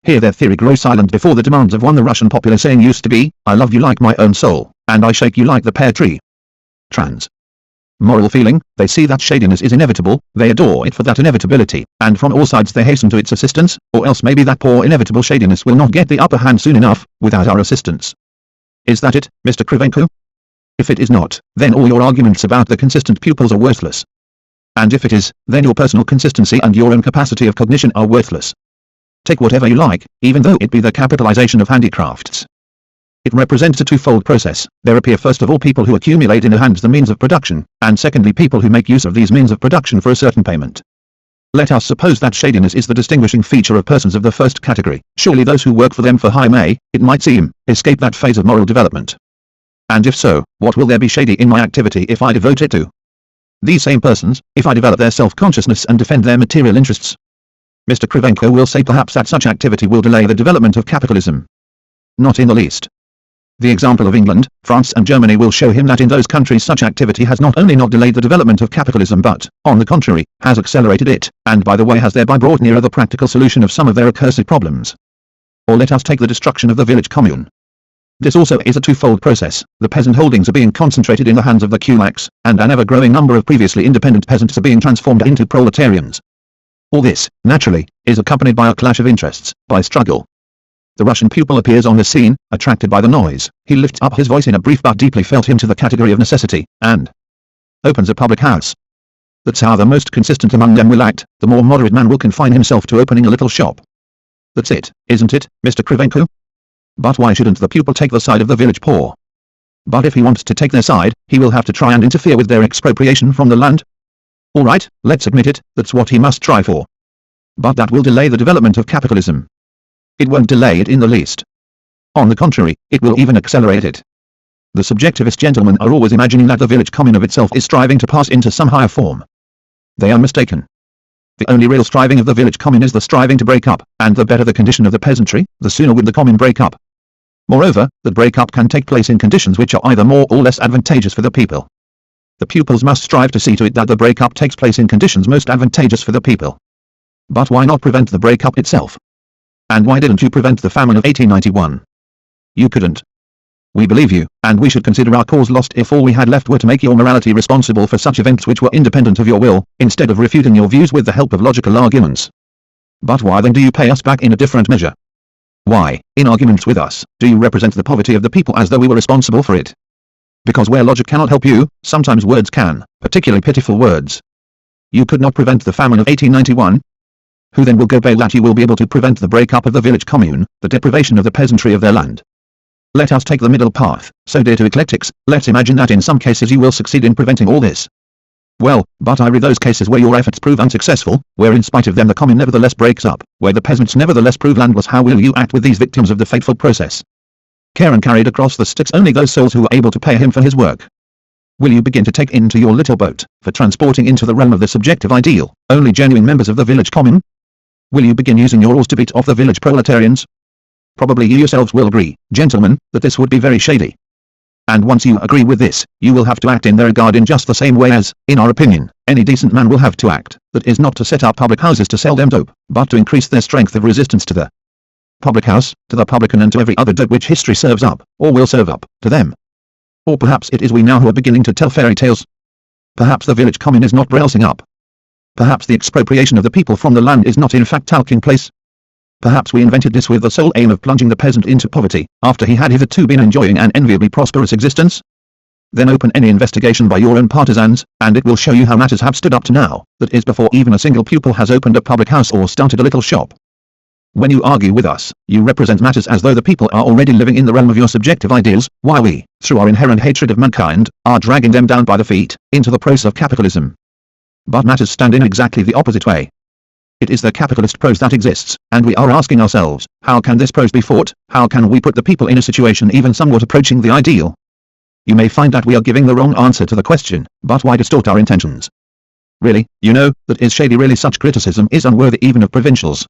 Here their theory grows silent before the demands of one the Russian popular saying used to be, I love you like my own soul, and I shake you like the pear tree. Trans. Moral feeling, they see that shadiness is inevitable, they adore it for that inevitability, and from all sides they hasten to its assistance, or else maybe that poor inevitable shadiness will not get the upper hand soon enough, without our assistance. Is that it, Mr. Kravchenko? If it is not, then all your arguments about the consistent pupils are worthless. And if it is, then your personal consistency and your own capacity of cognition are worthless. Take whatever you like, even though it be the capitalization of handicrafts. It represents a twofold process. There appear first of all people who accumulate in their hands the means of production, and secondly people who make use of these means of production for a certain payment. Let us suppose that shadiness is the distinguishing feature of persons of the first category. Surely those who work for them for hire may, it might seem, escape that phase of moral development. And if so, what will there be shady in my activity if I devote it to these same persons, if I develop their self-consciousness and defend their material interests? Mr. Kravchenko will say perhaps that such activity will delay the development of capitalism. Not in the least. The example of England, France and Germany will show him that in those countries such activity has not only not delayed the development of capitalism but, on the contrary, has accelerated it, and by the way has thereby brought nearer the practical solution of some of their accursed problems. Or let us take the destruction of the village commune. This also is a twofold process. The peasant holdings are being concentrated in the hands of the kulaks, and an ever-growing number of previously independent peasants are being transformed into proletarians. All this, naturally, is accompanied by a clash of interests, by struggle. The Russian pupil appears on the scene, attracted by the noise. He lifts up his voice in a brief but deeply felt hymn to the category of necessity, and opens a public house. That's how the most consistent among them will act. The more moderate man will confine himself to opening a little shop. That's it, isn't it, Mr. Kravchenko? But why shouldn't the pupil take the side of the village poor? But if he wants to take their side, he will have to try and interfere with their expropriation from the land. All right, let's admit it, that's what he must try for. But that will delay the development of capitalism. It won't delay it in the least. On the contrary, it will even accelerate it. The subjectivist gentlemen are always imagining that the village commune of itself is striving to pass into some higher form. They are mistaken. The only real striving of the village commune is the striving to break up, and the better the condition of the peasantry, the sooner would the commune break up. Moreover, the break-up can take place in conditions which are either more or less advantageous for the people. The pupils must strive to see to it that the break-up takes place in conditions most advantageous for the people. But why not prevent the break-up itself? And why didn't you prevent the famine of 1891? You couldn't. We believe you, and we should consider our cause lost if all we had left were to make your morality responsible for such events which were independent of your will, instead of refuting your views with the help of logical arguments. But why then do you pay us back in a different measure? Why, in arguments with us, do you represent the poverty of the people as though we were responsible for it? Because where logic cannot help you, sometimes words can, particularly pitiful words. You could not prevent the famine of 1891. Who then will go bail that you will be able to prevent the break-up of the village commune, the deprivation of the peasantry of their land? Let us take the middle path, so dear to eclectics. Let's imagine that in some cases you will succeed in preventing all this. Well, but I read those cases where your efforts prove unsuccessful, where in spite of them the commune nevertheless breaks up, where the peasants nevertheless prove landless. How will you act with these victims of the fateful process? Charon carried across the Styx only those souls who were able to pay him for his work. Will you begin to take into your little boat, for transporting into the realm of the subjective ideal, only genuine members of the village commune? Will you begin using your oars to beat off the village proletarians? Probably you yourselves will agree, gentlemen, that this would be very shady. And once you agree with this, you will have to act in their regard in just the same way as, in our opinion, any decent man will have to act, that is not to set up public houses to sell them dope, but to increase their strength of resistance to the public house, to the publican and to every other dope which history serves up, or will serve up, to them. Or perhaps it is we now who are beginning to tell fairy tales. Perhaps the village commune is not browsing up. Perhaps the expropriation of the people from the land is not in fact taking place. Perhaps we invented this with the sole aim of plunging the peasant into poverty, after he had hitherto been enjoying an enviably prosperous existence. Then open any investigation by your own partisans, and it will show you how matters have stood up to now, that is before even a single pupil has opened a public house or started a little shop. When you argue with us, you represent matters as though the people are already living in the realm of your subjective ideals, while we, through our inherent hatred of mankind, are dragging them down by the feet, into the process of capitalism. But matters stand in exactly the opposite way. It is the capitalist prose that exists, and we are asking ourselves, how can this prose be fought? How can we put the people in a situation even somewhat approaching the ideal? You may find that we are giving the wrong answer to the question, but why distort our intentions? Really, you know, that is shady. Really, such criticism is unworthy even of provincials.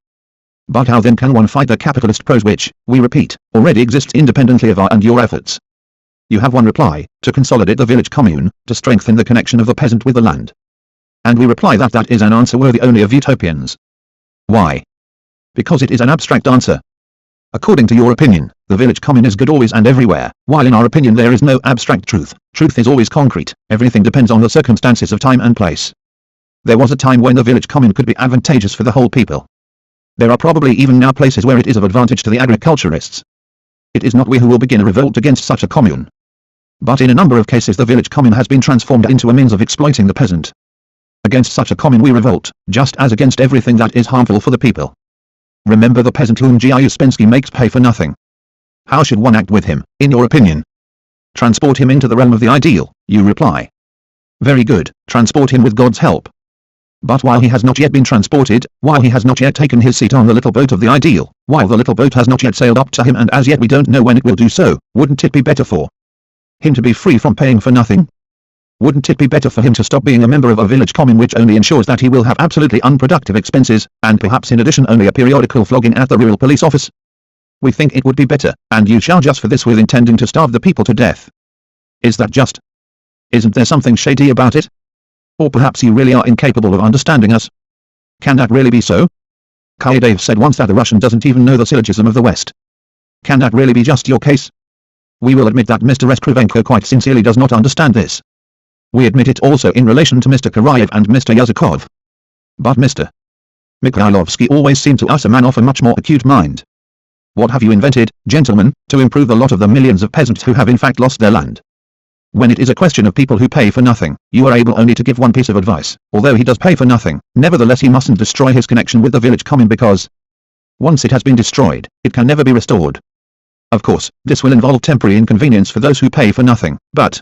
But how then can one fight the capitalist prose which, we repeat, already exists independently of our and your efforts? You have one reply: to consolidate the village commune, to strengthen the connection of the peasant with the land. And we reply that that is an answer worthy only of utopians. Why? Because it is an abstract answer. According to your opinion, the village commune is good always and everywhere, while in our opinion there is no abstract truth. Truth is always concrete, everything depends on the circumstances of time and place. There was a time when the village commune could be advantageous for the whole people. There are probably even now places where it is of advantage to the agriculturists. It is not we who will begin a revolt against such a commune. But in a number of cases the village commune has been transformed into a means of exploiting the peasant. Against such a commune we revolt, just as against everything that is harmful for the people. Remember the peasant whom G.I. Uspensky makes pay for nothing. How should one act with him, in your opinion? Transport him into the realm of the ideal, you reply. Very good, transport him with God's help. But while he has not yet been transported, while he has not yet taken his seat on the little boat of the ideal, while the little boat has not yet sailed up to him and as yet we don't know when it will do so, wouldn't it be better for him to be free from paying for nothing? Wouldn't it be better for him to stop being a member of a village commune which only ensures that he will have absolutely unproductive expenses, and perhaps in addition only a periodical flogging at the rural police office? We think it would be better, and you charge us for this with intending to starve the people to death. Is that just? Isn't there something shady about it? Or perhaps you really are incapable of understanding us? Can that really be so? Kayadave said once that the Russian doesn't even know the syllogism of the West. Can that really be just your case? We will admit that Mr. Reskrivenko quite sincerely does not understand this. We admit it also in relation to Mr. Karayev and Mr. Yazykov. But Mr. Mikhailovsky always seemed to us a man of a much more acute mind. What have you invented, gentlemen, to improve the lot of the millions of peasants who have in fact lost their land? When it is a question of people who pay for nothing, you are able only to give one piece of advice. Although he does pay for nothing, nevertheless he mustn't destroy his connection with the village commune because once it has been destroyed, it can never be restored. Of course, this will involve temporary inconvenience for those who pay for nothing, but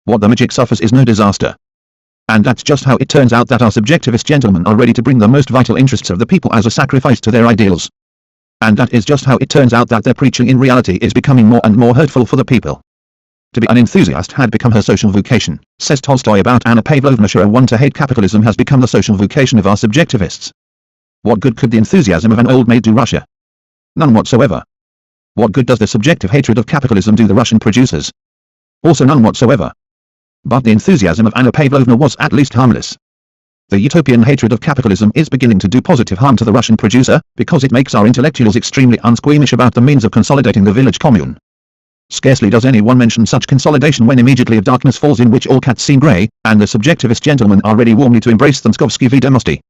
what the magic suffers is no disaster. And that's just how it turns out that our subjectivist gentlemen are ready to bring the most vital interests of the people as a sacrifice to their ideals. And that is just how it turns out that their preaching in reality is becoming more and more hurtful for the people. To be an enthusiast had become her social vocation, says Tolstoy about Anna Pavlovna Shura. One to hate capitalism has become the social vocation of our subjectivists. What good could the enthusiasm of an old maid do Russia? None whatsoever. What good does the subjective hatred of capitalism do the Russian producers? Also none whatsoever. But the enthusiasm of Anna Pavlovna was at least harmless. The utopian hatred of capitalism is beginning to do positive harm to the Russian producer, because it makes our intellectuals extremely unsqueamish about the means of consolidating the village commune. Scarcely does anyone mention such consolidation when immediately a darkness falls in which all cats seem grey, and the subjectivist gentlemen are ready warmly to embrace the Skovsky Vedomosti.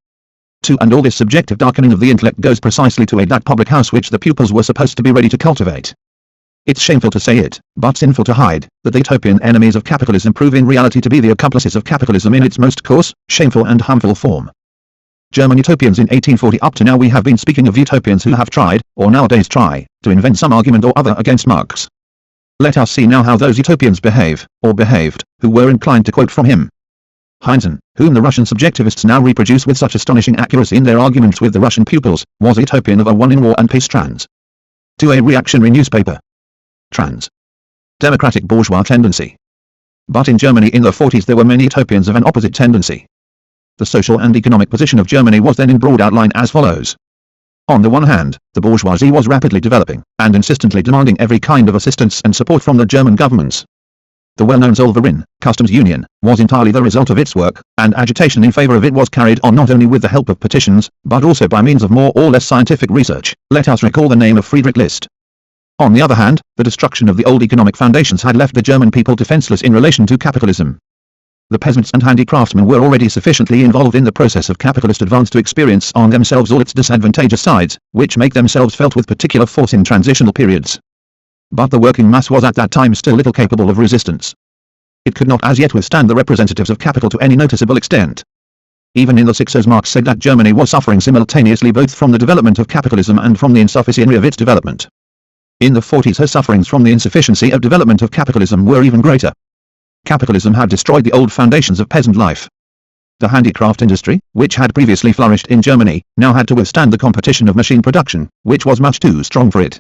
And all this subjective darkening of the intellect goes precisely to aid that public house which the pupils were supposed to be ready to cultivate. It's shameful to say it, but sinful to hide, that the utopian enemies of capitalism prove in reality to be the accomplices of capitalism in its most coarse, shameful and harmful form. German utopians in 1840 up to now we have been speaking of utopians who have tried, or nowadays try, to invent some argument or other against Marx. Let us see now how those utopians behave, or behaved, who were inclined to quote from him. Heinzen, whom the Russian subjectivists now reproduce with such astonishing accuracy in their arguments with the Russian pupils, was a utopian of a one in war and peace trans. To a reactionary newspaper. Trans. Democratic bourgeois tendency. But in Germany in the 40s there were many utopians of an opposite tendency. The social and economic position of Germany was then in broad outline as follows. On the one hand, the bourgeoisie was rapidly developing, and insistently demanding every kind of assistance and support from the German governments. The well-known Zollverein, customs union, was entirely the result of its work, and agitation in favor of it was carried on not only with the help of petitions, but also by means of more or less scientific research. Let us recall the name of Friedrich List. On the other hand, the destruction of the old economic foundations had left the German people defenseless in relation to capitalism. The peasants and handicraftsmen were already sufficiently involved in the process of capitalist advance to experience on themselves all its disadvantageous sides, which make themselves felt with particular force in transitional periods. But the working mass was at that time still little capable of resistance. It could not as yet withstand the representatives of capital to any noticeable extent. Even in the 60s Marx said that Germany was suffering simultaneously both from the development of capitalism and from the insufficiency of its development. In the 40s her sufferings from the insufficiency of development of capitalism were even greater. Capitalism had destroyed the old foundations of peasant life. The handicraft industry, which had previously flourished in Germany, now had to withstand the competition of machine production, which was much too strong for it.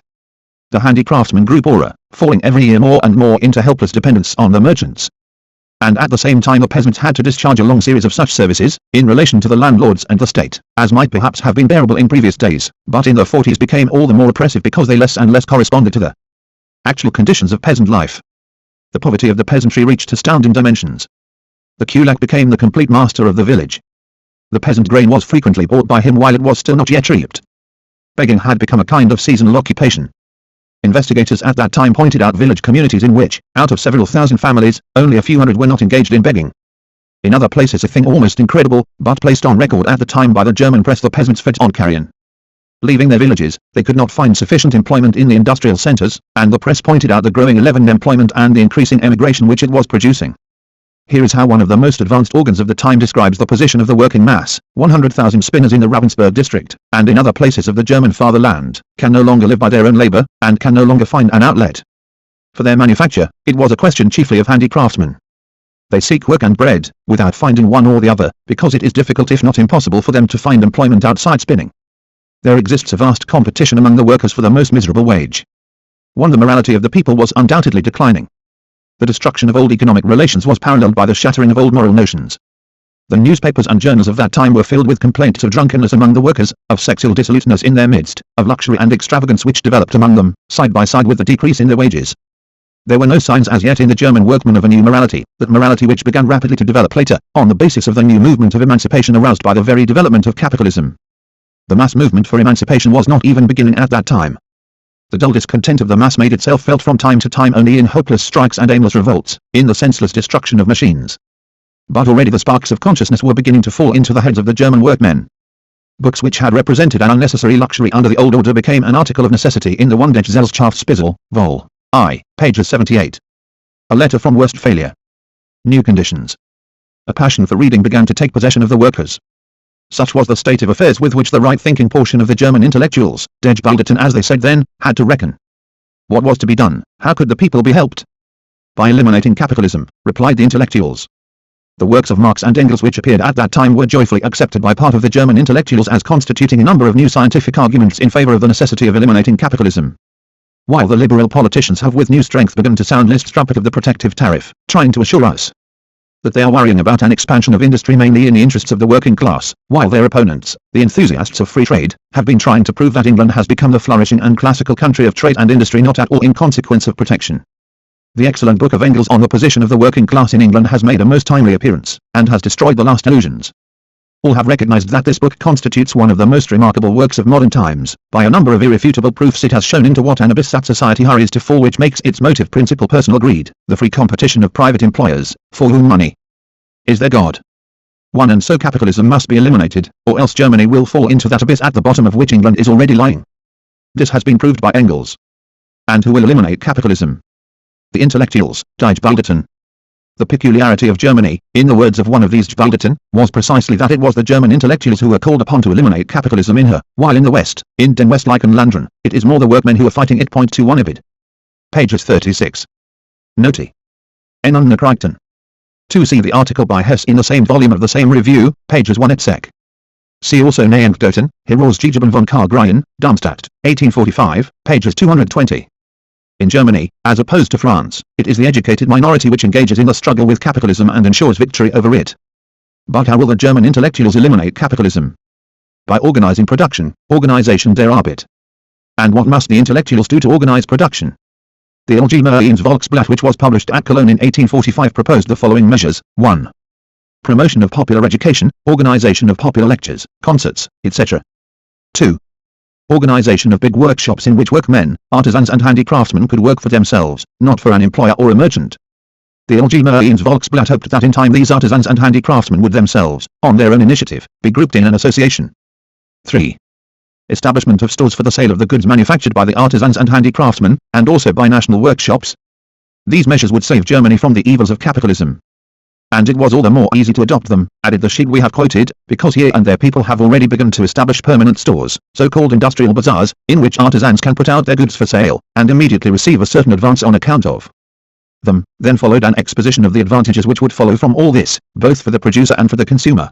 The handicraftsmen grew poorer, falling every year more and more into helpless dependence on the merchants. And at the same time the peasants had to discharge a long series of such services, in relation to the landlords and the state, as might perhaps have been bearable in previous days, but in the 40s became all the more oppressive because they less and less corresponded to the actual conditions of peasant life. The poverty of the peasantry reached astounding dimensions. The kulak became the complete master of the village. The peasant grain was frequently bought by him while it was still not yet reaped. Begging had become a kind of seasonal occupation. Investigators at that time pointed out village communities in which, out of several thousand families, only a few hundred were not engaged in begging. In other places a thing almost incredible, but placed on record at the time by the German press, the peasants fed on carrion. Leaving their villages, they could not find sufficient employment in the industrial centers, and the press pointed out the growing leaven employment and the increasing emigration which it was producing. Here is how one of the most advanced organs of the time describes the position of the working mass: 100,000 spinners in the Ravensburg district, and in other places of the German fatherland, can no longer live by their own labor, and can no longer find an outlet for their manufacture. It was a question chiefly of handicraftsmen. They seek work and bread, without finding one or the other, because it is difficult if not impossible for them to find employment outside spinning. There exists a vast competition among the workers for the most miserable wage. 1. The morality of the people was undoubtedly declining. The destruction of old economic relations was paralleled by the shattering of old moral notions. The newspapers and journals of that time were filled with complaints of drunkenness among the workers, of sexual dissoluteness in their midst, of luxury and extravagance which developed among them, side by side with the decrease in their wages. There were no signs as yet in the German workmen of a new morality, that morality which began rapidly to develop later, on the basis of the new movement of emancipation aroused by the very development of capitalism. The mass movement for emancipation was not even beginning at that time. The dull discontent of the mass made itself felt from time to time only in hopeless strikes and aimless revolts, in the senseless destruction of machines. But already the sparks of consciousness were beginning to fall into the heads of the German workmen. Books which had represented an unnecessary luxury under the old order became an article of necessity in the one der Gesellschaftsspiegel, Vol. I, pages 78. A letter from Westphalia. New conditions. A passion for reading began to take possession of the workers. Such was the state of affairs with which the right-thinking portion of the German intellectuals, der Gebildeten as they said then, had to reckon. What was to be done? How could the people be helped? By eliminating capitalism, replied the intellectuals. The works of Marx and Engels which appeared at that time were joyfully accepted by part of the German intellectuals as constituting a number of new scientific arguments in favor of the necessity of eliminating capitalism. While the liberal politicians have with new strength begun to sound Liszt's trumpet of the protective tariff, trying to assure us that they are worrying about an expansion of industry mainly in the interests of the working class, while their opponents, the enthusiasts of free trade, have been trying to prove that England has become the flourishing and classical country of trade and industry not at all in consequence of protection. The excellent book of Engels on the position of the working class in England has made a most timely appearance, and has destroyed the last illusions. All have recognized that this book constitutes one of the most remarkable works of modern times. By a number of irrefutable proofs it has shown into what an abyss that society hurries to fall, which makes its motive principle personal greed, the free competition of private employers, for whom money is their god. 1. And so capitalism must be eliminated, or else Germany will fall into that abyss at the bottom of which England is already lying. This has been proved by Engels. And who will eliminate capitalism? The intellectuals, die Gebildeten. The peculiarity of Germany, in the words of one of these Gebildeten, was precisely that it was the German intellectuals who were called upon to eliminate capitalism in her, while in the West, in den Westlichen Ländern, it is more the workmen who are fighting it. 21 Ibid. Pages 36. Noti. En Unkriegten. 2. See the article by Hess in the same volume of the same review, pages 1 et seq. See also Neanderthalen, Herausgegeben von Karl Greyen, Darmstadt, 1845, pages 220. In Germany, as opposed to France, it is the educated minority which engages in the struggle with capitalism and ensures victory over it. But how will the German intellectuals eliminate capitalism? By organizing production, organization der Arbeit. And what must the intellectuals do to organize production? The Allgemeines Volksblatt, which was published at Cologne in 1845, proposed the following measures. 1. Promotion of popular education, organization of popular lectures, concerts, etc. 2. Organization of big workshops in which workmen, artisans and handicraftsmen could work for themselves, not for an employer or a merchant. The Allgemeines Volksblatt hoped that in time these artisans and handicraftsmen would themselves, on their own initiative, be grouped in an association. 3. Establishment of stores for the sale of the goods manufactured by the artisans and handicraftsmen, and also by national workshops. These measures would save Germany from the evils of capitalism. And it was all the more easy to adopt them, added the sheet we have quoted, because here and there people have already begun to establish permanent stores, so-called industrial bazaars, in which artisans can put out their goods for sale, and immediately receive a certain advance on account of them. Then followed an exposition of the advantages which would follow from all this, both for the producer and for the consumer.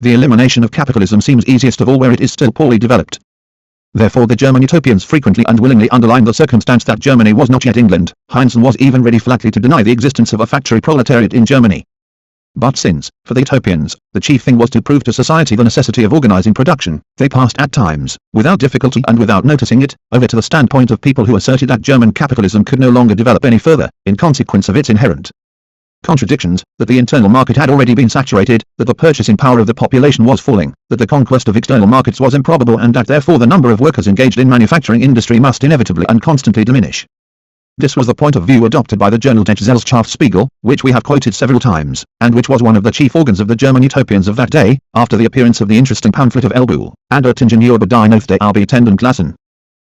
The elimination of capitalism seems easiest of all where it is still poorly developed. Therefore the German utopians frequently and willingly underline the circumstance that Germany was not yet England. Heinzen was even ready flatly to deny the existence of a factory proletariat in Germany. But since, for the utopians, the chief thing was to prove to society the necessity of organizing production, they passed at times, without difficulty and without noticing it, over to the standpoint of people who asserted that German capitalism could no longer develop any further, in consequence of its inherent contradictions, that the internal market had already been saturated, that the purchasing power of the population was falling, that the conquest of external markets was improbable, and that therefore the number of workers engaged in manufacturing industry must inevitably and constantly diminish. This was the point of view adopted by the journal Der Gesellschaftsspiegel, which we have quoted several times, and which was one of the chief organs of the German utopians of that day, after the appearance of the interesting pamphlet of Elbuhl, and Oettingen über die Noth der arbeitenden Klassen.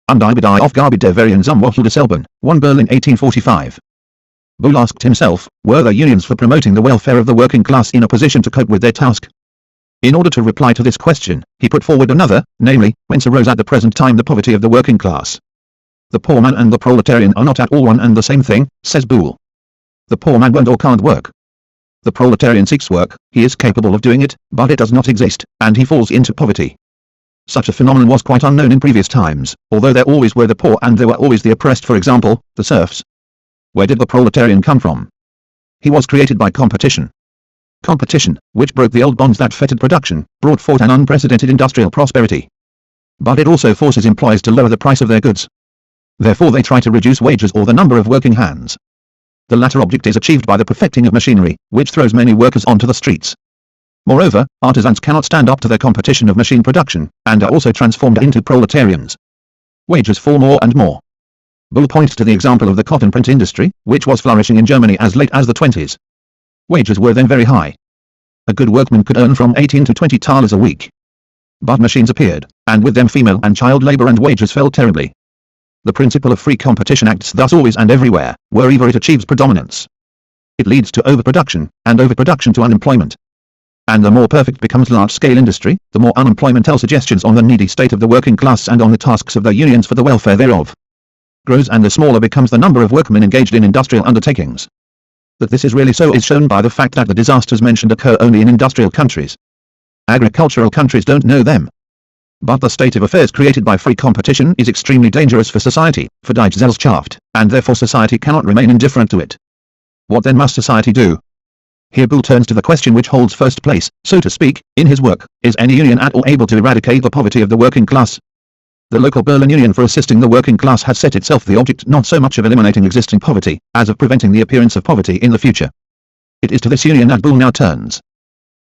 Und über die Aufgabe der Vereinsamkeit desselben, 1 Berlin 1845. Buhl asked himself, were the unions for promoting the welfare of the working class in a position to cope with their task? In order to reply to this question, he put forward another, namely, whence arose at the present time the poverty of the working class. The poor man and the proletarian are not at all one and the same thing, says Buhl. The poor man won't or can't work. The proletarian seeks work, he is capable of doing it, but it does not exist, and he falls into poverty. Such a phenomenon was quite unknown in previous times, although there always were the poor and there were always the oppressed, for example, the serfs. Where did the proletarian come from? He was created by competition. Competition, which broke the old bonds that fettered production, brought forth an unprecedented industrial prosperity. But it also forces employers to lower the price of their goods. Therefore they try to reduce wages or the number of working hands. The latter object is achieved by the perfecting of machinery, which throws many workers onto the streets. Moreover, artisans cannot stand up to the competition of machine production, and are also transformed into proletarians. Wages fall more and more. Buhl points to the example of the cotton print industry, which was flourishing in Germany as late as the 20s. Wages were then very high. A good workman could earn from 18 to 20 thalers a week. But machines appeared, and with them female and child labor, and wages fell terribly. The principle of free competition acts thus always and everywhere, wherever it achieves predominance. It leads to overproduction, and overproduction to unemployment. And the more perfect becomes large-scale industry, the more unemployment tells suggestions on the needy state of the working class and on the tasks of the unions for the welfare thereof. Grows, and the smaller becomes the number of workmen engaged in industrial undertakings. That this is really so is shown by the fact that the disasters mentioned occur only in industrial countries. Agricultural countries don't know them. But the state of affairs created by free competition is extremely dangerous for society, for die Gesellschaft, and therefore society cannot remain indifferent to it. What then must society do? Here Buhl turns to the question which holds first place, so to speak, in his work: is any union at all able to eradicate the poverty of the working class? The local Berlin Union for Assisting the Working Class has set itself the object not so much of eliminating existing poverty, as of preventing the appearance of poverty in the future. It is to this union that Buhl now turns.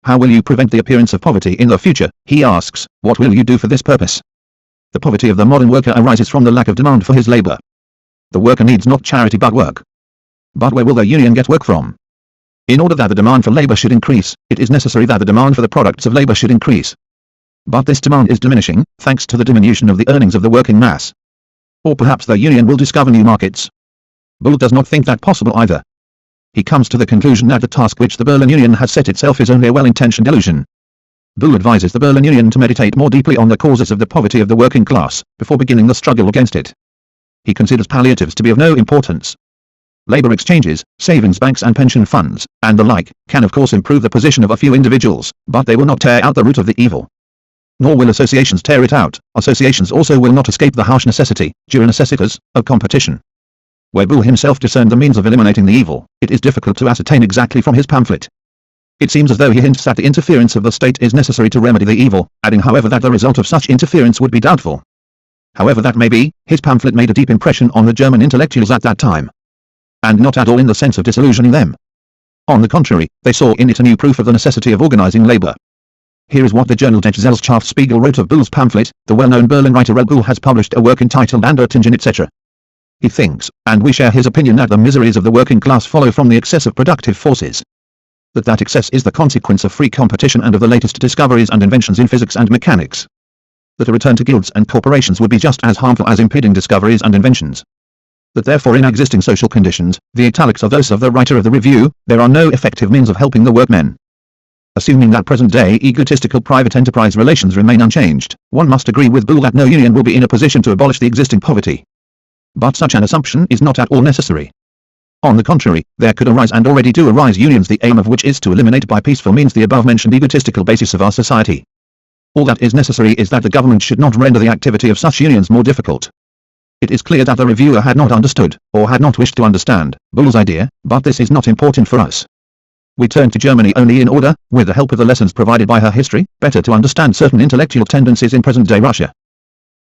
How will you prevent the appearance of poverty in the future, he asks, what will you do for this purpose? The poverty of the modern worker arises from the lack of demand for his labor. The worker needs not charity but work. But where will the union get work from? In order that the demand for labor should increase, it is necessary that the demand for the products of labor should increase. But this demand is diminishing, thanks to the diminution of the earnings of the working mass. Or perhaps the union will discover new markets. Buhl does not think that possible either. He comes to the conclusion that the task which the Berlin Union has set itself is only a well-intentioned illusion. Buhl advises the Berlin Union to meditate more deeply on the causes of the poverty of the working class, before beginning the struggle against it. He considers palliatives to be of no importance. Labor exchanges, savings banks and pension funds, and the like, can of course improve the position of a few individuals, but they will not tear out the root of the evil. Nor will associations tear it out. Associations also will not escape the harsh necessity, dura necessitas, of competition. Where Buhl himself discerned the means of eliminating the evil, it is difficult to ascertain exactly from his pamphlet. It seems as though he hints that the interference of the state is necessary to remedy the evil, adding however that the result of such interference would be doubtful. However that may be, his pamphlet made a deep impression on the German intellectuals at that time. And not at all in the sense of disillusioning them. On the contrary, they saw in it a new proof of the necessity of organizing labor. Here is what the journal Der Gesellschaftsspiegel wrote of Buhl's pamphlet. The well-known Berlin writer Buhl has published a work entitled And Oettingen etc. He thinks, and we share his opinion, that the miseries of the working class follow from the excess of productive forces. That excess is the consequence of free competition and of the latest discoveries and inventions in physics and mechanics. That a return to guilds and corporations would be just as harmful as impeding discoveries and inventions. That therefore in existing social conditions, the italics are those of the writer of the review, there are no effective means of helping the workmen. Assuming that present-day egotistical private enterprise relations remain unchanged, one must agree with Boole that no union will be in a position to abolish the existing poverty. But such an assumption is not at all necessary. On the contrary, there could arise and already do arise unions, the aim of which is to eliminate by peaceful means the above-mentioned egotistical basis of our society. All that is necessary is that the government should not render the activity of such unions more difficult. It is clear that the reviewer had not understood, or had not wished to understand, Boole's idea, but this is not important for us. We turn to Germany only in order, with the help of the lessons provided by her history, better to understand certain intellectual tendencies in present-day Russia.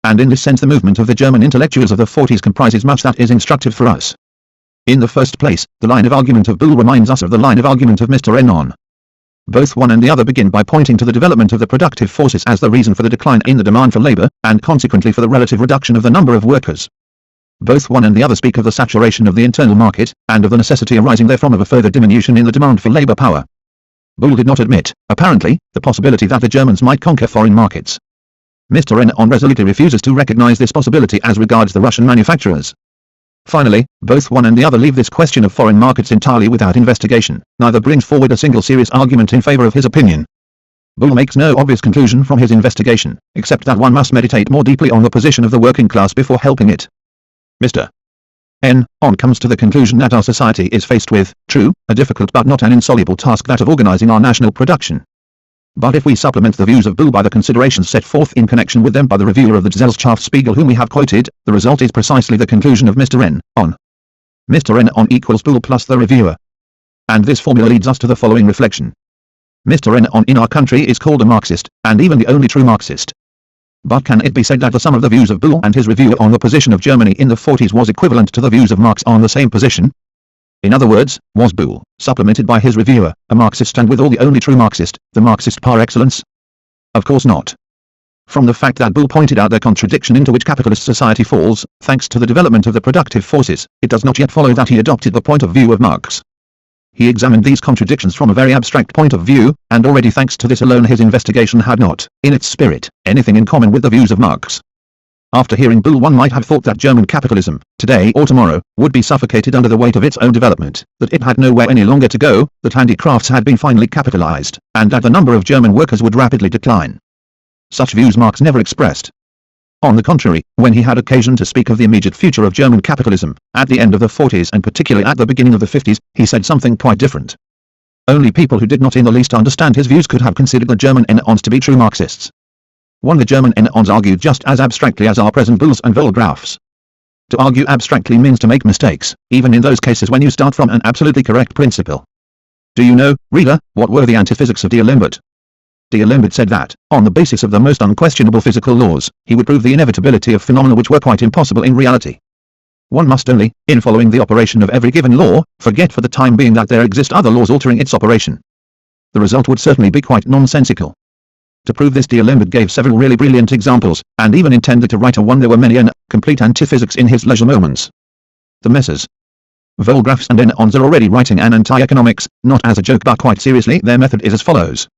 And in this sense the movement of the German intellectuals of the 40s comprises much that is instructive for us. In the first place, the line of argument of Boole reminds us of the line of argument of Mr. N. Both one and the other begin by pointing to the development of the productive forces as the reason for the decline in the demand for labor, and consequently for the relative reduction of the number of workers. Both one and the other speak of the saturation of the internal market, and of the necessity arising therefrom of a further diminution in the demand for labor power. Boole did not admit, apparently, the possibility that the Germans might conquer foreign markets. Mr. N. resolutely refuses to recognize this possibility as regards the Russian manufacturers. Finally, both one and the other leave this question of foreign markets entirely without investigation, neither brings forward a single serious argument in favor of his opinion. Boole makes no obvious conclusion from his investigation, except that one must meditate more deeply on the position of the working class before helping it. Mr. N. comes to the conclusion that our society is faced with, true, a difficult but not an insoluble task, that of organizing our national production. But if we supplement the views of Boole by the considerations set forth in connection with them by the reviewer of the Gesellschaftsspiegel whom we have quoted, the result is precisely the conclusion of Mr. N. Mr. N. equals Boole plus the reviewer. And this formula leads us to the following reflection. Mr. N. in our country is called a Marxist, and even the only true Marxist. But can it be said that the sum of the views of Boole and his review on the position of Germany in the 40s was equivalent to the views of Marx on the same position? In other words, was Boole, supplemented by his reviewer, a Marxist and withal the only true Marxist, the Marxist par excellence? Of course not. From the fact that Boole pointed out the contradiction into which capitalist society falls, thanks to the development of the productive forces, it does not yet follow that he adopted the point of view of Marx. He examined these contradictions from a very abstract point of view, and already thanks to this alone his investigation had not, in its spirit, anything in common with the views of Marx. After hearing Boole one might have thought that German capitalism, today or tomorrow, would be suffocated under the weight of its own development, that it had nowhere any longer to go, that handicrafts had been finally capitalized, and that the number of German workers would rapidly decline. Such views Marx never expressed. On the contrary, when he had occasion to speak of the immediate future of German capitalism, at the end of the 40s and particularly at the beginning of the 50s, he said something quite different. Only people who did not in the least understand his views could have considered the German N-ons to be true Marxists. The German N-ons argued just as abstractly as our present Booles and Vollgraffs. To argue abstractly means to make mistakes, even in those cases when you start from an absolutely correct principle. Do you know, reader, what were the antiphysics of D'Alembert? D'Alembert said that, on the basis of the most unquestionable physical laws, he would prove the inevitability of phenomena which were quite impossible in reality. One must only, in following the operation of every given law, forget for the time being that there exist other laws altering its operation. The result would certainly be quite nonsensical. To prove this D'Alembert gave several really brilliant examples, and even intended to write a one there were many complete antiphysics in his leisure moments. The Messrs. Vollgraffs and N-ons are already writing an anti-economics, not as a joke but quite seriously. Their method is as follows.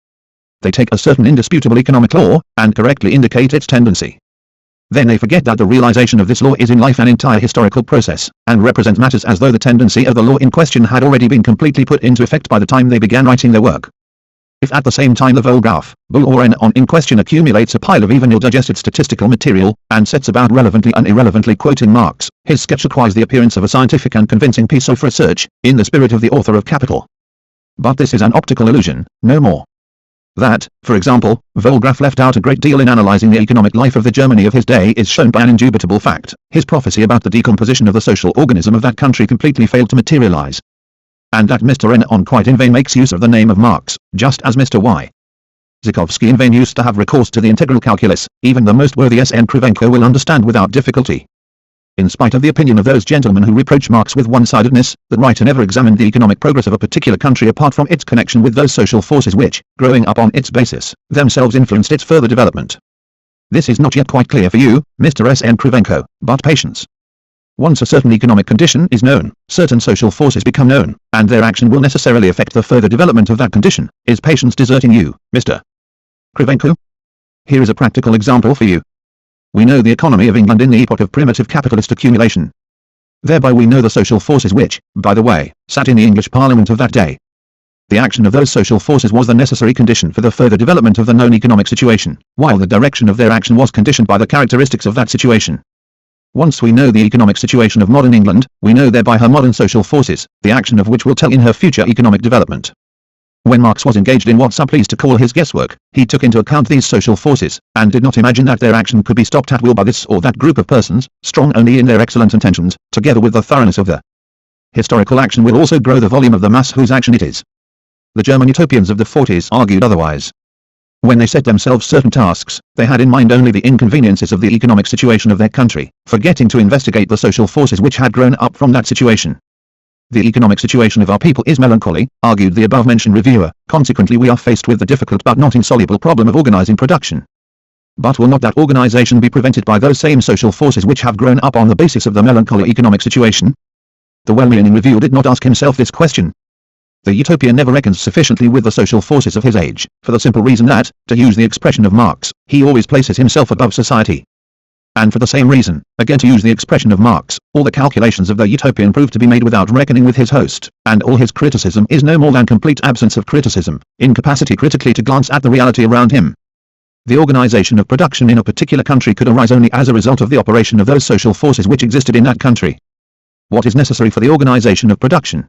They take a certain indisputable economic law, and correctly indicate its tendency. Then they forget that the realization of this law is in life an entire historical process, and represent matters as though the tendency of the law in question had already been completely put into effect by the time they began writing their work. If at the same time the Vollgraff, Boole or N-on in question accumulates a pile of even ill-digested statistical material, and sets about relevantly and irrelevantly quoting Marx, his sketch acquires the appearance of a scientific and convincing piece of research, in the spirit of the author of Capital. But this is an optical illusion, no more. That, for example, Vollgraff left out a great deal in analyzing the economic life of the Germany of his day is shown by an indubitable fact. His prophecy about the decomposition of the social organism of that country completely failed to materialize. And that Mr. N-on quite in vain makes use of the name of Marx, just as Mr. Y. Zhukovsky in vain used to have recourse to the integral calculus, even the most worthy S.N. Krivenko will understand without difficulty. In spite of the opinion of those gentlemen who reproach Marx with one-sidedness, the writer never examined the economic progress of a particular country apart from its connection with those social forces which, growing up on its basis, themselves influenced its further development. This is not yet quite clear for you, Mr. S.N. Krivenko, but patience. Once a certain economic condition is known, certain social forces become known, and their action will necessarily affect the further development of that condition. Is patience deserting you, Mr. Krivenko? Here is a practical example for you. We know the economy of England in the epoch of primitive capitalist accumulation. Thereby we know the social forces which, by the way, sat in the English Parliament of that day. The action of those social forces was the necessary condition for the further development of the known economic situation, while the direction of their action was conditioned by the characteristics of that situation. Once we know the economic situation of modern England, we know thereby her modern social forces, the action of which will tell in her future economic development. When Marx was engaged in what some pleased to call his guesswork, he took into account these social forces, and did not imagine that their action could be stopped at will by this or that group of persons, strong only in their excellent intentions, together with the thoroughness of the historical action will also grow the volume of the mass whose action it is. The German utopians of the 40s argued otherwise. When they set themselves certain tasks, they had in mind only the inconveniences of the economic situation of their country, forgetting to investigate the social forces which had grown up from that situation. The economic situation of our people is melancholy, argued the above-mentioned reviewer, consequently we are faced with the difficult but not insoluble problem of organizing production. But will not that organization be prevented by those same social forces which have grown up on the basis of the melancholy economic situation? The well-meaning reviewer did not ask himself this question. The utopian never reckons sufficiently with the social forces of his age, for the simple reason that, to use the expression of Marx, he always places himself above society. And for the same reason, again to use the expression of Marx, all the calculations of the utopian prove to be made without reckoning with his host, and all his criticism is no more than complete absence of criticism, incapacity critically to glance at the reality around him. The organization of production in a particular country could arise only as a result of the operation of those social forces which existed in that country. What is necessary for the organization of production?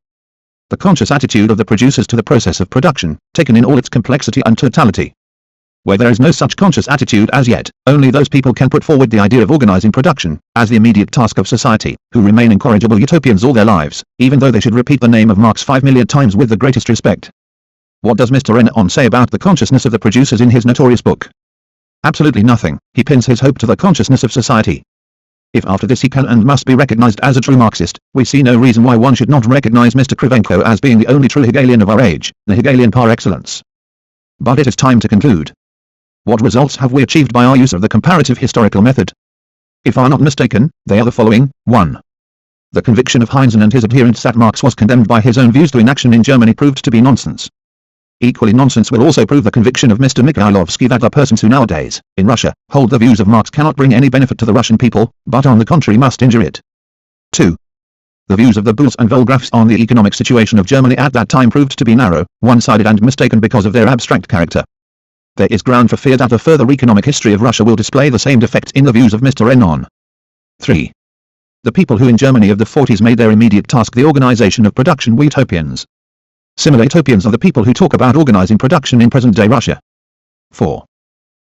The conscious attitude of the producers to the process of production, taken in all its complexity and totality. Where there is no such conscious attitude as yet, only those people can put forward the idea of organizing production, as the immediate task of society, who remain incorrigible utopians all their lives, even though they should repeat the name of Marx 5 million times with the greatest respect. What does Mr. Renan say about the consciousness of the producers in his notorious book? Absolutely nothing. He pins his hope to the consciousness of society. If after this he can and must be recognized as a true Marxist, we see no reason why one should not recognize Mr. Krivenko as being the only true Hegelian of our age, the Hegelian par excellence. But it is time to conclude. What results have we achieved by our use of the comparative historical method? If I am not mistaken, they are the following. 1. The conviction of Heinzen and his adherents that Marx was condemned by his own views to inaction in Germany proved to be nonsense. Equally nonsense will also prove the conviction of Mr. Mikhailovsky that the persons who nowadays, in Russia, hold the views of Marx cannot bring any benefit to the Russian people, but on the contrary must injure it. 2. The views of the Bulls and Volgraphs on the economic situation of Germany at that time proved to be narrow, one-sided and mistaken because of their abstract character. There is ground for fear that the further economic history of Russia will display the same defects in the views of Mr. Renan. 3. The people who in Germany of the 40s made their immediate task the organization of production were utopians. Similar utopians are the people who talk about organizing production in present-day Russia. 4.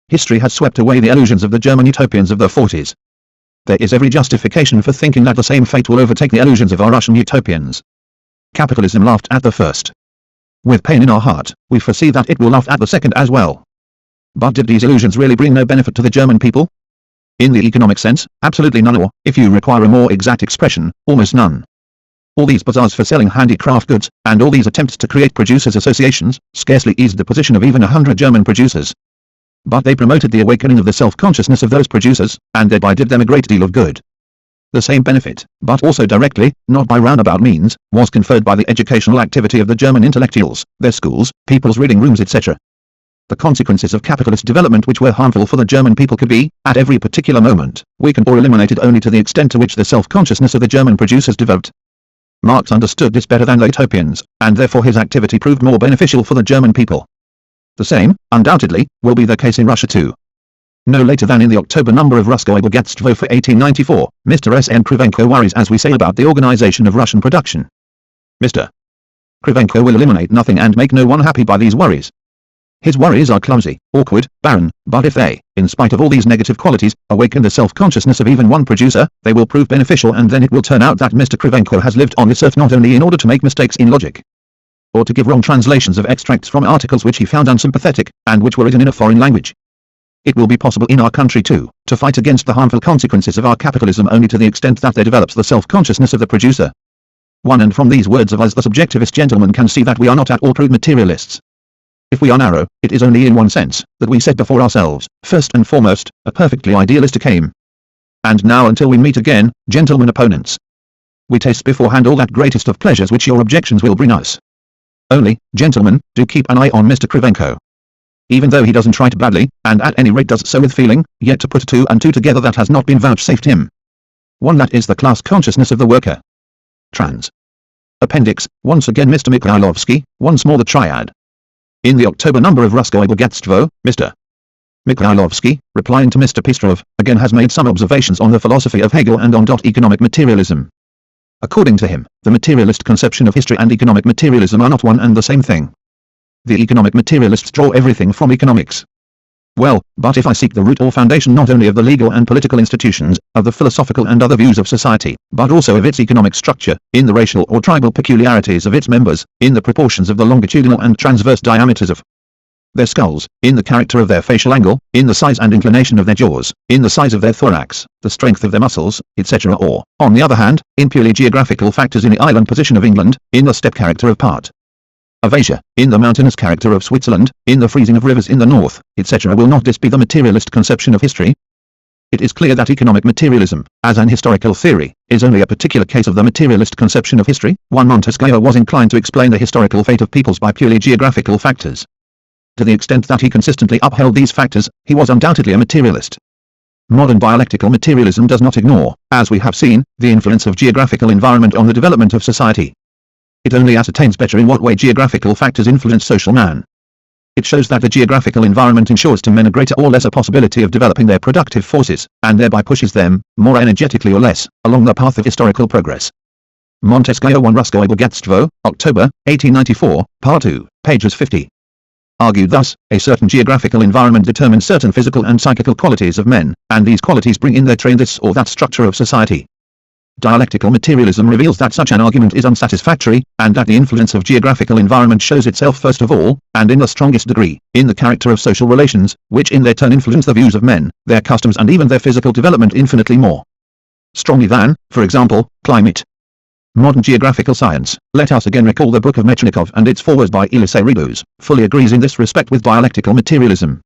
History has swept away the illusions of the German utopians of the 40s. There is every justification for thinking that the same fate will overtake the illusions of our Russian utopians. Capitalism laughed at the first. With pain in our heart, we foresee that it will laugh at the second as well. But did these illusions really bring no benefit to the German people? In the economic sense, absolutely none, or, if you require a more exact expression, almost none. All these bazaars for selling handicraft goods, and all these attempts to create producers' associations, scarcely eased the position of even 100 German producers. But they promoted the awakening of the self-consciousness of those producers, and thereby did them a great deal of good. The same benefit, but also directly, not by roundabout means, was conferred by the educational activity of the German intellectuals, their schools, people's reading rooms, etc. The consequences of capitalist development which were harmful for the German people could be, at every particular moment, weakened or eliminated only to the extent to which the self-consciousness of the German producers developed. Marx understood this better than the utopians, and therefore his activity proved more beneficial for the German people. The same, undoubtedly, will be the case in Russia too. No later than in the October number of Ruskoe Bogatstvo for 1894, Mr. S. N. Krivenko worries as we say about the organization of Russian production. Mr. Krivenko will eliminate nothing and make no one happy by these worries. His worries are clumsy, awkward, barren, but if they, in spite of all these negative qualities, awaken the self-consciousness of even one producer, they will prove beneficial, and then it will turn out that Mr. Krivenko has lived on this earth not only in order to make mistakes in logic, or to give wrong translations of extracts from articles which he found unsympathetic, and which were written in a foreign language. It will be possible in our country too, to fight against the harmful consequences of our capitalism only to the extent that there develops the self-consciousness of the producer. And from these words of us the subjectivist gentleman can see that we are not at all crude materialists. If we are narrow, it is only in one sense, that we set before ourselves, first and foremost, a perfectly idealistic aim. and now until we meet again, gentlemen opponents. We taste beforehand all that greatest of pleasures which your objections will bring us. Only, gentlemen, do keep an eye on Mr. Krivenko. Even though he doesn't write badly, and at any rate does so with feeling, yet to put two and two together that has not been vouchsafed him. One that is the class consciousness of the worker. Trans. Appendix, once again Mr. Mikhailovsky, once more the triad. In the October number of Ruskoe Bogatstvo, Mr. Mikhailovsky, replying to Mr. Pistrov, again has made some observations on the philosophy of Hegel and on economic materialism. According to him, the materialist conception of history and economic materialism are not one and the same thing. The economic materialists draw everything from economics. Well, but if I seek the root or foundation not only of the legal and political institutions, of the philosophical and other views of society, but also of its economic structure, in the racial or tribal peculiarities of its members, in the proportions of the longitudinal and transverse diameters of their skulls, in the character of their facial angle, in the size and inclination of their jaws, in the size of their thorax, the strength of their muscles, etc. or, on the other hand, in purely geographical factors in the island position of England, in the steppe character of part of Asia, in the mountainous character of Switzerland, in the freezing of rivers in the north, etc. Will not this be the materialist conception of history? It is clear that economic materialism, as an historical theory, is only a particular case of the materialist conception of history. One Montesquieu was inclined to explain the historical fate of peoples by purely geographical factors. To the extent that he consistently upheld these factors, he was undoubtedly a materialist. Modern dialectical materialism does not ignore, as we have seen, the influence of geographical environment on the development of society. It only ascertains better in what way geographical factors influence social man. It shows that the geographical environment ensures to men a greater or lesser possibility of developing their productive forces, and thereby pushes them, more energetically or less, along the path of historical progress. Montesquieu 1 Ruskoe Bogatstvo, October, 1894, Part 2, pages 50. Argued thus, a certain geographical environment determines certain physical and psychical qualities of men, and these qualities bring in their train this or that structure of society. Dialectical materialism reveals that such an argument is unsatisfactory, and that the influence of geographical environment shows itself first of all, and in the strongest degree, in the character of social relations, which in their turn influence the views of men, their customs and even their physical development infinitely more strongly than, for example, climate. Modern geographical science, let us again recall the book of Mechnikov and its foreword by Elisee Ridus, fully agrees in this respect with dialectical materialism.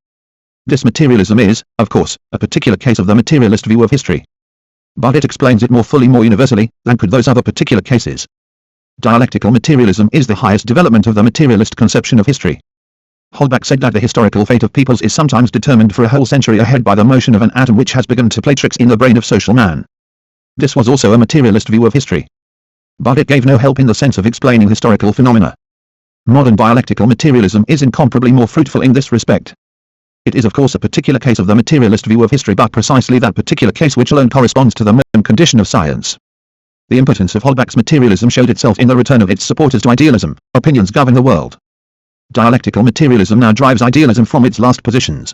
This materialism is, of course, a particular case of the materialist view of history. But it explains it more fully, more universally, than could those other particular cases. Dialectical materialism is the highest development of the materialist conception of history. Holbach said that the historical fate of peoples is sometimes determined for a whole century ahead by the motion of an atom which has begun to play tricks in the brain of social man. This was also a materialist view of history. But it gave no help in the sense of explaining historical phenomena. Modern dialectical materialism is incomparably more fruitful in this respect. It is of course a particular case of the materialist view of history, but precisely that particular case which alone corresponds to the modern condition of science. The impotence of Holbach's materialism showed itself in the return of its supporters to idealism. Opinions govern the world. Dialectical materialism now drives idealism from its last positions.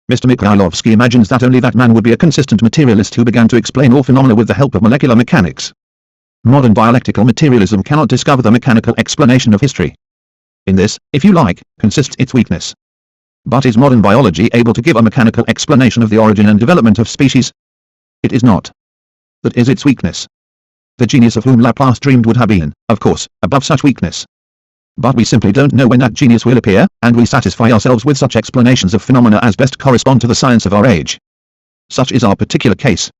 Mr. Mikhailovsky imagines that only that man would be a consistent materialist who began to explain all phenomena with the help of molecular mechanics. Modern dialectical materialism cannot discover the mechanical explanation of history. In this, if you like, consists its weakness. But is modern biology able to give a mechanical explanation of the origin and development of species? It is not. That is its weakness. The genius of whom Laplace dreamed would have been, of course, above such weakness. But we simply don't know when that genius will appear, and we satisfy ourselves with such explanations of phenomena as best correspond to the science of our age. Such is our particular case.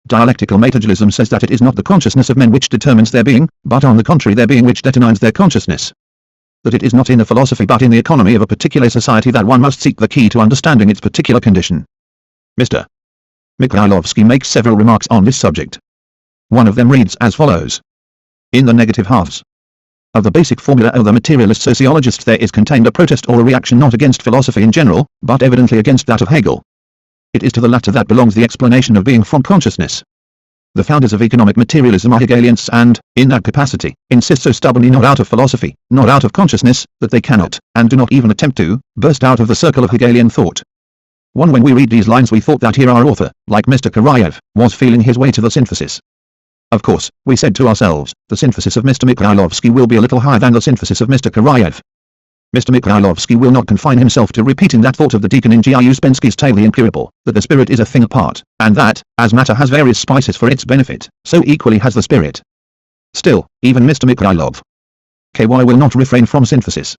Dialectical materialism says that it is not the consciousness of men which determines their being, but on the contrary their being which determines their consciousness. That it is not in the philosophy but in the economy of a particular society that one must seek the key to understanding its particular condition. Mr. Mikhailovsky makes several remarks on this subject. One of them reads as follows. In the negative halves of the basic formula of the materialist sociologist there is contained a protest or a reaction not against philosophy in general, but evidently against that of Hegel. It is to the latter that belongs the explanation of being from consciousness. The founders of economic materialism are Hegelians and, in that capacity, insist so stubbornly not out of philosophy, not out of consciousness, that they cannot, and do not even attempt to, burst out of the circle of Hegelian thought. When we read these lines we thought that here our author, like Mr. Karayev, was feeling his way to the synthesis. Of course, we said to ourselves, the synthesis of Mr. Mikhailovsky will be a little higher than the synthesis of Mr. Karayev. Mr. Mikhailovsky will not confine himself to repeating that thought of the deacon in G. I. Uspensky's tale The Incurable, that the spirit is a thing apart, and that, as matter has various spices for its benefit, so equally has the spirit. Still, even Mr. Mikhailov Ky will not refrain from synthesis.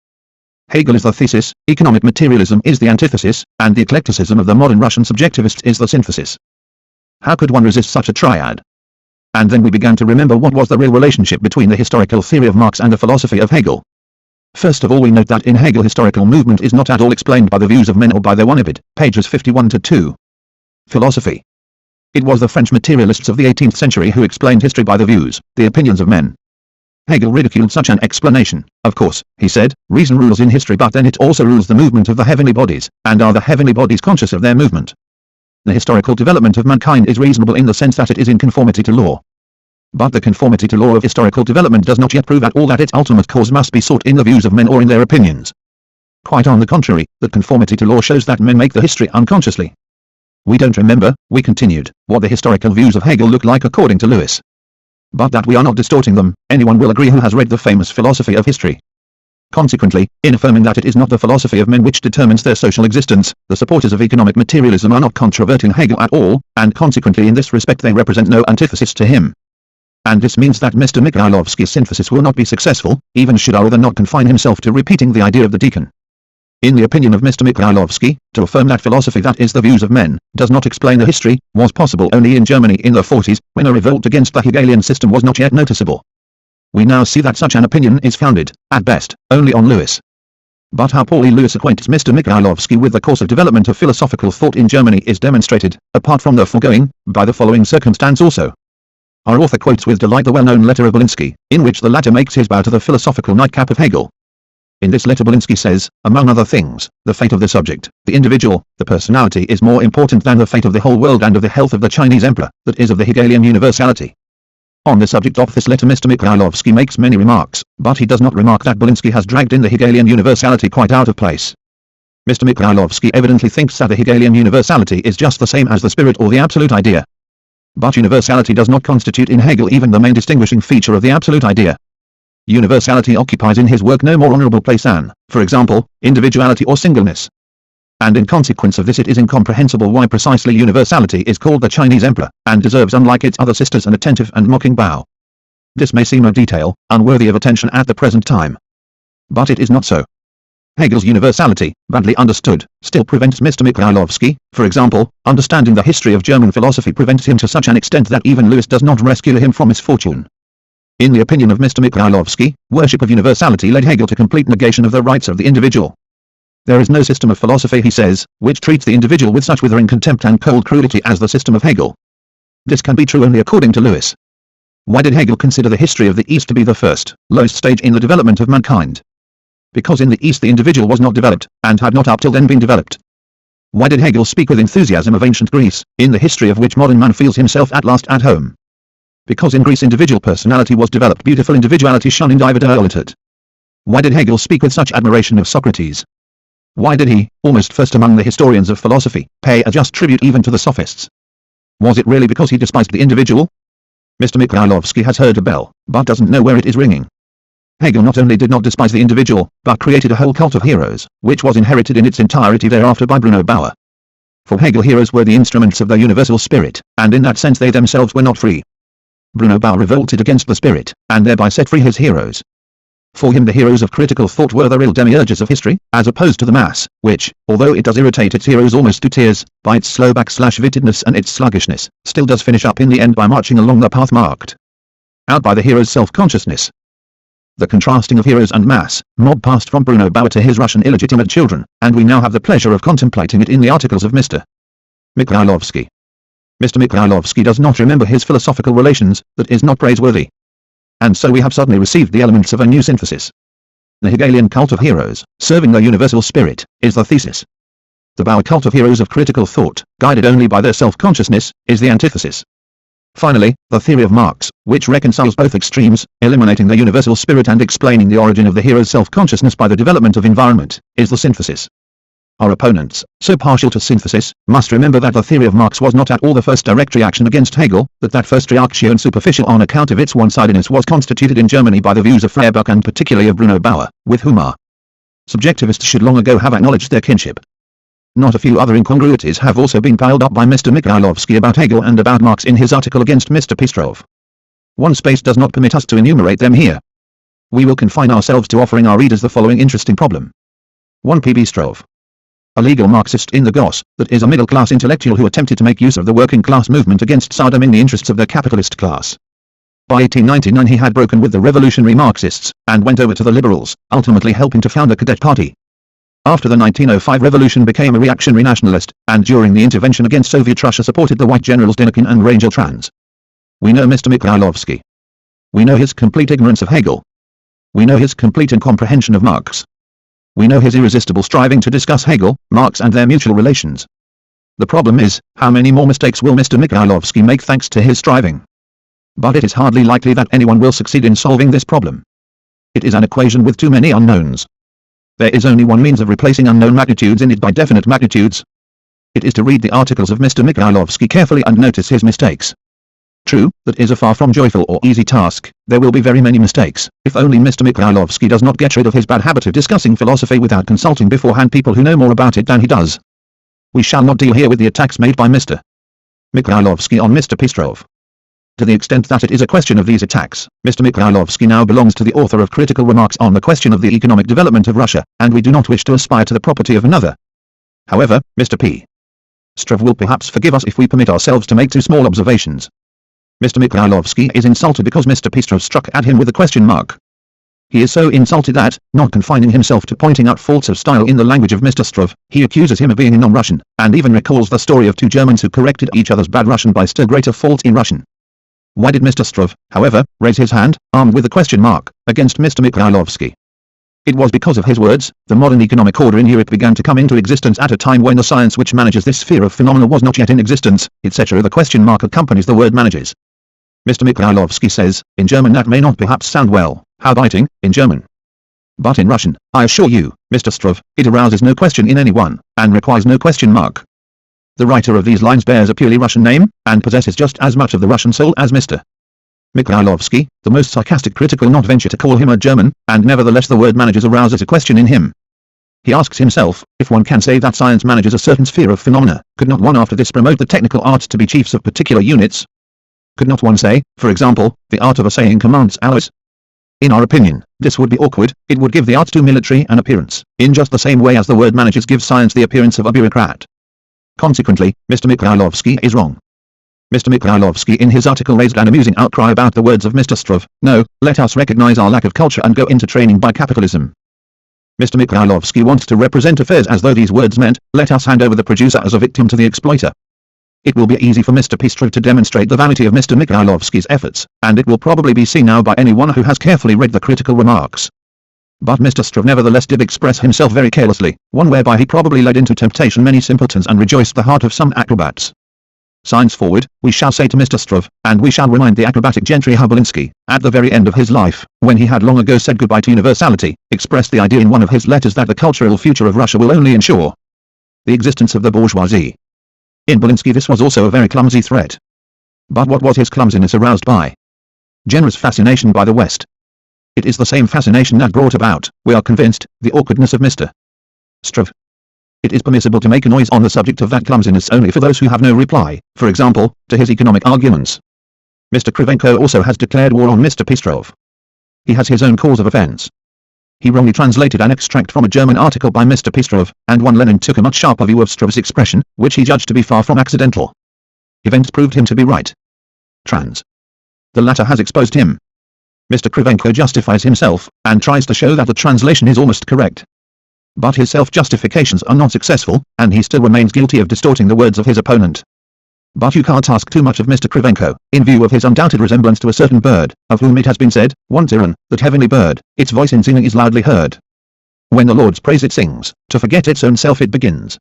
Hegel is the thesis, economic materialism is the antithesis, and the eclecticism of the modern Russian subjectivists is the synthesis. How could one resist such a triad? And then we began to remember what was the real relationship between the historical theory of Marx and the philosophy of Hegel. First of all, we note that in Hegel historical movement is not at all explained by the views of men or by their one-ibid, pages 51-2. Philosophy. It was the French materialists of the 18th century who explained history by the views, the opinions of men. Hegel ridiculed such an explanation. Of course, he said, reason rules in history, but then it also rules the movement of the heavenly bodies, and are the heavenly bodies conscious of their movement? The historical development of mankind is reasonable in the sense that it is in conformity to law. But the conformity to law of historical development does not yet prove at all that its ultimate cause must be sought in the views of men or in their opinions. Quite on the contrary, that conformity to law shows that men make the history unconsciously. We don't remember, we continued, what the historical views of Hegel look like according to Lewis. But that we are not distorting them, anyone will agree who has read the famous philosophy of history. Consequently, in affirming that it is not the philosophy of men which determines their social existence, the supporters of economic materialism are not controverting Hegel at all, and consequently in this respect they represent no antithesis to him. And this means that Mr. Mikhailovsky's synthesis will not be successful, even should our author not confine himself to repeating the idea of the deacon. In the opinion of Mr. Mikhailovsky, to affirm that philosophy that is the views of men, does not explain the history, was possible only in Germany in the 40s, when a revolt against the Hegelian system was not yet noticeable. We now see that such an opinion is founded, at best, only on Lewis. But how poorly Lewis acquaints Mr. Mikhailovsky with the course of development of philosophical thought in Germany is demonstrated, apart from the foregoing, by the following circumstance also. Our author quotes with delight the well-known letter of Belinsky, in which the latter makes his bow to the philosophical nightcap of Hegel. In this letter Belinsky says, among other things, the fate of the subject, the individual, the personality is more important than the fate of the whole world and of the health of the Chinese emperor, that is of the Hegelian universality. On the subject of this letter Mr. Mikhailovsky makes many remarks, but he does not remark that Belinsky has dragged in the Hegelian universality quite out of place. Mr. Mikhailovsky evidently thinks that the Hegelian universality is just the same as the spirit or the absolute idea. But universality does not constitute in Hegel even the main distinguishing feature of the absolute idea. Universality occupies in his work no more honorable place than, for example, individuality or singleness. And in consequence of this it is incomprehensible why precisely universality is called the Chinese emperor, and deserves unlike its other sisters an attentive and mocking bow. This may seem a detail, unworthy of attention at the present time. But it is not so. Hegel's universality, badly understood, still prevents Mr. Mikhailovsky, for example, understanding the history of German philosophy prevents him to such an extent that even Lewis does not rescue him from misfortune. In the opinion of Mr. Mikhailovsky, worship of universality led Hegel to complete negation of the rights of the individual. There is no system of philosophy, he says, which treats the individual with such withering contempt and cold cruelty as the system of Hegel. This can be true only according to Lewis. Why did Hegel consider the history of the East to be the first, lowest stage in the development of mankind? Because in the East the individual was not developed, and had not up till then been developed. Why did Hegel speak with enthusiasm of ancient Greece, in the history of which modern man feels himself at last at home? Because in Greece individual personality was developed, beautiful individuality shone in individuality. Why did Hegel speak with such admiration of Socrates? Why did he, almost first among the historians of philosophy, pay a just tribute even to the sophists? Was it really because he despised the individual? Mr. Mikhailovsky has heard a bell, but doesn't know where it is ringing. Hegel not only did not despise the individual, but created a whole cult of heroes, which was inherited in its entirety thereafter by Bruno Bauer. For Hegel heroes were the instruments of the universal spirit, and in that sense they themselves were not free. Bruno Bauer revolted against the spirit, and thereby set free his heroes. For him the heroes of critical thought were the real demiurges of history, as opposed to the mass, which, although it does irritate its heroes almost to tears, by its slow backslash-wittedness and its sluggishness, still does finish up in the end by marching along the path marked out by the hero's self-consciousness. The contrasting of heroes and mass, mob passed from Bruno Bauer to his Russian illegitimate children, and we now have the pleasure of contemplating it in the articles of Mr. Mikhailovsky. Mr. Mikhailovsky does not remember his philosophical relations, that is not praiseworthy. And so we have suddenly received the elements of a new synthesis. The Hegelian cult of heroes, serving the universal spirit, is the thesis. The Bauer cult of heroes of critical thought, guided only by their self-consciousness, is the antithesis. Finally, the theory of Marx, which reconciles both extremes, eliminating the universal spirit and explaining the origin of the hero's self-consciousness by the development of environment, is the synthesis. Our opponents, so partial to synthesis, must remember that the theory of Marx was not at all the first direct reaction against Hegel, that first reaction and superficial on account of its one-sidedness was constituted in Germany by the views of Feuerbach and particularly of Bruno Bauer, with whom our subjectivists should long ago have acknowledged their kinship. Not a few other incongruities have also been piled up by Mr. Mikhailovsky about Hegel and about Marx in his article against Mr. Pistrov. One space does not permit us to enumerate them here. We will confine ourselves to offering our readers the following interesting problem. 1. P. Pistrov. a legal Marxist in the Goss, that is a middle-class intellectual who attempted to make use of the working-class movement against Saddam in the interests of the capitalist class. By 1899 he had broken with the revolutionary Marxists, and went over to the liberals, ultimately helping to found the Cadet Party. After the 1905 revolution became a reactionary nationalist, and during the intervention against Soviet Russia supported the white generals Denikin and Rangel Trans. We know Mr. Mikhailovsky. We know his complete ignorance of Hegel. We know his complete incomprehension of Marx. We know his irresistible striving to discuss Hegel, Marx and their mutual relations. The problem is, how many more mistakes will Mr. Mikhailovsky make thanks to his striving? But it is hardly likely that anyone will succeed in solving this problem. It is an equation with too many unknowns. There is only one means of replacing unknown magnitudes in it by definite magnitudes. It is to read the articles of Mr. Mikhailovsky carefully and notice his mistakes. True, that is a far from joyful or easy task. There will be very many mistakes, if only Mr. Mikhailovsky does not get rid of his bad habit of discussing philosophy without consulting beforehand people who know more about it than he does. We shall not deal here with the attacks made by Mr. Mikhailovsky on Mr. Pistrov. To the extent that it is a question of these attacks, Mr. Mikhailovsky now belongs to the author of critical remarks on the question of the economic development of Russia, and we do not wish to aspire to the property of another. However, Mr. P. Strov will perhaps forgive us if we permit ourselves to make two small observations. Mr. Mikhailovsky is insulted because Mr. Pistrov struck at him with a question mark. He is so insulted that, not confining himself to pointing out faults of style in the language of Mr. Strov, he accuses him of being non-Russian, and even recalls the story of two Germans who corrected each other's bad Russian by still greater faults in Russian. Why did Mr. Strov, however, raise his hand, armed with a question mark, against Mr. Mikhailovsky? It was because of his words, the modern economic order in Europe began to come into existence at a time when the science which manages this sphere of phenomena was not yet in existence, etc. The question mark accompanies the word manages. Mr. Mikhailovsky says, in German that may not perhaps sound well, how biting, in German. But in Russian, I assure you, Mr. Strov, it arouses no question in anyone, and requires no question mark. The writer of these lines bears a purely Russian name, and possesses just as much of the Russian soul as Mr. Mikhailovsky. The most sarcastic critic will not venture to call him a German, and nevertheless the word manages arouses a question in him. He asks himself, if one can say that science manages a certain sphere of phenomena, could not one after this promote the technical art to be chiefs of particular units? Could not one say, for example, the art of assaying commands alloys? In our opinion, this would be awkward. It would give the art too military an appearance, in just the same way as the word manages gives science the appearance of a bureaucrat. Consequently, Mr. Mikhailovsky is wrong. Mr. Mikhailovsky in his article raised an amusing outcry about the words of Mr. Strov. No, let us recognize our lack of culture and go into training by capitalism. Mr. Mikhailovsky wants to represent affairs as though these words meant, let us hand over the producer as a victim to the exploiter. It will be easy for Mr. Pistrov to demonstrate the vanity of Mr. Mikhailovsky's efforts, and it will probably be seen now by anyone who has carefully read the critical remarks. But Mr. Strov nevertheless did express himself very carelessly, one whereby he probably led into temptation many simpletons and rejoiced the heart of some acrobats. Signs forward, we shall say to Mr. Strov, and we shall remind the acrobatic gentry how Belinsky, at the very end of his life, when he had long ago said goodbye to universality, expressed the idea in one of his letters that the cultural future of Russia will only ensure the existence of the bourgeoisie. In Belinsky this was also a very clumsy threat. But what was his clumsiness aroused by? Generous fascination by the West. It is the same fascination that brought about, we are convinced, the awkwardness of Mr. Strov. It is permissible to make a noise on the subject of that clumsiness only for those who have no reply, for example, to his economic arguments. Mr. Krivenko also has declared war on Mr. Pistrov. He has his own cause of offense. He wrongly translated an extract from a German article by Mr. Pistrov, and one Lenin took a much sharper view of Strov's expression, which he judged to be far from accidental. Events proved him to be right. Trans. The latter has exposed him. Mr. Krivenko justifies himself, and tries to show that the translation is almost correct. But his self-justifications are not successful, and he still remains guilty of distorting the words of his opponent. But you can't ask too much of Mr. Krivenko, in view of his undoubted resemblance to a certain bird, of whom it has been said, once Iran, that heavenly bird, its voice in singing is loudly heard. When the Lord's praise it sings, to forget its own self it begins.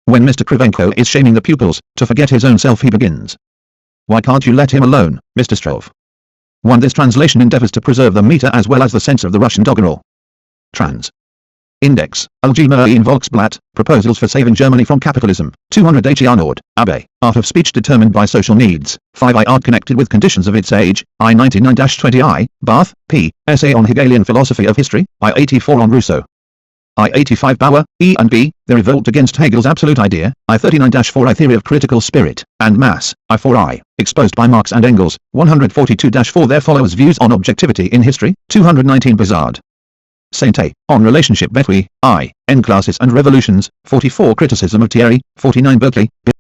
When Mr. Krivenko is shaming the pupils, to forget his own self he begins. Why can't you let him alone, Mr. Strov? 1. This translation endeavors to preserve the meter as well as the sense of the Russian doggerel. Trans. Index, Allgemeine Volksblatt, Proposals for Saving Germany from Capitalism, 200 Arnold, Abbé, Art of Speech Determined by Social Needs, 5I Art Connected with Conditions of its Age, I 99-20I, Bath, P, Essay on Hegelian Philosophy of History, I 84 on Rousseau. I 85 Bauer, E and B, The Revolt Against Hegel's Absolute Idea, I 39-4 I Theory of Critical Spirit, and Mass, I 4I, Exposed by Marx and Engels, 142-4 There follows Views on Objectivity in History, 219 Bizard. Saint A. On relationship between I, N classes and revolutions. 44 Criticism of Thierry. 49 Berkeley, Bill